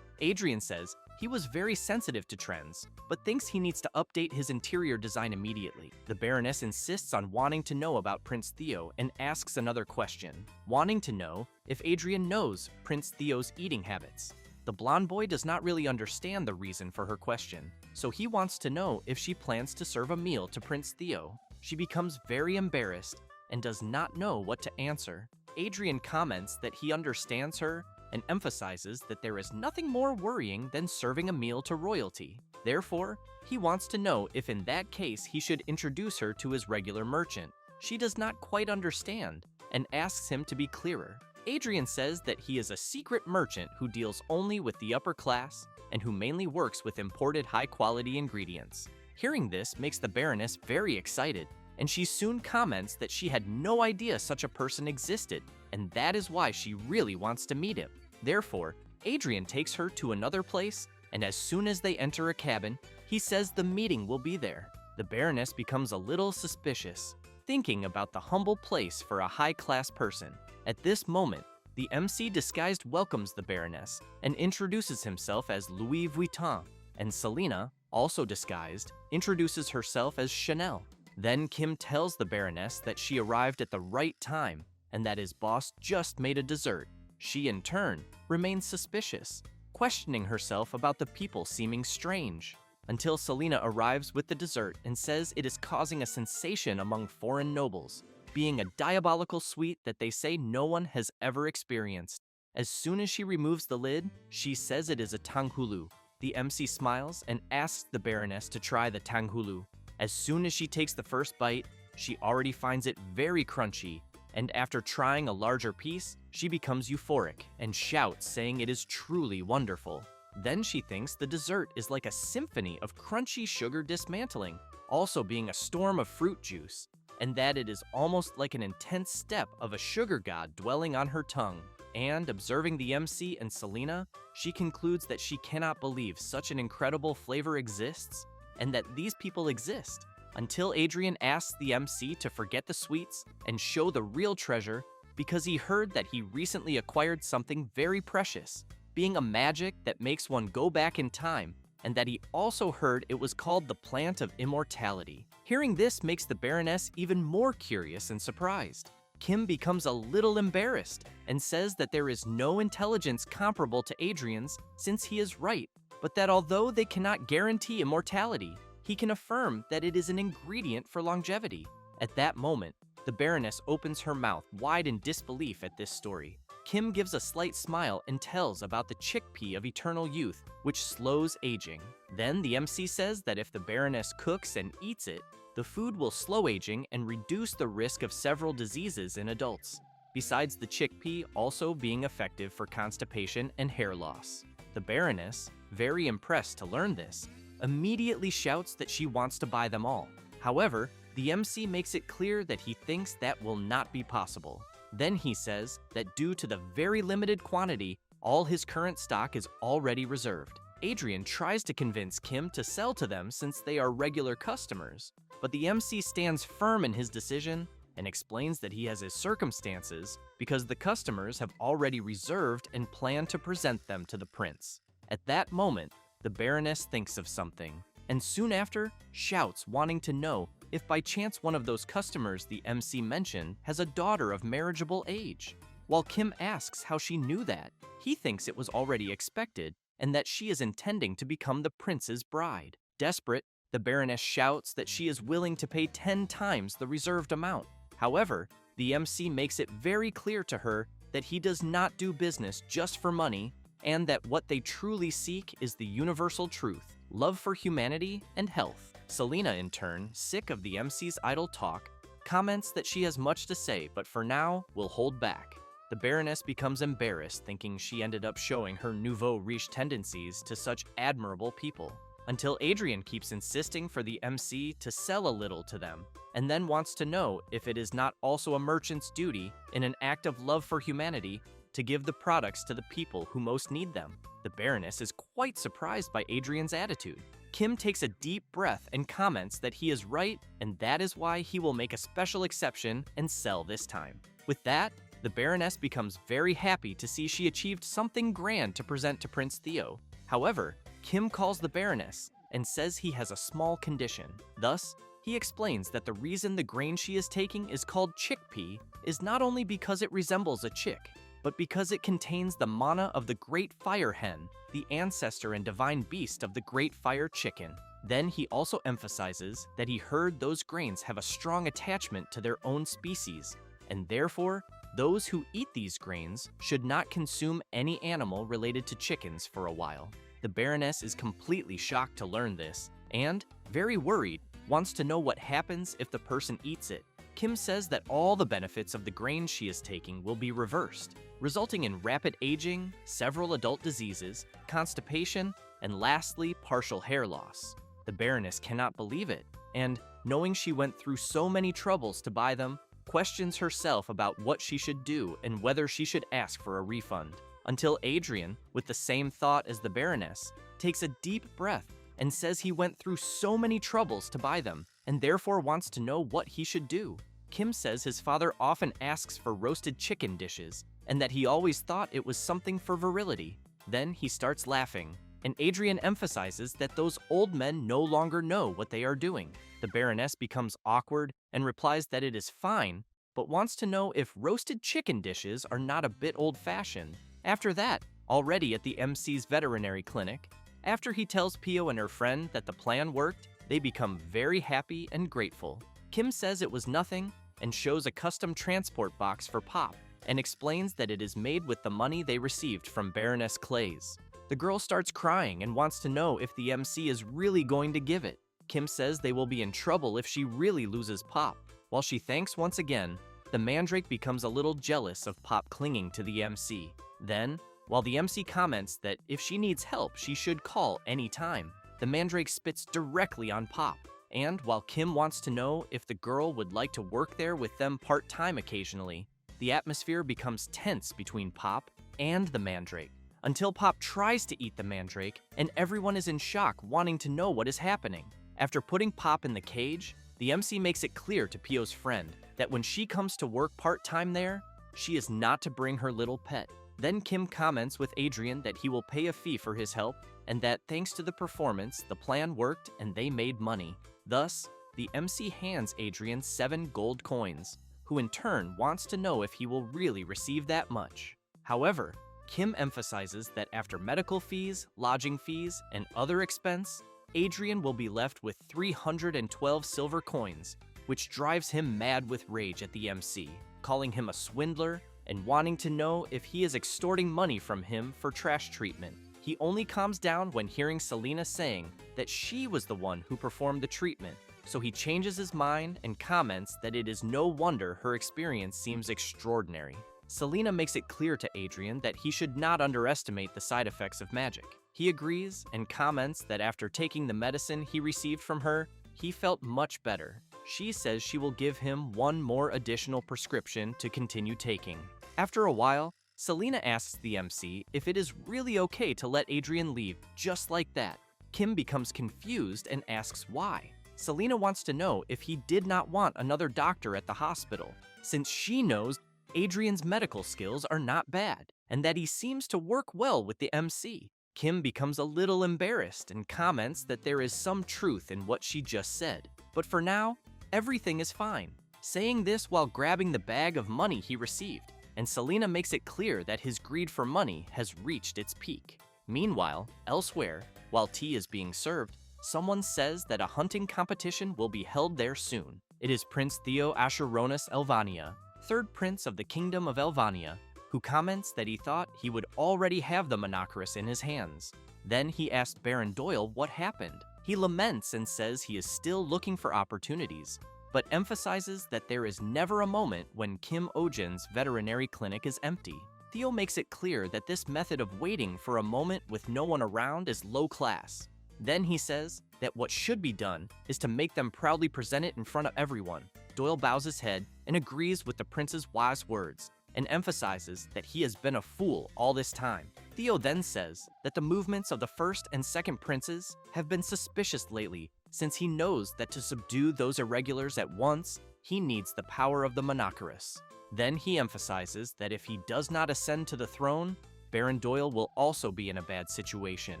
Adrian says he was very sensitive to trends, but thinks he needs to update his interior design immediately. The Baroness insists on wanting to know about Prince Theo and asks another question, wanting to know if Adrian knows Prince Theo's eating habits. The blonde boy does not really understand the reason for her question, so he wants to know if she plans to serve a meal to Prince Theo. She becomes very embarrassed and does not know what to answer. Adrian comments that he understands her and emphasizes that there is nothing more worrying than serving a meal to royalty. Therefore, he wants to know if in that case he should introduce her to his regular merchant. She does not quite understand and asks him to be clearer. Adrian says that he is a secret merchant who deals only with the upper class and who mainly works with imported high-quality ingredients. Hearing this makes the Baroness very excited, and she soon comments that she had no idea such a person existed, and that is why she really wants to meet him. Therefore, Adrian takes her to another place, and as soon as they enter a cabin, he says the meeting will be there. The Baroness becomes a little suspicious, thinking about the humble place for a high-class person. At this moment, the MC disguised welcomes the Baroness and introduces himself as Louis Vuitton, and Selena, also disguised, introduces herself as Chanel. Then Kim tells the Baroness that she arrived at the right time and that his boss just made a dessert. She, in turn, remains suspicious, questioning herself about the people seeming strange, until Selena arrives with the dessert and says it is causing a sensation among foreign nobles, being a diabolical sweet that they say no one has ever experienced. As soon as she removes the lid, she says it is a tanghulu. The MC smiles and asks the Baroness to try the tanghulu. As soon as she takes the first bite, she already finds it very crunchy, and after trying a larger piece, she becomes euphoric and shouts, saying it is truly wonderful. Then she thinks the dessert is like a symphony of crunchy sugar dismantling, also being a storm of fruit juice, and that it is almost like an intense step of a sugar god dwelling on her tongue. And observing the MC and Selena, she concludes that she cannot believe such an incredible flavor exists, and that these people exist, until Adrian asks the MC to forget the sweets and show the real treasure because he heard that he recently acquired something very precious, being a magic that makes one go back in time, and that he also heard it was called the Plant of Immortality. Hearing this makes the Baroness even more curious and surprised. Kim becomes a little embarrassed and says that there is no intelligence comparable to Adrian's since he is right, but that although they cannot guarantee immortality, he can affirm that it is an ingredient for longevity. At that moment, the Baroness opens her mouth wide in disbelief at this story. Kim gives a slight smile and tells about the chickpea of eternal youth, which slows aging. Then the MC says that if the Baroness cooks and eats it, the food will slow aging and reduce the risk of several diseases in adults, besides the chickpea also being effective for constipation and hair loss. The Baroness, very impressed to learn this, immediately shouts that she wants to buy them all. However, the MC makes it clear that he thinks that will not be possible. Then he says that due to the very limited quantity, all his current stock is already reserved. Adrian tries to convince Kim to sell to them since they are regular customers, but the MC stands firm in his decision and explains that he has his circumstances because the customers have already reserved and plan to present them to the prince. At that moment, the Baroness thinks of something and soon after, shouts wanting to know if by chance one of those customers the MC mentioned has a daughter of marriageable age. While Kim asks how she knew that, he thinks it was already expected and that she is intending to become the prince's bride. Desperate, the Baroness shouts that she is willing to pay 10 times the reserved amount. However, the MC makes it very clear to her that he does not do business just for money and that what they truly seek is the universal truth, love for humanity and health. Selena, in turn, sick of the MC's idle talk, comments that she has much to say but for now will hold back. The Baroness becomes embarrassed, thinking she ended up showing her nouveau riche tendencies to such admirable people, until Adrian keeps insisting for the MC to sell a little to them, and then wants to know if it is not also a merchant's duty, in an act of love for humanity, to give the products to the people who most need them. The Baroness is quite surprised by Adrian's attitude. Kim takes a deep breath and comments that he is right, and that is why he will make a special exception and sell this time. With that, the Baroness becomes very happy to see she achieved something grand to present to Prince Theo. However, Kim calls the Baroness and says he has a small condition. Thus, he explains that the reason the grain she is taking is called chickpea is not only because it resembles a chick, but because it contains the mana of the great fire hen, the ancestor and divine beast of the great fire chicken. Then he also emphasizes that he heard those grains have a strong attachment to their own species, and therefore, those who eat these grains should not consume any animal related to chickens for a while. The Baroness is completely shocked to learn this, and, very worried, wants to know what happens if the person eats it. Kim says that all the benefits of the grain she is taking will be reversed, resulting in rapid aging, several adult diseases, constipation, and lastly, partial hair loss. The Baroness cannot believe it, and, knowing she went through so many troubles to buy them, questions herself about what she should do and whether she should ask for a refund. Until Adrian, with the same thought as the Baroness, takes a deep breath and says he went through so many troubles to buy them and therefore wants to know what he should do. Kim says his father often asks for roasted chicken dishes and that he always thought it was something for virility. Then he starts laughing, and Adrian emphasizes that those old men no longer know what they are doing. The Baroness becomes awkward and replies that it is fine, but wants to know if roasted chicken dishes are not a bit old-fashioned. After that, already at the MC's veterinary clinic, after he tells Pio and her friend that the plan worked, they become very happy and grateful. Kim says it was nothing and shows a custom transport box for Pop and explains that it is made with the money they received from Baroness Clays. The girl starts crying and wants to know if the MC is really going to give it. Kim says they will be in trouble if she really loses Pop. While she thanks once again, the Mandrake becomes a little jealous of Pop clinging to the MC. Then, while the MC comments that if she needs help, she should call any time, the Mandrake spits directly on Pop. And while Kim wants to know if the girl would like to work there with them part-time occasionally, the atmosphere becomes tense between Pop and the Mandrake, until Pop tries to eat the Mandrake and everyone is in shock wanting to know what is happening. After putting Pop in the cage, the MC makes it clear to Pio's friend that when she comes to work part-time there, she is not to bring her little pet. Then Kim comments with Adrian that he will pay a fee for his help and that thanks to the performance, the plan worked and they made money. Thus, the MC hands Adrian 7 gold coins, who in turn wants to know if he will really receive that much. However, Kim emphasizes that after medical fees, lodging fees, and other expense, Adrian will be left with 312 silver coins, which drives him mad with rage at the MC, calling him a swindler and wanting to know if he is extorting money from him for trash treatment. He only calms down when hearing Selena saying that she was the one who performed the treatment, so he changes his mind and comments that it is no wonder her experience seems extraordinary. Selena makes it clear to Adrian that he should not underestimate the side effects of magic. He agrees and comments that after taking the medicine he received from her, he felt much better. She says she will give him one more additional prescription to continue taking. After a while, Selena asks the MC if it is really okay to let Adrian leave just like that. Kim becomes confused and asks why. Selena wants to know if he did not want another doctor at the hospital, since she knows Adrian's medical skills are not bad, and that he seems to work well with the MC. Kim becomes a little embarrassed and comments that there is some truth in what she just said. But for now, everything is fine, saying this while grabbing the bag of money he received, and Selena makes it clear that his greed for money has reached its peak. Meanwhile, elsewhere, while tea is being served, someone says that a hunting competition will be held there soon. It is Prince Theo Asheronus Elvania, third prince of the Kingdom of Elvania, who comments that he thought he would already have the monoceros in his hands. Then he asked Baron Doyle what happened. He laments and says he is still looking for opportunities, but emphasizes that there is never a moment when Kim Ojin's veterinary clinic is empty. Theo makes it clear that this method of waiting for a moment with no one around is low class. Then he says that what should be done is to make them proudly present it in front of everyone. Doyle bows his head and agrees with the prince's wise words, and emphasizes that he has been a fool all this time. Theo then says that the movements of the first and second princes have been suspicious lately, since he knows that to subdue those irregulars at once, he needs the power of the monoceros. Then he emphasizes that if he does not ascend to the throne, Baron Doyle will also be in a bad situation.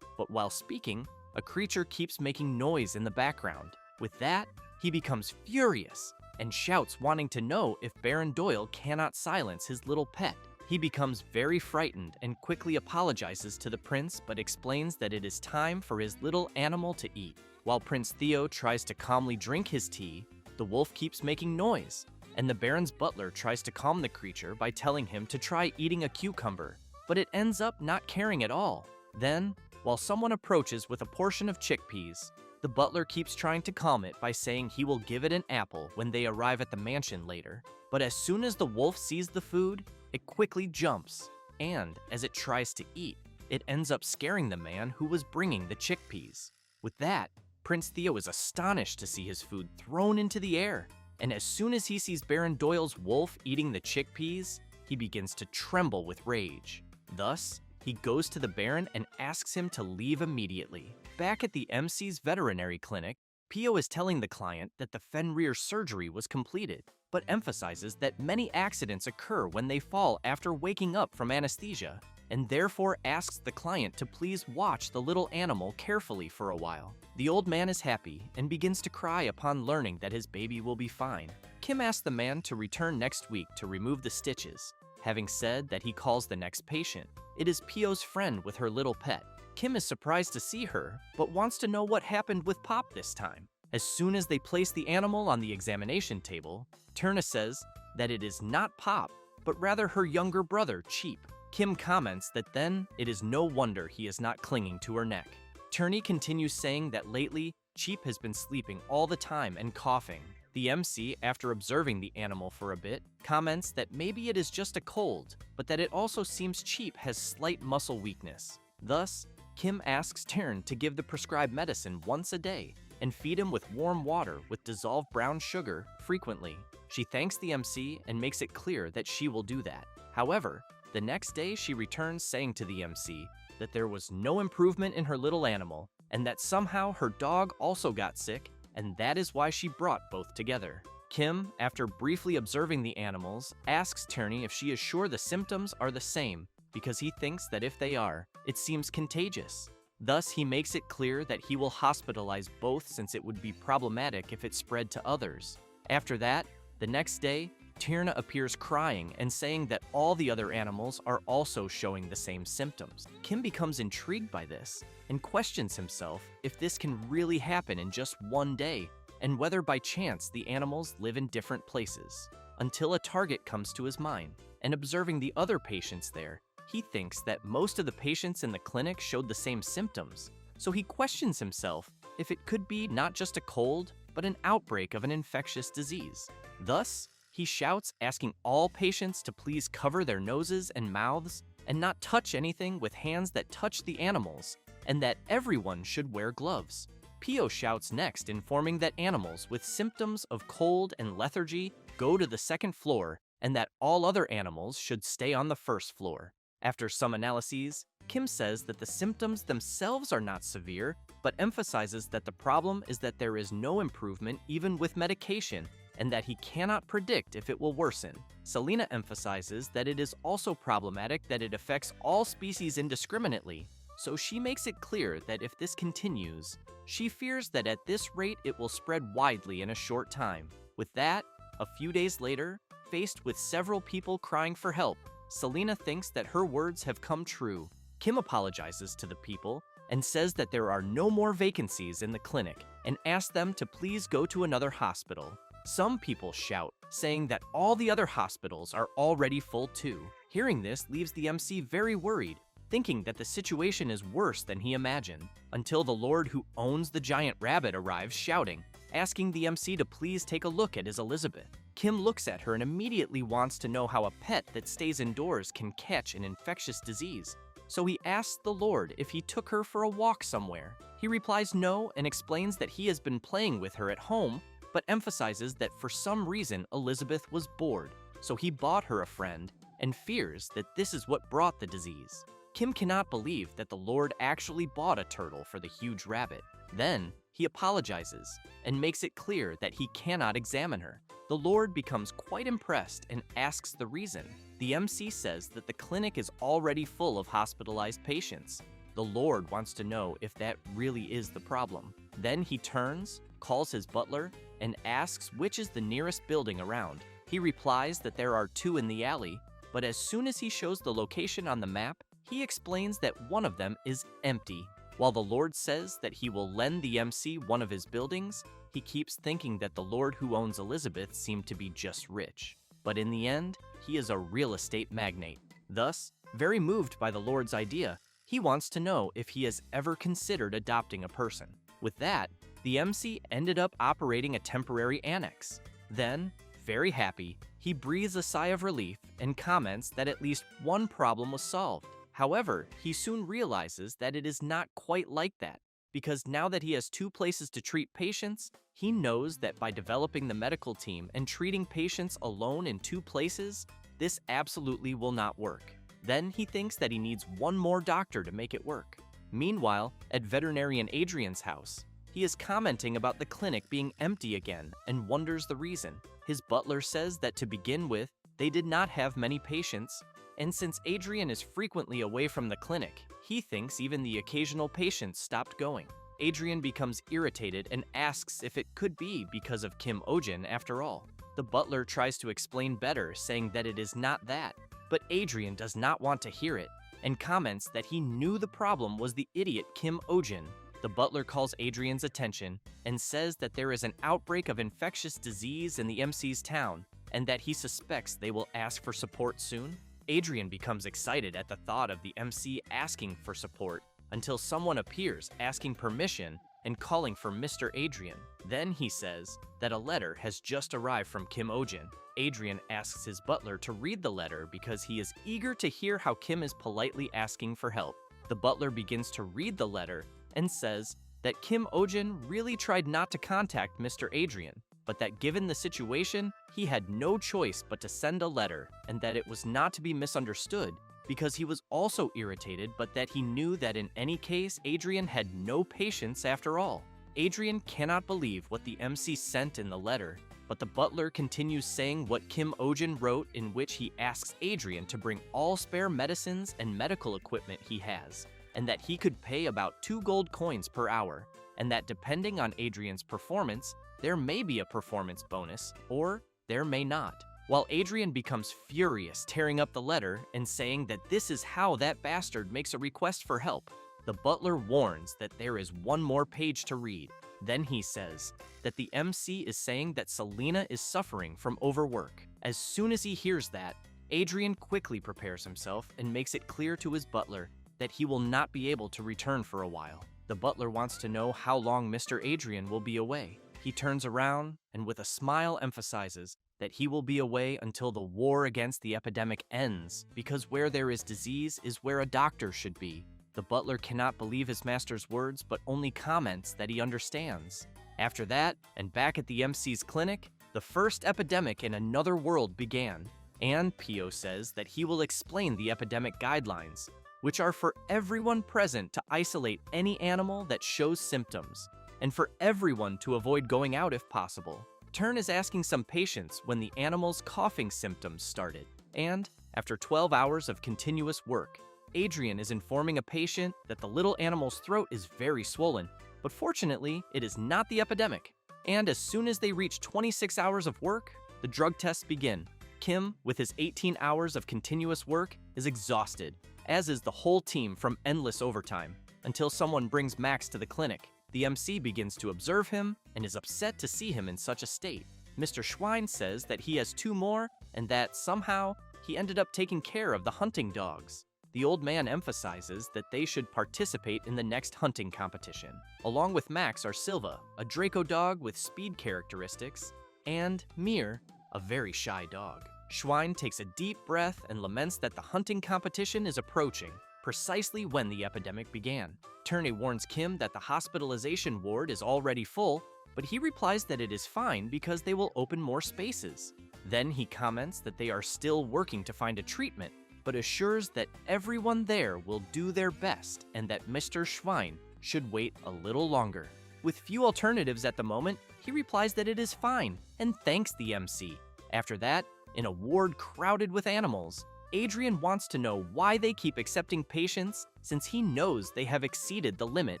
But while speaking, a creature keeps making noise in the background. With that, he becomes furious and shouts, wanting to know if Baron Doyle cannot silence his little pet. He becomes very frightened and quickly apologizes to the prince, but explains that it is time for his little animal to eat. While Prince Theo tries to calmly drink his tea, the wolf keeps making noise, and the Baron's butler tries to calm the creature by telling him to try eating a cucumber, but it ends up not caring at all. Then, while someone approaches with a portion of chickpeas, the butler keeps trying to calm it by saying he will give it an apple when they arrive at the mansion later. But as soon as the wolf sees the food, it quickly jumps, and as it tries to eat, it ends up scaring the man who was bringing the chickpeas. With that, Prince Theo is astonished to see his food thrown into the air, and as soon as he sees Baron Doyle's wolf eating the chickpeas, he begins to tremble with rage. Thus, he goes to the Baron and asks him to leave immediately. Back at the MC's veterinary clinic, Pio is telling the client that the Fenrir surgery was completed, but emphasizes that many accidents occur when they fall after waking up from anesthesia, and therefore asks the client to please watch the little animal carefully for a while. The old man is happy and begins to cry upon learning that his baby will be fine. Kim asks the man to return next week to remove the stitches, having said that he calls the next patient. It is Pio's friend with her little pet. Kim is surprised to see her, but wants to know what happened with Pop this time. As soon as they place the animal on the examination table, Turna says that it is not Pop, but rather her younger brother, Cheap. Kim comments that then it is no wonder he is not clinging to her neck. Turney continues saying that lately, Cheap has been sleeping all the time and coughing. The MC, after observing the animal for a bit, comments that maybe it is just a cold, but that it also seems Cheap has slight muscle weakness. Thus, Kim asks Tern to give the prescribed medicine once a day and feed him with warm water with dissolved brown sugar frequently. She thanks the MC and makes it clear that she will do that. However, the next day she returns saying to the MC that there was no improvement in her little animal and that somehow her dog also got sick, and that is why she brought both together. Kim, after briefly observing the animals, asks Turney if she is sure the symptoms are the same, because he thinks that if they are, it seems contagious. Thus, he makes it clear that he will hospitalize both since it would be problematic if it spread to others. After that, the next day, Tyrna appears crying and saying that all the other animals are also showing the same symptoms. Kim becomes intrigued by this and questions himself if this can really happen in just one day and whether by chance the animals live in different places. Until a target comes to his mind, and observing the other patients there, he thinks that most of the patients in the clinic showed the same symptoms, so he questions himself if it could be not just a cold, but an outbreak of an infectious disease. Thus, he shouts, asking all patients to please cover their noses and mouths and not touch anything with hands that touch the animals, and that everyone should wear gloves. Pio shouts next, informing that animals with symptoms of cold and lethargy go to the second floor and that all other animals should stay on the first floor. After some analyses, Kim says that the symptoms themselves are not severe, but emphasizes that the problem is that there is no improvement even with medication, and that he cannot predict if it will worsen. Selena emphasizes that it is also problematic that it affects all species indiscriminately, so she makes it clear that if this continues, she fears that at this rate it will spread widely in a short time. With that, a few days later, faced with several people crying for help, Selena thinks that her words have come true. Kim apologizes to the people and says that there are no more vacancies in the clinic and asks them to please go to another hospital. Some people shout, saying that all the other hospitals are already full too. Hearing this leaves the MC very worried, thinking that the situation is worse than he imagined, until the Lord who owns the giant rabbit arrives shouting, asking the MC to please take a look at his Elizabeth. Kim looks at her and immediately wants to know how a pet that stays indoors can catch an infectious disease. So he asks the Lord if he took her for a walk somewhere. He replies no and explains that he has been playing with her at home, but emphasizes that for some reason Elizabeth was bored, so he bought her a friend and fears that this is what brought the disease. Kim cannot believe that the Lord actually bought a turtle for the huge rabbit. Then, he apologizes and makes it clear that he cannot examine her. The Lord becomes quite impressed and asks the reason. The MC says that the clinic is already full of hospitalized patients. The Lord wants to know if that really is the problem. Then he turns, calls his butler, and asks which is the nearest building around. He replies that there are two in the alley, but as soon as he shows the location on the map, he explains that one of them is empty. While the Lord says that he will lend the MC one of his buildings, he keeps thinking that the Lord who owns Elizabeth seemed to be just rich. But in the end, he is a real estate magnate. Thus, very moved by the Lord's idea, he wants to know if he has ever considered adopting a person. With that, the MC ended up operating a temporary annex. Then, very happy, he breathes a sigh of relief and comments that at least one problem was solved. However, he soon realizes that it is not quite like that, because now that he has two places to treat patients, he knows that by developing the medical team and treating patients alone in two places, this absolutely will not work. Then he thinks that he needs one more doctor to make it work. Meanwhile, at Veterinarian Adrian's house, he is commenting about the clinic being empty again and wonders the reason. His butler says that to begin with, they did not have many patients, and since Adrian is frequently away from the clinic, he thinks even the occasional patients stopped going. Adrian becomes irritated and asks if it could be because of Kim Ojin after all. The butler tries to explain better, saying that it is not that, but Adrian does not want to hear it, and comments that he knew the problem was the idiot Kim Ojin. The butler calls Adrian's attention and says that there is an outbreak of infectious disease in the MC's town, and that he suspects they will ask for support soon. Adrian becomes excited at the thought of the MC asking for support until someone appears asking permission and calling for Mr. Adrian. Then he says that a letter has just arrived from Kim Ojin. Adrian asks his butler to read the letter because he is eager to hear how Kim is politely asking for help. The butler begins to read the letter and says that Kim Ojin really tried not to contact Mr. Adrian, but that given the situation, he had no choice but to send a letter, and that it was not to be misunderstood because he was also irritated, but that he knew that in any case, Adrian had no patience after all. Adrian cannot believe what the MC sent in the letter, but the butler continues saying what Kim Ojin wrote, in which he asks Adrian to bring all spare medicines and medical equipment he has, and that he could pay about 2 gold coins per hour, and that depending on Adrian's performance, there may be a performance bonus, or there may not. While Adrian becomes furious, tearing up the letter and saying that this is how that bastard makes a request for help, the butler warns that there is one more page to read. Then he says that the MC is saying that Selena is suffering from overwork. As soon as he hears that, Adrian quickly prepares himself and makes it clear to his butler that he will not be able to return for a while. The butler wants to know how long Mr. Adrian will be away. He turns around and with a smile emphasizes that he will be away until the war against the epidemic ends, because where there is disease is where a doctor should be. The butler cannot believe his master's words, but only comments that he understands. After that, and back at the MC's clinic, the first epidemic in another world began, and Pio says that he will explain the epidemic guidelines, which are for everyone present to isolate any animal that shows symptoms, and for everyone to avoid going out if possible. Turn is asking some patients when the animal's coughing symptoms started, and after 12 hours of continuous work, Adrian is informing a patient that the little animal's throat is very swollen, but fortunately, it is not the epidemic. And as soon as they reach 26 hours of work, the drug tests begin. Kim, with his 18 hours of continuous work, is exhausted, as is the whole team from endless overtime, until someone brings Max to the clinic. The MC begins to observe him and is upset to see him in such a state. Mr. Schwein says that he has 2 more and that, somehow, he ended up taking care of the hunting dogs. The old man emphasizes that they should participate in the next hunting competition. Along with Max are Silva, a Draco dog with speed characteristics, and Mir, a very shy dog. Schwein takes a deep breath and laments that the hunting competition is approaching, precisely when the epidemic began. Turney warns Kim that the hospitalization ward is already full, but he replies that it is fine because they will open more spaces. Then he comments that they are still working to find a treatment, but assures that everyone there will do their best and that Mr. Schwein should wait a little longer. With few alternatives at the moment, he replies that it is fine and thanks the MC. After that, in a ward crowded with animals, Adrian wants to know why they keep accepting patients since he knows they have exceeded the limit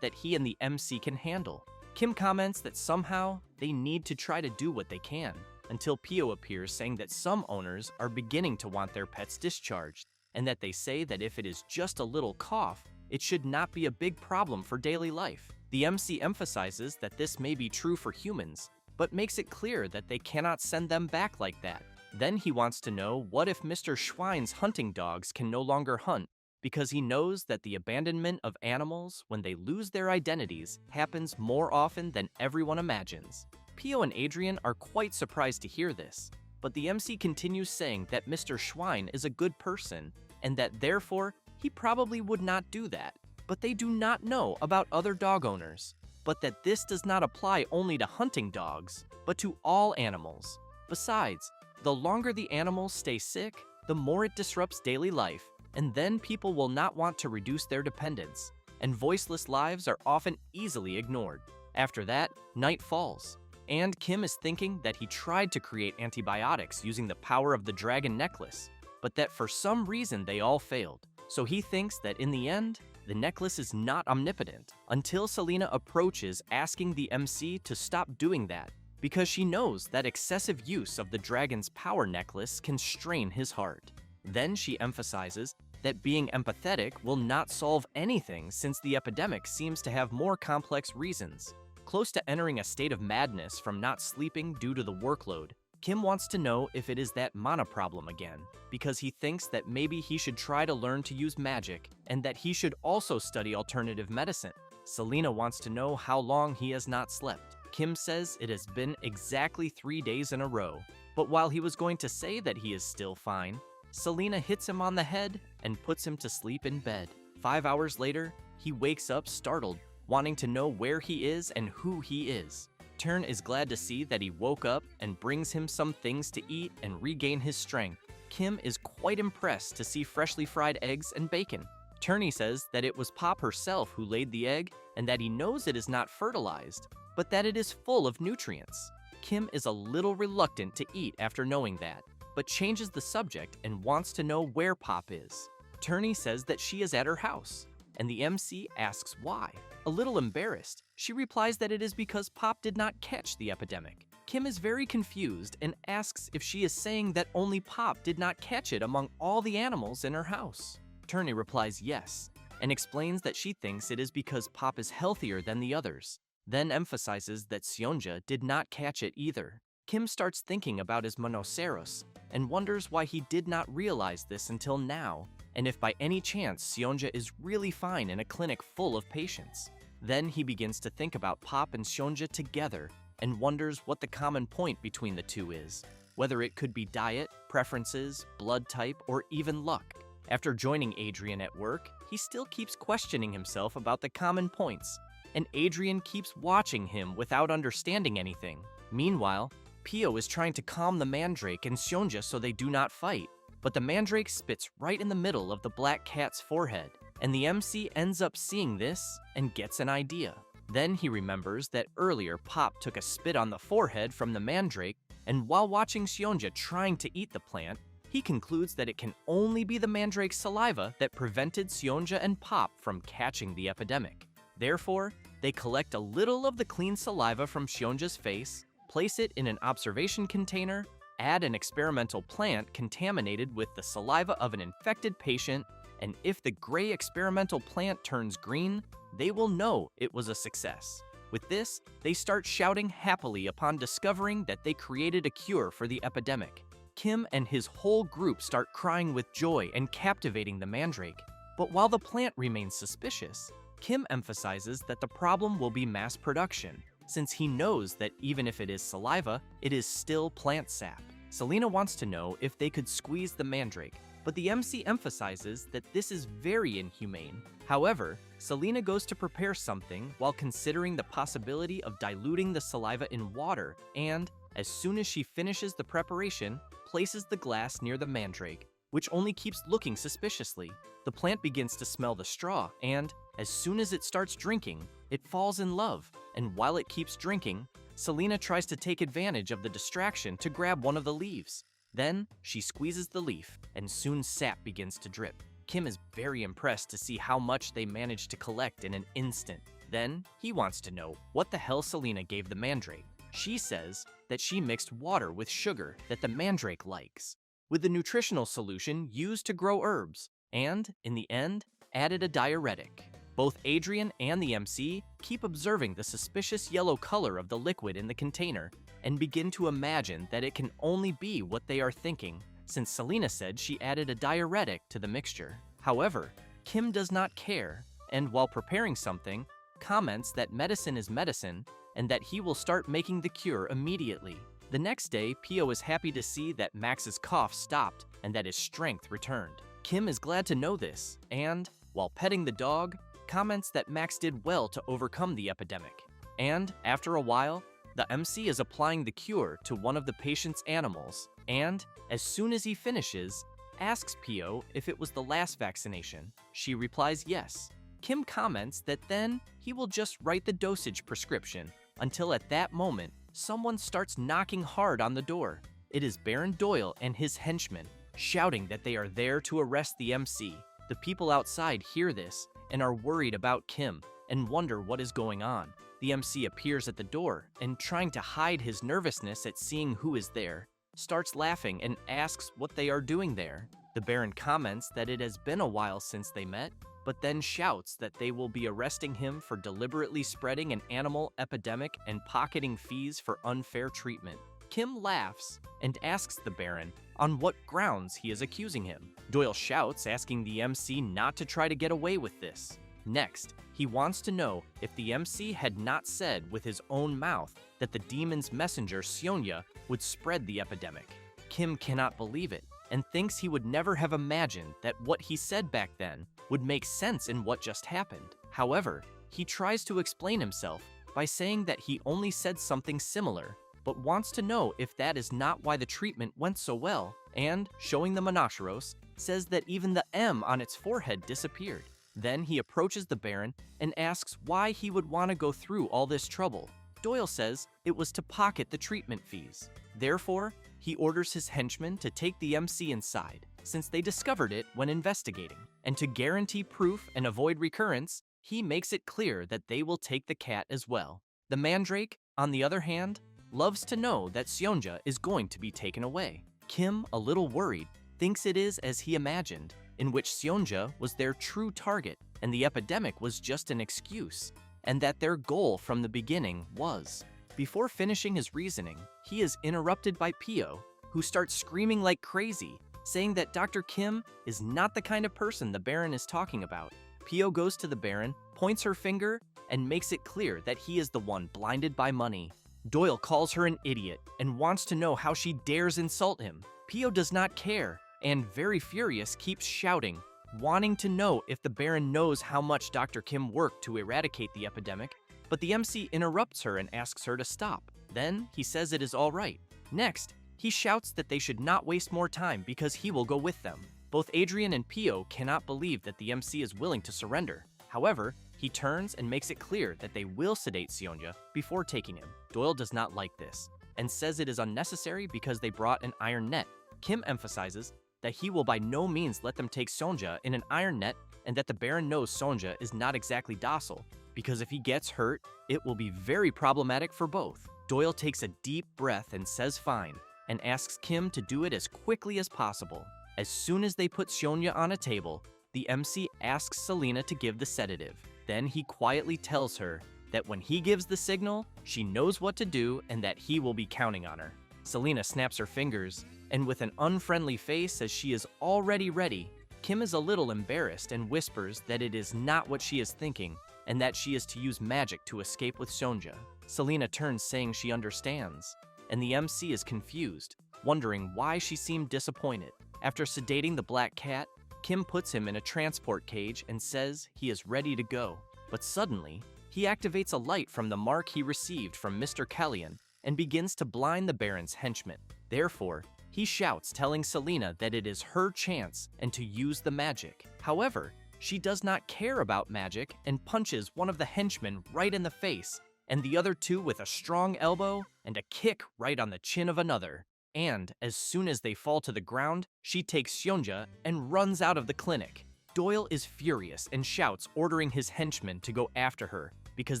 that he and the MC can handle. Kim comments that somehow they need to try to do what they can, until Pio appears saying that some owners are beginning to want their pets discharged, and that they say that if it is just a little cough, it should not be a big problem for daily life. The MC emphasizes that this may be true for humans, but makes it clear that they cannot send them back like that. Then he wants to know what if Mr. Schwein's hunting dogs can no longer hunt, because he knows that the abandonment of animals when they lose their identities happens more often than everyone imagines. Pio and Adrian are quite surprised to hear this, but the MC continues saying that Mr. Schwein is a good person and that therefore he probably would not do that. But they do not know about other dog owners, but that this does not apply only to hunting dogs, but to all animals. Besides, the longer the animals stay sick, the more it disrupts daily life, and then people will not want to reduce their dependence, and voiceless lives are often easily ignored. After that, night falls, and Kim is thinking that he tried to create antibiotics using the power of the dragon necklace, but that for some reason they all failed. So he thinks that in the end, the necklace is not omnipotent, until Selena approaches asking the MC to stop doing that, because she knows that excessive use of the dragon's power necklace can strain his heart. Then she emphasizes that being empathetic will not solve anything since the epidemic seems to have more complex reasons. Close to entering a state of madness from not sleeping due to the workload, Kim wants to know if it is that mana problem again, because he thinks that maybe he should try to learn to use magic and that he should also study alternative medicine. Selena wants to know how long he has not slept. Kim says it has been exactly 3 days in a row, but while he was going to say that he is still fine, Selena hits him on the head and puts him to sleep in bed. 5 hours later, he wakes up startled, wanting to know where he is and who he is. Tern is glad to see that he woke up and brings him some things to eat and regain his strength. Kim is quite impressed to see freshly fried eggs and bacon. Turney says that it was Pop herself who laid the egg and that he knows it is not fertilized, but that it is full of nutrients. Kim is a little reluctant to eat after knowing that, but changes the subject and wants to know where Pop is. Turney says that she is at her house, and the MC asks why. A little embarrassed, she replies that it is because Pop did not catch the epidemic. Kim is very confused and asks if she is saying that only Pop did not catch it among all the animals in her house. Turney replies yes, and explains that she thinks it is because Pop is healthier than the others, then emphasizes that Sionja did not catch it either. Kim starts thinking about his monoceros and wonders why he did not realize this until now, and if by any chance Sionja is really fine in a clinic full of patients. Then he begins to think about Pop and Sionja together and wonders what the common point between the two is, whether it could be diet, preferences, blood type, or even luck. After joining Adrian at work, he still keeps questioning himself about the common points, and Adrian keeps watching him without understanding anything. Meanwhile, Pio is trying to calm the mandrake and Sionja so they do not fight, but the mandrake spits right in the middle of the black cat's forehead, and the MC ends up seeing this and gets an idea. Then he remembers that earlier Pop took a spit on the forehead from the mandrake, and while watching Sionja trying to eat the plant, He concludes that it can only be the mandrake's saliva that prevented Seonja and Pop from catching the epidemic. Therefore, they collect a little of the clean saliva from Seonja's face, place it in an observation container, add an experimental plant contaminated with the saliva of an infected patient, and if the gray experimental plant turns green, they will know it was a success. With this, they start shouting happily upon discovering that they created a cure for the epidemic. Kim and his whole group start crying with joy and captivating the mandrake. But while the plant remains suspicious, Kim emphasizes that the problem will be mass production, since he knows that even if it is saliva, it is still plant sap. Selena wants to know if they could squeeze the mandrake, but the MC emphasizes that this is very inhumane. However, Selena goes to prepare something while considering the possibility of diluting the saliva in water, and as soon as she finishes the preparation, places the glass near the mandrake, which only keeps looking suspiciously. The plant begins to smell the straw, and as soon as it starts drinking, it falls in love. And while it keeps drinking, Selena tries to take advantage of the distraction to grab one of the leaves. Then, she squeezes the leaf, and soon sap begins to drip. Kim is very impressed to see how much they managed to collect in an instant. Then, he wants to know what the hell Selena gave the mandrake. She says that she mixed water with sugar that the mandrake likes, with the nutritional solution used to grow herbs, and, in the end, added a diuretic. Both Adrian and the MC keep observing the suspicious yellow color of the liquid in the container and begin to imagine that it can only be what they are thinking, since Selena said she added a diuretic to the mixture. However, Kim does not care, and while preparing something, comments that medicine is medicine and that he will start making the cure immediately. The next day, Pio is happy to see that Max's cough stopped and that his strength returned. Kim is glad to know this, and, while petting the dog, comments that Max did well to overcome the epidemic. And, after a while, the MC is applying the cure to one of the patient's animals, and, as soon as he finishes, asks Pio if it was the last vaccination. She replies yes. Kim comments that then he will just write the dosage prescription, until at that moment, someone starts knocking hard on the door. It is Baron Doyle and his henchmen, shouting that they are there to arrest the MC. The people outside hear this and are worried about Kim and wonder what is going on. The MC appears at the door and, trying to hide his nervousness at seeing who is there, starts laughing and asks what they are doing there. The Baron comments that it has been a while since they met, but then shouts that they will be arresting him for deliberately spreading an animal epidemic and pocketing fees for unfair treatment. Kim laughs and asks the Baron on what grounds he is accusing him. Doyle shouts, asking the MC not to try to get away with this. Next, he wants to know if the MC had not said with his own mouth that the demon's messenger, Seonja, would spread the epidemic. Kim cannot believe it and thinks he would never have imagined that what he said back then would make sense in what just happened. However, he tries to explain himself by saying that he only said something similar, but wants to know if that is not why the treatment went so well, and, showing the Monoceros, says that even the M on its forehead disappeared. Then he approaches the Baron and asks why he would want to go through all this trouble. Doyle says it was to pocket the treatment fees. Therefore, he orders his henchmen to take the MC inside, since they discovered it when investigating. And to guarantee proof and avoid recurrence, he makes it clear that they will take the cat as well. The mandrake, on the other hand, loves to know that Seonja is going to be taken away. Kim, a little worried, thinks it is as he imagined, in which Seonja was their true target and the epidemic was just an excuse, and that their goal from the beginning was. Before finishing his reasoning, he is interrupted by Pio, who starts screaming like crazy, saying that Dr. Kim is not the kind of person the Baron is talking about. Pio goes to the Baron, points her finger, and makes it clear that he is the one blinded by money. Doyle calls her an idiot and wants to know how she dares insult him. Pio does not care, and very furious keeps shouting, wanting to know if the Baron knows how much Dr. Kim worked to eradicate the epidemic, but the MC interrupts her and asks her to stop. Then he says it is all right. Next, he shouts that they should not waste more time because he will go with them. Both Adrian and Pio cannot believe that the MC is willing to surrender. However, he turns and makes it clear that they will sedate Seonja before taking him. Doyle does not like this and says it is unnecessary because they brought an iron net. Kim emphasizes that he will by no means let them take Sonja in an iron net, and that the Baron knows Sonja is not exactly docile, because if he gets hurt, it will be very problematic for both. Doyle takes a deep breath and says fine, and asks Kim to do it as quickly as possible. As soon as they put Sonja on a table, the MC asks Selena to give the sedative. Then he quietly tells her that when he gives the signal, she knows what to do and that he will be counting on her. Selena snaps her fingers, and with an unfriendly face says she is already ready. Kim is a little embarrassed and whispers that it is not what she is thinking, and that she is to use magic to escape with Sonja. Selena turns saying she understands, and the MC is confused, wondering why she seemed disappointed. After sedating the black cat, Kim puts him in a transport cage and says he is ready to go. But suddenly, he activates a light from the mark he received from Mr. Kellyan and begins to blind the Baron's henchmen. Therefore, he shouts, telling Selena that it is her chance and to use the magic. However, she does not care about magic and punches one of the henchmen right in the face, and the other two with a strong elbow and a kick right on the chin of another. And as soon as they fall to the ground, she takes Sonja and runs out of the clinic. Doyle is furious and shouts, ordering his henchmen to go after her because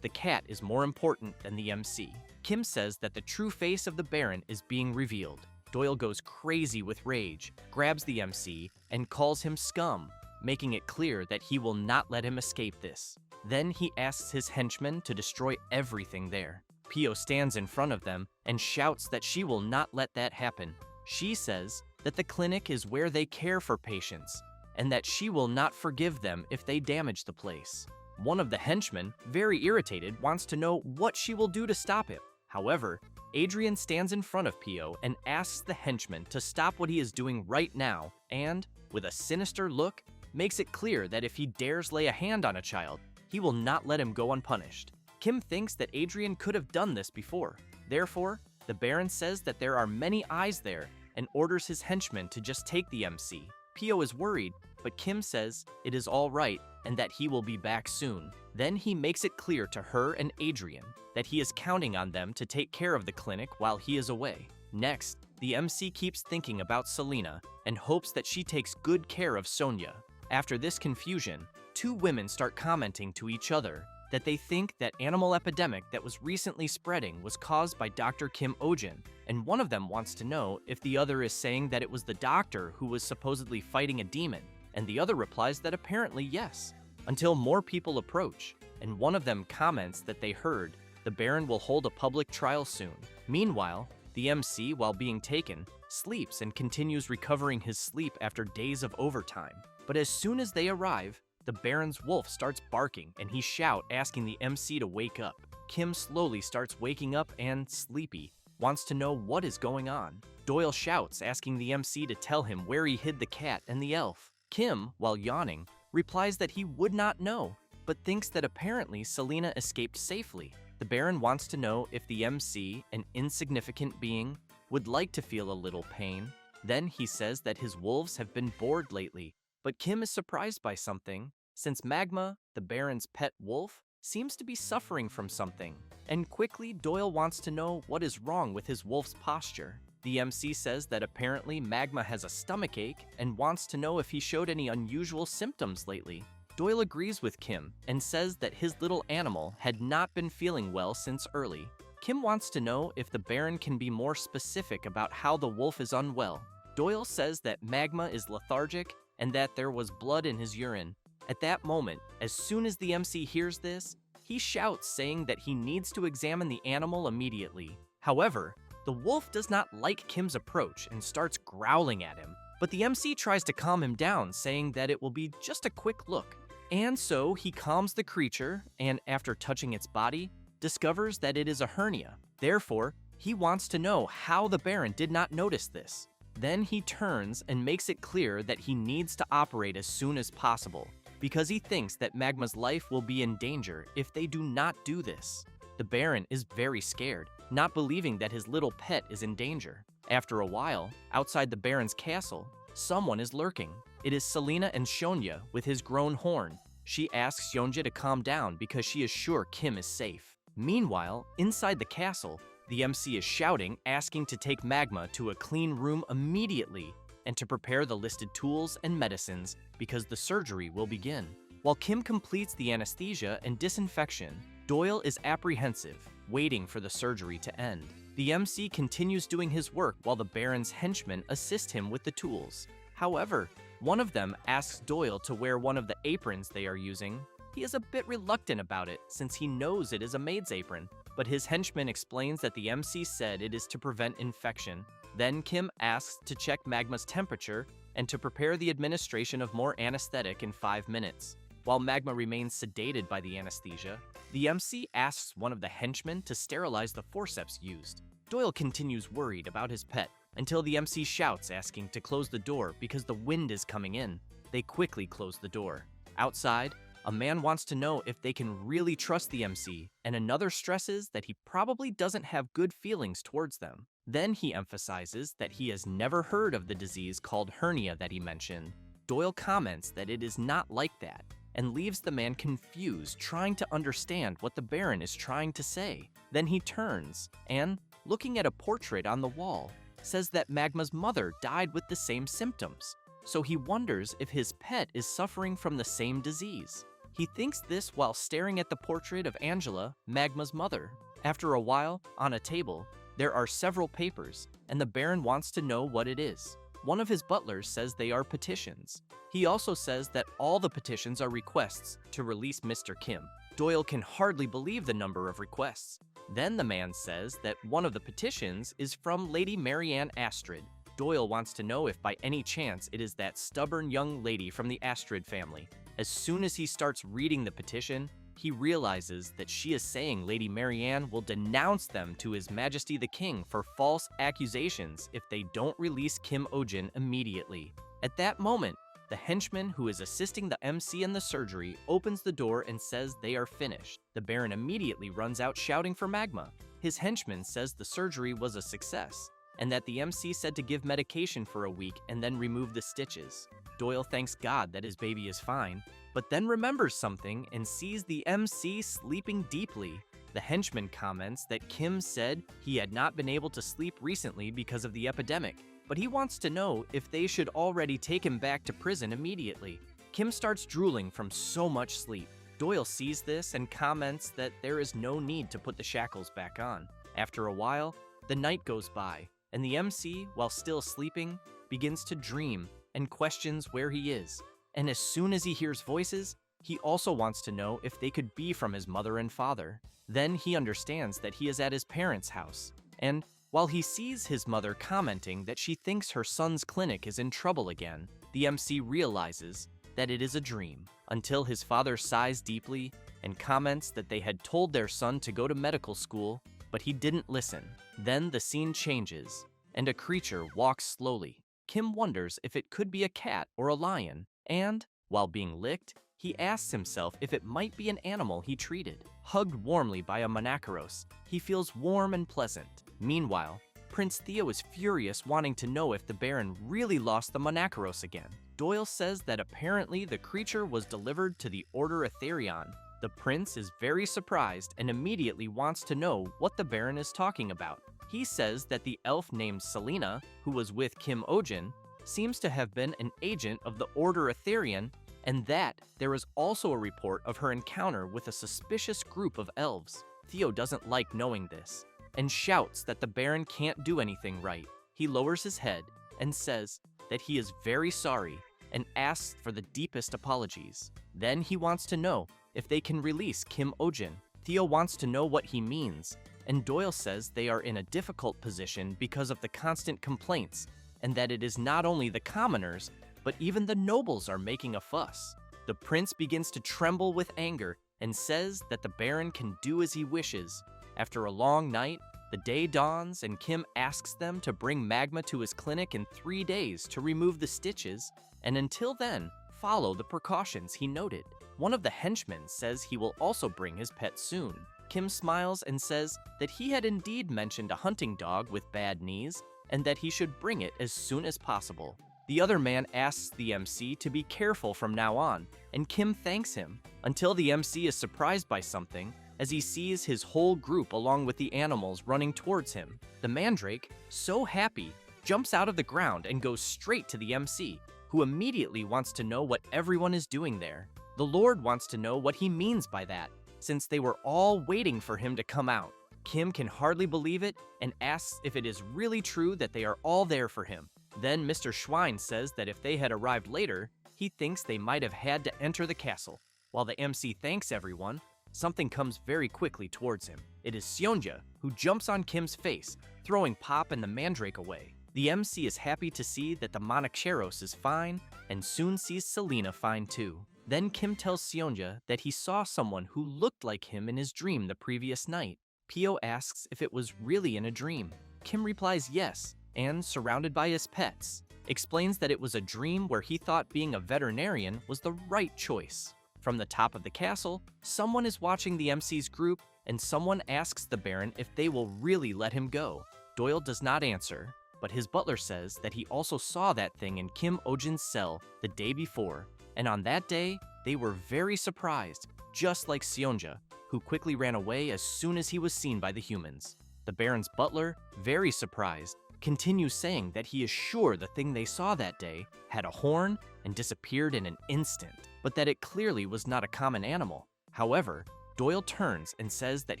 the cat is more important than the MC. Kim says that the true face of the Baron is being revealed. Doyle goes crazy with rage, grabs the MC, and calls him scum, making it clear that he will not let him escape this. Then he asks his henchmen to destroy everything there. Pio stands in front of them and shouts that she will not let that happen. She says that the clinic is where they care for patients, and that she will not forgive them if they damage the place. One of the henchmen, very irritated, wants to know what she will do to stop him. However, Adrian stands in front of Pio and asks the henchman to stop what he is doing right now and, with a sinister look, makes it clear that if he dares lay a hand on a child, he will not let him go unpunished. Kim thinks that Adrian could have done this before. Therefore, the Baron says that there are many eyes there and orders his henchmen to just take the MC. Pio is worried, but Kim says it is all right and that he will be back soon. Then he makes it clear to her and Adrian that he is counting on them to take care of the clinic while he is away. Next, the MC keeps thinking about Selena and hopes that she takes good care of Sonja. After this confusion, two women start commenting to each other that they think that animal epidemic that was recently spreading was caused by Dr. Kim Ojin, and one of them wants to know if the other is saying that it was the doctor who was supposedly fighting a demon, and the other replies that apparently yes, until more people approach, and one of them comments that they heard the Baron will hold a public trial soon. Meanwhile, the MC, while being taken, sleeps and continues recovering his sleep after days of overtime. But as soon as they arrive, the Baron's wolf starts barking and he shouts, asking the MC to wake up. Kim slowly starts waking up and, sleepy, wants to know what is going on. Doyle shouts, asking the MC to tell him where he hid the cat and the elf. Kim, while yawning, replies that he would not know, but thinks that apparently Selena escaped safely. The Baron wants to know if the MC, an insignificant being, would like to feel a little pain. Then he says that his wolves have been bored lately, but Kim is surprised by something, since Magma, the Baron's pet wolf, seems to be suffering from something. And quickly, Doyle wants to know what is wrong with his wolf's posture. The MC says that apparently Magma has a stomachache and wants to know if he showed any unusual symptoms lately. Doyle agrees with Kim and says that his little animal had not been feeling well since early. Kim wants to know if the Baron can be more specific about how the wolf is unwell. Doyle says that Magma is lethargic and that there was blood in his urine. At that moment, as soon as the MC hears this, he shouts, saying that he needs to examine the animal immediately. However, the wolf does not like Kim's approach and starts growling at him, but the MC tries to calm him down, saying that it will be just a quick look. And so he calms the creature and, after touching its body, discovers that it is a hernia. Therefore, he wants to know how the Baron did not notice this. Then he turns and makes it clear that he needs to operate as soon as possible, because he thinks that Magma's life will be in danger if they do not do this. The Baron is very scared, not believing that his little pet is in danger. After a while, outside the Baron's castle, someone is lurking. It is Selena and Sonja with his grown horn. She asks Sonja to calm down because she is sure Kim is safe. Meanwhile, inside the castle, the MC is shouting, asking to take Magma to a clean room immediately, and to prepare the listed tools and medicines because the surgery will begin. While Kim completes the anesthesia and disinfection, Doyle is apprehensive, waiting for the surgery to end. The MC continues doing his work while the Baron's henchmen assist him with the tools. However, one of them asks Doyle to wear one of the aprons they are using. He is a bit reluctant about it since he knows it is a maid's apron, but his henchman explains that the MC said it is to prevent infection. Then Kim asks to check Magma's temperature and to prepare the administration of more anesthetic in 5 minutes. While Magma remains sedated by the anesthesia, the MC asks one of the henchmen to sterilize the forceps used. Doyle continues worried about his pet until the MC shouts asking to close the door because the wind is coming in. They quickly close the door. Outside, a man wants to know if they can really trust the MC, and another stresses that he probably doesn't have good feelings towards them. Then he emphasizes that he has never heard of the disease called hernia that he mentioned. Doyle comments that it is not like that, and leaves the man confused, trying to understand what the Baron is trying to say. Then he turns and, looking at a portrait on the wall, says that Magma's mother died with the same symptoms, so he wonders if his pet is suffering from the same disease. He thinks this while staring at the portrait of Angela, Magma's mother. After a while, on a table, there are several papers, and the Baron wants to know what it is. One of his butlers says they are petitions. He also says that all the petitions are requests to release Mr. Kim. Doyle can hardly believe the number of requests. Then the man says that one of the petitions is from Lady Marianne Astrid. Doyle wants to know if by any chance it is that stubborn young lady from the Astrid family. As soon as he starts reading the petition, he realizes that she is saying Lady Marianne will denounce them to His Majesty the King for false accusations if they don't release Kim Ojin immediately. At that moment, the henchman who is assisting the MC in the surgery opens the door and says they are finished. The Baron immediately runs out shouting for Magma. His henchman says the surgery was a success, and that the MC said to give medication for a week and then remove the stitches. Doyle thanks God that his baby is fine, but then remembers something and sees the MC sleeping deeply. The henchman comments that Kim said he had not been able to sleep recently because of the epidemic, but he wants to know if they should already take him back to prison immediately. Kim starts drooling from so much sleep. Doyle sees this and comments that there is no need to put the shackles back on. After a while, the night goes by, and the MC, while still sleeping, begins to dream and questions where he is. And as soon as he hears voices, he also wants to know if they could be from his mother and father. Then he understands that he is at his parents' house, and while he sees his mother commenting that she thinks her son's clinic is in trouble again, the MC realizes that it is a dream, until his father sighs deeply and comments that they had told their son to go to medical school, but he didn't listen. Then the scene changes, and a creature walks slowly. Kim wonders if it could be a cat or a lion, and, while being licked, he asks himself if it might be an animal he treated. Hugged warmly by a Monacaros, he feels warm and pleasant. Meanwhile, Prince Theo is furious, wanting to know if the Baron really lost the Monacaros again. Doyle says that apparently the creature was delivered to the Order Etherion. The prince is very surprised and immediately wants to know what the Baron is talking about. He says that the elf named Selena, who was with Kim Ojin, seems to have been an agent of the Order Etherion, and that there is also a report of her encounter with a suspicious group of elves. Theo doesn't like knowing this, and shouts that the Baron can't do anything right. He lowers his head and says that he is very sorry and asks for the deepest apologies. Then he wants to know if they can release Kim Ojin. Theo wants to know what he means, and Doyle says they are in a difficult position because of the constant complaints, and that it is not only the commoners, but even the nobles are making a fuss. The prince begins to tremble with anger and says that the Baron can do as he wishes. After a long night, the day dawns and Kim asks them to bring Magma to his clinic in 3 days to remove the stitches, and until then, follow the precautions he noted. One of the henchmen says he will also bring his pet soon. Kim smiles and says that he had indeed mentioned a hunting dog with bad knees, and that he should bring it as soon as possible. The other man asks the MC to be careful from now on, and Kim thanks him, until the MC is surprised by something as he sees his whole group along with the animals running towards him. The mandrake, so happy, jumps out of the ground and goes straight to the MC, who immediately wants to know what everyone is doing there. The Lord wants to know what he means by that, since they were all waiting for him to come out. Kim can hardly believe it and asks if it is really true that they are all there for him. Then Mr. Schwein says that if they had arrived later, he thinks they might have had to enter the castle. While the MC thanks everyone, something comes very quickly towards him. It is Seonja, who jumps on Kim's face, throwing Pop and the mandrake away. The MC is happy to see that the Monacheiros is fine, and soon sees Selena fine too. Then Kim tells Seonja that he saw someone who looked like him in his dream the previous night. Pio asks if it was really in a dream. Kim replies yes, and surrounded by his pets, explains that it was a dream where he thought being a veterinarian was the right choice. From the top of the castle, someone is watching the MC's group, and someone asks the Baron if they will really let him go. Doyle does not answer, but his butler says that he also saw that thing in Kim Ojin's cell the day before, and on that day, they were very surprised, just like Seonja, who quickly ran away as soon as he was seen by the humans. The Baron's butler, very surprised, continues saying that he is sure the thing they saw that day had a horn and disappeared in an instant, but that it clearly was not a common animal. However, Doyle turns and says that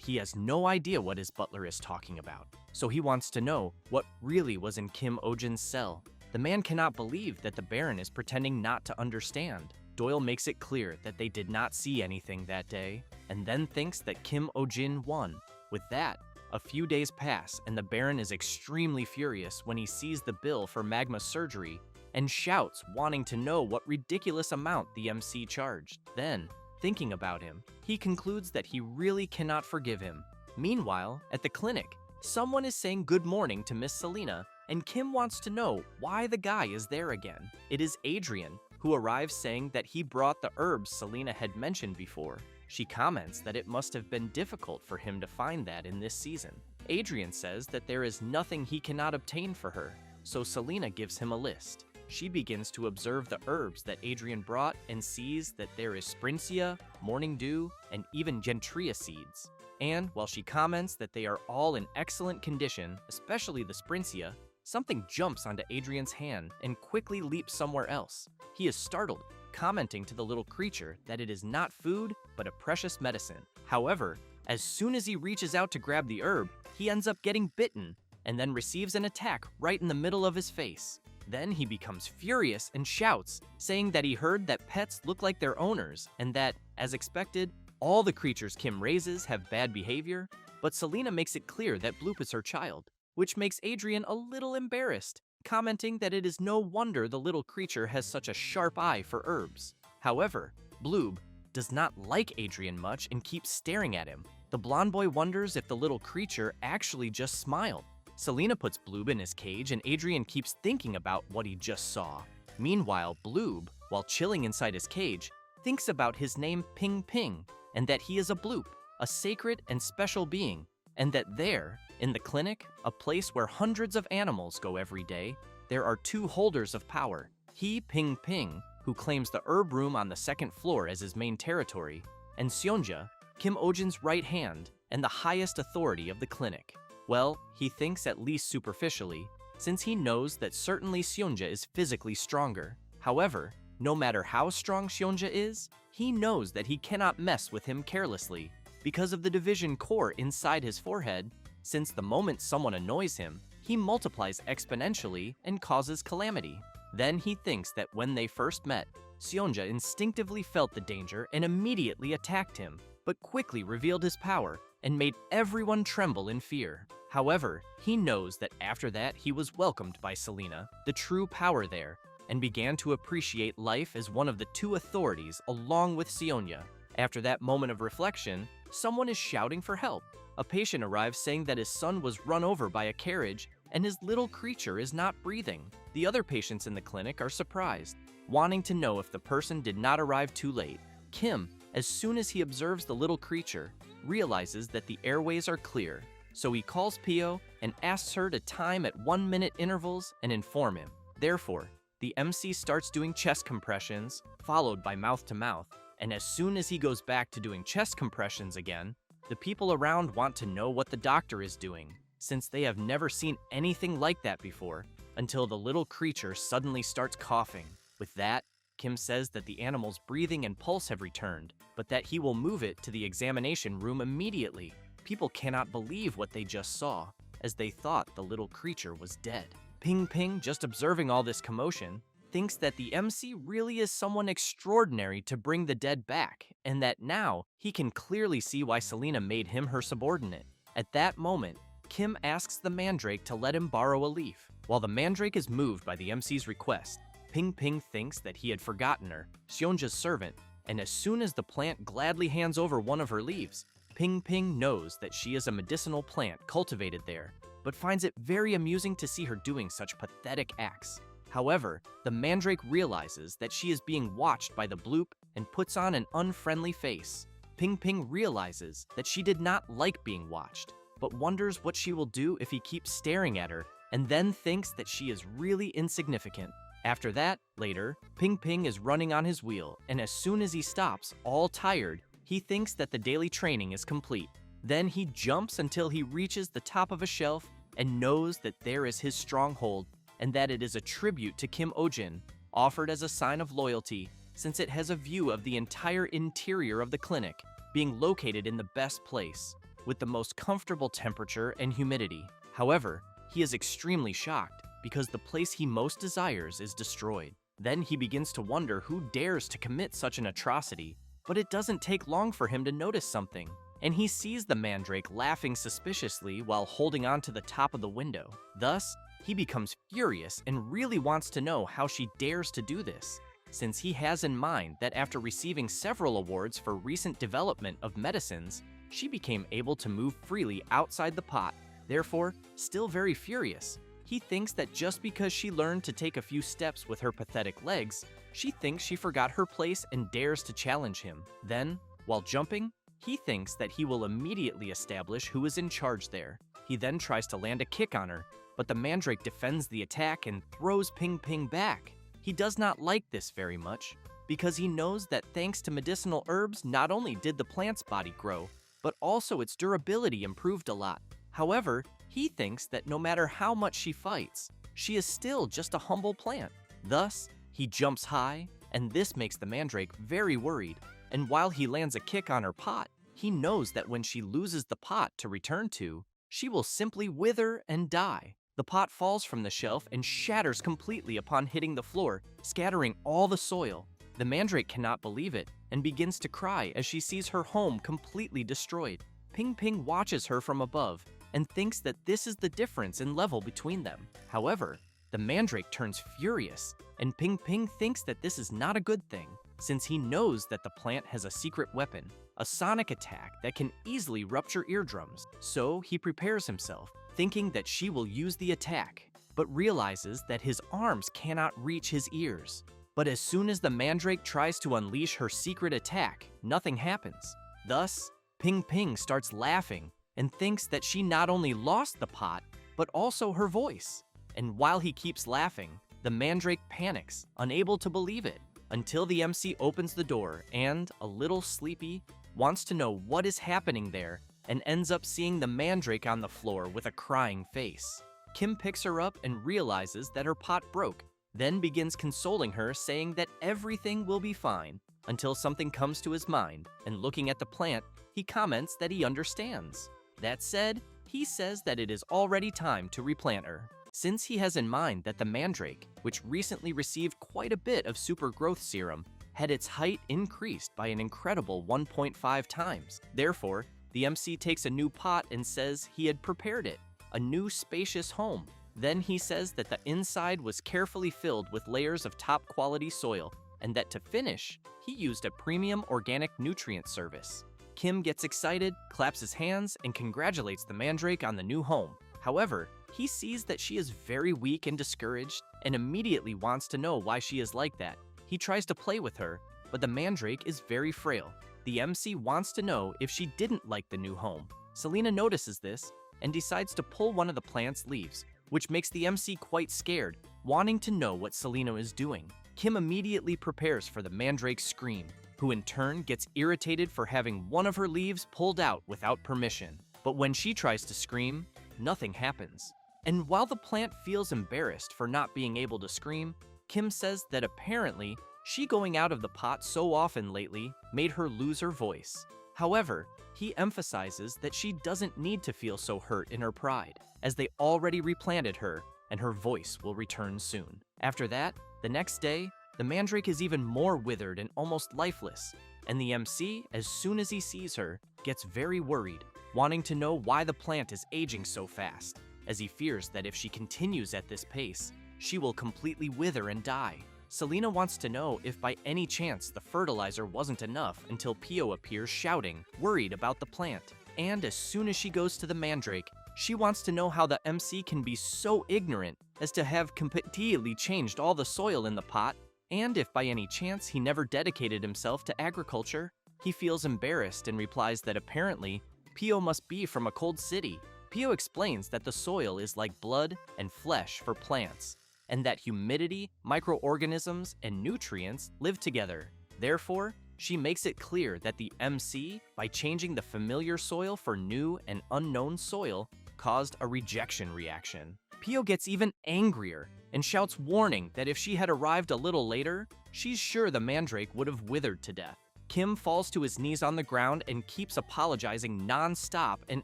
he has no idea what his butler is talking about, so he wants to know what really was in Kim Ojin's cell. The man cannot believe that the Baron is pretending not to understand. Doyle makes it clear that they did not see anything that day, and then thinks that Kim Ojin won. With that, a few days pass, and the Baron is extremely furious when he sees the bill for Magma surgery and shouts, wanting to know what ridiculous amount the MC charged. Then, thinking about him, he concludes that he really cannot forgive him. Meanwhile, at the clinic, someone is saying good morning to Miss Selena, and Kim wants to know why the guy is there again. It is Adrian, who arrives saying that he brought the herbs Selena had mentioned before. She comments that it must have been difficult for him to find that in this season. Adrian says that there is nothing he cannot obtain for her, so Selena gives him a list. She begins to observe the herbs that Adrian brought and sees that there is Sprincia, Morning Dew, and even Gentria seeds. And while she comments that they are all in excellent condition, especially the Sprincia, something jumps onto Adrian's hand and quickly leaps somewhere else. He is startled, commenting to the little creature that it is not food, but a precious medicine. However, as soon as he reaches out to grab the herb, he ends up getting bitten, and then receives an attack right in the middle of his face. Then he becomes furious and shouts, saying that he heard that pets look like their owners, and that, as expected, all the creatures Kim raises have bad behavior, but Selena makes it clear that Bloop is her child, which makes Adrian a little embarrassed, commenting that it is no wonder the little creature has such a sharp eye for herbs. However, Bloob does not like Adrian much and keeps staring at him. The blonde boy wonders if the little creature actually just smiled. Selena puts Bloob in his cage, and Adrian keeps thinking about what he just saw. Meanwhile, Bloob, while chilling inside his cage, thinks about his name Ping Ping, and that he is a Bloop, a sacred and special being, and that there, in the clinic, a place where hundreds of animals go every day, there are two holders of power. He, Ping Ping, who claims the herb room on the second floor as his main territory, and Seonja, Kim Ojin's right hand, and the highest authority of the clinic. Well, he thinks at least superficially, since he knows that certainly Seonja is physically stronger. However, no matter how strong Seonja is, he knows that he cannot mess with him carelessly because of the division core inside his forehead, since the moment someone annoys him, he multiplies exponentially and causes calamity. Then he thinks that when they first met, Seonja instinctively felt the danger and immediately attacked him, but quickly revealed his power and made everyone tremble in fear. However, he knows that after that he was welcomed by Selena, the true power there, and began to appreciate life as one of the two authorities along with Seonja. After that moment of reflection, someone is shouting for help. A patient arrives saying that his son was run over by a carriage and his little creature is not breathing. The other patients in the clinic are surprised, wanting to know if the person did not arrive too late. Kim, as soon as he observes the little creature, realizes that the airways are clear, so he calls Pio and asks her to time at 1-minute intervals and inform him. Therefore, the MC starts doing chest compressions, followed by mouth-to-mouth, and as soon as he goes back to doing chest compressions again, the people around want to know what the doctor is doing, since they have never seen anything like that before, until the little creature suddenly starts coughing. With that, Kim says that the animal's breathing and pulse have returned, but that he will move it to the examination room immediately. People cannot believe what they just saw, as they thought the little creature was dead. Ping Ping, just observing all this commotion, thinks that the MC really is someone extraordinary to bring the dead back, and that now he can clearly see why Selena made him her subordinate. At that moment, Kim asks the mandrake to let him borrow a leaf. While the mandrake is moved by the MC's request, Ping Ping thinks that he had forgotten her, Seonja's servant, and as soon as the plant gladly hands over one of her leaves, Ping Ping knows that she is a medicinal plant cultivated there, but finds it very amusing to see her doing such pathetic acts. However, the mandrake realizes that she is being watched by the bloop and puts on an unfriendly face. Ping Ping realizes that she did not like being watched, but wonders what she will do if he keeps staring at her, and then thinks that she is really insignificant. After that, later, Ping Ping is running on his wheel, and as soon as he stops, all tired, he thinks that the daily training is complete. Then he jumps until he reaches the top of a shelf and knows that there is his stronghold, and that it is a tribute to Kim Ojin, offered as a sign of loyalty, since it has a view of the entire interior of the clinic, being located in the best place, with the most comfortable temperature and humidity. However, he is extremely shocked, because the place he most desires is destroyed. Then he begins to wonder who dares to commit such an atrocity, but it doesn't take long for him to notice something, and he sees the mandrake laughing suspiciously while holding on to the top of the window. Thus, he becomes furious and really wants to know how she dares to do this, since he has in mind that after receiving several awards for recent development of medicines, she became able to move freely outside the pot. Therefore, still very furious, he thinks that just because she learned to take a few steps with her pathetic legs, she thinks she forgot her place and dares to challenge him. Then, while jumping, he thinks that he will immediately establish who is in charge there. He then tries to land a kick on her, but the mandrake defends the attack and throws Ping Ping back. He does not like this very much, because he knows that thanks to medicinal herbs, not only did the plant's body grow, but also its durability improved a lot. However, he thinks that no matter how much she fights, she is still just a humble plant. Thus, he jumps high, and this makes the mandrake very worried. And while he lands a kick on her pot, he knows that when she loses the pot to return to, she will simply wither and die. The pot falls from the shelf and shatters completely upon hitting the floor, scattering all the soil. The mandrake cannot believe it and begins to cry as she sees her home completely destroyed. Ping Ping watches her from above and thinks that this is the difference in level between them. However, the mandrake turns furious, and Ping Ping thinks that this is not a good thing, since he knows that the plant has a secret weapon, a sonic attack that can easily rupture eardrums. So he prepares himself, thinking that she will use the attack, but realizes that his arms cannot reach his ears. But as soon as the mandrake tries to unleash her secret attack, nothing happens. Thus, Ping Ping starts laughing and thinks that she not only lost the pot, but also her voice. And while he keeps laughing, the mandrake panics, unable to believe it, until the MC opens the door and, a little sleepy, wants to know what is happening there and ends up seeing the mandrake on the floor with a crying face. Kim picks her up and realizes that her pot broke, then begins consoling her, saying that everything will be fine, until something comes to his mind, and looking at the plant, he comments that he understands. That said, he says that it is already time to replant her, since he has in mind that the mandrake, which recently received quite a bit of super growth serum, had its height increased by an incredible 1.5 times. Therefore, the MC takes a new pot and says he had prepared it, a new spacious home. Then he says that the inside was carefully filled with layers of top quality soil, and that to finish, he used a premium organic nutrient service. Kim gets excited, claps his hands, and congratulates the mandrake on the new home. However, he sees that she is very weak and discouraged, and immediately wants to know why she is like that. He tries to play with her, but the mandrake is very frail. The MC wants to know if she didn't like the new home. Selena notices this, and decides to pull one of the plant's leaves, which makes the MC quite scared, wanting to know what Selena is doing. Kim immediately prepares for the mandrake's scream, who in turn gets irritated for having one of her leaves pulled out without permission. But when she tries to scream, nothing happens. And while the plant feels embarrassed for not being able to scream, Kim says that apparently she going out of the pot so often lately made her lose her voice. However, he emphasizes that she doesn't need to feel so hurt in her pride, as they already replanted her and her voice will return soon. After that, the next day, the mandrake is even more withered and almost lifeless, and the MC, as soon as he sees her, gets very worried, wanting to know why the plant is aging so fast, as he fears that if she continues at this pace, she will completely wither and die. Selena wants to know if by any chance the fertilizer wasn't enough until Pio appears shouting, worried about the plant. And as soon as she goes to the mandrake, she wants to know how the MC can be so ignorant as to have completely changed all the soil in the pot, and if by any chance he never dedicated himself to agriculture. He feels embarrassed and replies that apparently Pio must be from a cold city. Pio explains that the soil is like blood and flesh for plants, and that humidity, microorganisms, and nutrients live together. Therefore, she makes it clear that the MC, by changing the familiar soil for new and unknown soil, caused a rejection reaction. Pio gets even angrier and shouts warning that if she had arrived a little later, she's sure the mandrake would have withered to death. Kim falls to his knees on the ground and keeps apologizing non-stop and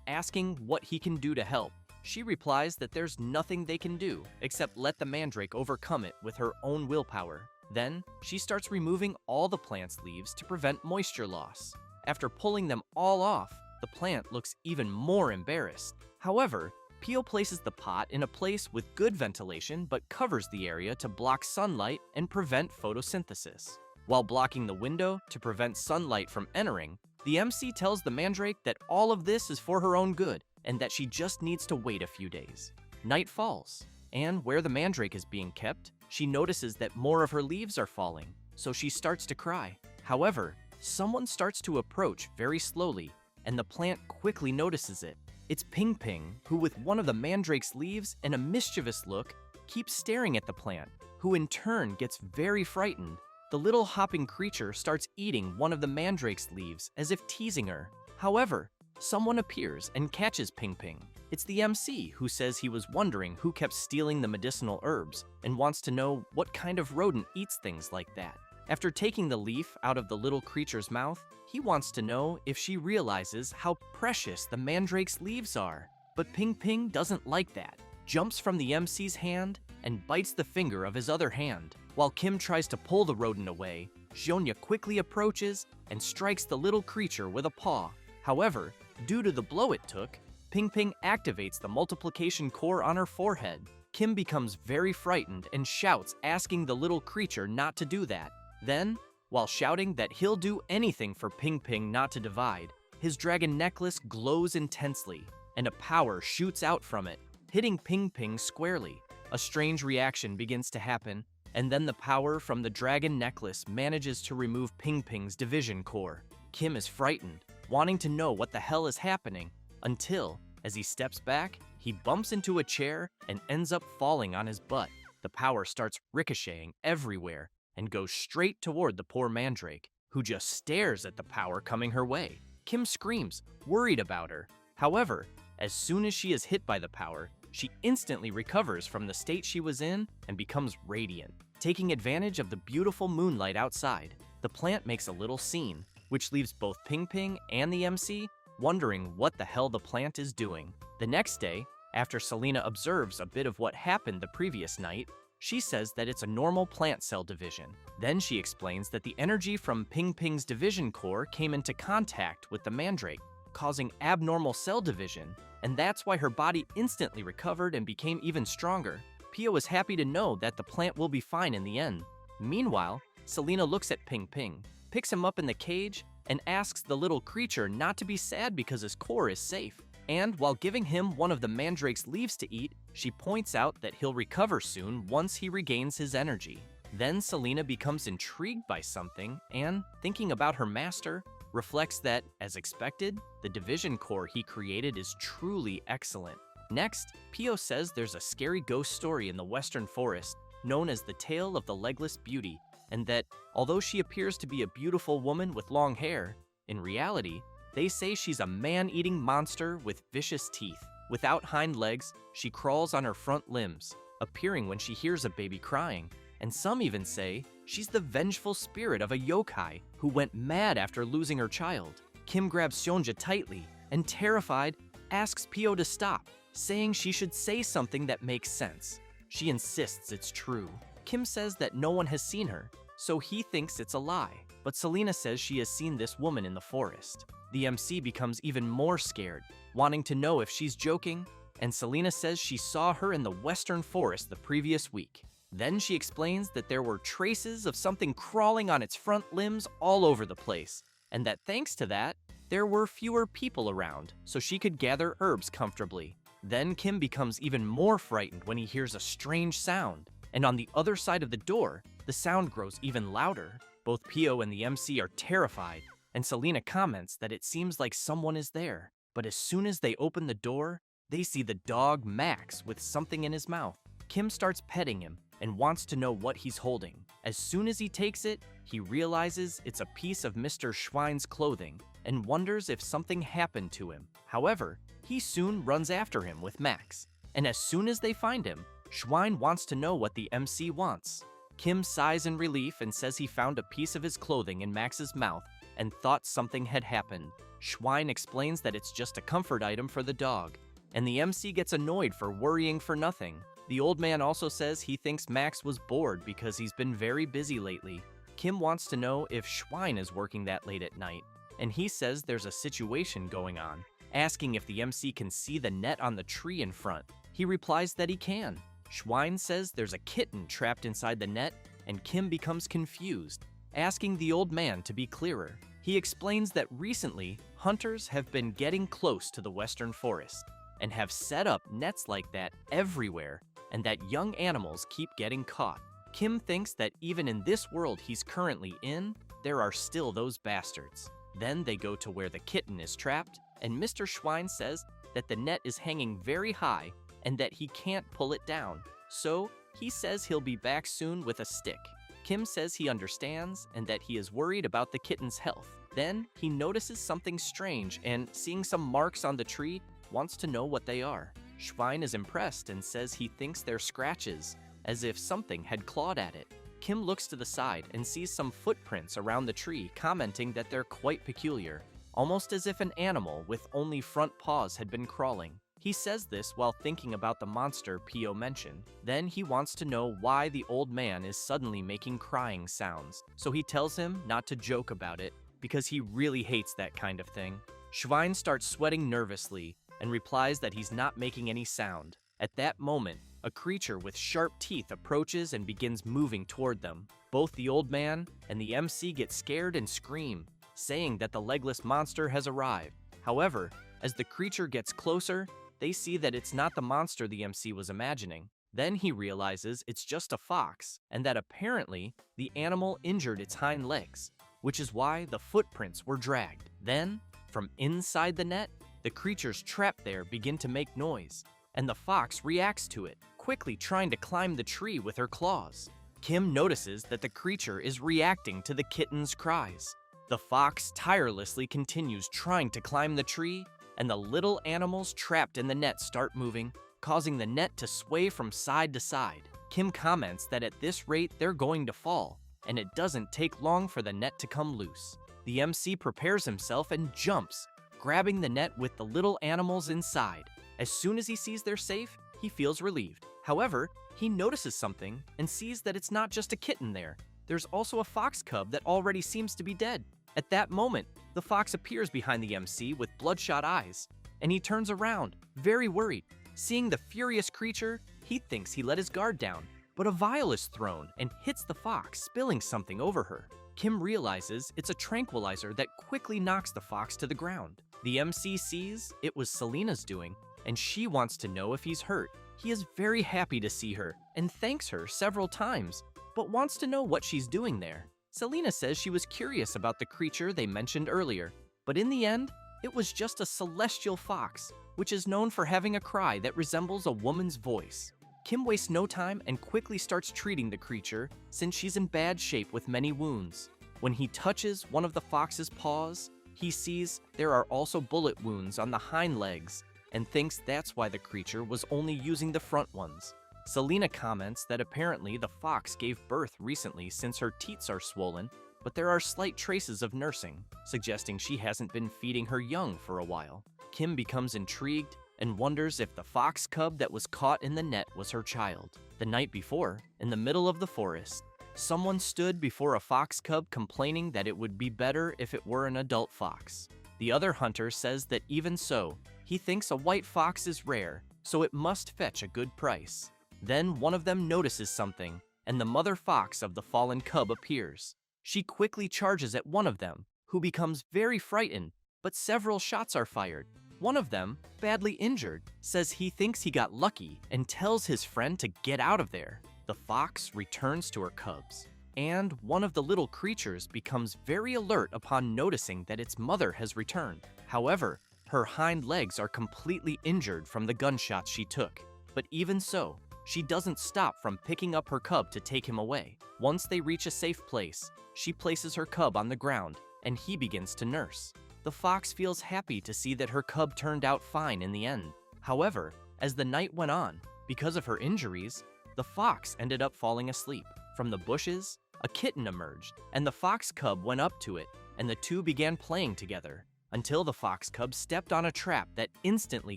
asking what he can do to help. She replies that there's nothing they can do except let the mandrake overcome it with her own willpower. Then, she starts removing all the plant's leaves to prevent moisture loss. After pulling them all off, the plant looks even more embarrassed. However, Pio places the pot in a place with good ventilation but covers the area to block sunlight and prevent photosynthesis. While blocking the window to prevent sunlight from entering, the MC tells the mandrake that all of this is for her own good and that she just needs to wait a few days. Night falls, and where the mandrake is being kept, she notices that more of her leaves are falling, so she starts to cry. However, someone starts to approach very slowly, and the plant quickly notices it. It's Ping Ping, who with one of the mandrake's leaves and a mischievous look, keeps staring at the plant, who in turn gets very frightened. The little hopping creature starts eating one of the mandrake's leaves as if teasing her. However, someone appears and catches Ping Ping. It's the MC, who says he was wondering who kept stealing the medicinal herbs and wants to know what kind of rodent eats things like that. After taking the leaf out of the little creature's mouth, he wants to know if she realizes how precious the mandrake's leaves are. But Ping Ping doesn't like that, jumps from the MC's hand and bites the finger of his other hand. While Kim tries to pull the rodent away, Xionyia quickly approaches and strikes the little creature with a paw. However, due to the blow it took, Ping Ping activates the multiplication core on her forehead. Kim becomes very frightened and shouts, asking the little creature not to do that. Then, while shouting that he'll do anything for Ping Ping not to divide, his dragon necklace glows intensely, and a power shoots out from it, hitting Ping Ping squarely. A strange reaction begins to happen, and then the power from the dragon necklace manages to remove Ping Ping's division core. Kim is frightened, wanting to know what the hell is happening, until, as he steps back, he bumps into a chair and ends up falling on his butt. The power starts ricocheting everywhere and goes straight toward the poor mandrake, who just stares at the power coming her way. Kim screams, worried about her. However, as soon as she is hit by the power, she instantly recovers from the state she was in and becomes radiant. Taking advantage of the beautiful moonlight outside, the plant makes a little scene, which leaves both Ping Ping and the MC wondering what the hell the plant is doing. The next day, after Selena observes a bit of what happened the previous night, she says that it's a normal plant cell division. Then she explains that the energy from Ping Ping's division core came into contact with the mandrake, causing abnormal cell division, and that's why her body instantly recovered and became even stronger. Pio is happy to know that the plant will be fine in the end. Meanwhile, Selena looks at Ping Ping, picks him up in the cage, and asks the little creature not to be sad because his core is safe. And while giving him one of the mandrake's leaves to eat, she points out that he'll recover soon once he regains his energy. Then Selena becomes intrigued by something and, thinking about her master, reflects that, as expected, the division core he created is truly excellent. Next, Pio says there's a scary ghost story in the Western Forest known as the Tale of the Legless Beauty, and that, although she appears to be a beautiful woman with long hair, in reality, they say she's a man-eating monster with vicious teeth. Without hind legs, she crawls on her front limbs, appearing when she hears a baby crying, and some even say she's the vengeful spirit of a yokai who went mad after losing her child. Kim grabs Seonja tightly and, terrified, asks Pio to stop, saying she should say something that makes sense. She insists it's true. Kim says that no one has seen her, so he thinks it's a lie. But Selena says she has seen this woman in the forest. The MC becomes even more scared, wanting to know if she's joking, and Selena says she saw her in the western forest the previous week. Then she explains that there were traces of something crawling on its front limbs all over the place, and that thanks to that, there were fewer people around, so she could gather herbs comfortably. Then Kim becomes even more frightened when he hears a strange sound, and on the other side of the door, the sound grows even louder. Both Pio and the MC are terrified, and Selena comments that it seems like someone is there. But as soon as they open the door, they see the dog Max with something in his mouth. Kim starts petting him and wants to know what he's holding. As soon as he takes it, he realizes it's a piece of Mr. Schwein's clothing and wonders if something happened to him. However, he soon runs after him with Max, and as soon as they find him, Schwein wants to know what the MC wants. Kim sighs in relief and says he found a piece of his clothing in Max's mouth and thought something had happened. Schwein explains that it's just a comfort item for the dog, and the MC gets annoyed for worrying for nothing. The old man also says he thinks Max was bored because he's been very busy lately. Kim wants to know if Schwein is working that late at night, and he says there's a situation going on, asking if the MC can see the net on the tree in front. He replies that he can. Schwein says there's a kitten trapped inside the net, and Kim becomes confused, asking the old man to be clearer. He explains that recently, hunters have been getting close to the western forest and have set up nets like that everywhere, and that young animals keep getting caught. Kim thinks that even in this world he's currently in, there are still those bastards. Then they go to where the kitten is trapped, and Mr. Schwein says that the net is hanging very high and that he can't pull it down. So he says he'll be back soon with a stick. Kim says he understands and that he is worried about the kitten's health. Then he notices something strange and, seeing some marks on the tree, wants to know what they are. Schwein is impressed and says he thinks they're scratches, as if something had clawed at it. Kim looks to the side and sees some footprints around the tree, commenting that they're quite peculiar, almost as if an animal with only front paws had been crawling. He says this while thinking about the monster Pio mentioned. Then he wants to know why the old man is suddenly making crying sounds, so he tells him not to joke about it because he really hates that kind of thing. Schwein starts sweating nervously and replies that he's not making any sound. At that moment, a creature with sharp teeth approaches and begins moving toward them. Both the old man and the MC get scared and scream, saying that the legless monster has arrived. However, as the creature gets closer, they see that it's not the monster the MC was imagining. Then he realizes it's just a fox, and that apparently the animal injured its hind legs, which is why the footprints were dragged. Then, from inside the net, the creatures trapped there begin to make noise, and the fox reacts to it, quickly trying to climb the tree with her claws. Kim notices that the creature is reacting to the kitten's cries. The fox tirelessly continues trying to climb the tree, and the little animals trapped in the net start moving, causing the net to sway from side to side. Kim comments that at this rate they're going to fall, and it doesn't take long for the net to come loose. The MC prepares himself and jumps, grabbing the net with the little animals inside. As soon as he sees they're safe, he feels relieved. However, he notices something and sees that it's not just a kitten there. There's also a fox cub that already seems to be dead. At that moment, the fox appears behind the MC with bloodshot eyes, and he turns around, very worried. Seeing the furious creature, he thinks he let his guard down, but a vial is thrown and hits the fox, spilling something over her. Kim realizes it's a tranquilizer that quickly knocks the fox to the ground. The MC sees it was Selena's doing, and she wants to know if he's hurt. He is very happy to see her and thanks her several times, but wants to know what she's doing there. Selena says she was curious about the creature they mentioned earlier, but in the end, it was just a celestial fox, which is known for having a cry that resembles a woman's voice. Kim wastes no time and quickly starts treating the creature since she's in bad shape with many wounds. When he touches one of the fox's paws, he sees there are also bullet wounds on the hind legs, and thinks that's why the creature was only using the front ones. Selena comments that apparently the fox gave birth recently since her teats are swollen, but there are slight traces of nursing, suggesting she hasn't been feeding her young for a while. Kim becomes intrigued and wonders if the fox cub that was caught in the net was her child. The night before, in the middle of the forest, someone stood before a fox cub complaining that it would be better if it were an adult fox. The other hunter says that even so, he thinks a white fox is rare, so it must fetch a good price. Then one of them notices something, and the mother fox of the fallen cub appears. She quickly charges at one of them, who becomes very frightened, but several shots are fired. One of them, badly injured, says he thinks he got lucky and tells his friend to get out of there. The fox returns to her cubs, and one of the little creatures becomes very alert upon noticing that its mother has returned. However, her hind legs are completely injured from the gunshots she took. But even so, she doesn't stop from picking up her cub to take him away. Once they reach a safe place, she places her cub on the ground, and he begins to nurse. The fox feels happy to see that her cub turned out fine in the end. However, as the night went on, because of her injuries, the fox ended up falling asleep. From the bushes, a kitten emerged, and the fox cub went up to it, and the two began playing together, until the fox cub stepped on a trap that instantly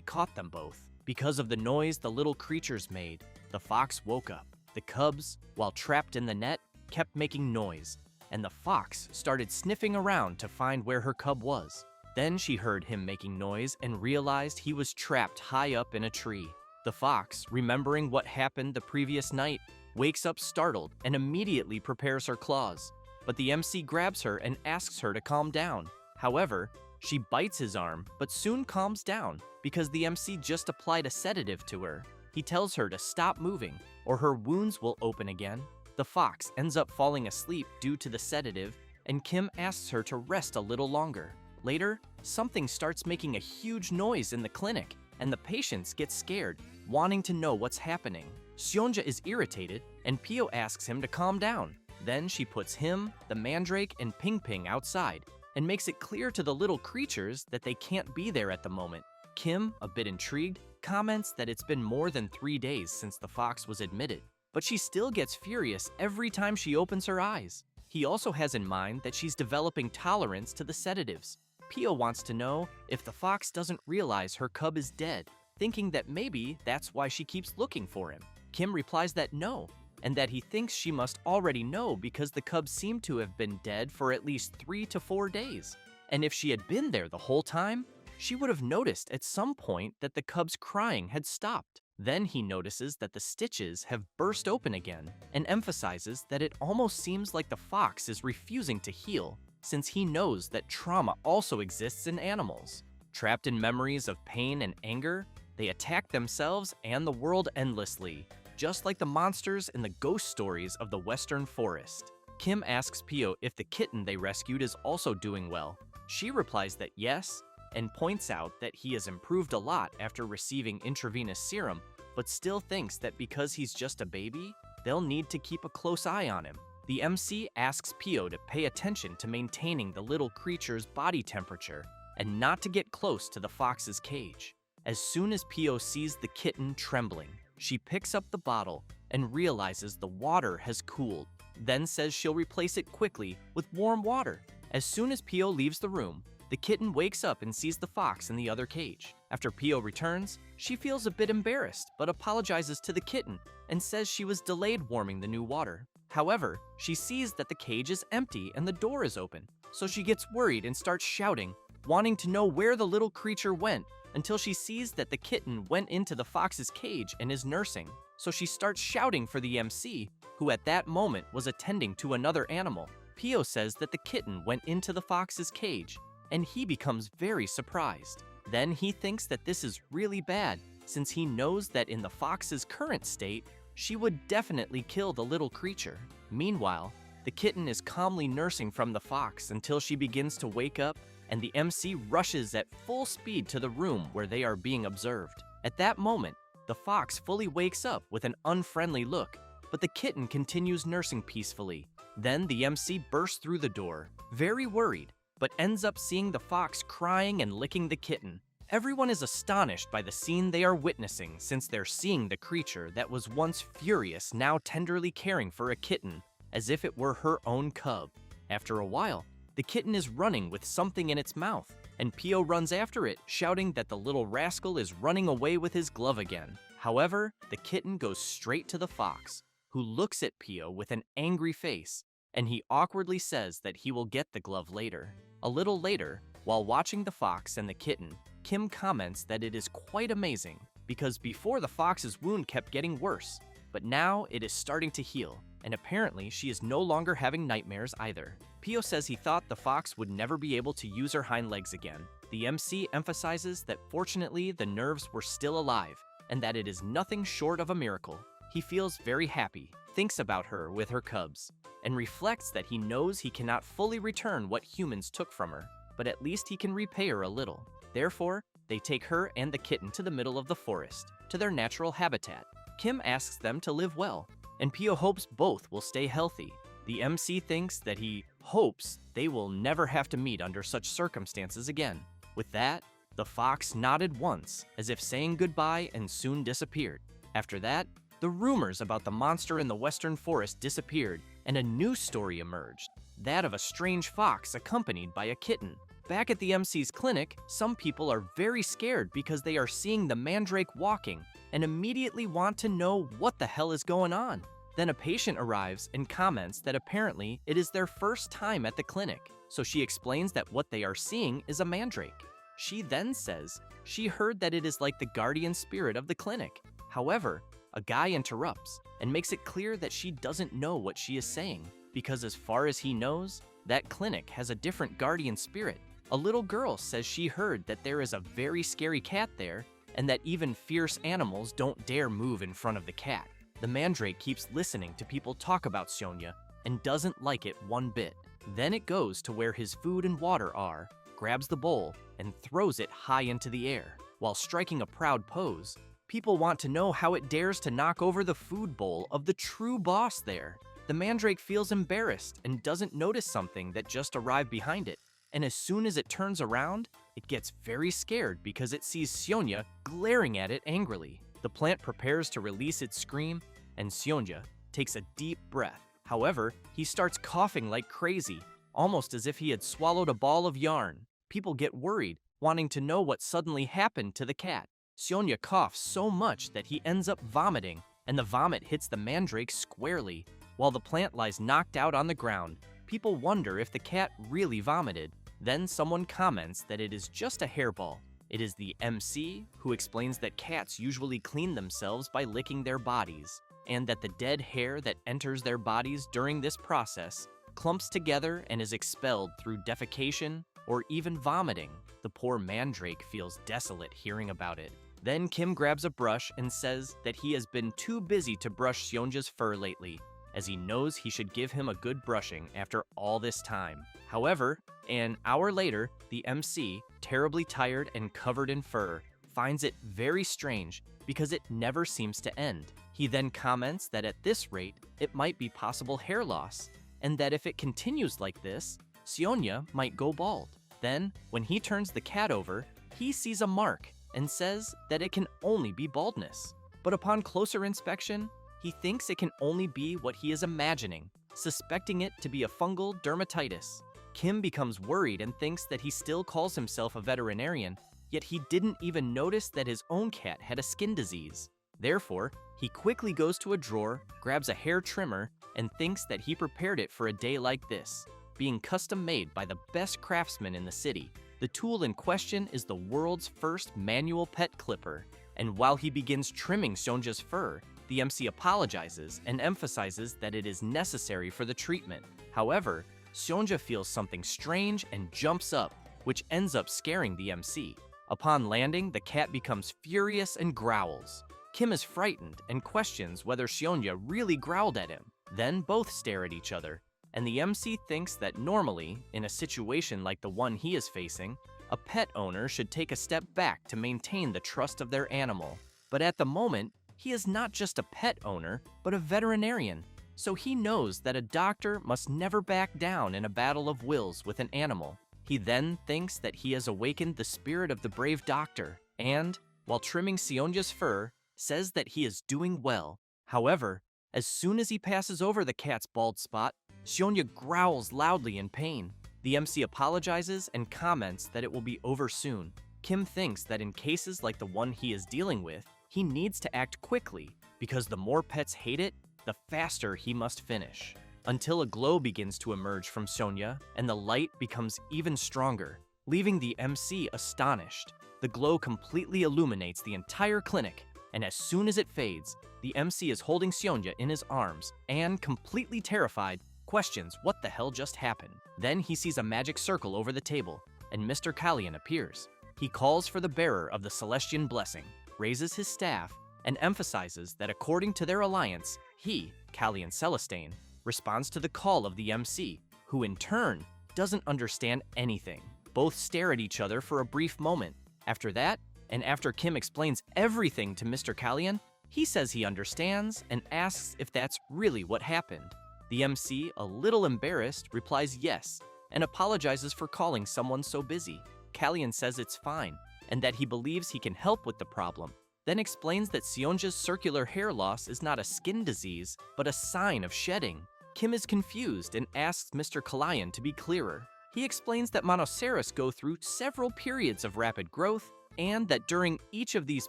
caught them both. Because of the noise the little creatures made, the fox woke up. The cubs, while trapped in the net, kept making noise, and the fox started sniffing around to find where her cub was. Then she heard him making noise and realized he was trapped high up in a tree. The fox, remembering what happened the previous night, wakes up startled and immediately prepares her claws. But the MC grabs her and asks her to calm down. However, she bites his arm, but soon calms down because the MC just applied a sedative to her. He tells her to stop moving or her wounds will open again. The fox ends up falling asleep due to the sedative, and Kim asks her to rest a little longer. Later, something starts making a huge noise in the clinic, and the patients get scared, wanting to know what's happening. Seonja is irritated, and Pio asks him to calm down. Then she puts him, the mandrake, and Ping Ping outside, and makes it clear to the little creatures that they can't be there at the moment. Kim, a bit intrigued, comments that it's been more than 3 days since the fox was admitted, but she still gets furious every time she opens her eyes. He also has in mind that she's developing tolerance to the sedatives. Pio wants to know if the fox doesn't realize her cub is dead, thinking that maybe that's why she keeps looking for him. Kim replies that no, and that he thinks she must already know because the cub seemed to have been dead for at least 3 to 4 days. And if she had been there the whole time, she would have noticed at some point that the cub's crying had stopped. Then he notices that the stitches have burst open again and emphasizes that it almost seems like the fox is refusing to heal since he knows that trauma also exists in animals. Trapped in memories of pain and anger, they attack themselves and the world endlessly, just like the monsters in the ghost stories of the Western Forest. Kim asks Pio if the kitten they rescued is also doing well. She replies that yes, and points out that he has improved a lot after receiving intravenous serum, but still thinks that because he's just a baby, they'll need to keep a close eye on him. The MC asks Pio to pay attention to maintaining the little creature's body temperature and not to get close to the fox's cage. As soon as Pio sees the kitten trembling, she picks up the bottle and realizes the water has cooled, then says she'll replace it quickly with warm water. As soon as Pio leaves the room, the kitten wakes up and sees the fox in the other cage. After Pio returns, she feels a bit embarrassed but apologizes to the kitten and says she was delayed warming the new water. However, she sees that the cage is empty and the door is open, so she gets worried and starts shouting, wanting to know where the little creature went, until she sees that the kitten went into the fox's cage and is nursing. So she starts shouting for the MC, who at that moment was attending to another animal. Pio says that the kitten went into the fox's cage, and he becomes very surprised. Then he thinks that this is really bad, since he knows that in the fox's current state, she would definitely kill the little creature. Meanwhile, the kitten is calmly nursing from the fox until she begins to wake up, and the MC rushes at full speed to the room where they are being observed. At that moment, the fox fully wakes up with an unfriendly look, but the kitten continues nursing peacefully. Then the MC bursts through the door, very worried, but ends up seeing the fox crying and licking the kitten. Everyone is astonished by the scene they are witnessing since they're seeing the creature that was once furious now tenderly caring for a kitten as if it were her own cub. After a while, the kitten is running with something in its mouth, and Pio runs after it, shouting that the little rascal is running away with his glove again. However, the kitten goes straight to the fox, who looks at Pio with an angry face, and he awkwardly says that he will get the glove later. A little later, while watching the fox and the kitten, Kim comments that it is quite amazing because before the fox's wound kept getting worse, but now it is starting to heal, and apparently she is no longer having nightmares either. Pio says he thought the fox would never be able to use her hind legs again. The MC emphasizes that fortunately the nerves were still alive, and that it is nothing short of a miracle. He feels very happy, thinks about her with her cubs, and reflects that he knows he cannot fully return what humans took from her, but at least he can repay her a little. Therefore, they take her and the kitten to the middle of the forest, to their natural habitat. Kim asks them to live well, and Pio hopes both will stay healthy. The MC thinks that he hopes they will never have to meet under such circumstances again. With that, the fox nodded once, as if saying goodbye, and soon disappeared. After that, the rumors about the monster in the western forest disappeared, and a new story emerged, that of a strange fox accompanied by a kitten. Back at the MC's clinic, some people are very scared because they are seeing the mandrake walking and immediately want to know what the hell is going on. Then a patient arrives and comments that apparently it is their first time at the clinic, so she explains that what they are seeing is a mandrake. She then says she heard that it is like the guardian spirit of the clinic. However, a guy interrupts and makes it clear that she doesn't know what she is saying, because as far as he knows, that clinic has a different guardian spirit. A little girl says she heard that there is a very scary cat there, and that even fierce animals don't dare move in front of the cat. The mandrake keeps listening to people talk about Sonia and doesn't like it one bit. Then it goes to where his food and water are, grabs the bowl, and throws it high into the air. While striking a proud pose, people want to know how it dares to knock over the food bowl of the true boss there. The mandrake feels embarrassed and doesn't notice something that just arrived behind it. And as soon as it turns around, it gets very scared because it sees Sionya glaring at it angrily. The plant prepares to release its scream, and Sionya takes a deep breath. However, he starts coughing like crazy, almost as if he had swallowed a ball of yarn. People get worried, wanting to know what suddenly happened to the cat. Sionya coughs so much that he ends up vomiting, and the vomit hits the mandrake squarely. While the plant lies knocked out on the ground, people wonder if the cat really vomited. Then someone comments that it is just a hairball. It is the MC who explains that cats usually clean themselves by licking their bodies, and that the dead hair that enters their bodies during this process clumps together and is expelled through defecation or even vomiting. The poor mandrake feels desolate hearing about it. Then Kim grabs a brush and says that he has been too busy to brush Sionja's fur lately, as he knows he should give him a good brushing after all this time. However, an hour later, the MC, terribly tired and covered in fur, finds it very strange because it never seems to end. He then comments that at this rate, it might be possible hair loss, and that if it continues like this, Sionya might go bald. Then, when he turns the cat over, he sees a mark and says that it can only be baldness. But upon closer inspection, he thinks it can only be what he is imagining, suspecting it to be a fungal dermatitis. Kim becomes worried and thinks that he still calls himself a veterinarian, yet he didn't even notice that his own cat had a skin disease. Therefore, he quickly goes to a drawer, grabs a hair trimmer, and thinks that he prepared it for a day like this, being custom made by the best craftsman in the city. The tool in question is the world's first manual pet clipper, and while he begins trimming Sionja's fur, the MC apologizes and emphasizes that it is necessary for the treatment. However, Sionja feels something strange and jumps up, which ends up scaring the MC. Upon landing, the cat becomes furious and growls. Kim is frightened and questions whether Sionja really growled at him. Then both stare at each other, and the MC thinks that normally, in a situation like the one he is facing, a pet owner should take a step back to maintain the trust of their animal. But at the moment, he is not just a pet owner, but a veterinarian, so he knows that a doctor must never back down in a battle of wills with an animal. He then thinks that he has awakened the spirit of the brave doctor and, while trimming Seonja's fur, says that he is doing well. However, as soon as he passes over the cat's bald spot, Seonja growls loudly in pain. The MC apologizes and comments that it will be over soon. Kim thinks that in cases like the one he is dealing with, he needs to act quickly because the more pets hate it, the faster he must finish. Until a glow begins to emerge from Seonja and the light becomes even stronger, leaving the MC astonished. The glow completely illuminates the entire clinic, and as soon as it fades, the MC is holding Seonja in his arms and, completely terrified, questions what the hell just happened. Then he sees a magic circle over the table, and Mr. Kalyan appears. He calls for the bearer of the Celestian blessing, raises his staff, and emphasizes that according to their alliance, he, Kalyan Celestane, responds to the call of the MC, who in turn doesn't understand anything. Both stare at each other for a brief moment. After that, and after Kim explains everything to Mr. Kalyan, he says he understands and asks if that's really what happened. The MC, a little embarrassed, replies yes, and apologizes for calling someone so busy. Kalyan says it's fine, and that he believes he can help with the problem, then explains that Seonja's circular hair loss is not a skin disease, but a sign of shedding. Kim is confused and asks Mr. Kalyan to be clearer. He explains that monoceros go through several periods of rapid growth, and that during each of these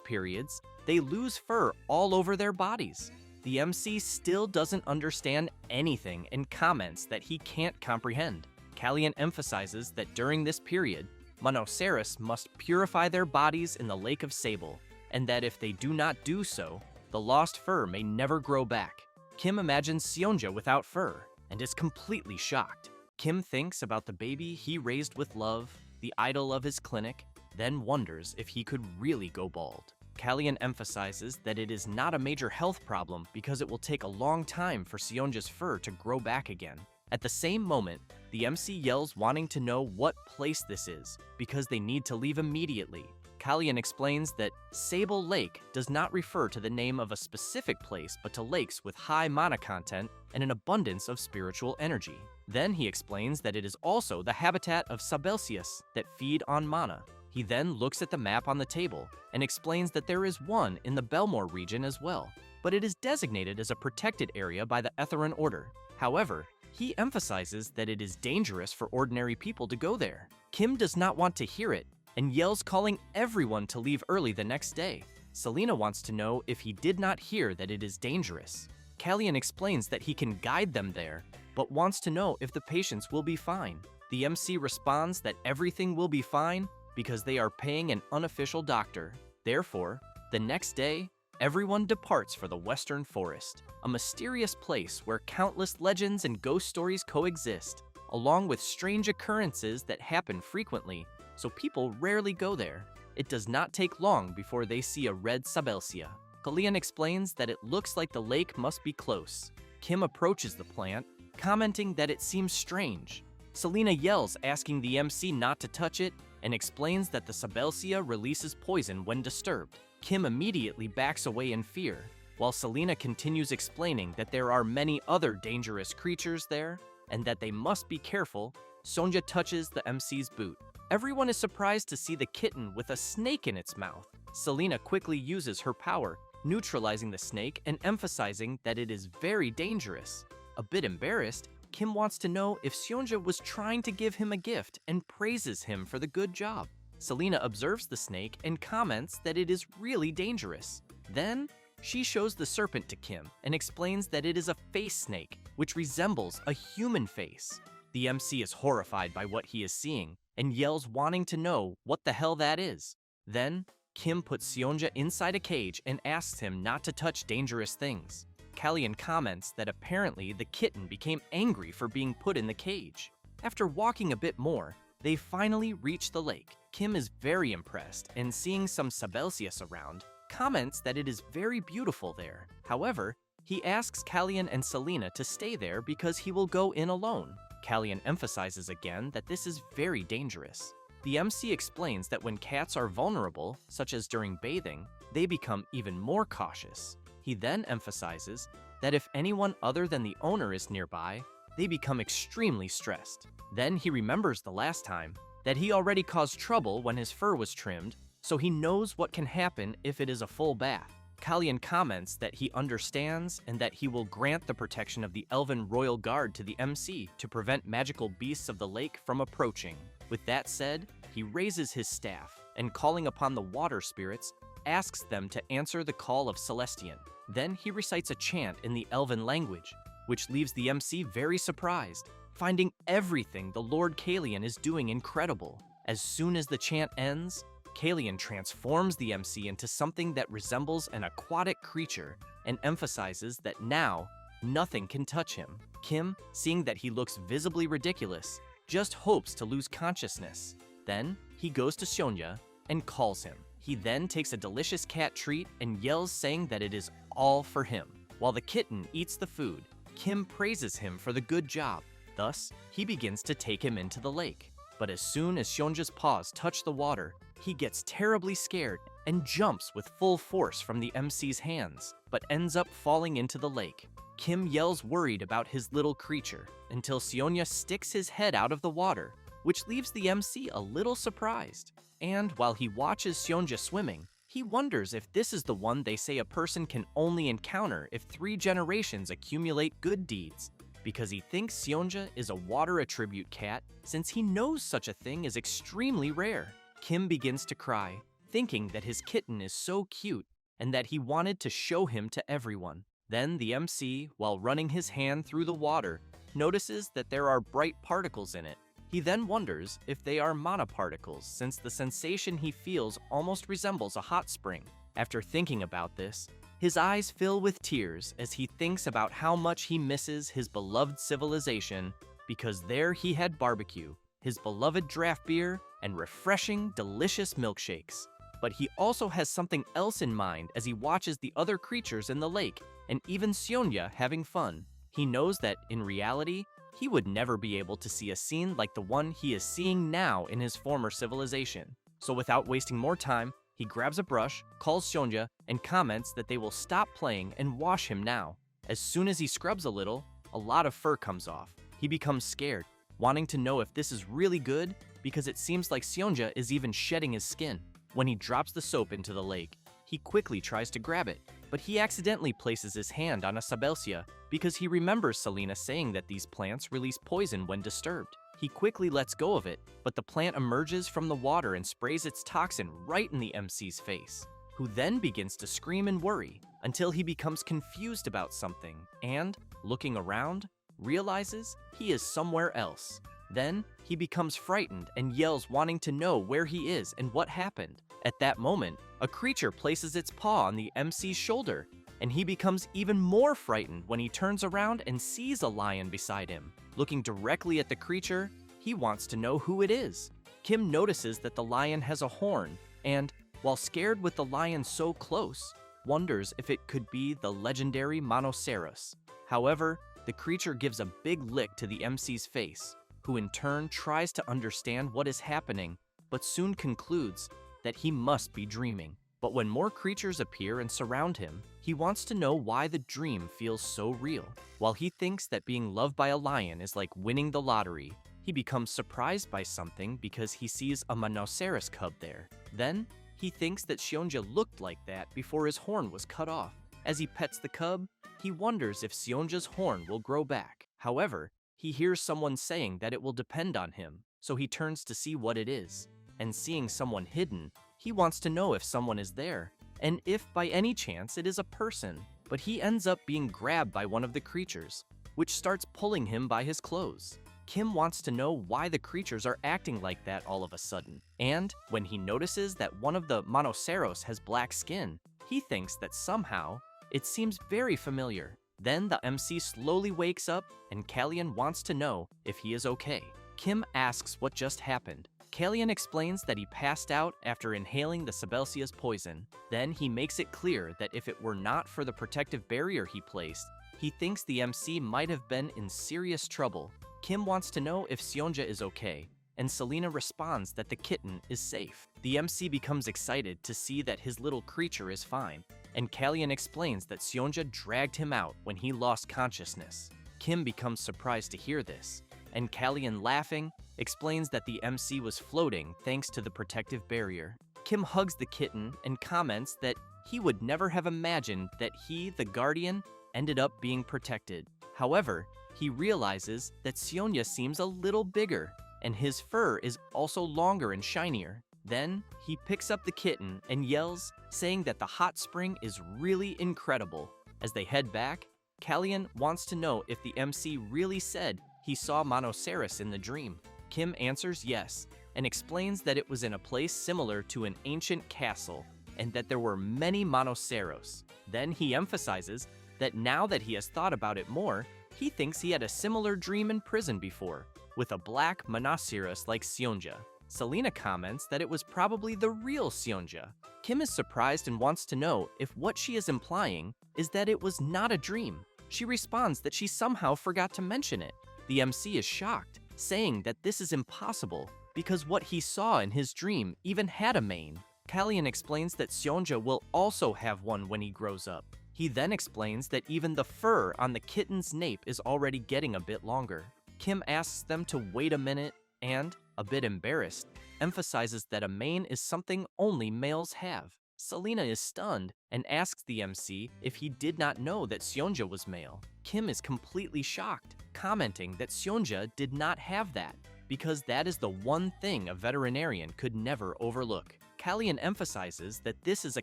periods, they lose fur all over their bodies. The MC still doesn't understand anything and comments that he can't comprehend. Kalyan emphasizes that during this period, monoceros must purify their bodies in the Lake of Sable, and that if they do not do so, the lost fur may never grow back. Kim imagines Seonja without fur and is completely shocked. Kim thinks about the baby he raised with love, the idol of his clinic, then wonders if he could really go bald. Kalyan emphasizes that it is not a major health problem because it will take a long time for Seonja's fur to grow back again. At the same moment, the MC yells wanting to know what place this is because they need to leave immediately. Kalyan explains that Sable Lake does not refer to the name of a specific place but to lakes with high mana content and an abundance of spiritual energy. Then he explains that it is also the habitat of Sabelsius that feed on mana. He then looks at the map on the table and explains that there is one in the Belmore region as well, but it is designated as a protected area by the Etherin Order. However, he emphasizes that it is dangerous for ordinary people to go there. Kim does not want to hear it and yells calling everyone to leave early the next day. Selena wants to know if he did not hear that it is dangerous. Kalyan explains that he can guide them there, but wants to know if the patients will be fine. The MC responds that everything will be fine because they are paying an unofficial doctor. Therefore, the next day, everyone departs for the Western Forest, a mysterious place where countless legends and ghost stories coexist, along with strange occurrences that happen frequently, so people rarely go there. It does not take long before they see a red Sabelsia. Kalyan explains that it looks like the lake must be close. Kim approaches the plant, commenting that it seems strange. Selena yells asking the MC not to touch it and explains that the Sabelsia releases poison when disturbed. Kim immediately backs away in fear, while Selena continues explaining that there are many other dangerous creatures there and that they must be careful. Seonja touches the MC's boot. Everyone is surprised to see the kitten with a snake in its mouth. Selena quickly uses her power, neutralizing the snake and emphasizing that it is very dangerous. A bit embarrassed, Kim wants to know if Seonja was trying to give him a gift and praises him for the good job. Selena observes the snake and comments that it is really dangerous. Then, she shows the serpent to Kim and explains that it is a face snake, which resembles a human face. The MC is horrified by what he is seeing and yells wanting to know what the hell that is. Then, Kim puts Seonja inside a cage and asks him not to touch dangerous things. Kalyan comments that apparently the kitten became angry for being put in the cage. After walking a bit more, they finally reach the lake. Kim is very impressed and seeing some Sabelsius around, comments that it is very beautiful there. However, he asks Kalyan and Selena to stay there because he will go in alone. Kalyan emphasizes again that this is very dangerous. The MC explains that when cats are vulnerable, such as during bathing, they become even more cautious. He then emphasizes that if anyone other than the owner is nearby, they become extremely stressed. Then he remembers the last time that he already caused trouble when his fur was trimmed, so he knows what can happen if it is a full bath. Kalyan comments that he understands and that he will grant the protection of the Elven Royal Guard to the MC to prevent magical beasts of the lake from approaching. With that said, he raises his staff and, calling upon the water spirits, asks them to answer the call of Celestian. Then he recites a chant in the Elven language, which leaves the MC very surprised, finding everything the Lord Kalyan is doing incredible. As soon as the chant ends, Kalyan transforms the MC into something that resembles an aquatic creature and emphasizes that now nothing can touch him. Kim, seeing that he looks visibly ridiculous, just hopes to lose consciousness. Then he goes to Seonya and calls him. He then takes a delicious cat treat and yells, saying that it is all for him. While the kitten eats the food, Kim praises him for the good job. Thus, he begins to take him into the lake. But as soon as Seonja's paws touch the water, he gets terribly scared and jumps with full force from the MC's hands, but ends up falling into the lake. Kim yells worried about his little creature until Seonya sticks his head out of the water, which leaves the MC a little surprised. And while he watches Seonja swimming, he wonders if this is the one they say a person can only encounter if 3 generations accumulate good deeds, because he thinks Seonja is a water attribute cat since he knows such a thing is extremely rare. Kim begins to cry, thinking that his kitten is so cute and that he wanted to show him to everyone. Then the MC, while running his hand through the water, notices that there are bright particles in it. He then wonders if they are mana particles, since the sensation he feels almost resembles a hot spring. After thinking about this, his eyes fill with tears as he thinks about how much he misses his beloved civilization, because there he had barbecue, his beloved draft beer, and refreshing, delicious milkshakes. But he also has something else in mind as he watches the other creatures in the lake, and even Seonya having fun. He knows that, in reality, he would never be able to see a scene like the one he is seeing now in his former civilization. So without wasting more time, he grabs a brush, calls Seonya, and comments that they will stop playing and wash him now. As soon as he scrubs a little, a lot of fur comes off. He becomes scared, wanting to know if this is really good, because it seems like Seonja is even shedding his skin. When he drops the soap into the lake, he quickly tries to grab it, but he accidentally places his hand on a Sabelsia because he remembers Selena saying that these plants release poison when disturbed. He quickly lets go of it, but the plant emerges from the water and sprays its toxin right in the MC's face, who then begins to scream and worry until he becomes confused about something and, looking around, realizes he is somewhere else. Then, he becomes frightened and yells, wanting to know where he is and what happened. At that moment, a creature places its paw on the MC's shoulder, and he becomes even more frightened when he turns around and sees a lion beside him. Looking directly at the creature, he wants to know who it is. Kim notices that the lion has a horn, and, while scared with the lion so close, wonders if it could be the legendary Monoceros. However, the creature gives a big lick to the MC's face, who in turn tries to understand what is happening, but soon concludes that he must be dreaming. But when more creatures appear and surround him, he wants to know why the dream feels so real. While he thinks that being loved by a lion is like winning the lottery, he becomes surprised by something because he sees a Monoceros cub there. Then, he thinks that Seonja looked like that before his horn was cut off. As he pets the cub, he wonders if Seonja's horn will grow back. However, he hears someone saying that it will depend on him, so he turns to see what it is. And seeing someone hidden, he wants to know if someone is there, and if by any chance it is a person. But he ends up being grabbed by one of the creatures, which starts pulling him by his clothes. Kim wants to know why the creatures are acting like that all of a sudden. And when he notices that one of the Monoceros has black skin, he thinks that somehow it seems very familiar. Then the MC slowly wakes up, and Kalyan wants to know if he is okay. Kim asks what just happened. Kalyan explains that he passed out after inhaling the Sabelsia's poison. Then he makes it clear that if it were not for the protective barrier he placed, he thinks the MC might have been in serious trouble. Kim wants to know if Seonja is okay, and Selena responds that the kitten is safe. The MC becomes excited to see that his little creature is fine, and Kalyan explains that Seonja dragged him out when he lost consciousness. Kim becomes surprised to hear this, and Kalyan, laughing, explains that the MC was floating thanks to the protective barrier. Kim hugs the kitten and comments that he would never have imagined that he, the guardian, ended up being protected. However, he realizes that Seonya seems a little bigger, and his fur is also longer and shinier. Then, he picks up the kitten and yells, saying that the hot spring is really incredible. As they head back, Callian wants to know if the MC really said he saw Monoceros in the dream. Kim answers yes, and explains that it was in a place similar to an ancient castle, and that there were many Monoceros. Then he emphasizes that now that he has thought about it more, he thinks he had a similar dream in prison before, with a black Monoceros like Seonja. Selena comments that it was probably the real Seonja. Kim is surprised and wants to know if what she is implying is that it was not a dream. She responds that she somehow forgot to mention it. The MC is shocked, saying that this is impossible because what he saw in his dream even had a mane. Callian explains that Seonja will also have one when he grows up. He then explains that even the fur on the kitten's nape is already getting a bit longer. Kim asks them to wait a minute and, a bit embarrassed, emphasizes that a mane is something only males have. Selena is stunned and asks the MC if he did not know that Seonja was male. Kim is completely shocked, commenting that Seonja did not have that, because that is the one thing a veterinarian could never overlook. Callian emphasizes that this is a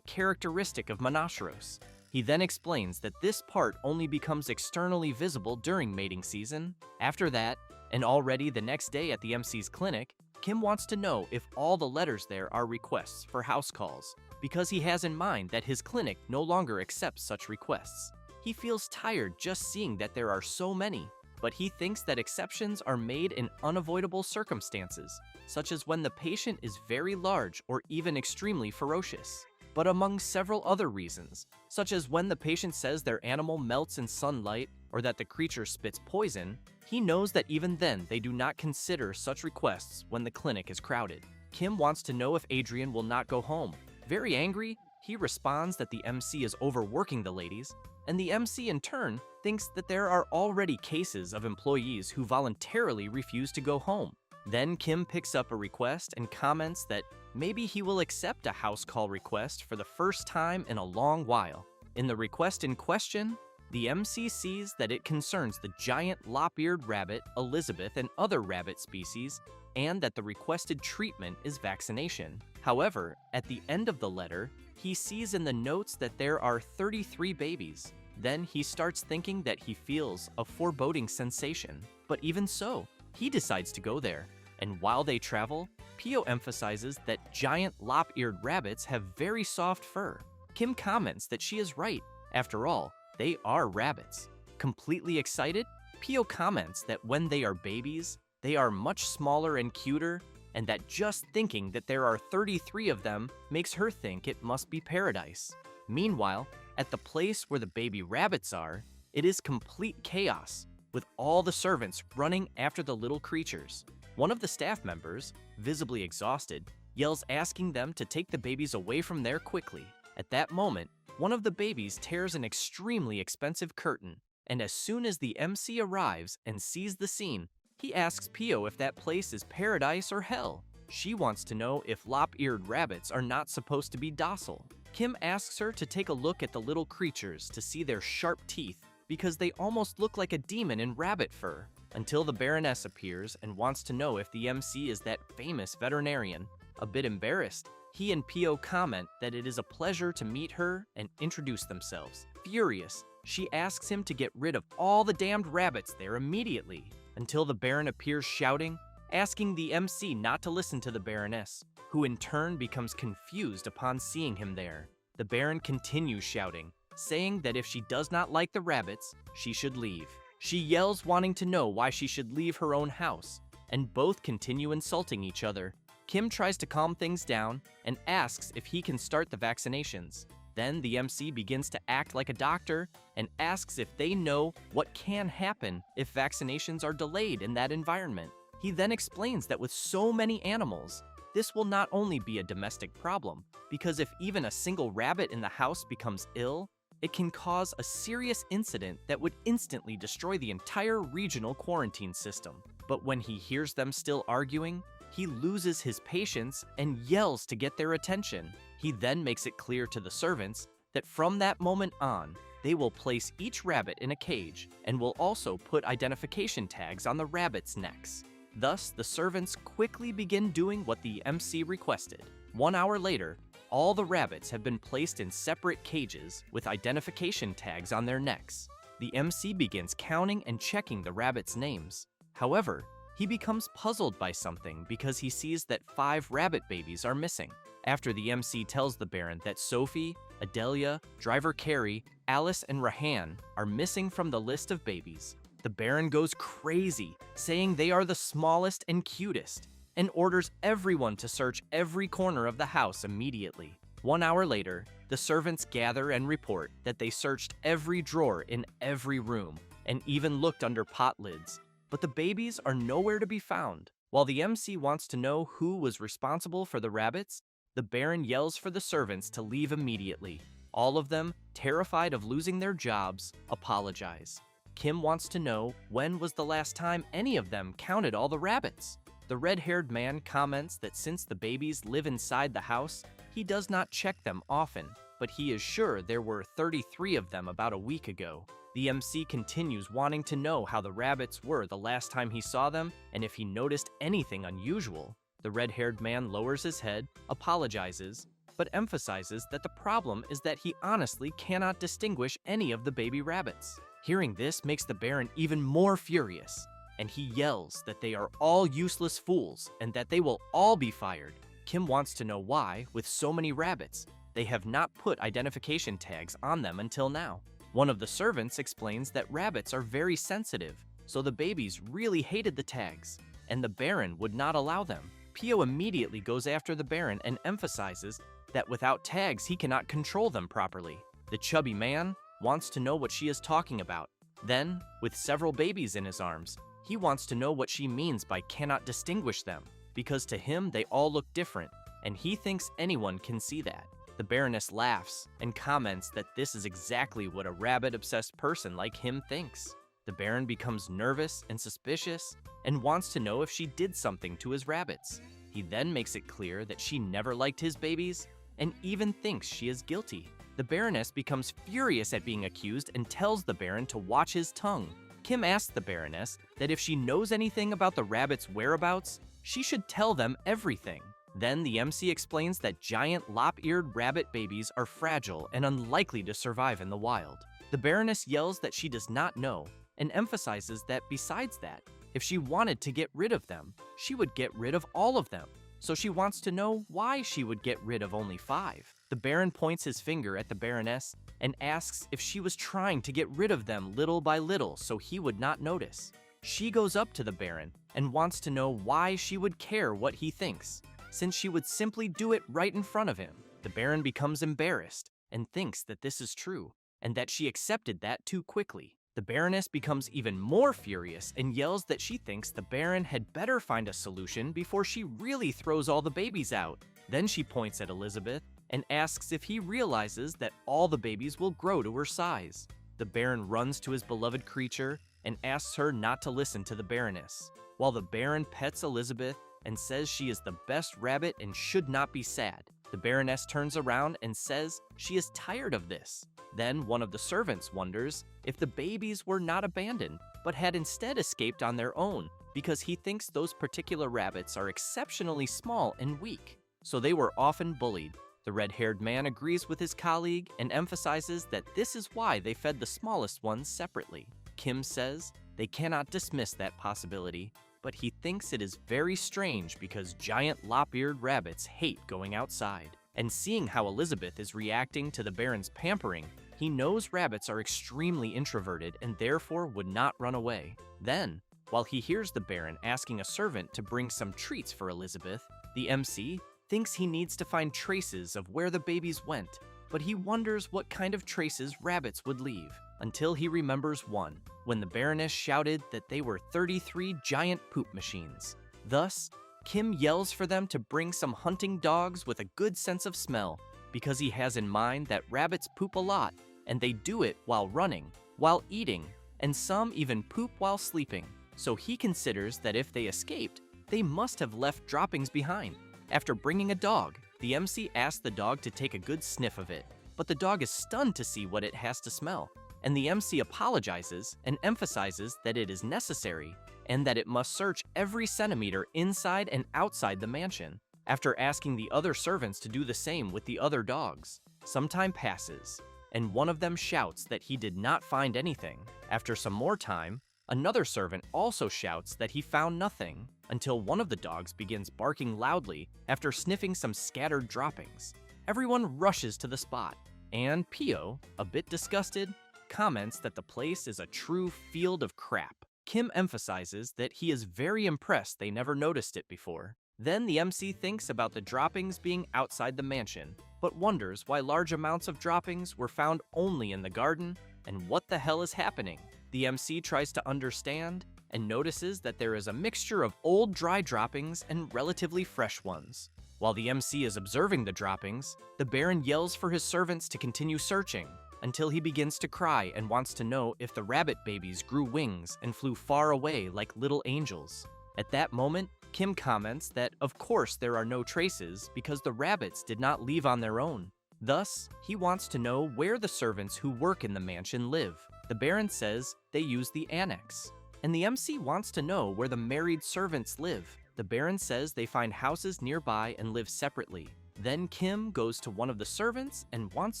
characteristic of Monoceros. He then explains that this part only becomes externally visible during mating season. After that, and already the next day at the MC's clinic, Kim wants to know if all the letters there are requests for house calls, because he has in mind that his clinic no longer accepts such requests. He feels tired just seeing that there are so many, but he thinks that exceptions are made in unavoidable circumstances, such as when the patient is very large or even extremely ferocious. But among several other reasons, such as when the patient says their animal melts in sunlight or that the creature spits poison, he knows that even then they do not consider such requests when the clinic is crowded. Kim wants to know if Adrian will not go home. Very angry, he responds that the MC is overworking the ladies, and the MC in turn thinks that there are already cases of employees who voluntarily refuse to go home. Then Kim picks up a request and comments that maybe he will accept a house call request for the first time in a long while. In the request in question, the MC sees that it concerns the giant lop-eared rabbit, Elizabeth, and other rabbit species, and that the requested treatment is vaccination. However, at the end of the letter, he sees in the notes that there are 33 babies. Then he starts thinking that he feels a foreboding sensation. But even so, he decides to go there. And while they travel, Pio emphasizes that giant lop-eared rabbits have very soft fur. Kim comments that she is right. After all, they are rabbits. Completely excited, Pio comments that when they are babies, they are much smaller and cuter, and that just thinking that there are 33 of them makes her think it must be paradise. Meanwhile, at the place where the baby rabbits are, it is complete chaos, with all the servants running after the little creatures. One of the staff members, visibly exhausted, yells asking them to take the babies away from there quickly. At that moment, one of the babies tears an extremely expensive curtain, and as soon as the MC arrives and sees the scene, he asks Pio if that place is paradise or hell. She wants to know if lop-eared rabbits are not supposed to be docile. Kim asks her to take a look at the little creatures to see their sharp teeth, because they almost look like a demon in rabbit fur, until the Baroness appears and wants to know if the MC is that famous veterinarian. A bit embarrassed, he and Pio comment that it is a pleasure to meet her and introduce themselves. Furious, she asks him to get rid of all the damned rabbits there immediately, until the Baron appears shouting, asking the MC not to listen to the Baroness, who in turn becomes confused upon seeing him there. The Baron continues shouting, saying that if she does not like the rabbits, she should leave. She yells wanting to know why she should leave her own house, and both continue insulting each other. Kim tries to calm things down and asks if he can start the vaccinations. Then the MC begins to act like a doctor and asks if they know what can happen if vaccinations are delayed in that environment. He then explains that with so many animals, this will not only be a domestic problem, because if even a single rabbit in the house becomes ill, it can cause a serious incident that would instantly destroy the entire regional quarantine system. But when he hears them still arguing, he loses his patience and yells to get their attention. He then makes it clear to the servants that from that moment on, they will place each rabbit in a cage and will also put identification tags on the rabbits' necks. Thus, the servants quickly begin doing what the MC requested. 1 hour later, all the rabbits have been placed in separate cages with identification tags on their necks. The MC begins counting and checking the rabbits' names. However, he becomes puzzled by something because he sees that 5 rabbit babies are missing. After the MC tells the Baron that Sophie, Adelia, Driver Carrie, Alice, and Rahan are missing from the list of babies, the Baron goes crazy, saying they are the smallest and cutest, and orders everyone to search every corner of the house immediately. 1 hour later, the servants gather and report that they searched every drawer in every room, and even looked under pot lids, but the babies are nowhere to be found. While the MC wants to know who was responsible for the rabbits, the Baron yells for the servants to leave immediately. All of them, terrified of losing their jobs, apologize. Kim wants to know when was the last time any of them counted all the rabbits. The red-haired man comments that since the babies live inside the house, he does not check them often, but he is sure there were 33 of them about a week ago. The MC continues wanting to know how the rabbits were the last time he saw them and if he noticed anything unusual. The red-haired man lowers his head, apologizes, but emphasizes that the problem is that he honestly cannot distinguish any of the baby rabbits. Hearing this makes the Baron even more furious, and he yells that they are all useless fools and that they will all be fired. Kim wants to know why, with so many rabbits, they have not put identification tags on them until now. One of the servants explains that rabbits are very sensitive, so the babies really hated the tags, and the Baron would not allow them. Pio immediately goes after the Baron and emphasizes that without tags he cannot control them properly. The chubby man wants to know what she is talking about. Then, with several babies in his arms, he wants to know what she means by cannot distinguish them, because to him they all look different, and he thinks anyone can see that. The Baroness laughs and comments that this is exactly what a rabbit-obsessed person like him thinks. The Baron becomes nervous and suspicious and wants to know if she did something to his rabbits. He then makes it clear that she never liked his babies and even thinks she is guilty. The Baroness becomes furious at being accused and tells the Baron to watch his tongue. Kim asks the Baroness that if she knows anything about the rabbits' whereabouts, she should tell them everything. Then the MC explains that giant lop-eared rabbit babies are fragile and unlikely to survive in the wild. The Baroness yells that she does not know and emphasizes that besides that, if she wanted to get rid of them, she would get rid of all of them. So she wants to know why she would get rid of only 5. The Baron points his finger at the Baroness and asks if she was trying to get rid of them little by little so he would not notice. She goes up to the Baron and wants to know why she would care what he thinks, since she would simply do it right in front of him. The Baron becomes embarrassed and thinks that this is true, and that she accepted that too quickly. The Baroness becomes even more furious and yells that she thinks the Baron had better find a solution before she really throws all the babies out. Then she points at Elizabeth and asks if he realizes that all the babies will grow to her size. The Baron runs to his beloved creature and asks her not to listen to the Baroness, while the Baron pets Elizabeth and says she is the best rabbit and should not be sad. The Baroness turns around and says she is tired of this. Then one of the servants wonders if the babies were not abandoned, but had instead escaped on their own, because he thinks those particular rabbits are exceptionally small and weak, so they were often bullied. The red-haired man agrees with his colleague and emphasizes that this is why they fed the smallest ones separately. Kim says they cannot dismiss that possibility, but he thinks it is very strange because giant lop-eared rabbits hate going outside. And seeing how Elizabeth is reacting to the Baron's pampering, he knows rabbits are extremely introverted and therefore would not run away. Then, while he hears the Baron asking a servant to bring some treats for Elizabeth, the MC thinks he needs to find traces of where the babies went, but he wonders what kind of traces rabbits would leave, until he remembers one, when the Baroness shouted that they were 33 giant poop machines. Thus, Kim yells for them to bring some hunting dogs with a good sense of smell, because he has in mind that rabbits poop a lot, and they do it while running, while eating, and some even poop while sleeping. so he considers that if they escaped, they must have left droppings behind. After bringing a dog, the MC asks the dog to take a good sniff of it, but the dog is stunned to see what it has to smell, and the MC apologizes and emphasizes that it is necessary and that it must search every centimeter inside and outside the mansion. After asking the other servants to do the same with the other dogs, some time passes, and one of them shouts that he did not find anything. After some more time, another servant also shouts that he found nothing, until one of the dogs begins barking loudly after sniffing some scattered droppings. Everyone rushes to the spot, and Pio, a bit disgusted, comments that the place is a true field of crap. Kim emphasizes that he is very impressed they never noticed it before. Then the MC thinks about the droppings being outside the mansion, but wonders why large amounts of droppings were found only in the garden and what the hell is happening. The MC tries to understand and notices that there is a mixture of old dry droppings and relatively fresh ones. While the MC is observing the droppings, the Baron yells for his servants to continue searching until he begins to cry and wants to know if the rabbit babies grew wings and flew far away like little angels. At that moment, Kim comments that of course there are no traces because the rabbits did not leave on their own. Thus, he wants to know where the servants who work in the mansion live. The Baron says they use the annex, and the MC wants to know where the married servants live. The Baron says they find houses nearby and live separately. Then Kim goes to one of the servants and wants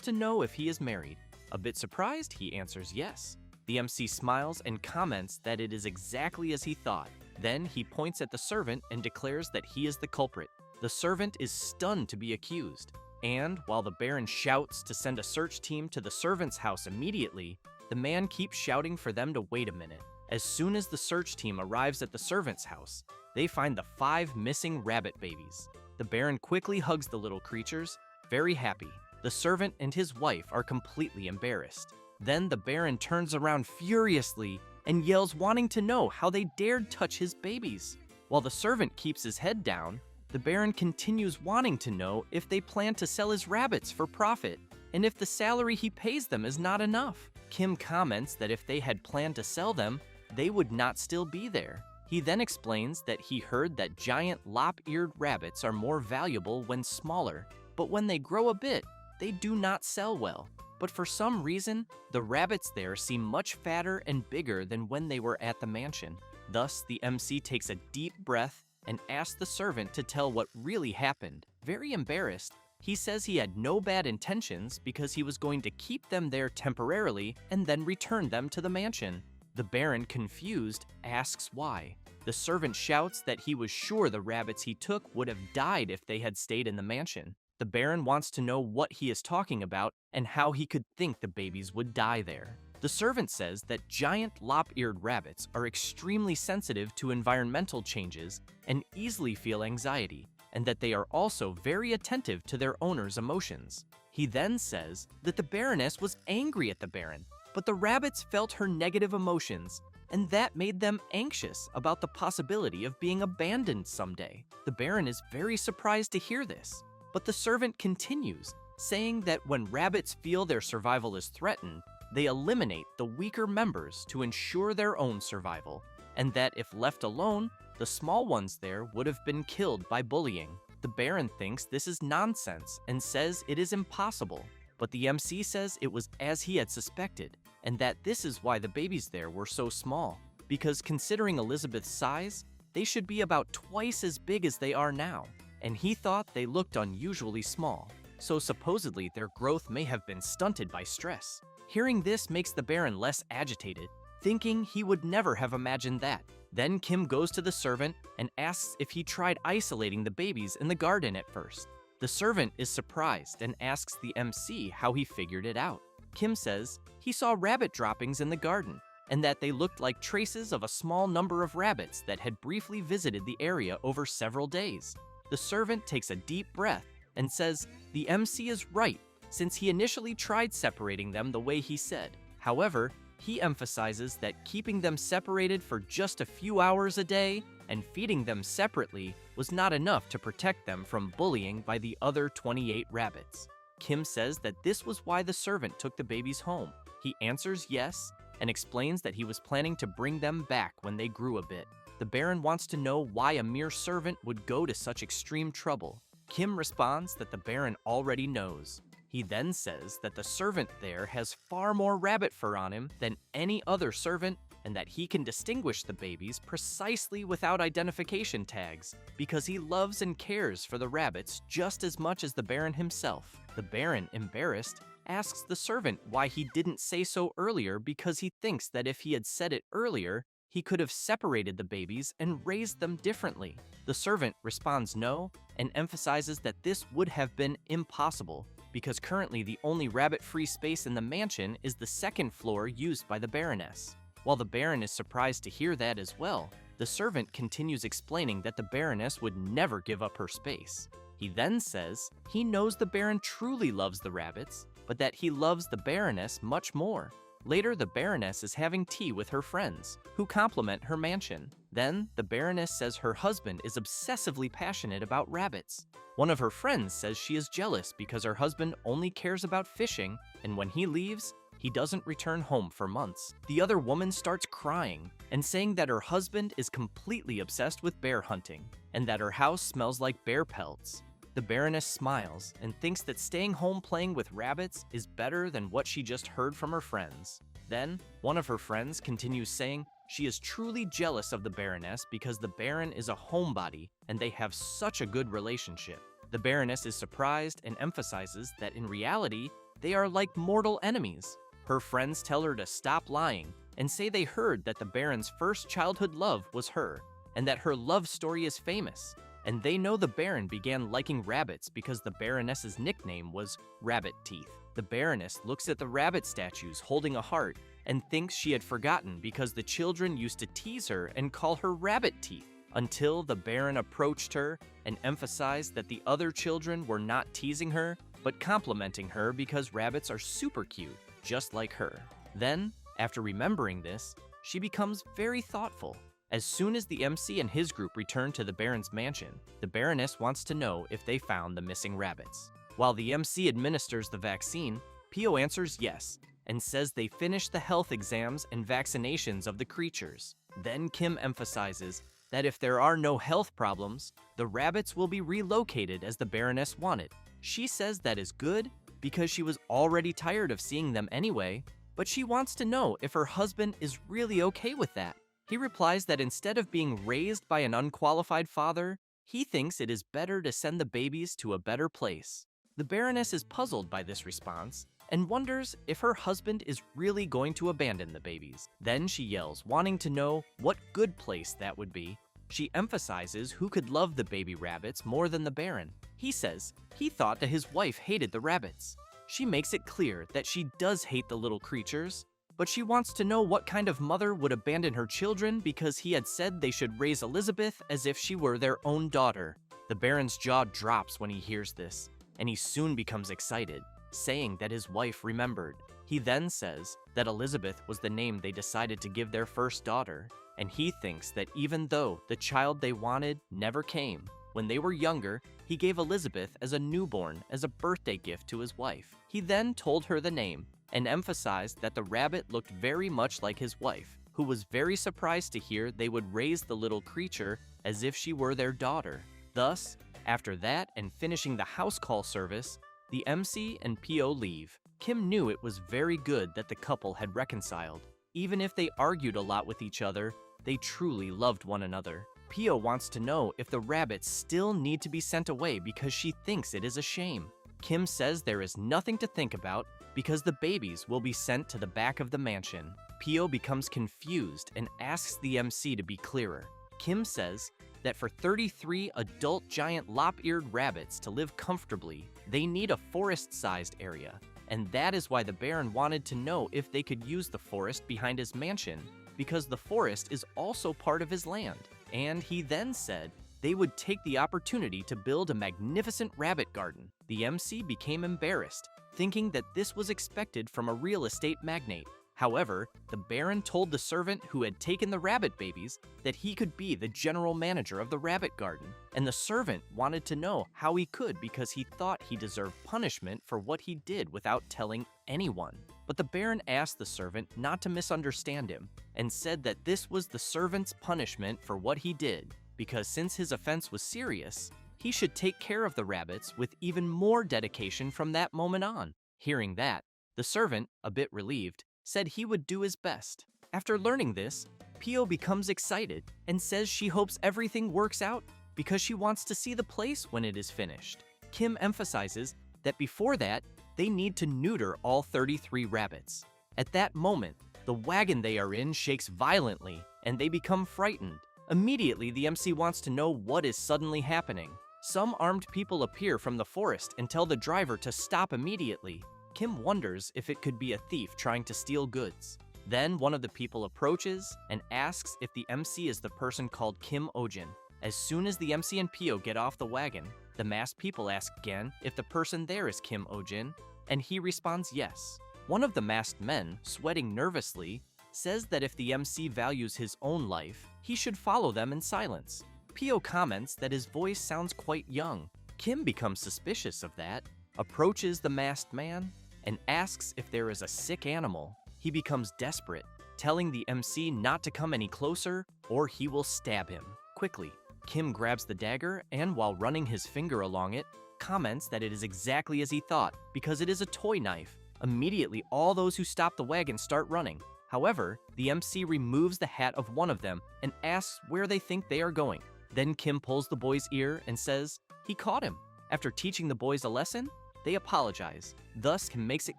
to know if he is married. A bit surprised, he answers yes. The MC smiles and comments that it is exactly as he thought. Then he points at the servant and declares that he is the culprit. The servant is stunned to be accused, and while the Baron shouts to send a search team to the servant's house immediately, the man keeps shouting for them to wait a minute. As soon as the search team arrives at the servant's house, they find the 5 missing rabbit babies. The Baron quickly hugs the little creatures, very happy. The servant and his wife are completely embarrassed. Then the Baron turns around furiously and yells, wanting to know how they dared touch his babies. While the servant keeps his head down, the Baron continues wanting to know if they plan to sell his rabbits for profit, and if the salary he pays them is not enough. Kim comments that if they had planned to sell them, they would not still be there. He then explains that he heard that giant lop-eared rabbits are more valuable when smaller, but when they grow a bit, they do not sell well. But for some reason, the rabbits there seem much fatter and bigger than when they were at the mansion. Thus, the MC takes a deep breath and asks the servant to tell what really happened. Very embarrassed, he says he had no bad intentions because he was going to keep them there temporarily and then return them to the mansion. The Baron, confused, asks why. The servant shouts that he was sure the rabbits he took would have died if they had stayed in the mansion. The Baron wants to know what he is talking about and how he could think the babies would die there. The servant says that giant lop-eared rabbits are extremely sensitive to environmental changes and easily feel anxiety, and that they are also very attentive to their owner's emotions. He then says that the Baroness was angry at the Baron, but the rabbits felt her negative emotions, and that made them anxious about the possibility of being abandoned someday. The Baron is very surprised to hear this, but the servant continues, saying that when rabbits feel their survival is threatened, they eliminate the weaker members to ensure their own survival, and that if left alone, the small ones there would have been killed by bullying. The Baron thinks this is nonsense and says it is impossible, but the MC says it was as he had suspected, and that this is why the babies there were so small, because considering Elizabeth's size, they should be about twice as big as they are now, and he thought they looked unusually small, so supposedly their growth may have been stunted by stress. Hearing this makes the Baron less agitated, thinking he would never have imagined that. Then Kim goes to the servant and asks if he tried isolating the babies in the garden at first. The servant is surprised and asks the MC how he figured it out. Kim says he saw rabbit droppings in the garden, and that they looked like traces of a small number of rabbits that had briefly visited the area over several days. The servant takes a deep breath and says the MC is right, since he initially tried separating them the way he said. However, he emphasizes that keeping them separated for just a few hours a day and feeding them separately was not enough to protect them from bullying by the other 28 rabbits. Kim says that this was why the servant took the babies home. He answers yes, and explains that he was planning to bring them back when they grew a bit. The Baron wants to know why a mere servant would go to such extreme trouble. Kim responds that the Baron already knows. He then says that the servant there has far more rabbit fur on him than any other servant, and that he can distinguish the babies precisely without identification tags because he loves and cares for the rabbits just as much as the Baron himself. The Baron, embarrassed, asks the servant why he didn't say so earlier because he thinks that if he had said it earlier, he could have separated the babies and raised them differently. The servant responds no and emphasizes that this would have been impossible because currently the only rabbit-free space in the mansion is the second floor used by the Baroness. While the Baron is surprised to hear that as well, the servant continues explaining that the Baroness would never give up her space. He then says he knows the Baron truly loves the rabbits, but that he loves the Baroness much more. Later, the Baroness is having tea with her friends, who compliment her mansion. Then, the Baroness says her husband is obsessively passionate about rabbits. One of her friends says she is jealous because her husband only cares about fishing, and when he leaves, he doesn't return home for months. The other woman starts crying and saying that her husband is completely obsessed with bear hunting, and that her house smells like bear pelts. The Baroness smiles and thinks that staying home playing with rabbits is better than what she just heard from her friends. Then, one of her friends continues saying she is truly jealous of the Baroness because the Baron is a homebody and they have such a good relationship. The Baroness is surprised and emphasizes that in reality, they are like mortal enemies. Her friends tell her to stop lying and say they heard that the Baron's first childhood love was her and that her love story is famous. And they know the Baron began liking rabbits because the Baroness's nickname was Rabbit Teeth. The Baroness looks at the rabbit statues holding a heart and thinks she had forgotten because the children used to tease her and call her Rabbit Teeth, until the Baron approached her and emphasized that the other children were not teasing her, but complimenting her because rabbits are super cute, just like her. Then, after remembering this, she becomes very thoughtful. As soon as the MC and his group return to the Baron's mansion, the Baroness wants to know if they found the missing rabbits. While the MC administers the vaccine, Pio answers yes, and says they finished the health exams and vaccinations of the creatures. Then Kim emphasizes that if there are no health problems, the rabbits will be relocated as the Baroness wanted. She says that is good because she was already tired of seeing them anyway, but she wants to know if her husband is really okay with that. He replies that instead of being raised by an unqualified father, he thinks it is better to send the babies to a better place. The Baroness is puzzled by this response and wonders if her husband is really going to abandon the babies. Then she yells, wanting to know what good place that would be. She emphasizes who could love the baby rabbits more than the Baron. He says he thought that his wife hated the rabbits. She makes it clear that she does hate the little creatures, but she wants to know what kind of mother would abandon her children because he had said they should raise Elizabeth as if she were their own daughter. The Baron's jaw drops when he hears this, and he soon becomes excited, saying that his wife remembered. He then says that Elizabeth was the name they decided to give their first daughter, and he thinks that even though the child they wanted never came, when they were younger, he gave Elizabeth as a newborn as a birthday gift to his wife. He then told her the name, and emphasized that the rabbit looked very much like his wife, who was very surprised to hear they would raise the little creature as if she were their daughter. Thus, after that and finishing the house call service, the MC and PO leave. Kim knew it was very good that the couple had reconciled. Even if they argued a lot with each other, they truly loved one another. PO wants to know if the rabbits still need to be sent away because she thinks it is a shame. Kim says there is nothing to think about because the babies will be sent to the back of the mansion. Pio becomes confused and asks the MC to be clearer. Kim says that for 33 adult giant lop-eared rabbits to live comfortably, they need a forest-sized area, and that is why the Baron wanted to know if they could use the forest behind his mansion, because the forest is also part of his land. And he then said they would take the opportunity to build a magnificent rabbit garden. The MC became embarrassed, thinking that this was expected from a real estate magnate. However, the Baron told the servant who had taken the rabbit babies that he could be the general manager of the rabbit garden, and the servant wanted to know how he could because he thought he deserved punishment for what he did without telling anyone. but the Baron asked the servant not to misunderstand him and said that this was the servant's punishment for what he did, because since his offense was serious, he should take care of the rabbits with even more dedication from that moment on. Hearing that, the servant, a bit relieved, said he would do his best. After learning this, Pio becomes excited and says she hopes everything works out because she wants to see the place when it is finished. Kim emphasizes that before that, they need to neuter all 33 rabbits. At that moment, the wagon they are in shakes violently and they become frightened. Immediately, the MC wants to know what is suddenly happening. Some armed people appear from the forest and tell the driver to stop immediately. Kim wonders if it could be a thief trying to steal goods. Then one of the people approaches and asks if the MC is the person called Kim Ojin. As soon as the MC and Pio get off the wagon, the masked people ask again if the person there is Kim Ojin, and he responds yes. One of the masked men, sweating nervously, says that if the MC values his own life, he should follow them in silence. Pio comments that his voice sounds quite young. Kim becomes suspicious of that, approaches the masked man, and asks if there is a sick animal. He becomes desperate, telling the MC not to come any closer or he will stab him. Quickly, Kim grabs the dagger and while running his finger along it, comments that it is exactly as he thought because it is a toy knife. Immediately, all those who stop the wagon start running. However, the MC removes the hat of one of them and asks where they think they are going. Then Kim pulls the boy's ear and says he caught him. After teaching the boys a lesson, they apologize. Thus, Kim makes it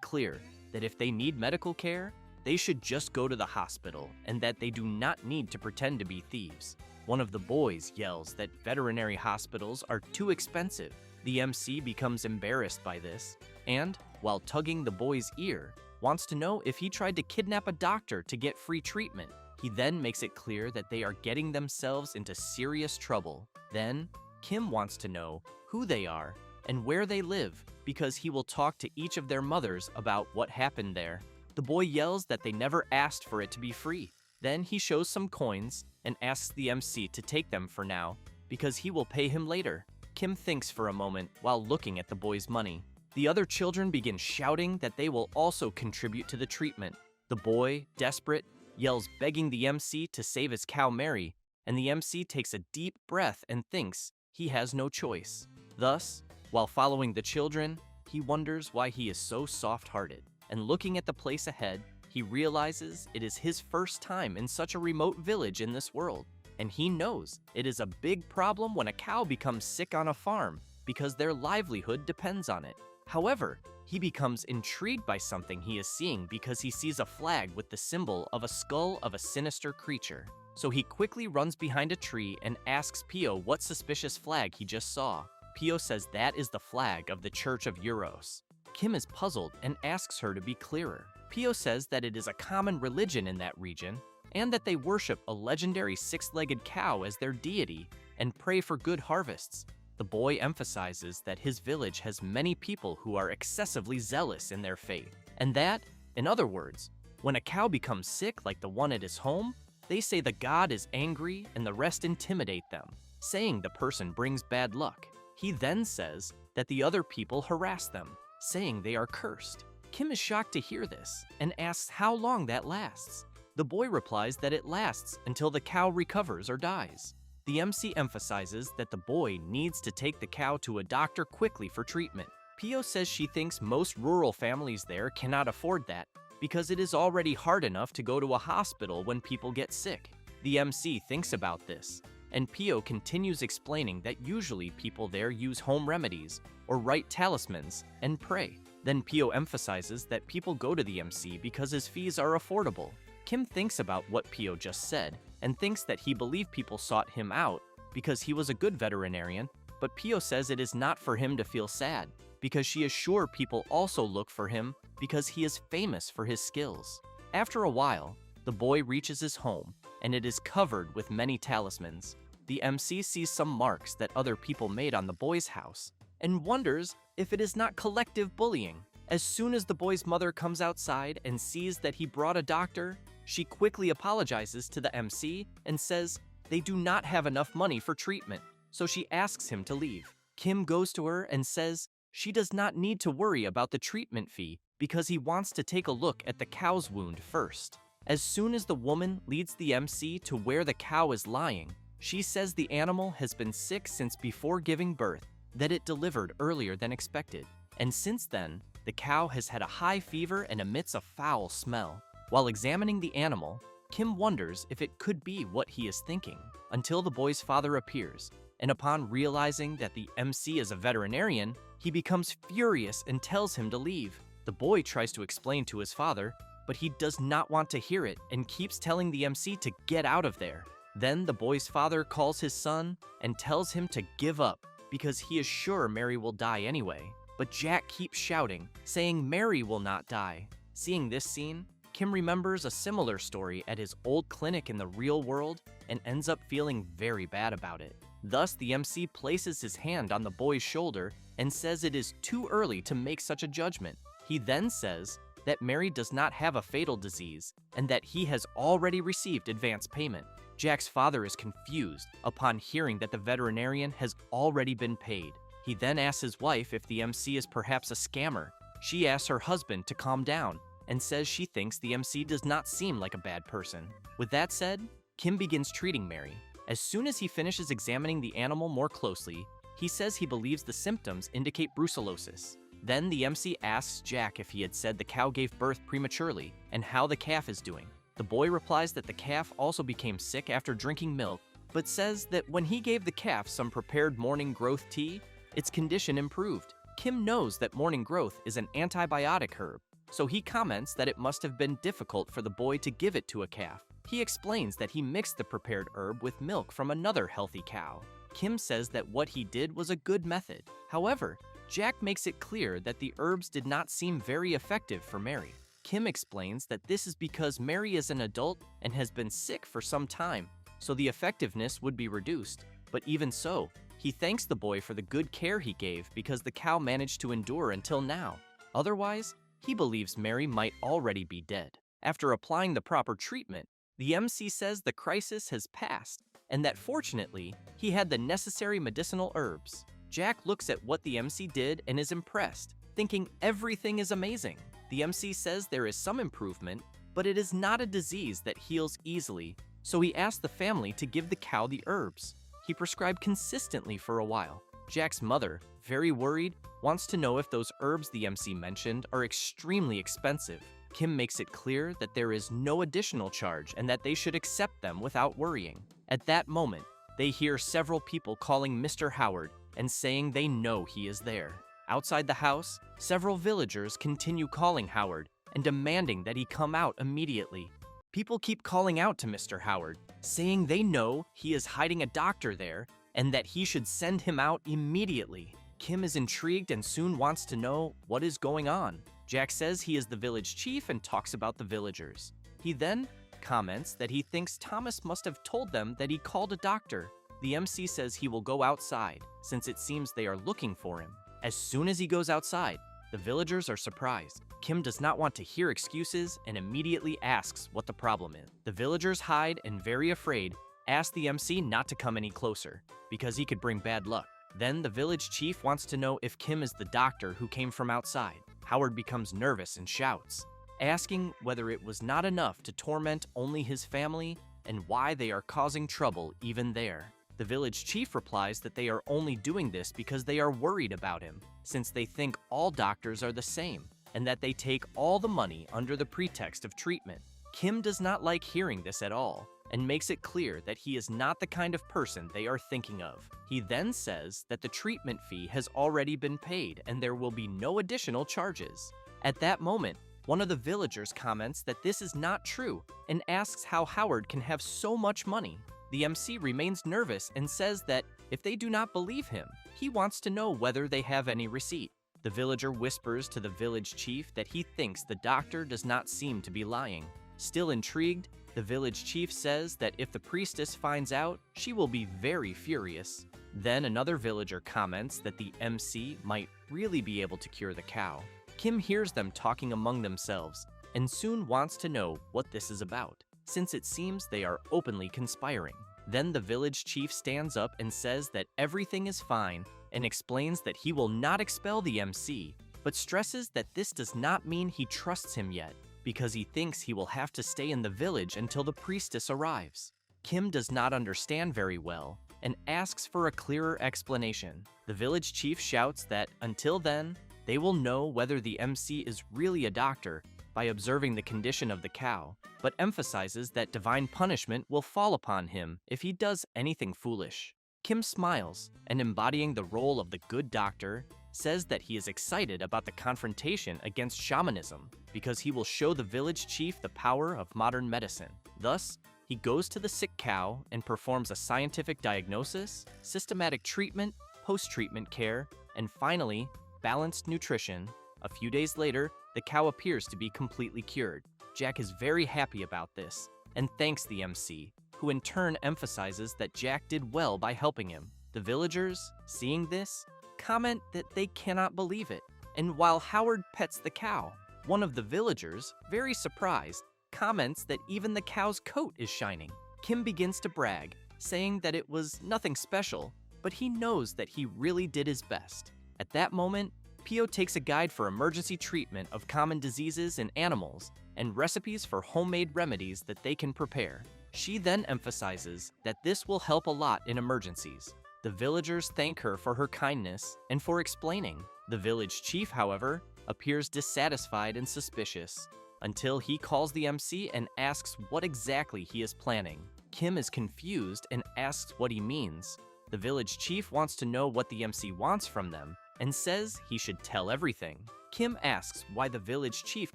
clear that if they need medical care, they should just go to the hospital and that they do not need to pretend to be thieves. One of the boys yells that veterinary hospitals are too expensive. The MC becomes embarrassed by this and, while tugging the boy's ear, wants to know if he tried to kidnap a doctor to get free treatment. He then makes it clear that they are getting themselves into serious trouble. Then, Kim wants to know who they are and where they live because he will talk to each of their mothers about what happened there. The boy yells that they never asked for it to be free. Then he shows some coins and asks the MC to take them for now because he will pay him later. Kim thinks for a moment while looking at the boy's money. The other children begin shouting that they will also contribute to the treatment. The boy, desperate, yells begging the MC to save his cow Mary, and the MC takes a deep breath and thinks he has no choice. Thus, while following the children, he wonders why he is so soft-hearted. And looking at the place ahead, he realizes it is his first time in such a remote village in this world. And he knows it is a big problem when a cow becomes sick on a farm because their livelihood depends on it. However, he becomes intrigued by something he is seeing because he sees a flag with the symbol of a skull of a sinister creature. So he quickly runs behind a tree and asks Pio what suspicious flag he just saw. Pio says that is the flag of the Church of Euros. Kim is puzzled and asks her to be clearer. Pio says that it is a common religion in that region and that they worship a legendary six-legged cow as their deity and pray for good harvests. The boy emphasizes that his village has many people who are excessively zealous in their faith, and that, in other words, when a cow becomes sick like the one at his home, they say the god is angry and the rest intimidate them, saying the person brings bad luck. He then says that the other people harass them, saying they are cursed. Kim is shocked to hear this and asks how long that lasts. The boy replies that it lasts until the cow recovers or dies. The MC emphasizes that the boy needs to take the cow to a doctor quickly for treatment. Pio says she thinks most rural families there cannot afford that because it is already hard enough to go to a hospital when people get sick. The MC thinks about this, and Pio continues explaining that usually people there use home remedies or write talismans and pray. Then Pio emphasizes that people go to the MC because his fees are affordable. Kim thinks about what Pio just said and thinks that he believed people sought him out because he was a good veterinarian, but Pio says it is not for him to feel sad because she is sure people also look for him because he is famous for his skills. After a while, the boy reaches his home and it is covered with many talismans. The MC sees some marks that other people made on the boy's house and wonders if it is not collective bullying. As soon as the boy's mother comes outside and sees that he brought a doctor, she quickly apologizes to the MC and says they do not have enough money for treatment, so she asks him to leave. Kim goes to her and says she does not need to worry about the treatment fee because he wants to take a look at the cow's wound first. As soon as the woman leads the MC to where the cow is lying, she says the animal has been sick since before giving birth, that it delivered earlier than expected, and since then, the cow has had a high fever and emits a foul smell. While examining the animal, Kim wonders if it could be what he is thinking, until the boy's father appears, and upon realizing that the MC is a veterinarian, he becomes furious and tells him to leave. The boy tries to explain to his father, but he does not want to hear it and keeps telling the MC to get out of there. Then the boy's father calls his son and tells him to give up because he is sure Mary will die anyway. But Jack keeps shouting, saying Mary will not die. Seeing this scene, Kim remembers a similar story at his old clinic in the real world and ends up feeling very bad about it. Thus, the MC places his hand on the boy's shoulder and says it is too early to make such a judgment. He then says that Mary does not have a fatal disease and that he has already received advance payment. Jack's father is confused upon hearing that the veterinarian has already been paid. He then asks his wife if the MC is perhaps a scammer. She asks her husband to calm down and says she thinks the MC does not seem like a bad person. With that said, Kim begins treating Mary. As soon as he finishes examining the animal more closely, he says he believes the symptoms indicate brucellosis. Then the MC asks Jack if he had said the cow gave birth prematurely and how the calf is doing. The boy replies that the calf also became sick after drinking milk, but says that when he gave the calf some prepared morning growth tea, its condition improved. Kim knows that morning growth is an antibiotic herb, so he comments that it must have been difficult for the boy to give it to a calf. He explains that he mixed the prepared herb with milk from another healthy cow. Kim says that what he did was a good method. However, Jack makes it clear that the herbs did not seem very effective for Mary. Kim explains that this is because Mary is an adult and has been sick for some time, so the effectiveness would be reduced. But even so, he thanks the boy for the good care he gave because the cow managed to endure until now. Otherwise, he believes Mary might already be dead. After applying the proper treatment, the MC says the crisis has passed and that fortunately, he had the necessary medicinal herbs. Jack looks at what the MC did and is impressed, thinking everything is amazing. The MC says there is some improvement, but it is not a disease that heals easily, so he asks the family to give the cow the herbs. He prescribed consistently for a while. Jack's mother, very worried, wants to know if those herbs the MC mentioned are extremely expensive. Kim makes it clear that there is no additional charge and that they should accept them without worrying. At that moment, they hear several people calling Mr. Howard and saying they know he is there. Outside the house, several villagers continue calling Howard and demanding that he come out immediately. People keep calling out to Mr. Howard, saying they know he is hiding a doctor there and that he should send him out immediately. Kim is intrigued and soon wants to know what is going on. Jack says he is the village chief and talks about the villagers. He then comments that he thinks Thomas must have told them that he called a doctor. The MC says he will go outside, since it seems they are looking for him. As soon as he goes outside, the villagers are surprised. Kim does not want to hear excuses and immediately asks what the problem is. The villagers hide and, very afraid, ask the MC not to come any closer, because he could bring bad luck. Then the village chief wants to know if Kim is the doctor who came from outside. Howard becomes nervous and shouts, asking whether it was not enough to torment only his family and why they are causing trouble even there. The village chief replies that they are only doing this because they are worried about him, since they think all doctors are the same, and that they take all the money under the pretext of treatment. Kim does not like hearing this at all, and makes it clear that he is not the kind of person they are thinking of. He then says that the treatment fee has already been paid and there will be no additional charges. At that moment, one of the villagers comments that this is not true and asks how Howard can have so much money. The MC remains nervous and says that if they do not believe him, he wants to know whether they have any receipt. The villager whispers to the village chief that he thinks the doctor does not seem to be lying. Still intrigued, the village chief says that if the priestess finds out, she will be very furious. Then another villager comments that the MC might really be able to cure the cow. Kim hears them talking among themselves and soon wants to know what this is about, since it seems they are openly conspiring. Then the village chief stands up and says that everything is fine and explains that he will not expel the MC, but stresses that this does not mean he trusts him yet, because he thinks he will have to stay in the village until the priestess arrives. Kim does not understand very well and asks for a clearer explanation. The village chief shouts that until then, they will know whether the MC is really a doctor by observing the condition of the cow, but emphasizes that divine punishment will fall upon him if he does anything foolish. Kim smiles and, embodying the role of the good doctor, says that he is excited about the confrontation against shamanism because he will show the village chief the power of modern medicine. Thus, he goes to the sick cow and performs a scientific diagnosis, systematic treatment, post-treatment care, and finally, balanced nutrition. A few days later, the cow appears to be completely cured. Jack is very happy about this and thanks the MC, who in turn emphasizes that Jack did well by helping him. The villagers, seeing this, comment that they cannot believe it, and while Howard pets the cow, one of the villagers, very surprised, comments that even the cow's coat is shining. Kim begins to brag, saying that it was nothing special, but he knows that he really did his best. At that moment, Pio takes a guide for emergency treatment of common diseases in animals and recipes for homemade remedies that they can prepare. She then emphasizes that this will help a lot in emergencies. The villagers thank her for her kindness and for explaining. The village chief, however, appears dissatisfied and suspicious, until he calls the MC and asks what exactly he is planning. Kim is confused and asks what he means. The village chief wants to know what the MC wants from them and says he should tell everything. Kim asks why the village chief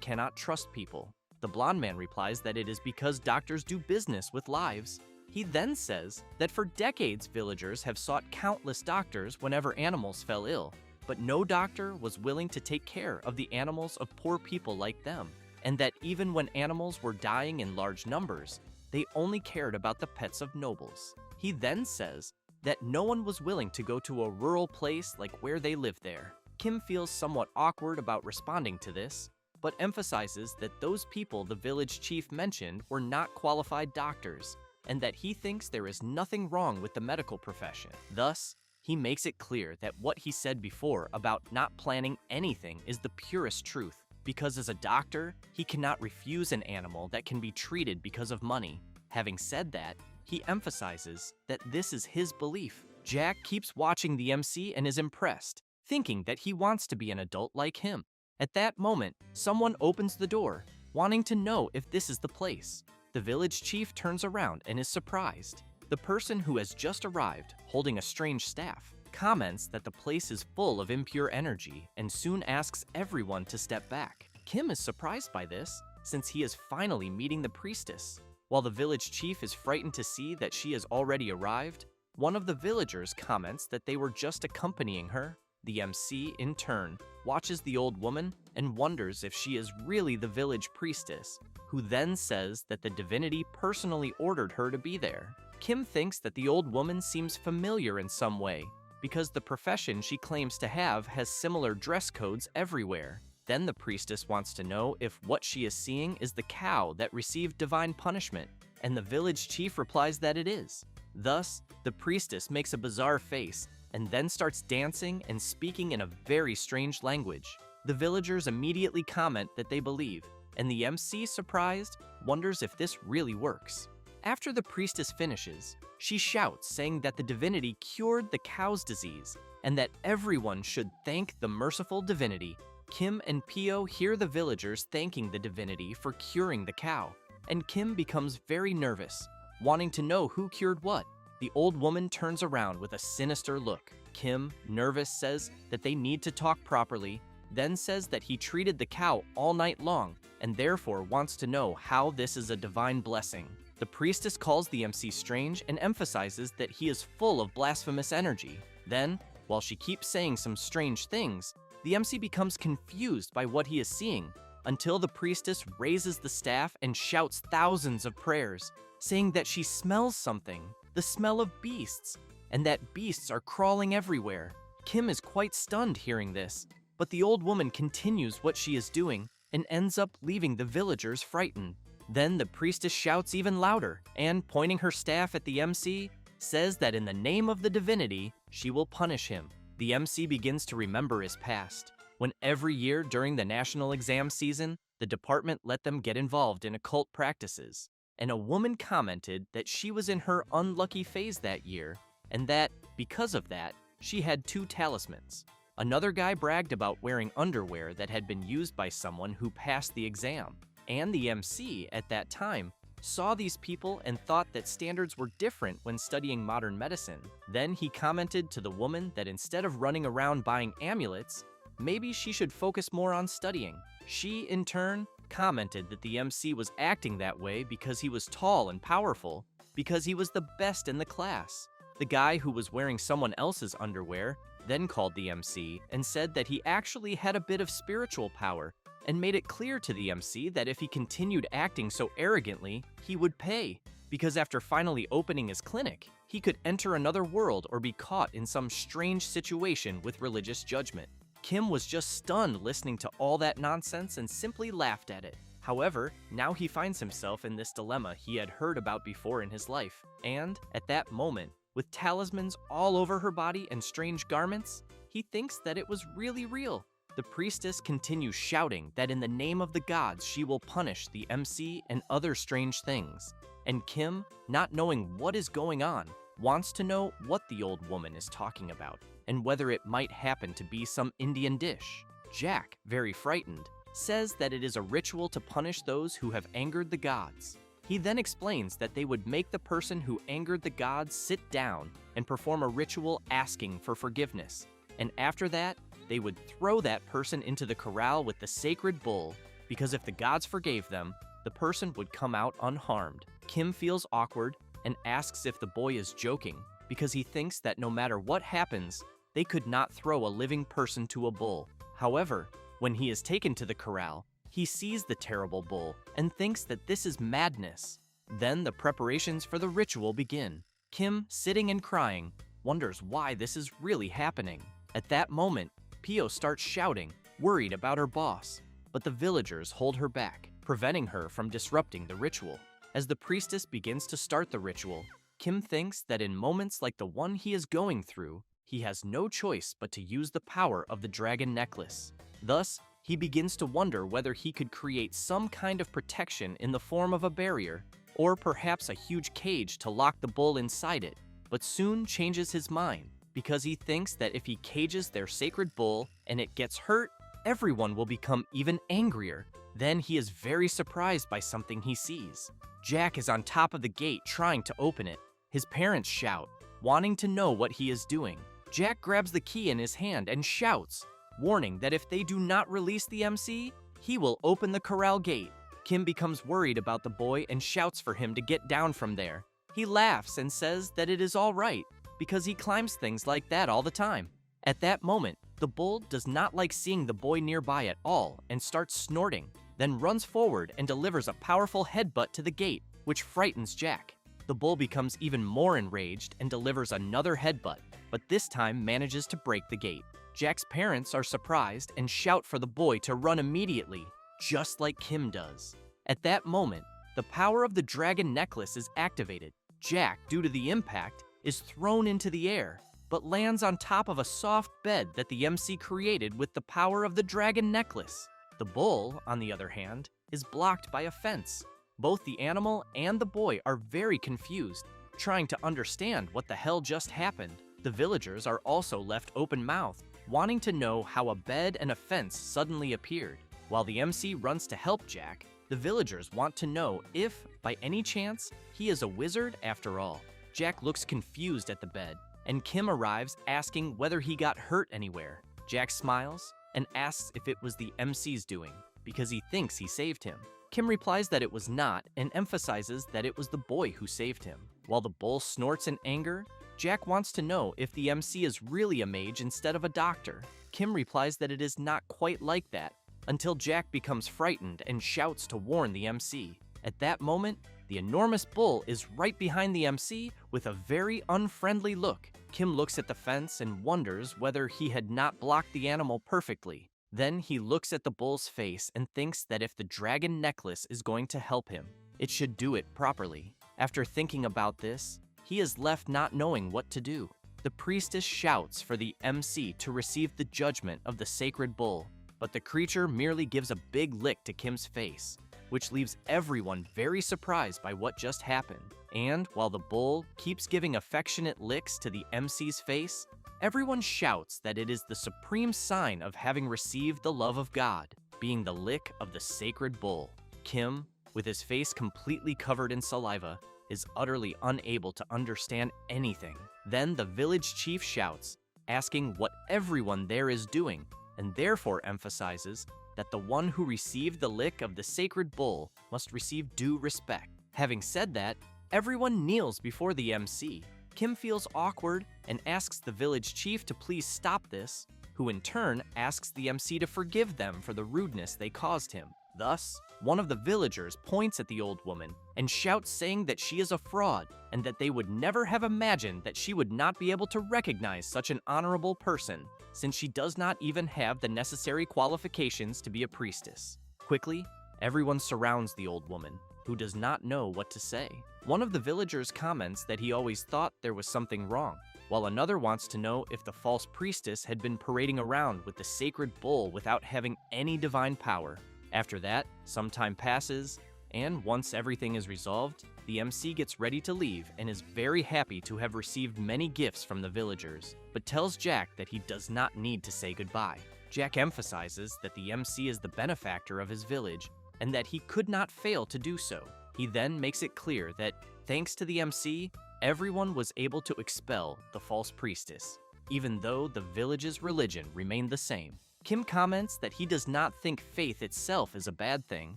cannot trust people. The blonde man replies that it is because doctors do business with lives. He then says that for decades villagers have sought countless doctors whenever animals fell ill, but no doctor was willing to take care of the animals of poor people like them, and that even when animals were dying in large numbers, they only cared about the pets of nobles. He then says that no one was willing to go to a rural place like where they lived there. Kim feels somewhat awkward about responding to this, but emphasizes that those people the village chief mentioned were not qualified doctors, and that he thinks there is nothing wrong with the medical profession. Thus, he makes it clear that what he said before about not planning anything is the purest truth, because as a doctor, he cannot refuse an animal that can be treated because of money. Having said that, he emphasizes that this is his belief. Jack keeps watching the MC and is impressed, thinking that he wants to be an adult like him. At that moment, someone opens the door, wanting to know if this is the place. The village chief turns around and is surprised. The person who has just arrived, holding a strange staff, comments that the place is full of impure energy and soon asks everyone to step back. Kim is surprised by this, since he is finally meeting the priestess. While the village chief is frightened to see that she has already arrived, one of the villagers comments that they were just accompanying her. The MC, in turn, watches the old woman and wonders if she is really the village priestess, who then says that the divinity personally ordered her to be there. Kim thinks that the old woman seems familiar in some way, because the profession she claims to have has similar dress codes everywhere. Then the priestess wants to know if what she is seeing is the cow that received divine punishment, and the village chief replies that it is. Thus, the priestess makes a bizarre face and then starts dancing and speaking in a very strange language. The villagers immediately comment that they believe, and the MC, surprised, wonders if this really works. After the priestess finishes, she shouts saying that the divinity cured the cow's disease and that everyone should thank the merciful divinity. Kim and Pio hear the villagers thanking the divinity for curing the cow, and Kim becomes very nervous, wanting to know who cured what. The old woman turns around with a sinister look. Kim, nervous, says that they need to talk properly, then says that he treated the cow all night long and therefore wants to know how this is a divine blessing. The priestess calls the MC strange and emphasizes that he is full of blasphemous energy. Then, while she keeps saying some strange things, the MC becomes confused by what he is seeing, until the priestess raises the staff and shouts thousands of prayers, saying that she smells something, the smell of beasts, and that beasts are crawling everywhere. Kim is quite stunned hearing this, but the old woman continues what she is doing and ends up leaving the villagers frightened. Then the priestess shouts even louder and, pointing her staff at the MC, says that in the name of the divinity, she will punish him. The MC begins to remember his past. when every year during the national exam season, the department let them get involved in occult practices. And a woman commented that she was in her unlucky phase that year, and that, because of that, she had 2 talismans. Another guy bragged about wearing underwear that had been used by someone who passed the exam, and the MC at that time saw these people and thought that standards were different when studying modern medicine. Then he commented to the woman that instead of running around buying amulets, maybe she should focus more on studying. She, in turn, commented that the MC was acting that way because he was tall and powerful, because he was the best in the class. The guy who was wearing someone else's underwear then called the MC and said that he actually had a bit of spiritual power, and made it clear to the MC that if he continued acting so arrogantly, he would pay, because after finally opening his clinic, he could enter another world or be caught in some strange situation with religious judgment. Kim was just stunned listening to all that nonsense and simply laughed at it. However, now he finds himself in this dilemma he had heard about before in his life, and at that moment, with talismans all over her body and strange garments, he thinks that it was really real. The priestess continues shouting that in the name of the gods she will punish the MC and other strange things. And Kim, not knowing what is going on, wants to know what the old woman is talking about, and whether it might happen to be some Indian dish. Jack, very frightened, says that it is a ritual to punish those who have angered the gods. He then explains that they would make the person who angered the gods sit down and perform a ritual asking for forgiveness. And after that, they would throw that person into the corral with the sacred bull, because if the gods forgave them, the person would come out unharmed. Kim feels awkward and asks if the boy is joking, because he thinks that no matter what happens, they could not throw a living person to a bull. However, when he is taken to the corral, he sees the terrible bull and thinks that this is madness. Then the preparations for the ritual begin. Kim, sitting and crying, wonders why this is really happening. At that moment, Pio starts shouting, worried about her boss, but the villagers hold her back, preventing her from disrupting the ritual. As the priestess begins to start the ritual, Kim thinks that in moments like the one he is going through, he has no choice but to use the power of the dragon necklace. Thus, he begins to wonder whether he could create some kind of protection in the form of a barrier, or perhaps a huge cage to lock the bull inside it, but soon changes his mind, because he thinks that if he cages their sacred bull and it gets hurt, everyone will become even angrier. Then he is very surprised by something he sees. Jack is on top of the gate trying to open it. His parents shout, wanting to know what he is doing. Jack grabs the key in his hand and shouts, warning that if they do not release the MC, he will open the corral gate. Kim becomes worried about the boy and shouts for him to get down from there. He laughs and says that it is all right, because he climbs things like that all the time. At that moment, the bull does not like seeing the boy nearby at all and starts snorting, then runs forward and delivers a powerful headbutt to the gate, which frightens Jack. The bull becomes even more enraged and delivers another headbutt, but this time manages to break the gate. Jack's parents are surprised and shout for the boy to run immediately, just like Kim does. At that moment, the power of the dragon necklace is activated. Jack, due to the impact, is thrown into the air, but lands on top of a soft bed that the MC created with the power of the dragon necklace. The bull, on the other hand, is blocked by a fence. Both the animal and the boy are very confused, trying to understand what the hell just happened. The villagers are also left open-mouthed, wanting to know how a bed and a fence suddenly appeared. While the MC runs to help Jack, the villagers want to know if, by any chance, he is a wizard after all. Jack looks confused at the bed, and Kim arrives asking whether he got hurt anywhere. Jack smiles and asks if it was the MC's doing, because he thinks he saved him. Kim replies that it was not and emphasizes that it was the boy who saved him. While the bull snorts in anger, Jack wants to know if the MC is really a mage instead of a doctor. Kim replies that it is not quite like that, until Jack becomes frightened and shouts to warn the MC. At that moment, the enormous bull is right behind the MC with a very unfriendly look. Kim looks at the fence and wonders whether he had not blocked the animal perfectly. Then he looks at the bull's face and thinks that if the dragon necklace is going to help him, it should do it properly. After thinking about this, he is left not knowing what to do. The priestess shouts for the MC to receive the judgment of the sacred bull, but the creature merely gives a big lick to Kim's face, which leaves everyone very surprised by what just happened. And while the bull keeps giving affectionate licks to the MC's face, everyone shouts that it is the supreme sign of having received the love of God, being the lick of the sacred bull. Kim, with his face completely covered in saliva, is utterly unable to understand anything. Then the village chief shouts, asking what everyone there is doing, and therefore emphasizes that the one who received the lick of the sacred bull must receive due respect. Having said that, everyone kneels before the MC. Kim feels awkward and asks the village chief to please stop this, who in turn asks the MC to forgive them for the rudeness they caused him. Thus, one of the villagers points at the old woman and shouts, saying that she is a fraud and that they would never have imagined that she would not be able to recognize such an honorable person, since she does not even have the necessary qualifications to be a priestess. Quickly, everyone surrounds the old woman, who does not know what to say. One of the villagers comments that he always thought there was something wrong, while another wants to know if the false priestess had been parading around with the sacred bull without having any divine power. After that, some time passes, and once everything is resolved, the MC gets ready to leave and is very happy to have received many gifts from the villagers, but tells Jack that he does not need to say goodbye. Jack emphasizes that the MC is the benefactor of his village and that he could not fail to do so. He then makes it clear that, thanks to the MC, everyone was able to expel the false priestess, even though the village's religion remained the same. Kim comments that he does not think faith itself is a bad thing,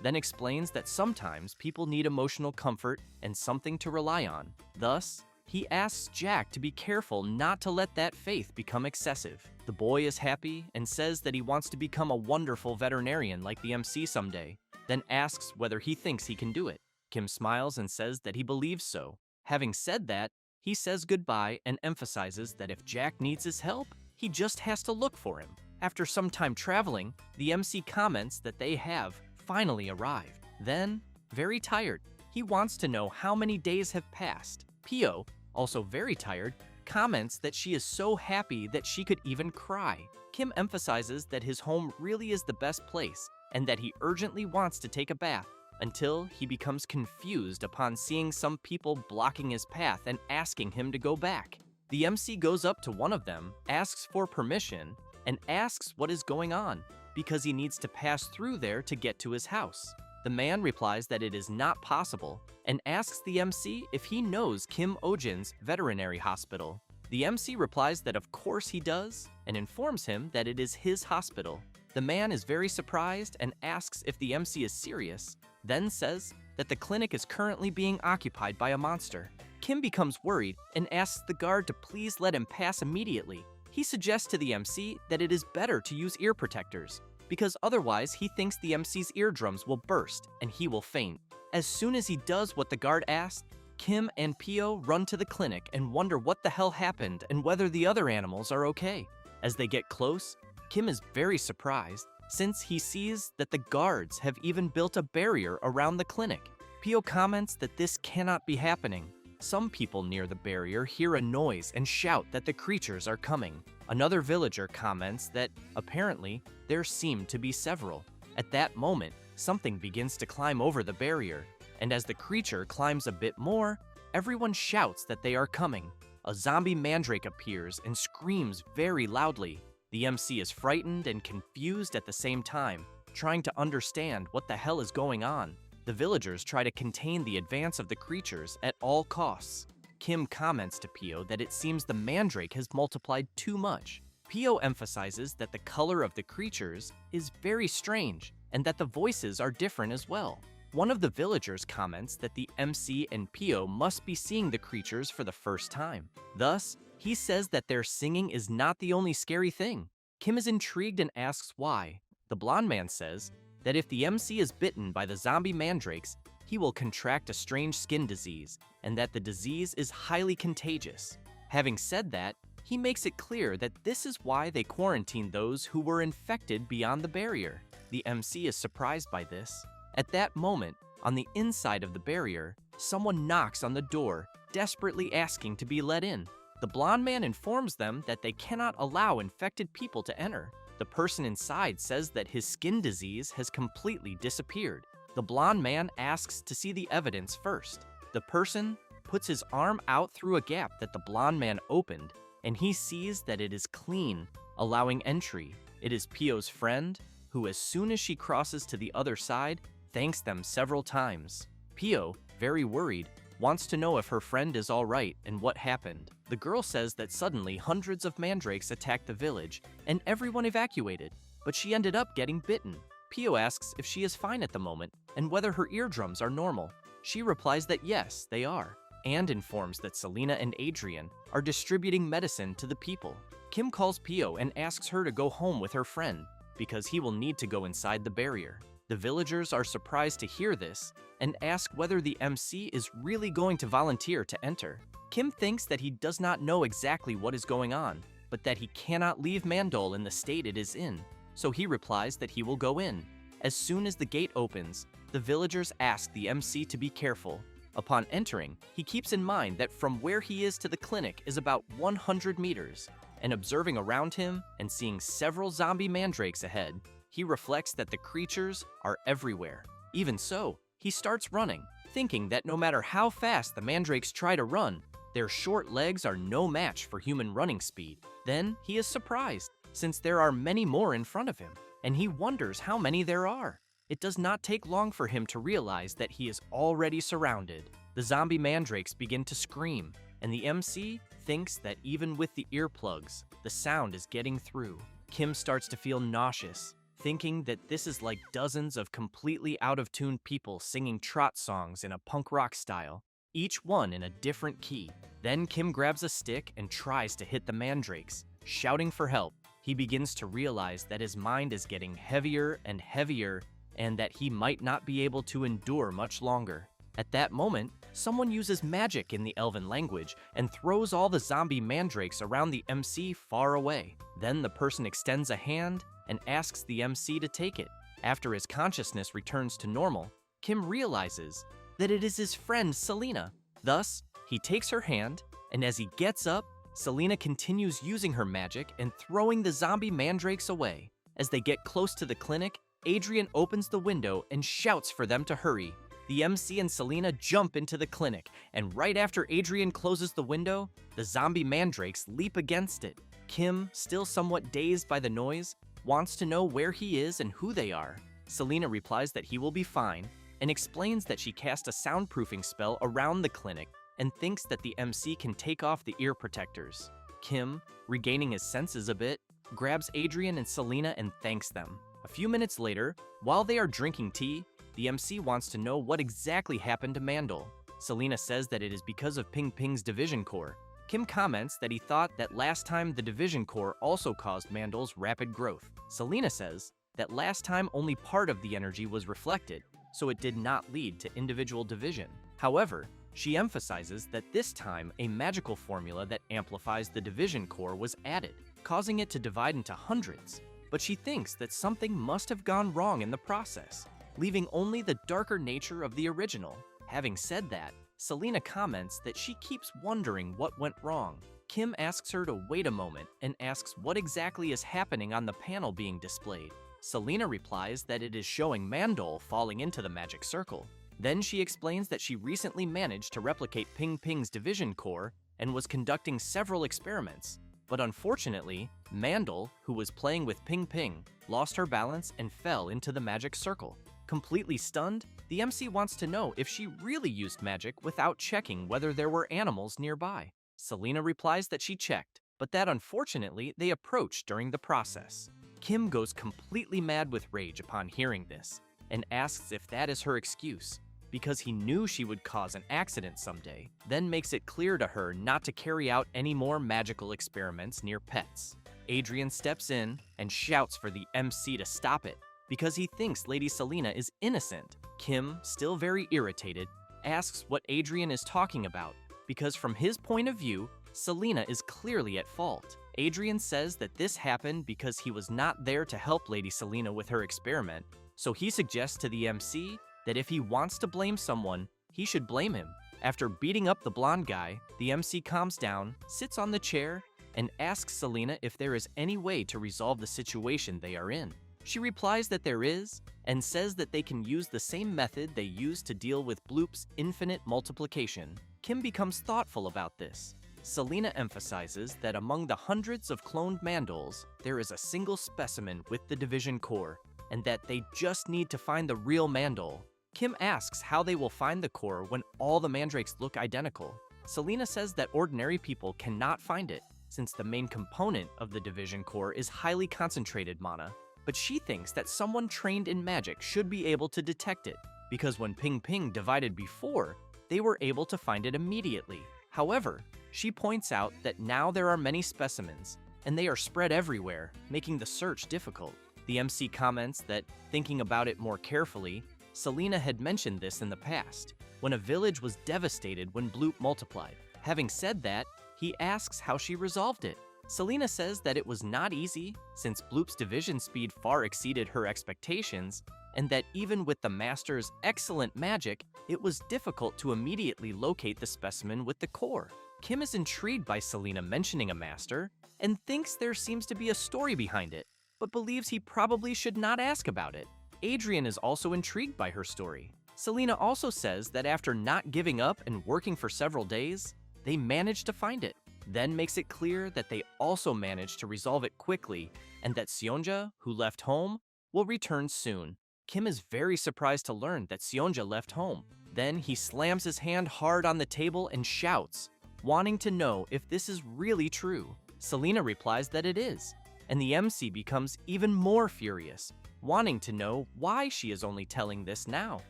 then explains that sometimes people need emotional comfort and something to rely on. Thus, he asks Jack to be careful not to let that faith become excessive. The boy is happy and says that he wants to become a wonderful veterinarian like the MC someday, then asks whether he thinks he can do it. Kim smiles and says that he believes so. Having said that, he says goodbye and emphasizes that if Jack needs his help, he just has to look for him. After some time traveling, the MC comments that they have finally arrived. Then, very tired, he wants to know how many days have passed. Pio, also very tired, comments that she is so happy that she could even cry. Kim emphasizes that his home really is the best place and that he urgently wants to take a bath, until he becomes confused upon seeing some people blocking his path and asking him to go back. The MC goes up to one of them, asks for permission, and asks what is going on, because he needs to pass through there to get to his house. The man replies that it is not possible, and asks the MC if he knows Kim Ojin's veterinary hospital. The MC replies that of course he does, and informs him that it is his hospital. The man is very surprised and asks if the MC is serious, then says that the clinic is currently being occupied by a monster. Kim becomes worried and asks the guard to please let him pass immediately. He suggests to the MC that it is better to use ear protectors, because otherwise he thinks the MC's eardrums will burst and he will faint. As soon as he does what the guard asked, Kim and Pio run to the clinic and wonder what the hell happened and whether the other animals are okay. As they get close, Kim is very surprised since he sees that the guards have even built a barrier around the clinic. Pio comments that this cannot be happening. Some people near the barrier hear a noise and shout that the creatures are coming. Another villager comments that, apparently, there seem to be several. At that moment, something begins to climb over the barrier, and as the creature climbs a bit more, everyone shouts that they are coming. A zombie mandrake appears and screams very loudly. The MC is frightened and confused at the same time, trying to understand what the hell is going on. The villagers try to contain the advance of the creatures at all costs. Kim comments to Pio that it seems the mandrake has multiplied too much. Pio emphasizes that the color of the creatures is very strange and that the voices are different as well. One of the villagers comments that the MC and Pio must be seeing the creatures for the first time. Thus, he says that their singing is not the only scary thing. Kim is intrigued and asks why. The blonde man says that if the MC is bitten by the zombie mandrakes, he will contract a strange skin disease, and that the disease is highly contagious. Having said that, he makes it clear that this is why they quarantined those who were infected beyond the barrier. The MC is surprised by this. At that moment, on the inside of the barrier, someone knocks on the door, desperately asking to be let in. The blonde man informs them that they cannot allow infected people to enter. The person inside says that his skin disease has completely disappeared. The blonde man asks to see the evidence first. The person puts his arm out through a gap that the blonde man opened, and he sees that it is clean, allowing entry. It is Pio's friend, who as soon as she crosses to the other side, thanks them several times. Pio, very worried, wants to know if her friend is all right and what happened. The girl says that suddenly hundreds of mandrakes attacked the village and everyone evacuated, but she ended up getting bitten. Pio asks if she is fine at the moment and whether her eardrums are normal. She replies that yes, they are, and informs that Selena and Adrian are distributing medicine to the people. Kim calls Pio and asks her to go home with her friend because he will need to go inside the barrier. The villagers are surprised to hear this and ask whether the MC is really going to volunteer to enter. Kim thinks that he does not know exactly what is going on, but that he cannot leave Mandol in the state it is in, so he replies that he will go in. As soon as the gate opens, the villagers ask the MC to be careful. Upon entering, he keeps in mind that from where he is to the clinic is about 100 meters, and observing around him and seeing several zombie mandrakes ahead, he reflects that the creatures are everywhere. Even so, he starts running, thinking that no matter how fast the mandrakes try to run, their short legs are no match for human running speed. Then he is surprised, since there are many more in front of him, and he wonders how many there are. It does not take long for him to realize that he is already surrounded. The zombie mandrakes begin to scream, and the MC thinks that even with the earplugs, the sound is getting through. Kim starts to feel nauseous, thinking that this is like dozens of completely out-of-tune people singing trot songs in a punk rock style, each one in a different key. Then Kim grabs a stick and tries to hit the mandrakes, shouting for help. He begins to realize that his mind is getting heavier and heavier and that he might not be able to endure much longer. At that moment, someone uses magic in the elven language and throws all the zombie mandrakes around the MC far away. Then the person extends a hand and asks the MC to take it. After his consciousness returns to normal, Kim realizes that it is his friend Selena. Thus, he takes her hand, and as he gets up, Selena continues using her magic and throwing the zombie mandrakes away. As they get close to the clinic, Adrian opens the window and shouts for them to hurry. The MC and Selena jump into the clinic, and right after Adrian closes the window, the zombie mandrakes leap against it. Kim, still somewhat dazed by the noise, wants to know where he is and who they are. Selena replies that he will be fine, and explains that she cast a soundproofing spell around the clinic and thinks that the MC can take off the ear protectors. Kim, regaining his senses a bit, grabs Adrian and Selena and thanks them. A few minutes later, while they are drinking tea, the MC wants to know what exactly happened to Mandol. Selena says that it is because of Ping Ping's division core. Kim comments that he thought that last time the division core also caused Mandol's rapid growth. Selena says that last time only part of the energy was reflected, so it did not lead to individual division. However, she emphasizes that this time a magical formula that amplifies the division core was added, causing it to divide into hundreds. But she thinks that something must have gone wrong in the process, leaving only the darker nature of the original. Having said that, Selena comments that she keeps wondering what went wrong. Kim asks her to wait a moment and asks what exactly is happening on the panel being displayed. Selena replies that it is showing Mandol falling into the magic circle. Then she explains that she recently managed to replicate Ping Ping's division core and was conducting several experiments. But unfortunately, Mandol, who was playing with Ping Ping, lost her balance and fell into the magic circle. Completely stunned, the MC wants to know if she really used magic without checking whether there were animals nearby. Selena replies that she checked, but that unfortunately they approached during the process. Kim goes completely mad with rage upon hearing this, and asks if that is her excuse, because he knew she would cause an accident someday, then makes it clear to her not to carry out any more magical experiments near pets. Adrian steps in and shouts for the MC to stop it, because he thinks Lady Selena is innocent. Kim, still very irritated, asks what Adrian is talking about, because from his point of view, Selena is clearly at fault. Adrian says that this happened because he was not there to help Lady Selena with her experiment, so he suggests to the MC that if he wants to blame someone, he should blame him. After beating up the blonde guy, the MC calms down, sits on the chair, and asks Selena if there is any way to resolve the situation they are in. She replies that there is, and says that they can use the same method they used to deal with Bloop's infinite multiplication. Kim becomes thoughtful about this. Selena emphasizes that among the hundreds of cloned mandals, there is a single specimen with the division core, and that they just need to find the real mandal. Kim asks how they will find the core when all the mandrakes look identical. Selena says that ordinary people cannot find it, since the main component of the division core is highly concentrated mana. But she thinks that someone trained in magic should be able to detect it, because when Ping Ping divided before, they were able to find it immediately. However, she points out that now there are many specimens, and they are spread everywhere, making the search difficult. The MC comments that, thinking about it more carefully, Selena had mentioned this in the past, when a village was devastated when Bloop multiplied. Having said that, he asks how she resolved it. Selena says that it was not easy, since Bloop's division speed far exceeded her expectations, and that even with the Master's excellent magic, it was difficult to immediately locate the specimen with the core. Kim is intrigued by Selena mentioning a Master, and thinks there seems to be a story behind it, but believes he probably should not ask about it. Adrian is also intrigued by her story. Selena also says that after not giving up and working for several days, they managed to find it. Then makes it clear that they also managed to resolve it quickly, and that Seonja, who left home, will return soon. Kim is very surprised to learn that Seonja left home. Then he slams his hand hard on the table and shouts, wanting to know if this is really true. Selena replies that it is, and the MC becomes even more furious, wanting to know why she is only telling this now.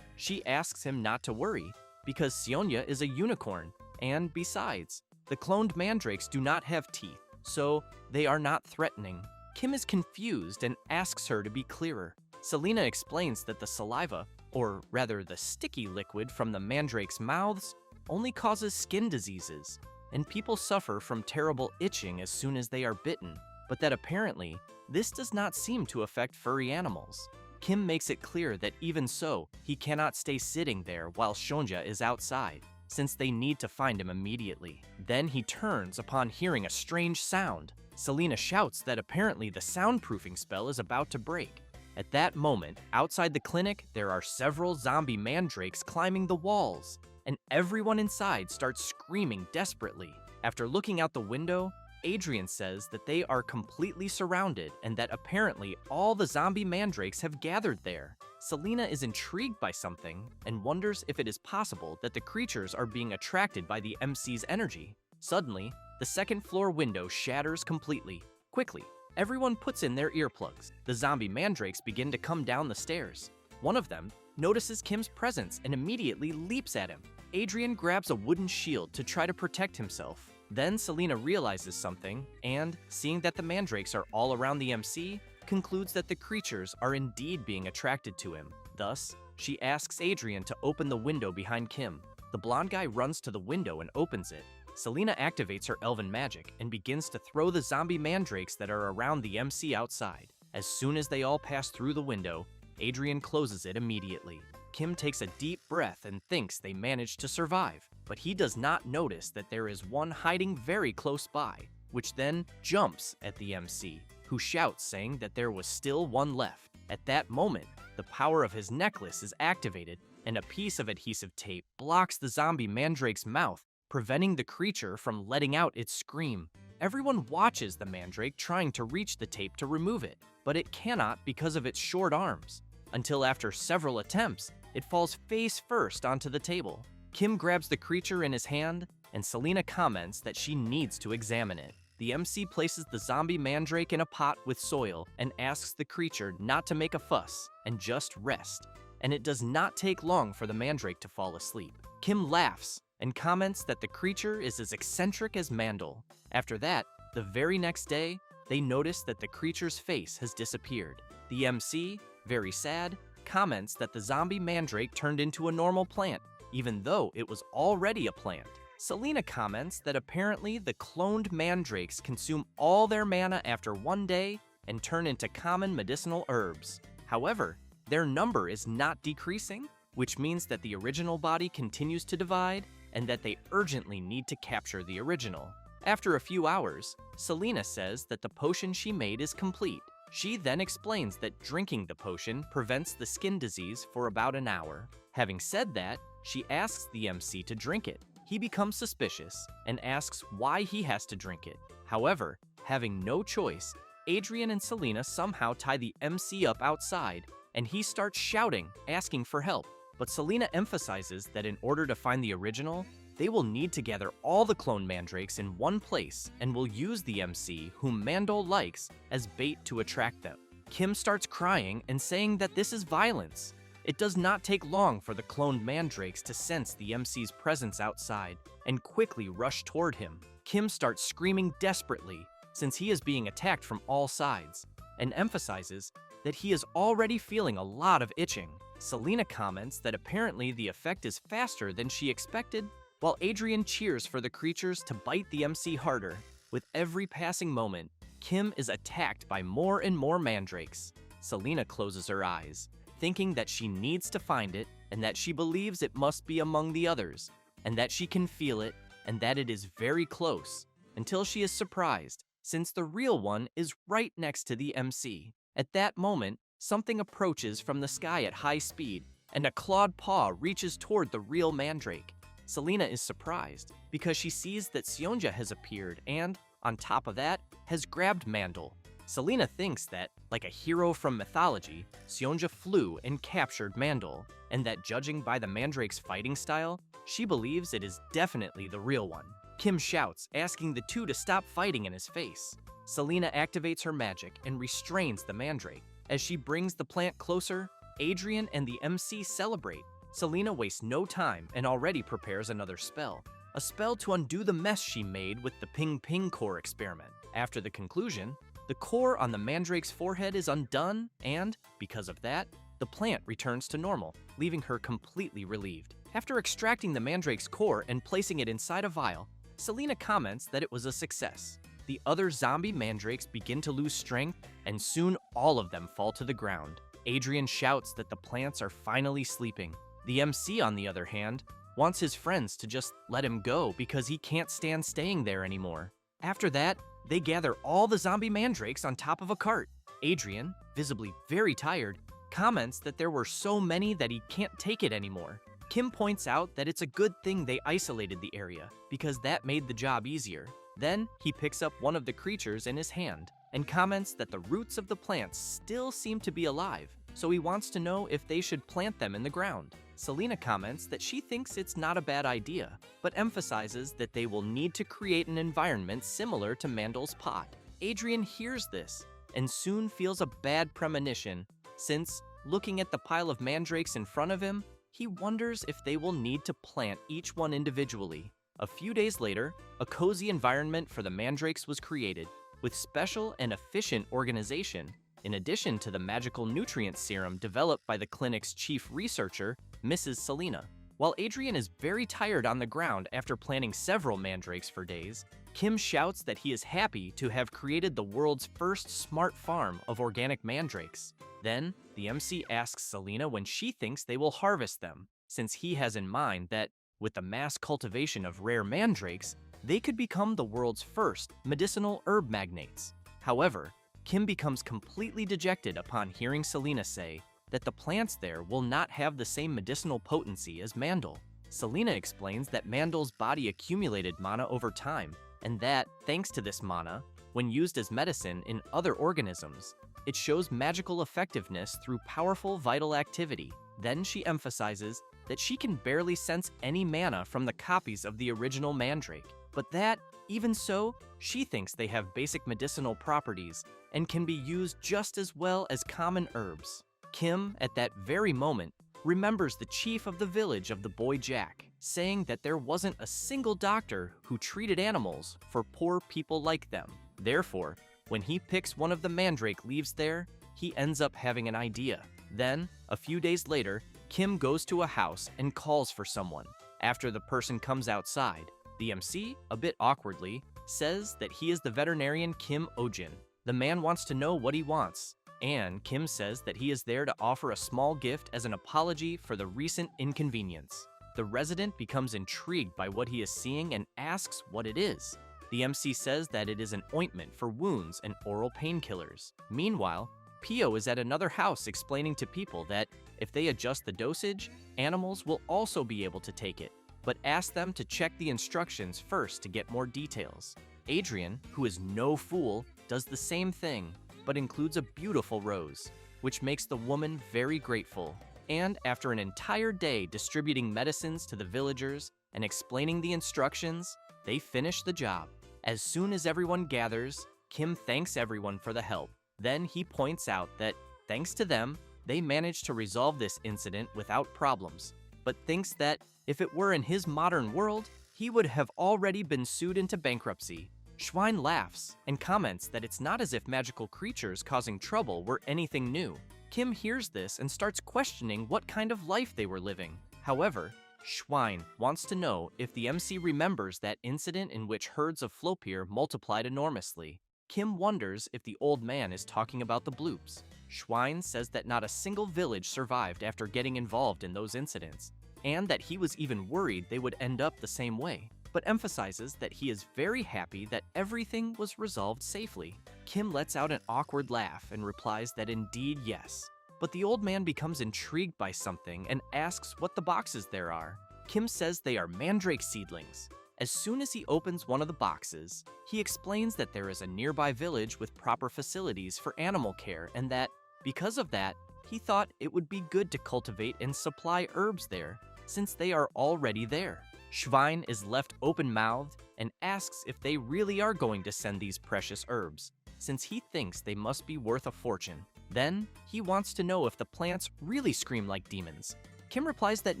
She asks him not to worry, because Seonja is a unicorn, and besides, the cloned mandrakes do not have teeth, so they are not threatening. Kim is confused and asks her to be clearer. Selena explains that the saliva, or rather the sticky liquid from the mandrakes' mouths, only causes skin diseases, and people suffer from terrible itching as soon as they are bitten, but that apparently, this does not seem to affect furry animals. Kim makes it clear that even so, he cannot stay sitting there while Seonja is outside, since they need to find him immediately. Then he turns upon hearing a strange sound. Selena shouts that apparently the soundproofing spell is about to break. At that moment, outside the clinic, there are several zombie mandrakes climbing the walls, and everyone inside starts screaming desperately. After looking out the window, Adrian says that they are completely surrounded and that apparently all the zombie mandrakes have gathered there. Selena is intrigued by something and wonders if it is possible that the creatures are being attracted by the MC's energy. Suddenly, the second floor window shatters completely. Quickly, everyone puts in their earplugs. The zombie mandrakes begin to come down the stairs. One of them notices Kim's presence and immediately leaps at him. Adrian grabs a wooden shield to try to protect himself. Then Selena realizes something and, seeing that the mandrakes are all around the MC, concludes that the creatures are indeed being attracted to him. Thus, she asks Adrian to open the window behind Kim. The blonde guy runs to the window and opens it. Selena activates her elven magic and begins to throw the zombie mandrakes that are around the MC outside. As soon as they all pass through the window, Adrian closes it immediately. Kim takes a deep breath and thinks they managed to survive, but he does not notice that there is one hiding very close by, which then jumps at the MC, who shouts saying that there was still one left. At that moment, the power of his necklace is activated, and a piece of adhesive tape blocks the zombie mandrake's mouth, preventing the creature from letting out its scream. Everyone watches the mandrake trying to reach the tape to remove it, but it cannot because of its short arms, until after several attempts, it falls face first onto the table. Kim grabs the creature in his hand, and Selena comments that she needs to examine it. The MC places the zombie mandrake in a pot with soil and asks the creature not to make a fuss and just rest. And it does not take long for the mandrake to fall asleep. Kim laughs and comments that the creature is as eccentric as Mandel. After that, the very next day, they notice that the creature's face has disappeared. The MC, very sad, comments that the zombie mandrake turned into a normal plant, even though it was already a plant. Selena comments that apparently the cloned mandrakes consume all their mana after one day and turn into common medicinal herbs. However, their number is not decreasing, which means that the original body continues to divide and that they urgently need to capture the original. After a few hours, Selena says that the potion she made is complete. She then explains that drinking the potion prevents the skin disease for about an hour. Having said that, she asks the MC to drink it. He becomes suspicious and asks why he has to drink it. However, having no choice, Adrian and Selena somehow tie the MC up outside, and he starts shouting, asking for help. But Selena emphasizes that in order to find the original, they will need to gather all the clone mandrakes in one place and will use the MC, whom Mandel likes, as bait to attract them. Kim starts crying and saying that this is violence. It does not take long for the cloned mandrakes to sense the MC's presence outside and quickly rush toward him. Kim starts screaming desperately since he is being attacked from all sides and emphasizes that he is already feeling a lot of itching. Selena comments that apparently the effect is faster than she expected, while Adrian cheers for the creatures to bite the MC harder. With every passing moment, Kim is attacked by more and more mandrakes. Selena closes her eyes, thinking that she needs to find it and that she believes it must be among the others, and that she can feel it and that it is very close, until she is surprised, since the real one is right next to the MC. At that moment, something approaches from the sky at high speed, and a clawed paw reaches toward the real mandrake. Selena is surprised because she sees that Sionja has appeared and, on top of that, has grabbed Mandel. Selena thinks that, like a hero from mythology, Sionja flew and captured Mandel, and that judging by the mandrake's fighting style, she believes it is definitely the real one. Kim shouts, asking the two to stop fighting in his face. Selena activates her magic and restrains the mandrake. As she brings the plant closer, Adrian and the MC celebrate. Selena wastes no time and already prepares another spell. A spell to undo the mess she made with the Ping Ping core experiment. After the conclusion, the core on the mandrake's forehead is undone and, because of that, the plant returns to normal, leaving her completely relieved. After extracting the mandrake's core and placing it inside a vial, Selena comments that it was a success. The other zombie mandrakes begin to lose strength, and soon all of them fall to the ground. Adrian shouts that the plants are finally sleeping. The MC, on the other hand, wants his friends to just let him go because he can't stand staying there anymore. After that, they gather all the zombie mandrakes on top of a cart. Adrian, visibly very tired, comments that there were so many that he can't take it anymore. Kim points out that it's a good thing they isolated the area, because that made the job easier. Then, he picks up one of the creatures in his hand, and comments that the roots of the plants still seem to be alive, so he wants to know if they should plant them in the ground. Selena comments that she thinks it's not a bad idea, but emphasizes that they will need to create an environment similar to Mandel's pot. Adrian hears this, and soon feels a bad premonition, since, looking at the pile of mandrakes in front of him, he wonders if they will need to plant each one individually. A few days later, a cozy environment for the mandrakes was created, with special and efficient organization, in addition to the magical nutrient serum developed by the clinic's chief researcher, Mrs. Selena. While Adrian is very tired on the ground after planting several mandrakes for days, Kim shouts that he is happy to have created the world's first smart farm of organic mandrakes. Then, the MC asks Selena when she thinks they will harvest them, since he has in mind that, with the mass cultivation of rare mandrakes, they could become the world's first medicinal herb magnates. However, Kim becomes completely dejected upon hearing Selena say that the plants there will not have the same medicinal potency as Mandel. Selena explains that Mandel's body accumulated mana over time, and that, thanks to this mana, when used as medicine in other organisms, it shows magical effectiveness through powerful vital activity. Then she emphasizes that she can barely sense any mana from the copies of the original mandrake, but that, even so, she thinks they have basic medicinal properties and can be used just as well as common herbs. Kim, at that very moment, remembers the chief of the village of the boy Jack, saying that there wasn't a single doctor who treated animals for poor people like them. Therefore, when he picks one of the mandrake leaves there, he ends up having an idea. Then, a few days later, Kim goes to a house and calls for someone. After the person comes outside, the MC, a bit awkwardly, says that he is the veterinarian Kim Ojin. The man wants to know what he wants, and Kim says that he is there to offer a small gift as an apology for the recent inconvenience. The resident becomes intrigued by what he is seeing and asks what it is. The MC says that it is an ointment for wounds and oral painkillers. Meanwhile, Pio is at another house explaining to people that if they adjust the dosage, animals will also be able to take it, but asks them to check the instructions first to get more details. Adrian, who is no fool, does the same thing, but includes a beautiful rose, which makes the woman very grateful. And after an entire day distributing medicines to the villagers and explaining the instructions, they finish the job. As soon as everyone gathers, Kim thanks everyone for the help. Then he points out that, thanks to them, they managed to resolve this incident without problems, but thinks that if it were in his modern world, he would have already been sued into bankruptcy. Schwein laughs and comments that it's not as if magical creatures causing trouble were anything new. Kim hears this and starts questioning what kind of life they were living. However, Schwein wants to know if the MC remembers that incident in which herds of Flopier multiplied enormously. Kim wonders if the old man is talking about the bloops. Schwein says that not a single village survived after getting involved in those incidents, and that he was even worried they would end up the same way, but emphasizes that he is very happy that everything was resolved safely. Kim lets out an awkward laugh and replies that indeed yes. But the old man becomes intrigued by something and asks what the boxes there are. Kim says they are mandrake seedlings. As soon as he opens one of the boxes, he explains that there is a nearby village with proper facilities for animal care and that, because of that, he thought it would be good to cultivate and supply herbs there, since they are already there. Schwein is left open-mouthed and asks if they really are going to send these precious herbs, since he thinks they must be worth a fortune. Then, he wants to know if the plants really scream like demons. Kim replies that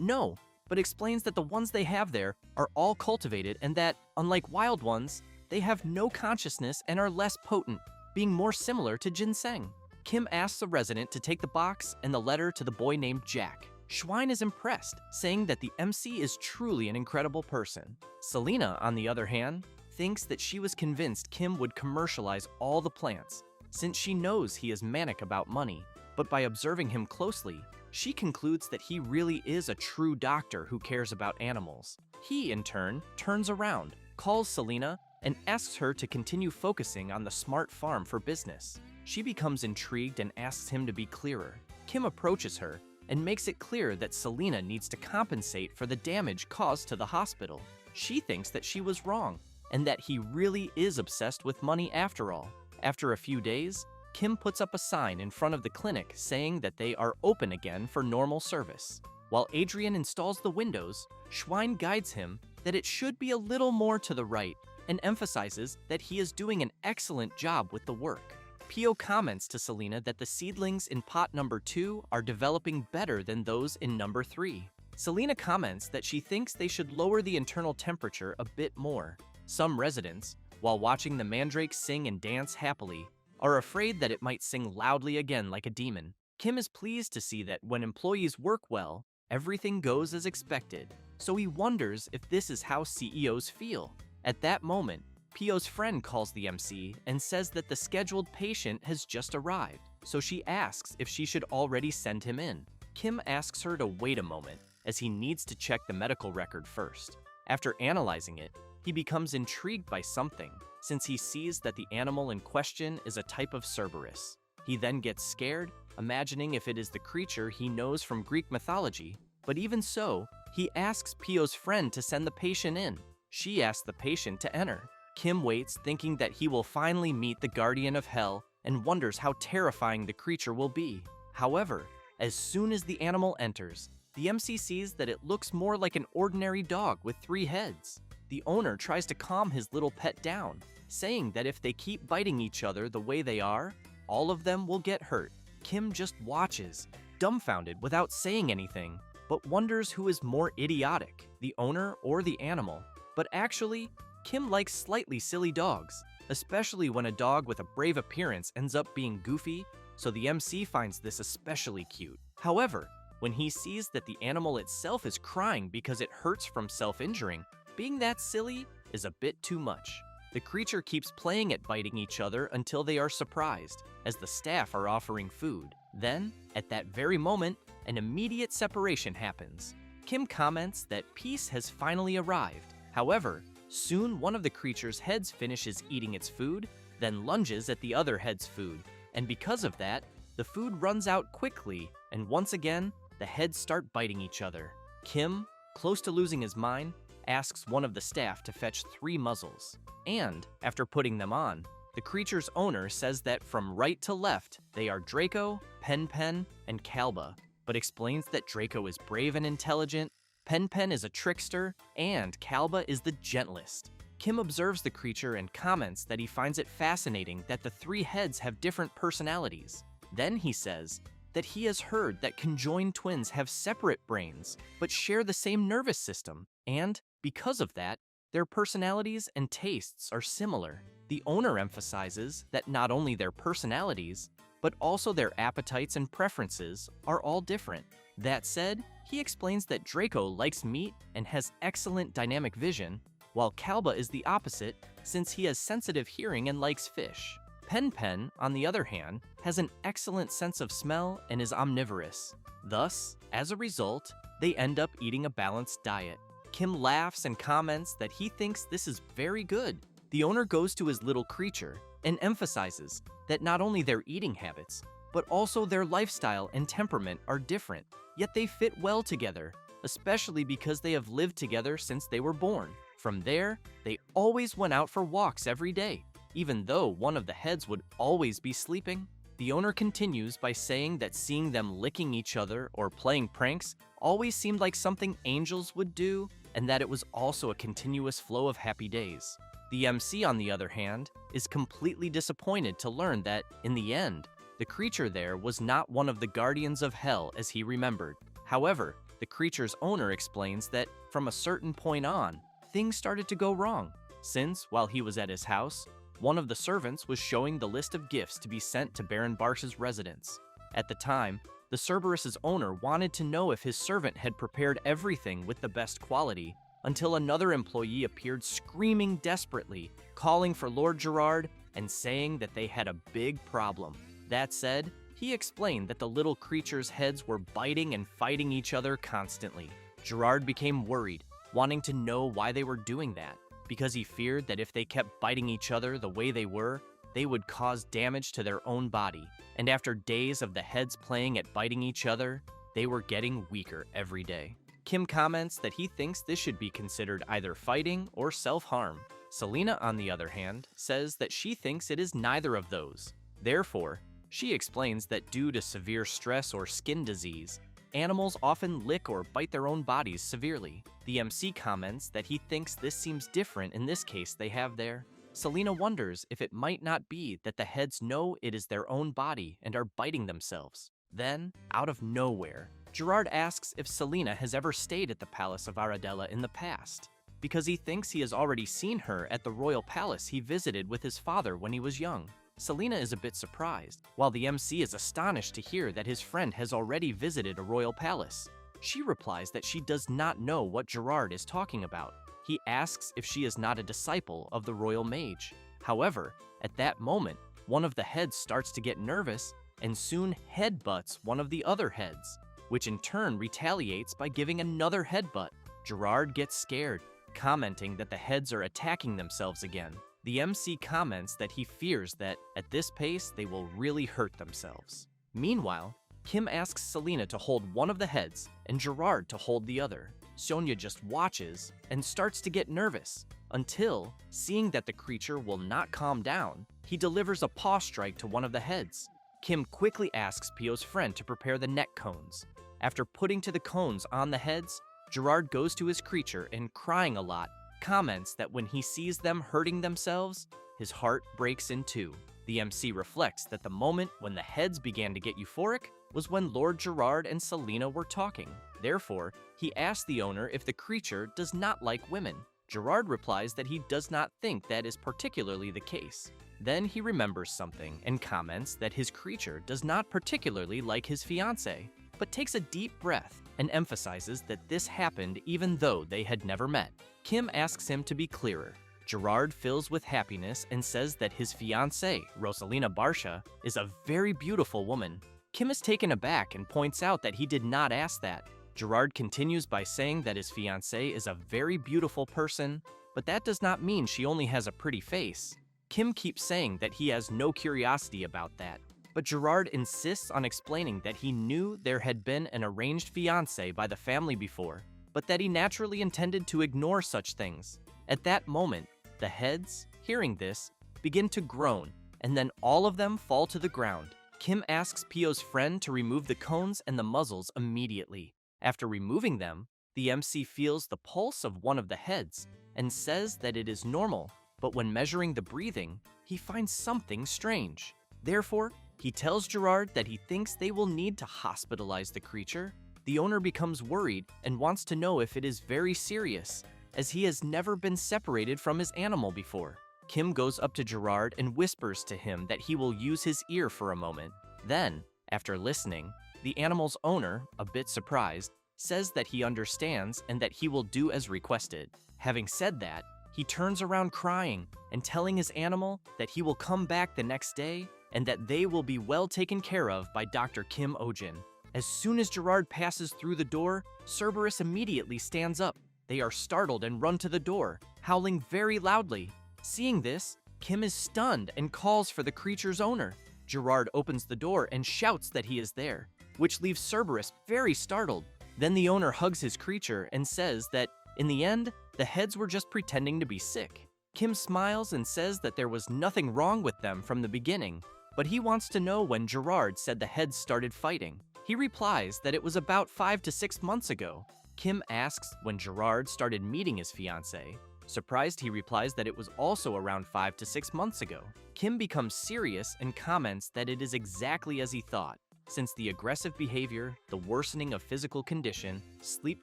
no, but explains that the ones they have there are all cultivated and that, unlike wild ones, they have no consciousness and are less potent, being more similar to ginseng. Kim asks a resident to take the box and the letter to the boy named Jack. Schwein is impressed, saying that the MC is truly an incredible person. Selena, on the other hand, thinks that she was convinced Kim would commercialize all the plants, since she knows he is manic about money. But by observing him closely, she concludes that he really is a true doctor who cares about animals. He, in turn, turns around, calls Selena, and asks her to continue focusing on the smart farm for business. She becomes intrigued and asks him to be clearer. Kim approaches her and makes it clear that Selena needs to compensate for the damage caused to the hospital. She thinks that she was wrong, and that he really is obsessed with money after all. After a few days, Kim puts up a sign in front of the clinic saying that they are open again for normal service. While Adrian installs the windows, Schwein guides him that it should be a little more to the right and emphasizes that he is doing an excellent job with the work. Pio comments to Selena that the seedlings in pot number 2 are developing better than those in number 3. Selena comments that she thinks they should lower the internal temperature a bit more. Some residents, while watching the mandrake sing and dance happily, are afraid that it might sing loudly again like a demon. Kim is pleased to see that when employees work well, everything goes as expected, so he wonders if this is how CEOs feel. At that moment, Pio's friend calls the MC and says that the scheduled patient has just arrived, so she asks if she should already send him in. Kim asks her to wait a moment, as he needs to check the medical record first. After analyzing it, he becomes intrigued by something, since he sees that the animal in question is a type of Cerberus. He then gets scared, imagining if it is the creature he knows from Greek mythology, but even so, he asks Pio's friend to send the patient in. She asks the patient to enter. Kim waits, thinking that he will finally meet the guardian of hell and wonders how terrifying the creature will be. However, as soon as the animal enters, the MC sees that it looks more like an ordinary dog with 3 heads. The owner tries to calm his little pet down, saying that if they keep biting each other the way they are, all of them will get hurt. Kim just watches, dumbfounded without saying anything, but wonders who is more idiotic, the owner or the animal. But actually, Kim likes slightly silly dogs, especially when a dog with a brave appearance ends up being goofy, so the MC finds this especially cute. However, when he sees that the animal itself is crying because it hurts from self-injuring, being that silly is a bit too much. The creature keeps playing at biting each other until they are surprised, as the staff are offering food. Then, at that very moment, an immediate separation happens. Kim comments that peace has finally arrived. However, Soon, one of the creature's heads finishes eating its food, then lunges at the other head's food, and because of that, the food runs out quickly, and once again, the heads start biting each other. Kim, close to losing his mind, asks one of the staff to fetch 3 muzzles. And, after putting them on, the creature's owner says that from right to left, they are Draco, Pen, and Kalba, but explains that Draco is brave and intelligent, Pen is a trickster, and Kalba is the gentlest. Kim observes the creature and comments that he finds it fascinating that the 3 heads have different personalities. Then he says that he has heard that conjoined twins have separate brains, but share the same nervous system, and, because of that, their personalities and tastes are similar. The owner emphasizes that not only their personalities, but also their appetites and preferences are all different. That said, he explains that Draco likes meat and has excellent dynamic vision, while Kalba is the opposite since he has sensitive hearing and likes fish. Pen, on the other hand, has an excellent sense of smell and is omnivorous. Thus, as a result, they end up eating a balanced diet. Kim laughs and comments that he thinks this is very good. The owner goes to his little creature and emphasizes that not only their eating habits, but also their lifestyle and temperament are different, yet they fit well together, especially because they have lived together since they were born. From there, they always went out for walks every day, even though one of the heads would always be sleeping. The owner continues by saying that seeing them licking each other or playing pranks always seemed like something angels would do, and that it was also a continuous flow of happy days. The MC, on the other hand, is completely disappointed to learn that, in the end, the creature there was not one of the guardians of hell as he remembered. However, the creature's owner explains that, from a certain point on, things started to go wrong, since, while he was at his house, one of the servants was showing the list of gifts to be sent to Baron Barsh's residence. At the time, the Cerberus's owner wanted to know if his servant had prepared everything with the best quality, until another employee appeared screaming desperately, calling for Lord Gerard and saying that they had a big problem. That said, he explained that the little creature's heads were biting and fighting each other constantly. Gerard became worried, wanting to know why they were doing that, because he feared that if they kept biting each other the way they were, they would cause damage to their own body. And after days of the heads playing at biting each other, they were getting weaker every day. Kim comments that he thinks this should be considered either fighting or self-harm. Selena, on the other hand, says that she thinks it is neither of those. Therefore, she explains that due to severe stress or skin disease, animals often lick or bite their own bodies severely. The MC comments that he thinks this seems different in this case they have there. Selena wonders if it might not be that the heads know it is their own body and are biting themselves. Then, out of nowhere, Gerard asks if Selena has ever stayed at the Palace of Aradella in the past, because he thinks he has already seen her at the royal palace he visited with his father when he was young. Selena is a bit surprised, while the MC is astonished to hear that his friend has already visited a royal palace. She replies that she does not know what Gerard is talking about. He asks if she is not a disciple of the royal mage. However, at that moment, one of the heads starts to get nervous and soon headbutts one of the other heads, which in turn retaliates by giving another headbutt. Gerard gets scared, commenting that the heads are attacking themselves again. The MC comments that he fears that, at this pace, they will really hurt themselves. Meanwhile, Kim asks Selena to hold one of the heads and Gerard to hold the other. Sonia just watches and starts to get nervous, until, seeing that the creature will not calm down, he delivers a paw strike to one of the heads. Kim quickly asks Pio's friend to prepare the neck cones. After putting to the cones on the heads, Gerard goes to his creature and, crying a lot, comments that when he sees them hurting themselves, his heart breaks in two. The MC reflects that the moment when the heads began to get euphoric was when Lord Gerard and Selena were talking. Therefore, he asks the owner if the creature does not like women. Gerard replies that he does not think that is particularly the case. Then he remembers something and comments that his creature does not particularly like his fiancée, but takes a deep breath and emphasizes that this happened even though they had never met. Kim asks him to be clearer. Gerard fills with happiness and says that his fiancée, Rosalina Barsha, is a very beautiful woman. Kim is taken aback and points out that he did not ask that. Gerard continues by saying that his fiancée is a very beautiful person, but that does not mean she only has a pretty face. Kim keeps saying that he has no curiosity about that, but Gerard insists on explaining that he knew there had been an arranged fiancé by the family before, but that he naturally intended to ignore such things. At that moment, the heads, hearing this, begin to groan, and then all of them fall to the ground. Kim asks Pio's friend to remove the cones and the muzzles immediately. After removing them, the MC feels the pulse of one of the heads and says that it is normal, but when measuring the breathing, he finds something strange. Therefore, he tells Gerard that he thinks they will need to hospitalize the creature. The owner becomes worried and wants to know if it is very serious, as he has never been separated from his animal before. Kim goes up to Gerard and whispers to him that he will use his ear for a moment. Then, after listening, the animal's owner, a bit surprised, says that he understands and that he will do as requested. Having said that, he turns around crying and telling his animal that he will come back the next day and that they will be well taken care of by Dr. Kim Ojin. As soon as Gerard passes through the door, Cerberus immediately stands up. They are startled and run to the door, howling very loudly. Seeing this, Kim is stunned and calls for the creature's owner. Gerard opens the door and shouts that he is there, which leaves Cerberus very startled. Then the owner hugs his creature and says that, in the end, the heads were just pretending to be sick. Kim smiles and says that there was nothing wrong with them from the beginning, but he wants to know when Gerard said the heads started fighting. He replies that it was about 5 to 6 months ago. Kim asks when Gerard started meeting his fiancée. Surprised, he replies that it was also around 5 to 6 months ago. Kim becomes serious and comments that it is exactly as he thought, since the aggressive behavior, the worsening of physical condition, sleep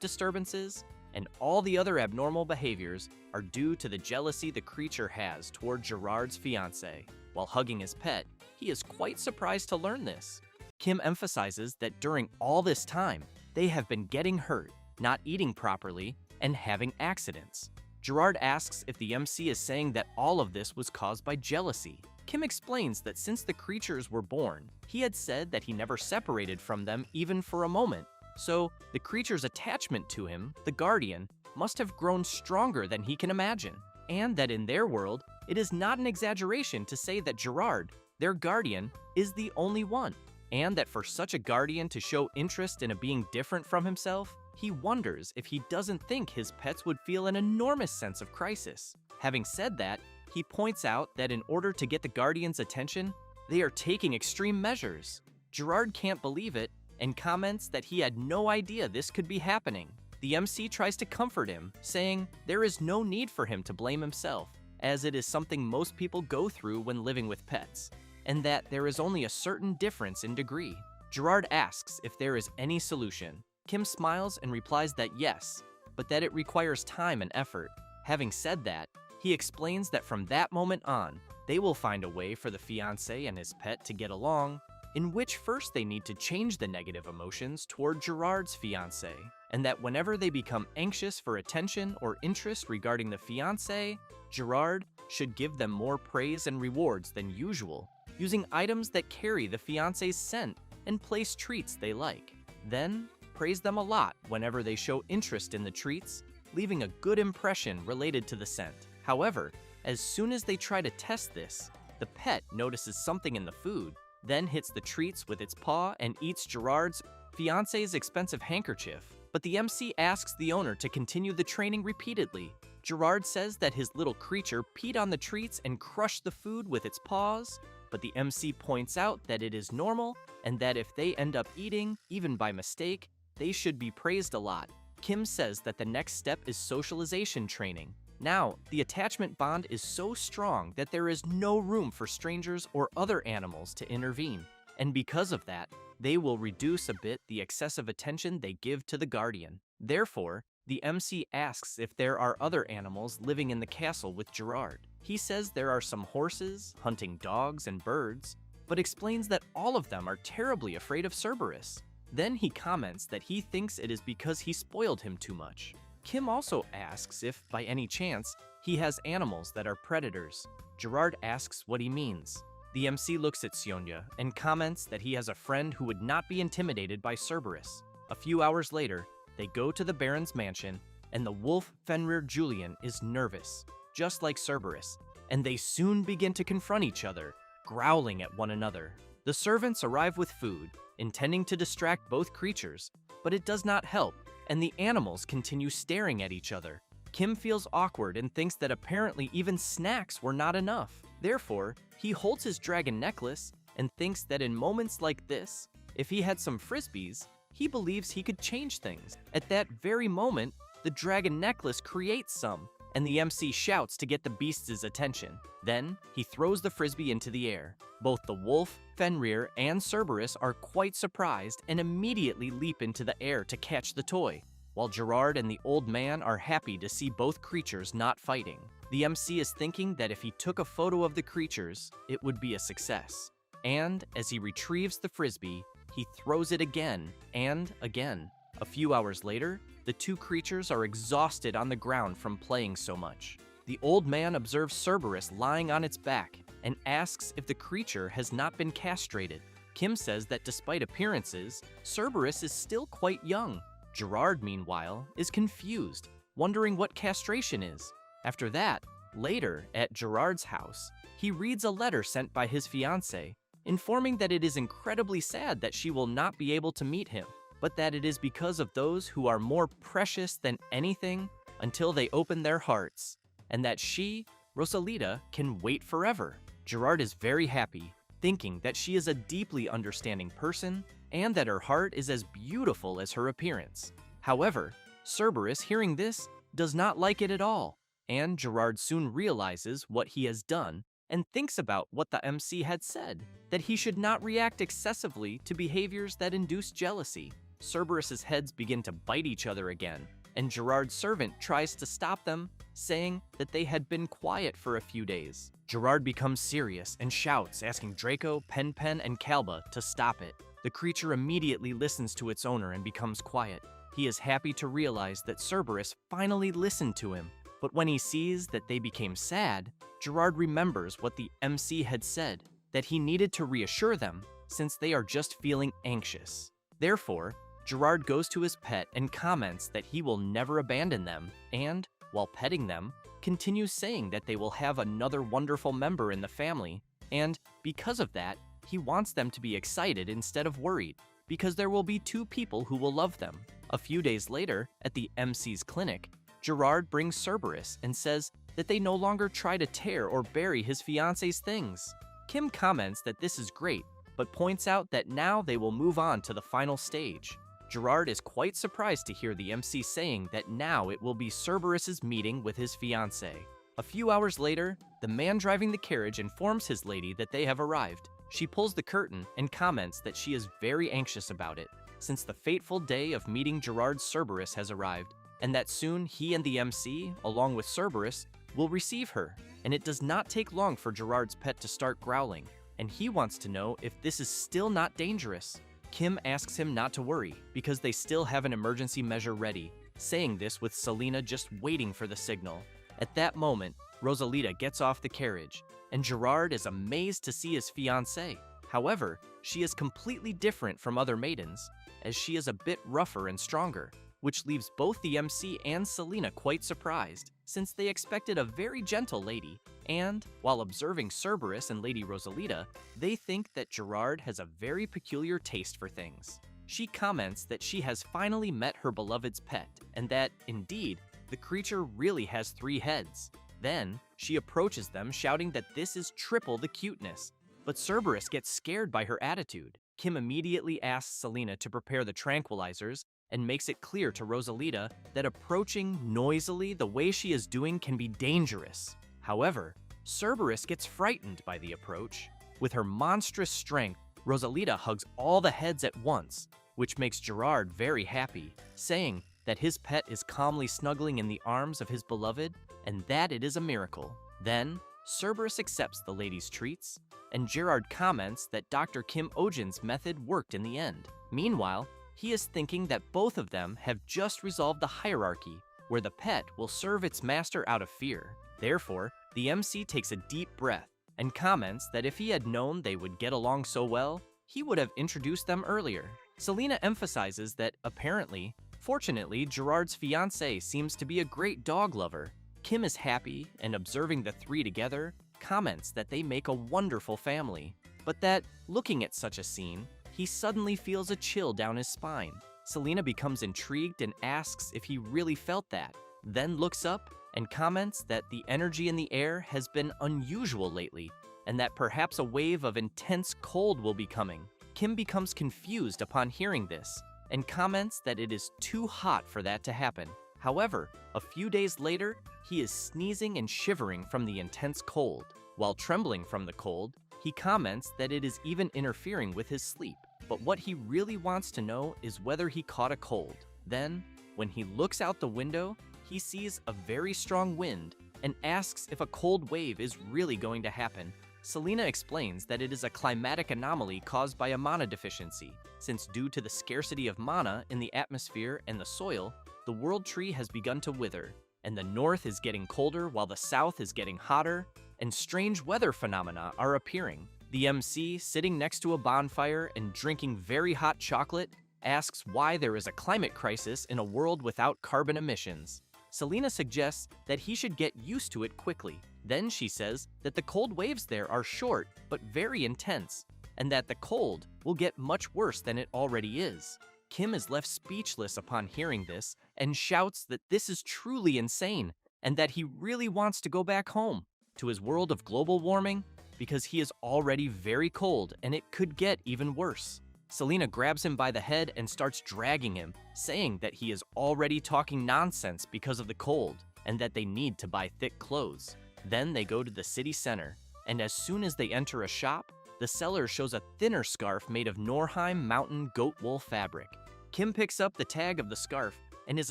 disturbances, and all the other abnormal behaviors are due to the jealousy the creature has toward Gerard's fiancée. While hugging his pet, he is quite surprised to learn this. Kim emphasizes that during all this time, they have been getting hurt, not eating properly, and having accidents. Gerard asks if the MC is saying that all of this was caused by jealousy. Kim explains that since the creatures were born, he had said that he never separated from them even for a moment. So, the creature's attachment to him, the guardian, must have grown stronger than he can imagine. And that in their world, it is not an exaggeration to say that Gerard, their guardian, is the only one. And that for such a guardian to show interest in a being different from himself, he wonders if he doesn't think his pets would feel an enormous sense of crisis. Having said that, he points out that in order to get the guardian's attention, they are taking extreme measures. Gerard can't believe it and comments that he had no idea this could be happening. The MC tries to comfort him, saying there is no need for him to blame himself, as it is something most people go through when living with pets, and that there is only a certain difference in degree. Gerard asks if there is any solution. Kim smiles and replies that yes, but that it requires time and effort. Having said that, he explains that from that moment on, they will find a way for the fiancé and his pet to get along, in which first they need to change the negative emotions toward Gerard's fiancé, and that whenever they become anxious for attention or interest regarding the fiancé, Gerard should give them more praise and rewards than usual, using items that carry the fiancé's scent and place treats they like. Then, praise them a lot whenever they show interest in the treats, leaving a good impression related to the scent. However, as soon as they try to test this, the pet notices something in the food, then hits the treats with its paw and eats Gerard's fiancé's expensive handkerchief. But the MC asks the owner to continue the training repeatedly. Gerard says that his little creature peed on the treats and crushed the food with its paws, but the MC points out that it is normal and that if they end up eating, even by mistake, they should be praised a lot. Kim says that the next step is socialization training. Now, the attachment bond is so strong that there is no room for strangers or other animals to intervene, and because of that, they will reduce a bit the excessive attention they give to the guardian. Therefore, the MC asks if there are other animals living in the castle with Gerard. He says there are some horses, hunting dogs, and birds, but explains that all of them are terribly afraid of Cerberus. Then he comments that he thinks it is because he spoiled him too much. Kim also asks if, by any chance, he has animals that are predators. Gerard asks what he means. The MC looks at Sionya and comments that he has a friend who would not be intimidated by Cerberus. A few hours later, they go to the Baron's mansion, and the wolf Fenrir Julian is nervous, just like Cerberus, and they soon begin to confront each other, growling at one another. The servants arrive with food, intending to distract both creatures, but it does not help, and the animals continue staring at each other. Kim feels awkward and thinks that apparently even snacks were not enough. Therefore, he holds his dragon necklace and thinks that in moments like this, if he had some frisbees, he believes he could change things. At that very moment, the dragon necklace creates some, and the MC shouts to get the beast's attention. Then, he throws the frisbee into the air. Both the wolf, Fenrir, and Cerberus are quite surprised and immediately leap into the air to catch the toy, while Gerard and the old man are happy to see both creatures not fighting. The MC is thinking that if he took a photo of the creatures, it would be a success. And as he retrieves the frisbee, he throws it again and again. A few hours later, the two creatures are exhausted on the ground from playing so much. The old man observes Cerberus lying on its back and asks if the creature has not been castrated. Kim says that despite appearances, Cerberus is still quite young. Gerard, meanwhile, is confused, wondering what castration is. After that, later, at Gerard's house, he reads a letter sent by his fiancée, informing that it is incredibly sad that she will not be able to meet him, but that it is because of those who are more precious than anything until they open their hearts, and that she, Rosalita, can wait forever. Gerard is very happy, thinking that she is a deeply understanding person and that her heart is as beautiful as her appearance. However, Cerberus, hearing this, does not like it at all, and Gerard soon realizes what he has done and thinks about what the MC had said, that he should not react excessively to behaviors that induce jealousy. Cerberus's heads begin to bite each other again, and Gerard's servant tries to stop them, saying that they had been quiet for a few days. Gerard becomes serious and shouts, asking Draco, Pen, and Kalba to stop it. The creature immediately listens to its owner and becomes quiet. He is happy to realize that Cerberus finally listened to him, but when he sees that they became sad, Gerard remembers what the MC had said, that he needed to reassure them since they are just feeling anxious. Therefore, Gerard goes to his pet and comments that he will never abandon them and, while petting them, continues saying that they will have another wonderful member in the family, and because of that, he wants them to be excited instead of worried, because there will be two people who will love them. A few days later, at the MC's clinic, Gerard brings Cerberus and says that they no longer try to tear or bury his fiancée's things. Kim comments that this is great, but points out that now they will move on to the final stage. Gerard is quite surprised to hear the MC saying that now it will be Cerberus's meeting with his fiancée. A few hours later, the man driving the carriage informs his lady that they have arrived. She pulls the curtain and comments that she is very anxious about it, since the fateful day of meeting Gerard's Cerberus has arrived, and that soon he and the MC, along with Cerberus, will receive her. And it does not take long for Gerard's pet to start growling, and he wants to know if this is still not dangerous. Kim asks him not to worry, because they still have an emergency measure ready, saying this with Selena just waiting for the signal. At that moment, Rosalita gets off the carriage, and Gerard is amazed to see his fiancée. However, she is completely different from other maidens, as she is a bit rougher and stronger, which leaves both the MC and Selena quite surprised, since they expected a very gentle lady, and, while observing Cerberus and Lady Rosalita, they think that Gerard has a very peculiar taste for things. She comments that she has finally met her beloved's pet, and that, indeed, the creature really has 3 heads. Then, she approaches them shouting that this is triple the cuteness, but Cerberus gets scared by her attitude. Kim immediately asks Selena to prepare the tranquilizers and makes it clear to Rosalita that approaching noisily the way she is doing can be dangerous. However, Cerberus gets frightened by the approach. With her monstrous strength, Rosalita hugs all the heads at once, which makes Gerard very happy, saying that his pet is calmly snuggling in the arms of his beloved and that it is a miracle. Then, Cerberus accepts the lady's treats, and Gerard comments that Dr. Kim Ojin's method worked in the end. Meanwhile, he is thinking that both of them have just resolved the hierarchy, where the pet will serve its master out of fear. Therefore, the MC takes a deep breath and comments that if he had known they would get along so well, he would have introduced them earlier. Selena emphasizes that, apparently, Fortunately, Gerard's fiancée seems to be a great dog lover. Kim is happy, and observing the three together, comments that they make a wonderful family, but that, looking at such a scene, he suddenly feels a chill down his spine. Selena becomes intrigued and asks if he really felt that, then looks up and comments that the energy in the air has been unusual lately, and that perhaps a wave of intense cold will be coming. Kim becomes confused upon hearing this, and comments that it is too hot for that to happen. However, a few days later, he is sneezing and shivering from the intense cold. While trembling from the cold, he comments that it is even interfering with his sleep. But what he really wants to know is whether he caught a cold. Then, when he looks out the window, he sees a very strong wind and asks if a cold wave is really going to happen. Selena explains that it is a climatic anomaly caused by a mana deficiency, since due to the scarcity of mana in the atmosphere and the soil, the world tree has begun to wither, and the north is getting colder while the south is getting hotter, and strange weather phenomena are appearing. The MC, sitting next to a bonfire and drinking very hot chocolate, asks why there is a climate crisis in a world without carbon emissions. Selena suggests that he should get used to it quickly. Then she says that the cold waves there are short but very intense, and that the cold will get much worse than it already is. Kim is left speechless upon hearing this and shouts that this is truly insane and that he really wants to go back home to his world of global warming because he is already very cold and it could get even worse. Selena grabs him by the head and starts dragging him, saying that he is already talking nonsense because of the cold and that they need to buy thick clothes. Then they go to the city center, and as soon as they enter a shop, the seller shows a thinner scarf made of Norheim mountain goat wool fabric. Kim picks up the tag of the scarf and is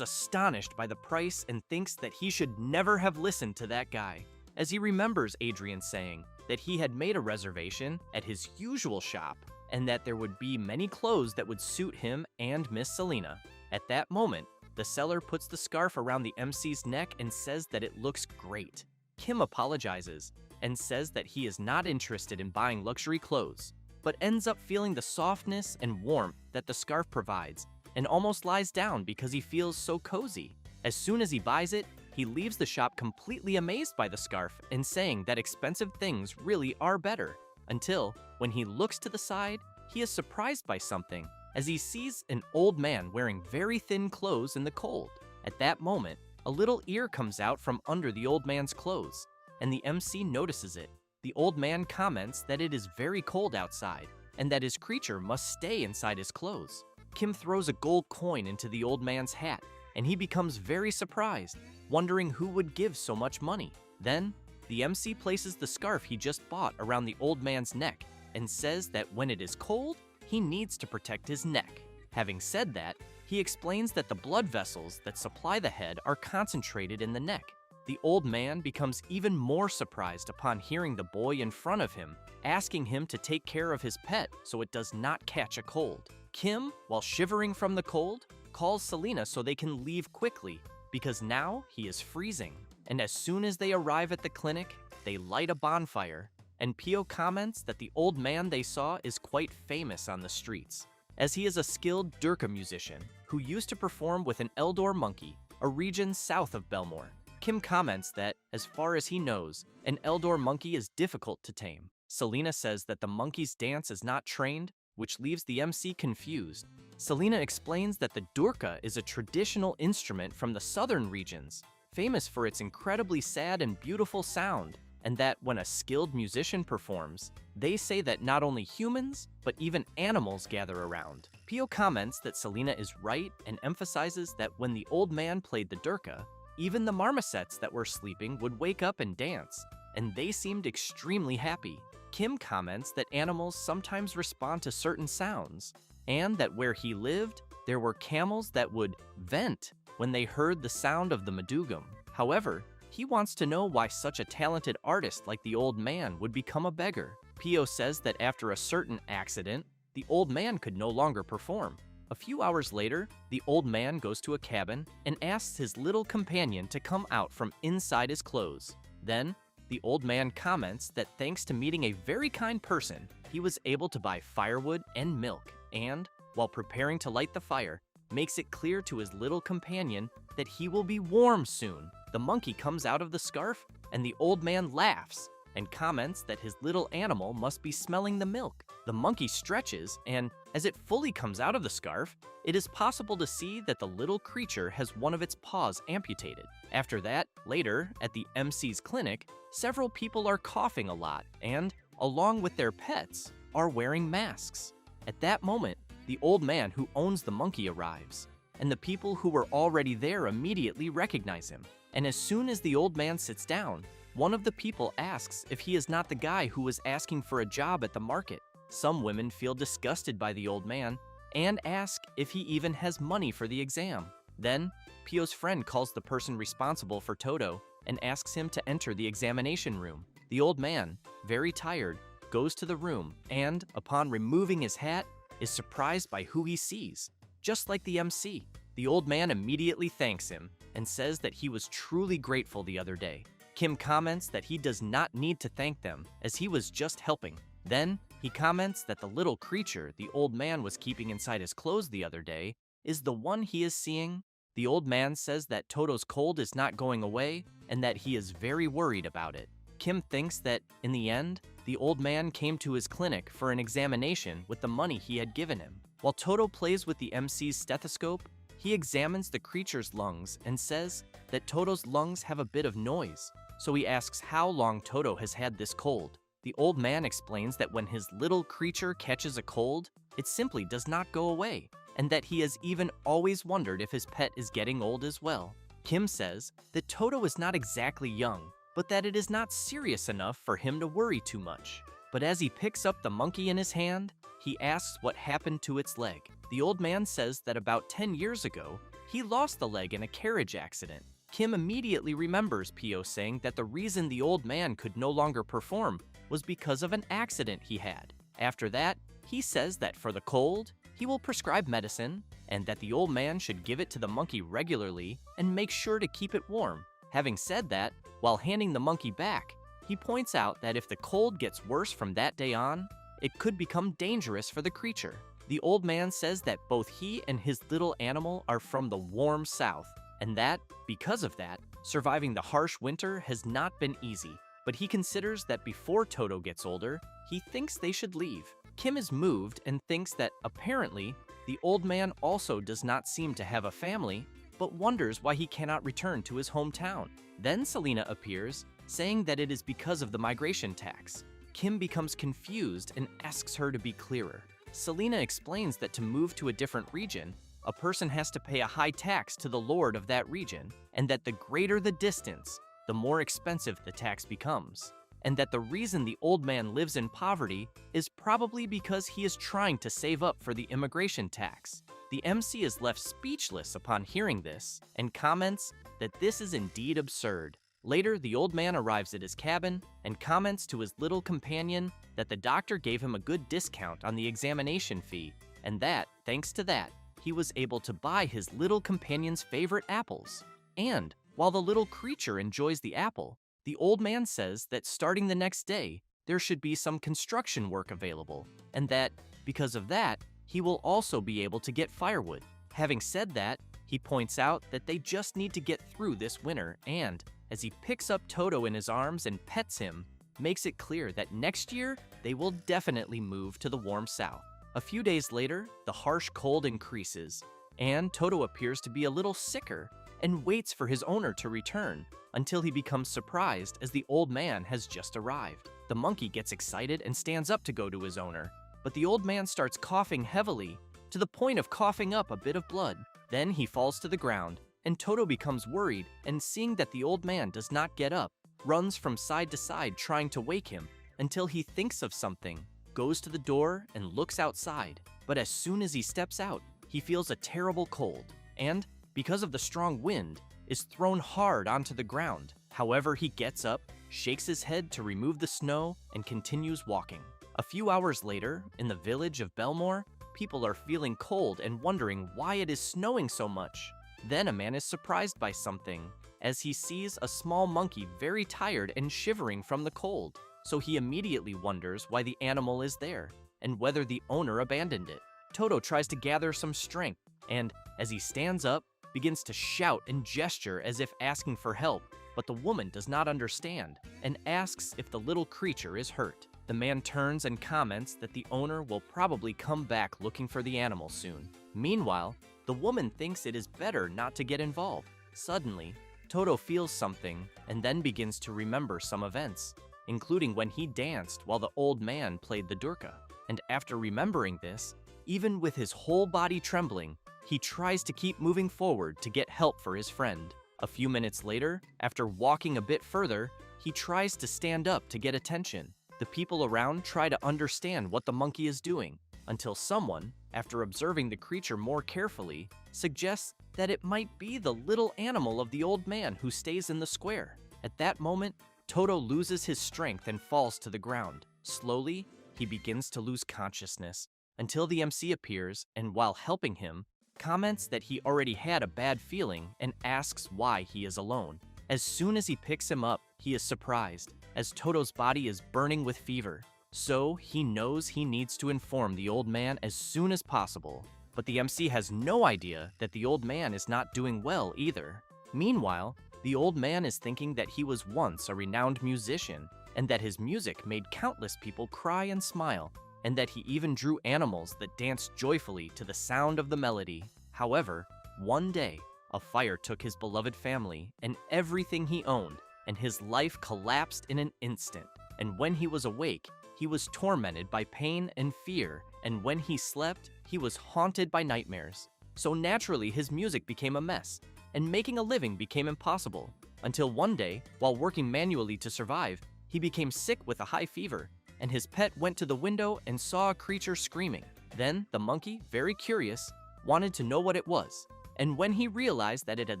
astonished by the price and thinks that he should never have listened to that guy, as he remembers Adrian saying that he had made a reservation at his usual shop and that there would be many clothes that would suit him and Miss Selena. At that moment, the seller puts the scarf around the MC's neck and says that it looks great. Kim apologizes and says that he is not interested in buying luxury clothes, but ends up feeling the softness and warmth that the scarf provides and almost lies down because he feels so cozy. As soon as he buys it, he leaves the shop completely amazed by the scarf and saying that expensive things really are better, until when he looks to the side, he is surprised by something as he sees an old man wearing very thin clothes in the cold. At that moment, a little ear comes out from under the old man's clothes, and the MC notices it. The old man comments that it is very cold outside and that his creature must stay inside his clothes. Kim throws a gold coin into the old man's hat, and he becomes very surprised, wondering who would give so much money. Then, the MC places the scarf he just bought around the old man's neck and says that when it is cold, he needs to protect his neck. Having said that, he explains that the blood vessels that supply the head are concentrated in the neck. The old man becomes even more surprised upon hearing the boy in front of him asking him to take care of his pet so it does not catch a cold. Kim, while shivering from the cold, calls Selena so they can leave quickly because now he is freezing. And as soon as they arrive at the clinic, they light a bonfire, and Pio comments that the old man they saw is quite famous on the streets, as he is a skilled Durka musician who used to perform with an Eldor monkey, a region south of Belmore. Kim comments that, as far as he knows, an Eldor monkey is difficult to tame. Selena says that the monkey's dance is not trained, which leaves the MC confused. Selena explains that the Durka is a traditional instrument from the southern regions, famous for its incredibly sad and beautiful sound, and that when a skilled musician performs, they say that not only humans, but even animals gather around. Pio comments that Selena is right and emphasizes that when the old man played the Durka, even the marmosets that were sleeping would wake up and dance, and they seemed extremely happy. Kim comments that animals sometimes respond to certain sounds, and that where he lived, there were camels that would vent when they heard the sound of the madugum. However, he wants to know why such a talented artist like the old man would become a beggar. Pio says that after a certain accident, the old man could no longer perform. A few hours later, the old man goes to a cabin and asks his little companion to come out from inside his clothes. Then, the old man comments that thanks to meeting a very kind person, he was able to buy firewood and milk, and, while preparing to light the fire, makes it clear to his little companion that he will be warm soon. The monkey comes out of the scarf, and the old man laughs and comments that his little animal must be smelling the milk. The monkey stretches, and as it fully comes out of the scarf, it is possible to see that the little creature has one of its paws amputated. After that, later, at the MC's clinic, several people are coughing a lot and, along with their pets, are wearing masks. At that moment, the old man who owns the monkey arrives, and the people who were already there immediately recognize him. And as soon as the old man sits down, one of the people asks if he is not the guy who was asking for a job at the market. Some women feel disgusted by the old man and ask if he even has money for the exam. Then, Pio's friend calls the person responsible for Toto and asks him to enter the examination room. The old man, very tired, goes to the room and, upon removing his hat, is surprised by who he sees. Just like the MC, the old man immediately thanks him and says that he was truly grateful the other day. Kim comments that he does not need to thank them, as he was just helping. Then, he comments that the little creature the old man was keeping inside his clothes the other day is the one he is seeing. The old man says that Toto's cold is not going away and that he is very worried about it. Kim thinks that, in the end, the old man came to his clinic for an examination with the money he had given him. While Toto plays with the MC's stethoscope, he examines the creature's lungs and says that Toto's lungs have a bit of noise. So he asks how long Toto has had this cold. The old man explains that when his little creature catches a cold, it simply does not go away, and that he has even always wondered if his pet is getting old as well. Kim says that Toto is not exactly young, but that it is not serious enough for him to worry too much. But as he picks up the monkey in his hand, he asks what happened to its leg. The old man says that about 10 years ago, he lost the leg in a carriage accident. Kim immediately remembers Pio saying that the reason the old man could no longer perform was because of an accident he had. After that, he says that for the cold, he will prescribe medicine, and that the old man should give it to the monkey regularly and make sure to keep it warm. Having said that, while handing the monkey back, he points out that if the cold gets worse from that day on, it could become dangerous for the creature. The old man says that both he and his little animal are from the warm south, and that, because of that, surviving the harsh winter has not been easy. But he considers that before Toto gets older, he thinks they should leave. Kim is moved and thinks that, apparently, the old man also does not seem to have a family, but wonders why he cannot return to his hometown. Then Selena appears, saying that it is because of the migration tax. Kim becomes confused and asks her to be clearer. Selena explains that to move to a different region, a person has to pay a high tax to the lord of that region, and that the greater the distance, the more expensive the tax becomes. And that the reason the old man lives in poverty is probably because he is trying to save up for the immigration tax. The MC is left speechless upon hearing this, and comments that this is indeed absurd. Later, the old man arrives at his cabin and comments to his little companion that the doctor gave him a good discount on the examination fee, and that, thanks to that, he was able to buy his little companion's favorite apples. And, while the little creature enjoys the apple, the old man says that starting the next day, there should be some construction work available, and that, because of that, he will also be able to get firewood. Having said that, he points out that they just need to get through this winter, and, as he picks up Toto in his arms and pets him, makes it clear that next year, they will definitely move to the warm south. A few days later, the harsh cold increases, and Toto appears to be a little sicker and waits for his owner to return until he becomes surprised as the old man has just arrived. The monkey gets excited and stands up to go to his owner, but the old man starts coughing heavily to the point of coughing up a bit of blood. Then he falls to the ground, and Toto becomes worried and, seeing that the old man does not get up, runs from side to side trying to wake him until he thinks of something, goes to the door and looks outside. But as soon as he steps out, he feels a terrible cold and, because of the strong wind, is thrown hard onto the ground. However, he gets up, shakes his head to remove the snow, and continues walking. A few hours later, in the village of Belmore, people are feeling cold and wondering why it is snowing so much. Then a man is surprised by something, as he sees a small monkey very tired and shivering from the cold. So he immediately wonders why the animal is there, and whether the owner abandoned it. Toto tries to gather some strength and as he stands up, begins to shout and gesture as if asking for help, but the woman does not understand and asks if the little creature is hurt. The man turns and comments that the owner will probably come back looking for the animal soon. Meanwhile, the woman thinks it is better not to get involved. Suddenly, Toto feels something and then begins to remember some events, including when he danced while the old man played the durka. And after remembering this, even with his whole body trembling, he tries to keep moving forward to get help for his friend. A few minutes later, after walking a bit further, he tries to stand up to get attention. The people around try to understand what the monkey is doing, until someone, after observing the creature more carefully, suggests that it might be the little animal of the old man who stays in the square. At that moment, Toto loses his strength and falls to the ground. Slowly, he begins to lose consciousness, until the MC appears and, while helping him, comments that he already had a bad feeling and asks why he is alone. As soon as he picks him up, he is surprised, as Toto's body is burning with fever. So he knows he needs to inform the old man as soon as possible. But the MC has no idea that the old man is not doing well either. Meanwhile, the old man is thinking that he was once a renowned musician, and that his music made countless people cry and smile, and that he even drew animals that danced joyfully to the sound of the melody. However, one day, a fire took his beloved family and everything he owned, and his life collapsed in an instant. And when he was awake, he was tormented by pain and fear, and when he slept, he was haunted by nightmares. So naturally, his music became a mess, and making a living became impossible, until one day, while working manually to survive, he became sick with a high fever, and his pet went to the window and saw a creature screaming. Then the monkey, very curious, wanted to know what it was, and when he realized that it had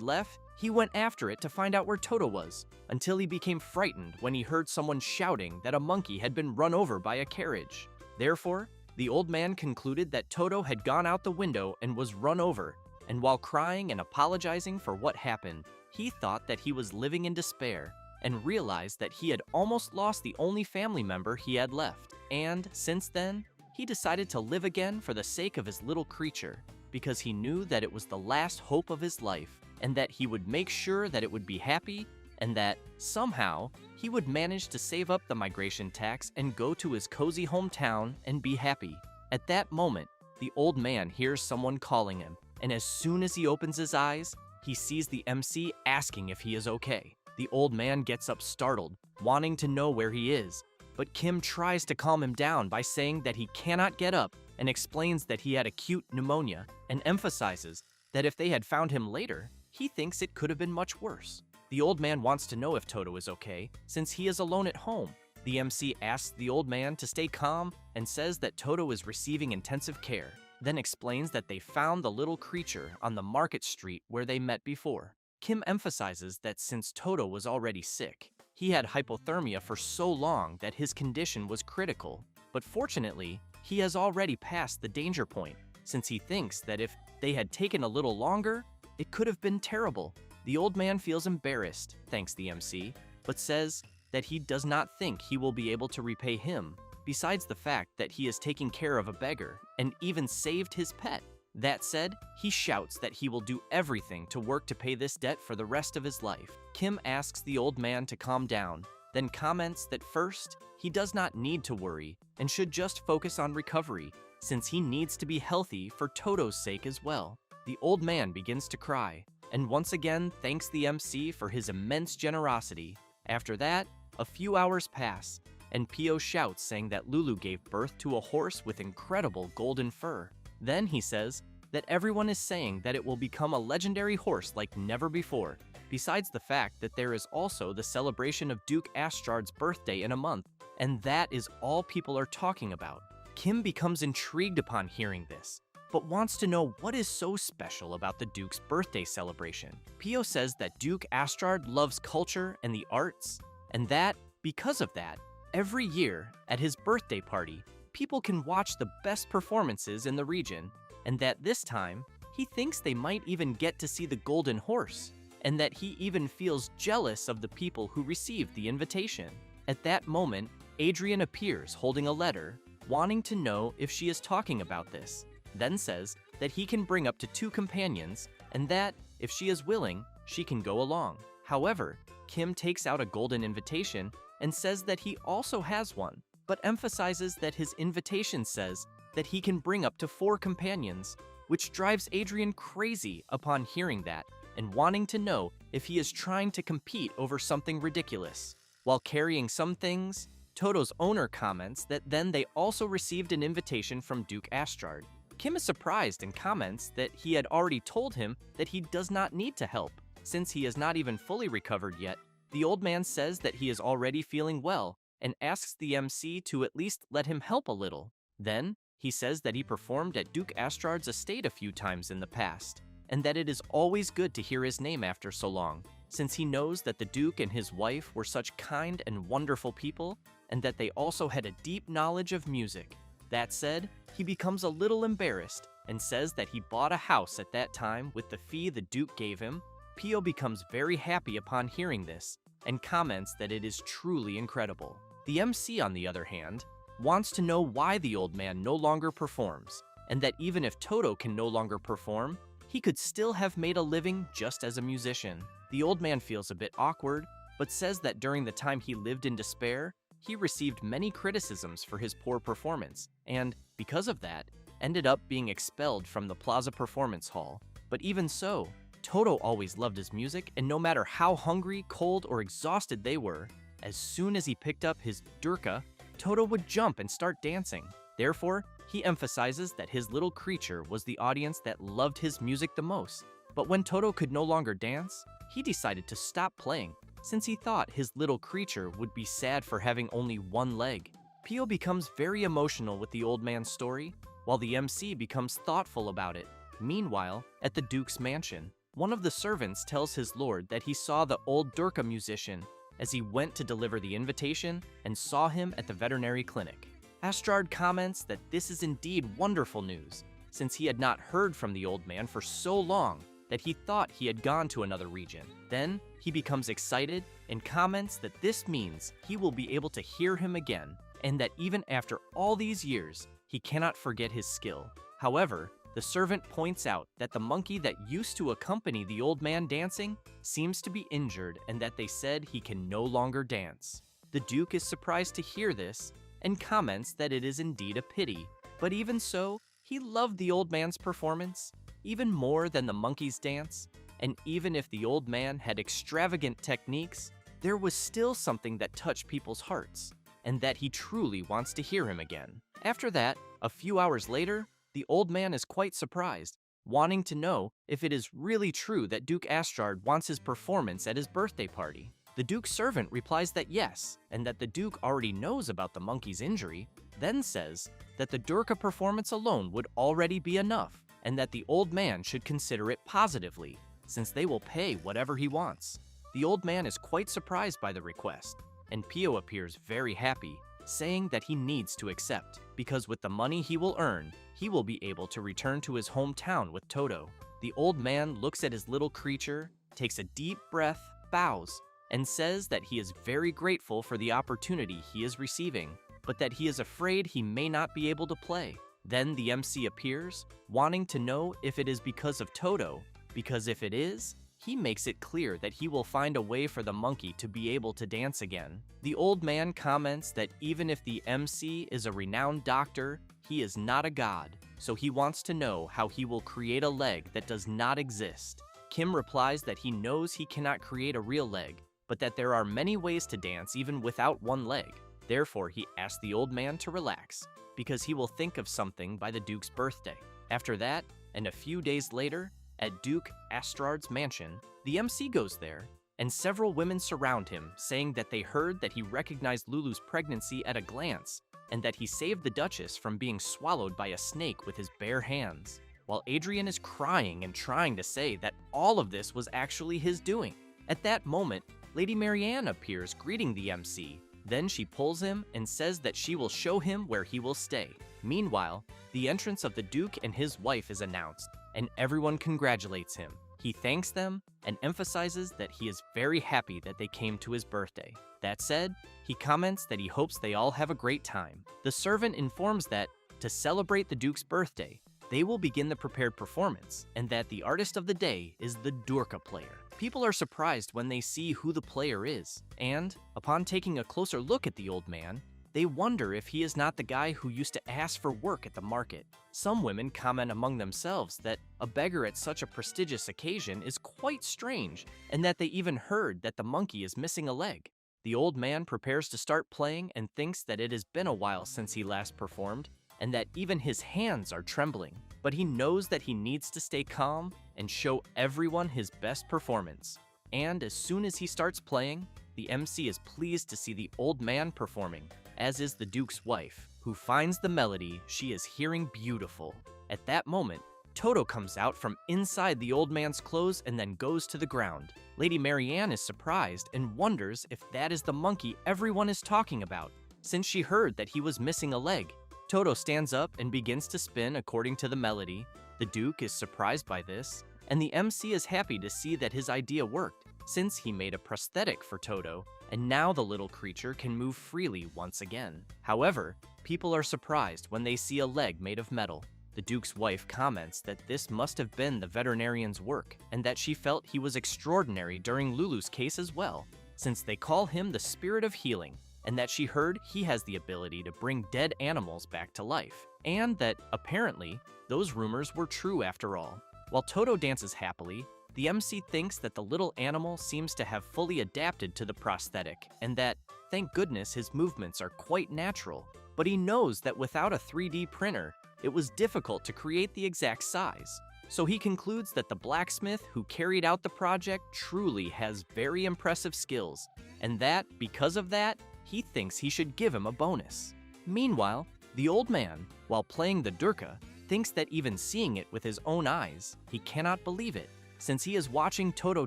left, he went after it to find out where Toto was, until he became frightened when he heard someone shouting that a monkey had been run over by a carriage. Therefore, the old man concluded that Toto had gone out the window and was run over, and while crying and apologizing for what happened, he thought that he was living in despair, and realized that he had almost lost the only family member he had left. And since then, he decided to live again for the sake of his little creature, because he knew that it was the last hope of his life, and that he would make sure that it would be happy, and that, somehow, he would manage to save up the migration tax and go to his cozy hometown and be happy. At that moment, the old man hears someone calling him, and as soon as he opens his eyes, he sees the MC asking if he is okay. The old man gets up startled, wanting to know where he is, but Kim tries to calm him down by saying that he cannot get up and explains that he had acute pneumonia and emphasizes that if they had found him later, he thinks it could have been much worse. The old man wants to know if Toto is okay, since he is alone at home. The MC asks the old man to stay calm and says that Toto is receiving intensive care, then explains that they found the little creature on the market street where they met before. Kim emphasizes that since Toto was already sick, he had hypothermia for so long that his condition was critical, but fortunately, he has already passed the danger point, since he thinks that if they had taken a little longer, it could have been terrible. The old man feels embarrassed, thanks the MC, but says that he does not think he will be able to repay him, besides the fact that he is taking care of a beggar and even saved his pet. That said, he shouts that he will do everything to work to pay this debt for the rest of his life. Kim asks the old man to calm down, then comments that first, he does not need to worry and should just focus on recovery, since he needs to be healthy for Toto's sake as well. The old man begins to cry, and once again thanks the MC for his immense generosity. After that, a few hours pass, and Pio shouts saying that Lulu gave birth to a horse with incredible golden fur. Then he says that everyone is saying that it will become a legendary horse like never before, besides the fact that there is also the celebration of Duke Astrard's birthday in a month, and that is all people are talking about. Kim becomes intrigued upon hearing this, but wants to know what is so special about the Duke's birthday celebration. Pio says that Duke Astrard loves culture and the arts, and that, because of that, every year, at his birthday party, people can watch the best performances in the region, and that this time, he thinks they might even get to see the golden horse, and that he even feels jealous of the people who received the invitation. At that moment, Adrian appears holding a letter, wanting to know if she is talking about this, then says that he can bring up to 2 companions, and that, if she is willing, she can go along. However, Kim takes out a golden invitation and says that he also has one, but emphasizes that his invitation says that he can bring up to 4 companions, which drives Adrian crazy upon hearing that and wanting to know if he is trying to compete over something ridiculous. While carrying some things, Toto's owner comments that then they also received an invitation from Duke Astrard. Kim is surprised and comments that he had already told him that he does not need to help, since he is not even fully recovered yet. The old man says that he is already feeling well and asks the MC to at least let him help a little. Then, he says that he performed at Duke Astrard's estate a few times in the past, and that it is always good to hear his name after so long, since he knows that the Duke and his wife were such kind and wonderful people, and that they also had a deep knowledge of music. That said, he becomes a little embarrassed and says that he bought a house at that time with the fee the Duke gave him. Pio becomes very happy upon hearing this and comments that it is truly incredible. The MC, on the other hand, wants to know why the old man no longer performs, and that even if Toto can no longer perform, he could still have made a living just as a musician. The old man feels a bit awkward, but says that during the time he lived in despair, he received many criticisms for his poor performance, and, because of that, ended up being expelled from the Plaza Performance Hall. But even so, Toto always loved his music, and no matter how hungry, cold, or exhausted they were, as soon as he picked up his durka, Toto would jump and start dancing. Therefore, he emphasizes that his little creature was the audience that loved his music the most. But when Toto could no longer dance, he decided to stop playing, since he thought his little creature would be sad for having only one leg. Pio becomes very emotional with the old man's story, while the MC becomes thoughtful about it. Meanwhile, at the Duke's mansion, one of the servants tells his lord that he saw the old durka musician as he went to deliver the invitation and saw him at the veterinary clinic. Astrard comments that this is indeed wonderful news, since he had not heard from the old man for so long that he thought he had gone to another region. Then, he becomes excited and comments that this means he will be able to hear him again, and that even after all these years, he cannot forget his skill. However, the servant points out that the monkey that used to accompany the old man dancing seems to be injured and that they said he can no longer dance. The Duke is surprised to hear this and comments that it is indeed a pity, but even so, he loved the old man's performance, even more than the monkey's dance, and even if the old man had extravagant techniques, there was still something that touched people's hearts, and that he truly wants to hear him again. After that, a few hours later, the old man is quite surprised, wanting to know if it is really true that Duke Astrard wants his performance at his birthday party. The Duke's servant replies that yes, and that the Duke already knows about the monkey's injury, then says that the durka performance alone would already be enough, and that the old man should consider it positively, since they will pay whatever he wants. The old man is quite surprised by the request, and Pio appears very happy, saying that he needs to accept, because with the money he will earn, he will be able to return to his hometown with Toto. The old man looks at his little creature, takes a deep breath, bows, and says that he is very grateful for the opportunity he is receiving, but that he is afraid he may not be able to play. Then the MC appears, wanting to know if it is because of Toto, because if it is, he makes it clear that he will find a way for the monkey to be able to dance again. The old man comments that even if the MC is a renowned doctor, he is not a god, so he wants to know how he will create a leg that does not exist. Kim replies that he knows he cannot create a real leg, but that there are many ways to dance even without one leg. Therefore, he asks the old man to relax, because he will think of something by the Duke's birthday. After that, and a few days later, at Duke Astrard's mansion, the MC goes there, and several women surround him, saying that they heard that he recognized Lulu's pregnancy at a glance, and that he saved the Duchess from being swallowed by a snake with his bare hands, while Adrian is crying and trying to say that all of this was actually his doing. At that moment, Lady Marianne appears greeting the MC. Then she pulls him and says that she will show him where he will stay. Meanwhile, the entrance of the Duke and his wife is announced, and everyone congratulates him. He thanks them and emphasizes that he is very happy that they came to his birthday. That said, he comments that he hopes they all have a great time. The servant informs that, to celebrate the Duke's birthday, they will begin the prepared performance, and that the artist of the day is the Durka player. People are surprised when they see who the player is, and, upon taking a closer look at the old man, they wonder if he is not the guy who used to ask for work at the market. Some women comment among themselves that a beggar at such a prestigious occasion is quite strange, and that they even heard that the monkey is missing a leg. The old man prepares to start playing and thinks that it has been a while since he last performed, and that even his hands are trembling. But he knows that he needs to stay calm and show everyone his best performance. And as soon as he starts playing, the MC is pleased to see the old man performing, as is the Duke's wife, who finds the melody she is hearing beautiful. At that moment, Toto comes out from inside the old man's clothes and then goes to the ground. Lady Marianne is surprised and wonders if that is the monkey everyone is talking about, since she heard that he was missing a leg. Toto stands up and begins to spin according to the melody. The Duke is surprised by this, and the MC is happy to see that his idea worked, since he made a prosthetic for Toto, and now the little creature can move freely once again. However, people are surprised when they see a leg made of metal. The Duke's wife comments that this must have been the veterinarian's work, and that she felt he was extraordinary during Lulu's case as well, since they call him the spirit of healing, and that she heard he has the ability to bring dead animals back to life, and that, apparently, those rumors were true after all. While Toto dances happily, the MC thinks that the little animal seems to have fully adapted to the prosthetic, and that, thank goodness, his movements are quite natural. But he knows that without a 3D printer, it was difficult to create the exact size. So he concludes that the blacksmith who carried out the project truly has very impressive skills, and that, because of that, he thinks he should give him a bonus. Meanwhile, the old man, while playing the Durka, thinks that even seeing it with his own eyes, he cannot believe it, since he is watching Toto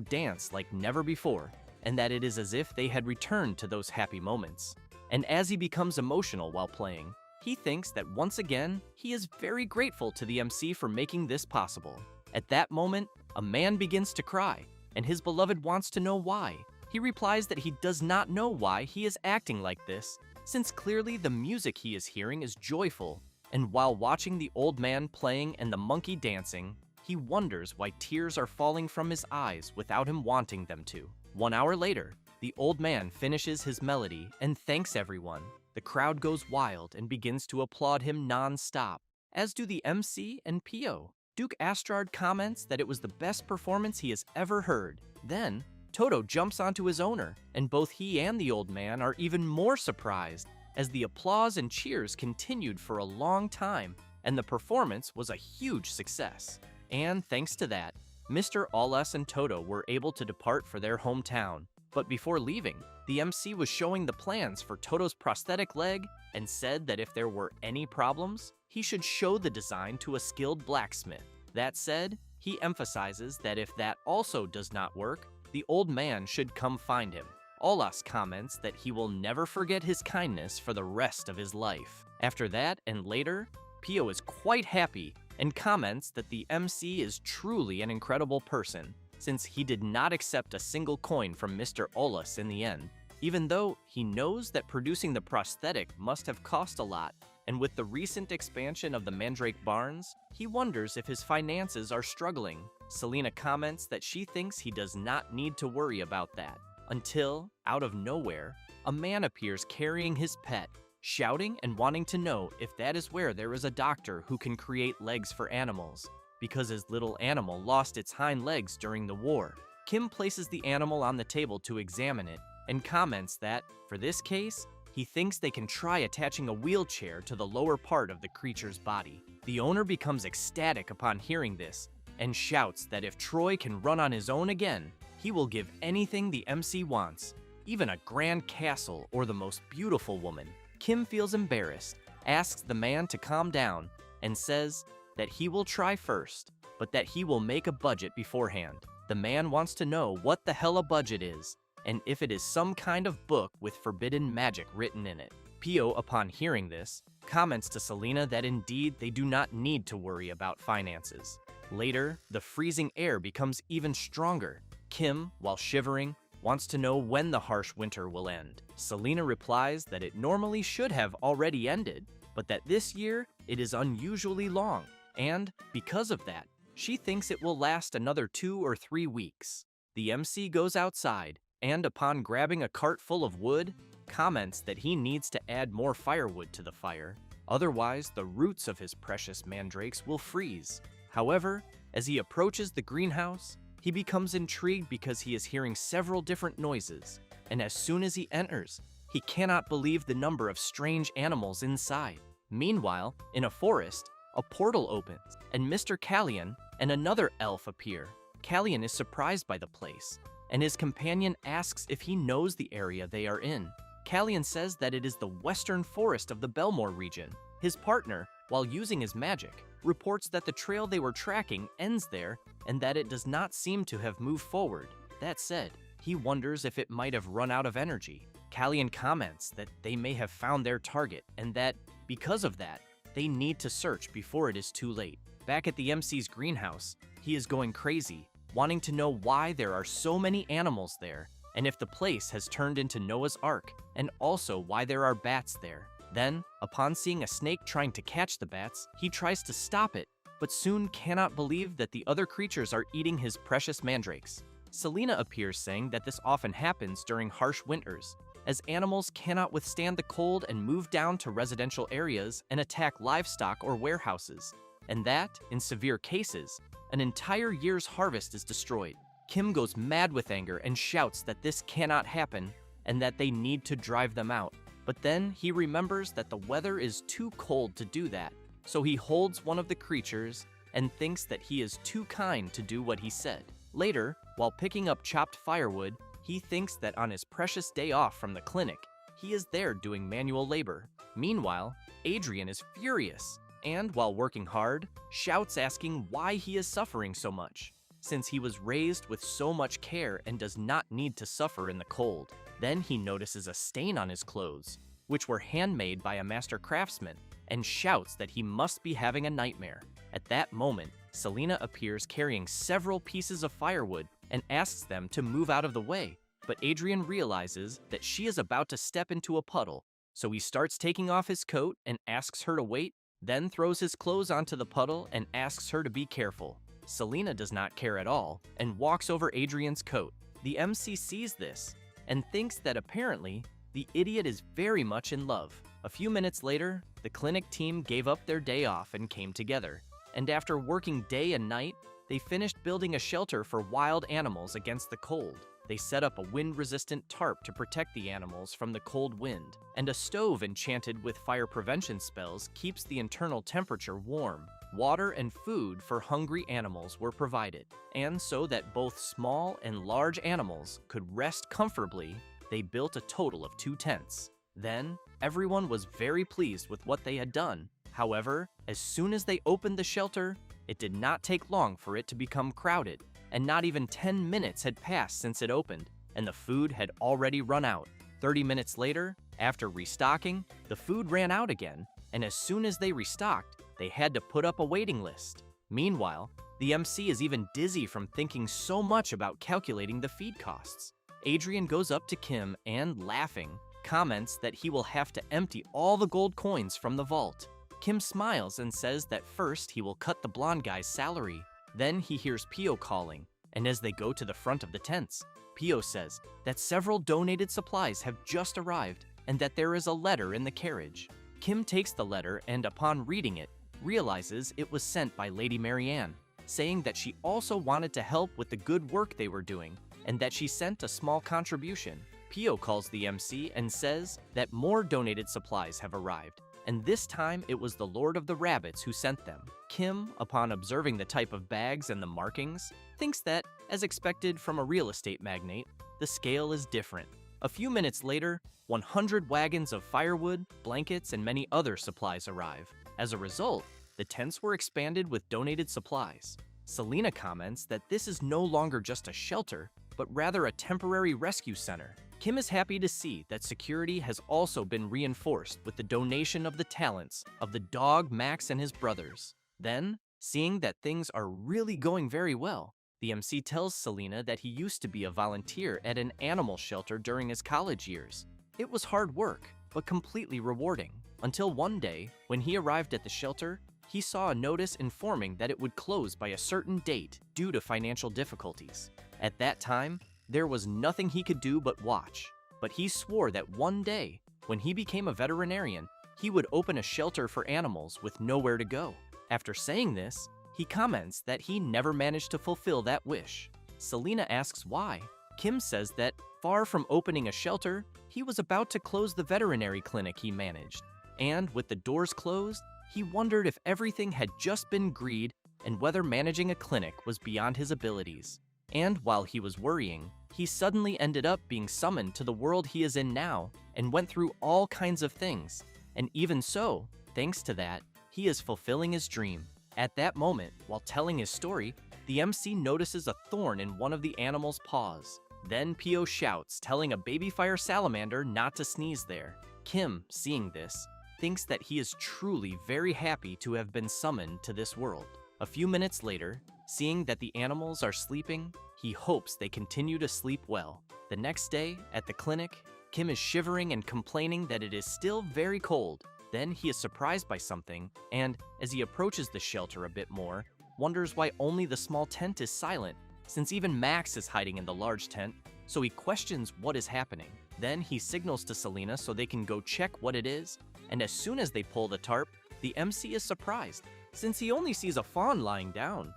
dance like never before, and that it is as if they had returned to those happy moments. And as he becomes emotional while playing, he thinks that once again, he is very grateful to the MC for making this possible. At that moment, a man begins to cry, and his beloved wants to know why. He replies that he does not know why he is acting like this, since clearly the music he is hearing is joyful, and while watching the old man playing and the monkey dancing, he wonders why tears are falling from his eyes without him wanting them to. 1 hour later, the old man finishes his melody and thanks everyone. The crowd goes wild and begins to applaud him non-stop, as do the MC and Pio. Duke Astrard comments that it was the best performance he has ever heard. Then, Toto jumps onto his owner, and both he and the old man are even more surprised, as the applause and cheers continued for a long time, and the performance was a huge success. And thanks to that, Mr. Aulas and Toto were able to depart for their hometown. But before leaving, the MC was showing the plans for Toto's prosthetic leg and said that if there were any problems, he should show the design to a skilled blacksmith. That said, he emphasizes that if that also does not work, the old man should come find him. Aulas comments that he will never forget his kindness for the rest of his life. After that and later, Pio is quite happy and comments that the MC is truly an incredible person, since he did not accept a single coin from Mr. Aulas in the end, even though he knows that producing the prosthetic must have cost a lot, and with the recent expansion of the Mandrake Barns, he wonders if his finances are struggling. Selena comments that she thinks he does not need to worry about that, until, out of nowhere, a man appears carrying his pet, shouting and wanting to know if that is where there is a doctor who can create legs for animals, because his little animal lost its hind legs during the war. Kim places the animal on the table to examine it, and comments that, for this case, he thinks they can try attaching a wheelchair to the lower part of the creature's body. The owner becomes ecstatic upon hearing this, and shouts that if Troy can run on his own again, he will give anything the MC wants, even a grand castle or the most beautiful woman. Kim feels embarrassed, asks the man to calm down, and says that he will try first, but that he will make a budget beforehand. The man wants to know what the hell a budget is, and if it is some kind of book with forbidden magic written in it. Pio, upon hearing this, comments to Selena that indeed they do not need to worry about finances. Later, the freezing air becomes even stronger. Kim, while shivering, wants to know when the harsh winter will end. Selena replies that it normally should have already ended, but that this year it is unusually long, and because of that, she thinks it will last another 2 or 3 weeks. The MC goes outside, and upon grabbing a cart full of wood, comments that he needs to add more firewood to the fire, otherwise the roots of his precious mandrakes will freeze. However, as he approaches the greenhouse, he becomes intrigued because he is hearing several different noises, and as soon as he enters, he cannot believe the number of strange animals inside. Meanwhile, in a forest, a portal opens, and Mr. Callion and another elf appear. Callion is surprised by the place, and his companion asks if he knows the area they are in. Callion says that it is the western forest of the Belmore region. His partner, while using his magic, reports that the trail they were tracking ends there and that it does not seem to have moved forward. That said, he wonders if it might have run out of energy. Callion comments that they may have found their target and that, because of that, they need to search before it is too late. Back at the MC's greenhouse, he is going crazy, wanting to know why there are so many animals there, and if the place has turned into Noah's Ark, and also why there are bats there. Then, upon seeing a snake trying to catch the bats, he tries to stop it, but soon cannot believe that the other creatures are eating his precious mandrakes. Selena appears, saying that this often happens during harsh winters, as animals cannot withstand the cold and move down to residential areas and attack livestock or warehouses, and that, in severe cases, an entire year's harvest is destroyed. Kim goes mad with anger and shouts that this cannot happen and that they need to drive them out. But then he remembers that the weather is too cold to do that, so he holds one of the creatures and thinks that he is too kind to do what he said. Later, while picking up chopped firewood, he thinks that on his precious day off from the clinic, he is there doing manual labor. Meanwhile, Adrian is furious and, while working hard, shouts asking why he is suffering so much, since he was raised with so much care and does not need to suffer in the cold. Then he notices a stain on his clothes, which were handmade by a master craftsman, and shouts that he must be having a nightmare. At that moment, Selena appears carrying several pieces of firewood and asks them to move out of the way, but Adrian realizes that she is about to step into a puddle, so he starts taking off his coat and asks her to wait, then throws his clothes onto the puddle and asks her to be careful. Selena does not care at all and walks over Adrian's coat. The MC sees this and thinks that apparently the idiot is very much in love. A few minutes later, the clinic team gave up their day off and came together, and after working day and night, they finished building a shelter for wild animals against the cold. They set up a wind-resistant tarp to protect the animals from the cold wind, and a stove enchanted with fire prevention spells keeps the internal temperature warm. Water and food for hungry animals were provided, and so that both small and large animals could rest comfortably, they built a total of 2 tents. Then, everyone was very pleased with what they had done. However, as soon as they opened the shelter, it did not take long for it to become crowded, and not even 10 minutes had passed since it opened, and the food had already run out. 30 minutes later, after restocking, the food ran out again, and as soon as they restocked, they had to put up a waiting list. Meanwhile, the MC is even dizzy from thinking so much about calculating the feed costs. Adrian goes up to Kim and, laughing, comments that he will have to empty all the gold coins from the vault. Kim smiles and says that first he will cut the blonde guy's salary. Then he hears Pio calling, and as they go to the front of the tents, Pio says that several donated supplies have just arrived and that there is a letter in the carriage. Kim takes the letter and, upon reading it, realizes it was sent by Lady Marianne, saying that she also wanted to help with the good work they were doing and that she sent a small contribution. Pio calls the MC and says that more donated supplies have arrived, and this time it was the Lord of the Rabbits who sent them. Kim, upon observing the type of bags and the markings, thinks that, as expected from a real estate magnate, the scale is different. A few minutes later, 100 wagons of firewood, blankets, and many other supplies arrive. As a result, the tents were expanded with donated supplies. Selena comments that this is no longer just a shelter, but rather a temporary rescue center. Kim is happy to see that security has also been reinforced with the donation of the talents of the dog Max and his brothers. Then, seeing that things are really going very well, the MC tells Selena that he used to be a volunteer at an animal shelter during his college years. It was hard work, but completely rewarding, until one day, when he arrived at the shelter, he saw a notice informing that it would close by a certain date due to financial difficulties. At that time, there was nothing he could do but watch. But he swore that one day, when he became a veterinarian, he would open a shelter for animals with nowhere to go. After saying this, he comments that he never managed to fulfill that wish. Selena asks why. Kim says that, far from opening a shelter, he was about to close the veterinary clinic he managed. And with the doors closed, he wondered if everything had just been greed and whether managing a clinic was beyond his abilities. And while he was worrying, he suddenly ended up being summoned to the world he is in now and went through all kinds of things. And even so, thanks to that, he is fulfilling his dream. At that moment, while telling his story, the MC notices a thorn in one of the animal's paws. Then Pio shouts, telling a baby fire salamander not to sneeze there. Kim, seeing this, thinks that he is truly very happy to have been summoned to this world. A few minutes later, seeing that the animals are sleeping, he hopes they continue to sleep well. The next day, at the clinic, Kim is shivering and complaining that it is still very cold. Then he is surprised by something, and as he approaches the shelter a bit more, wonders why only the small tent is silent, since even Max is hiding in the large tent, so he questions what is happening. Then he signals to Selena so they can go check what it is, and as soon as they pull the tarp, the MC is surprised, since he only sees a fawn lying down.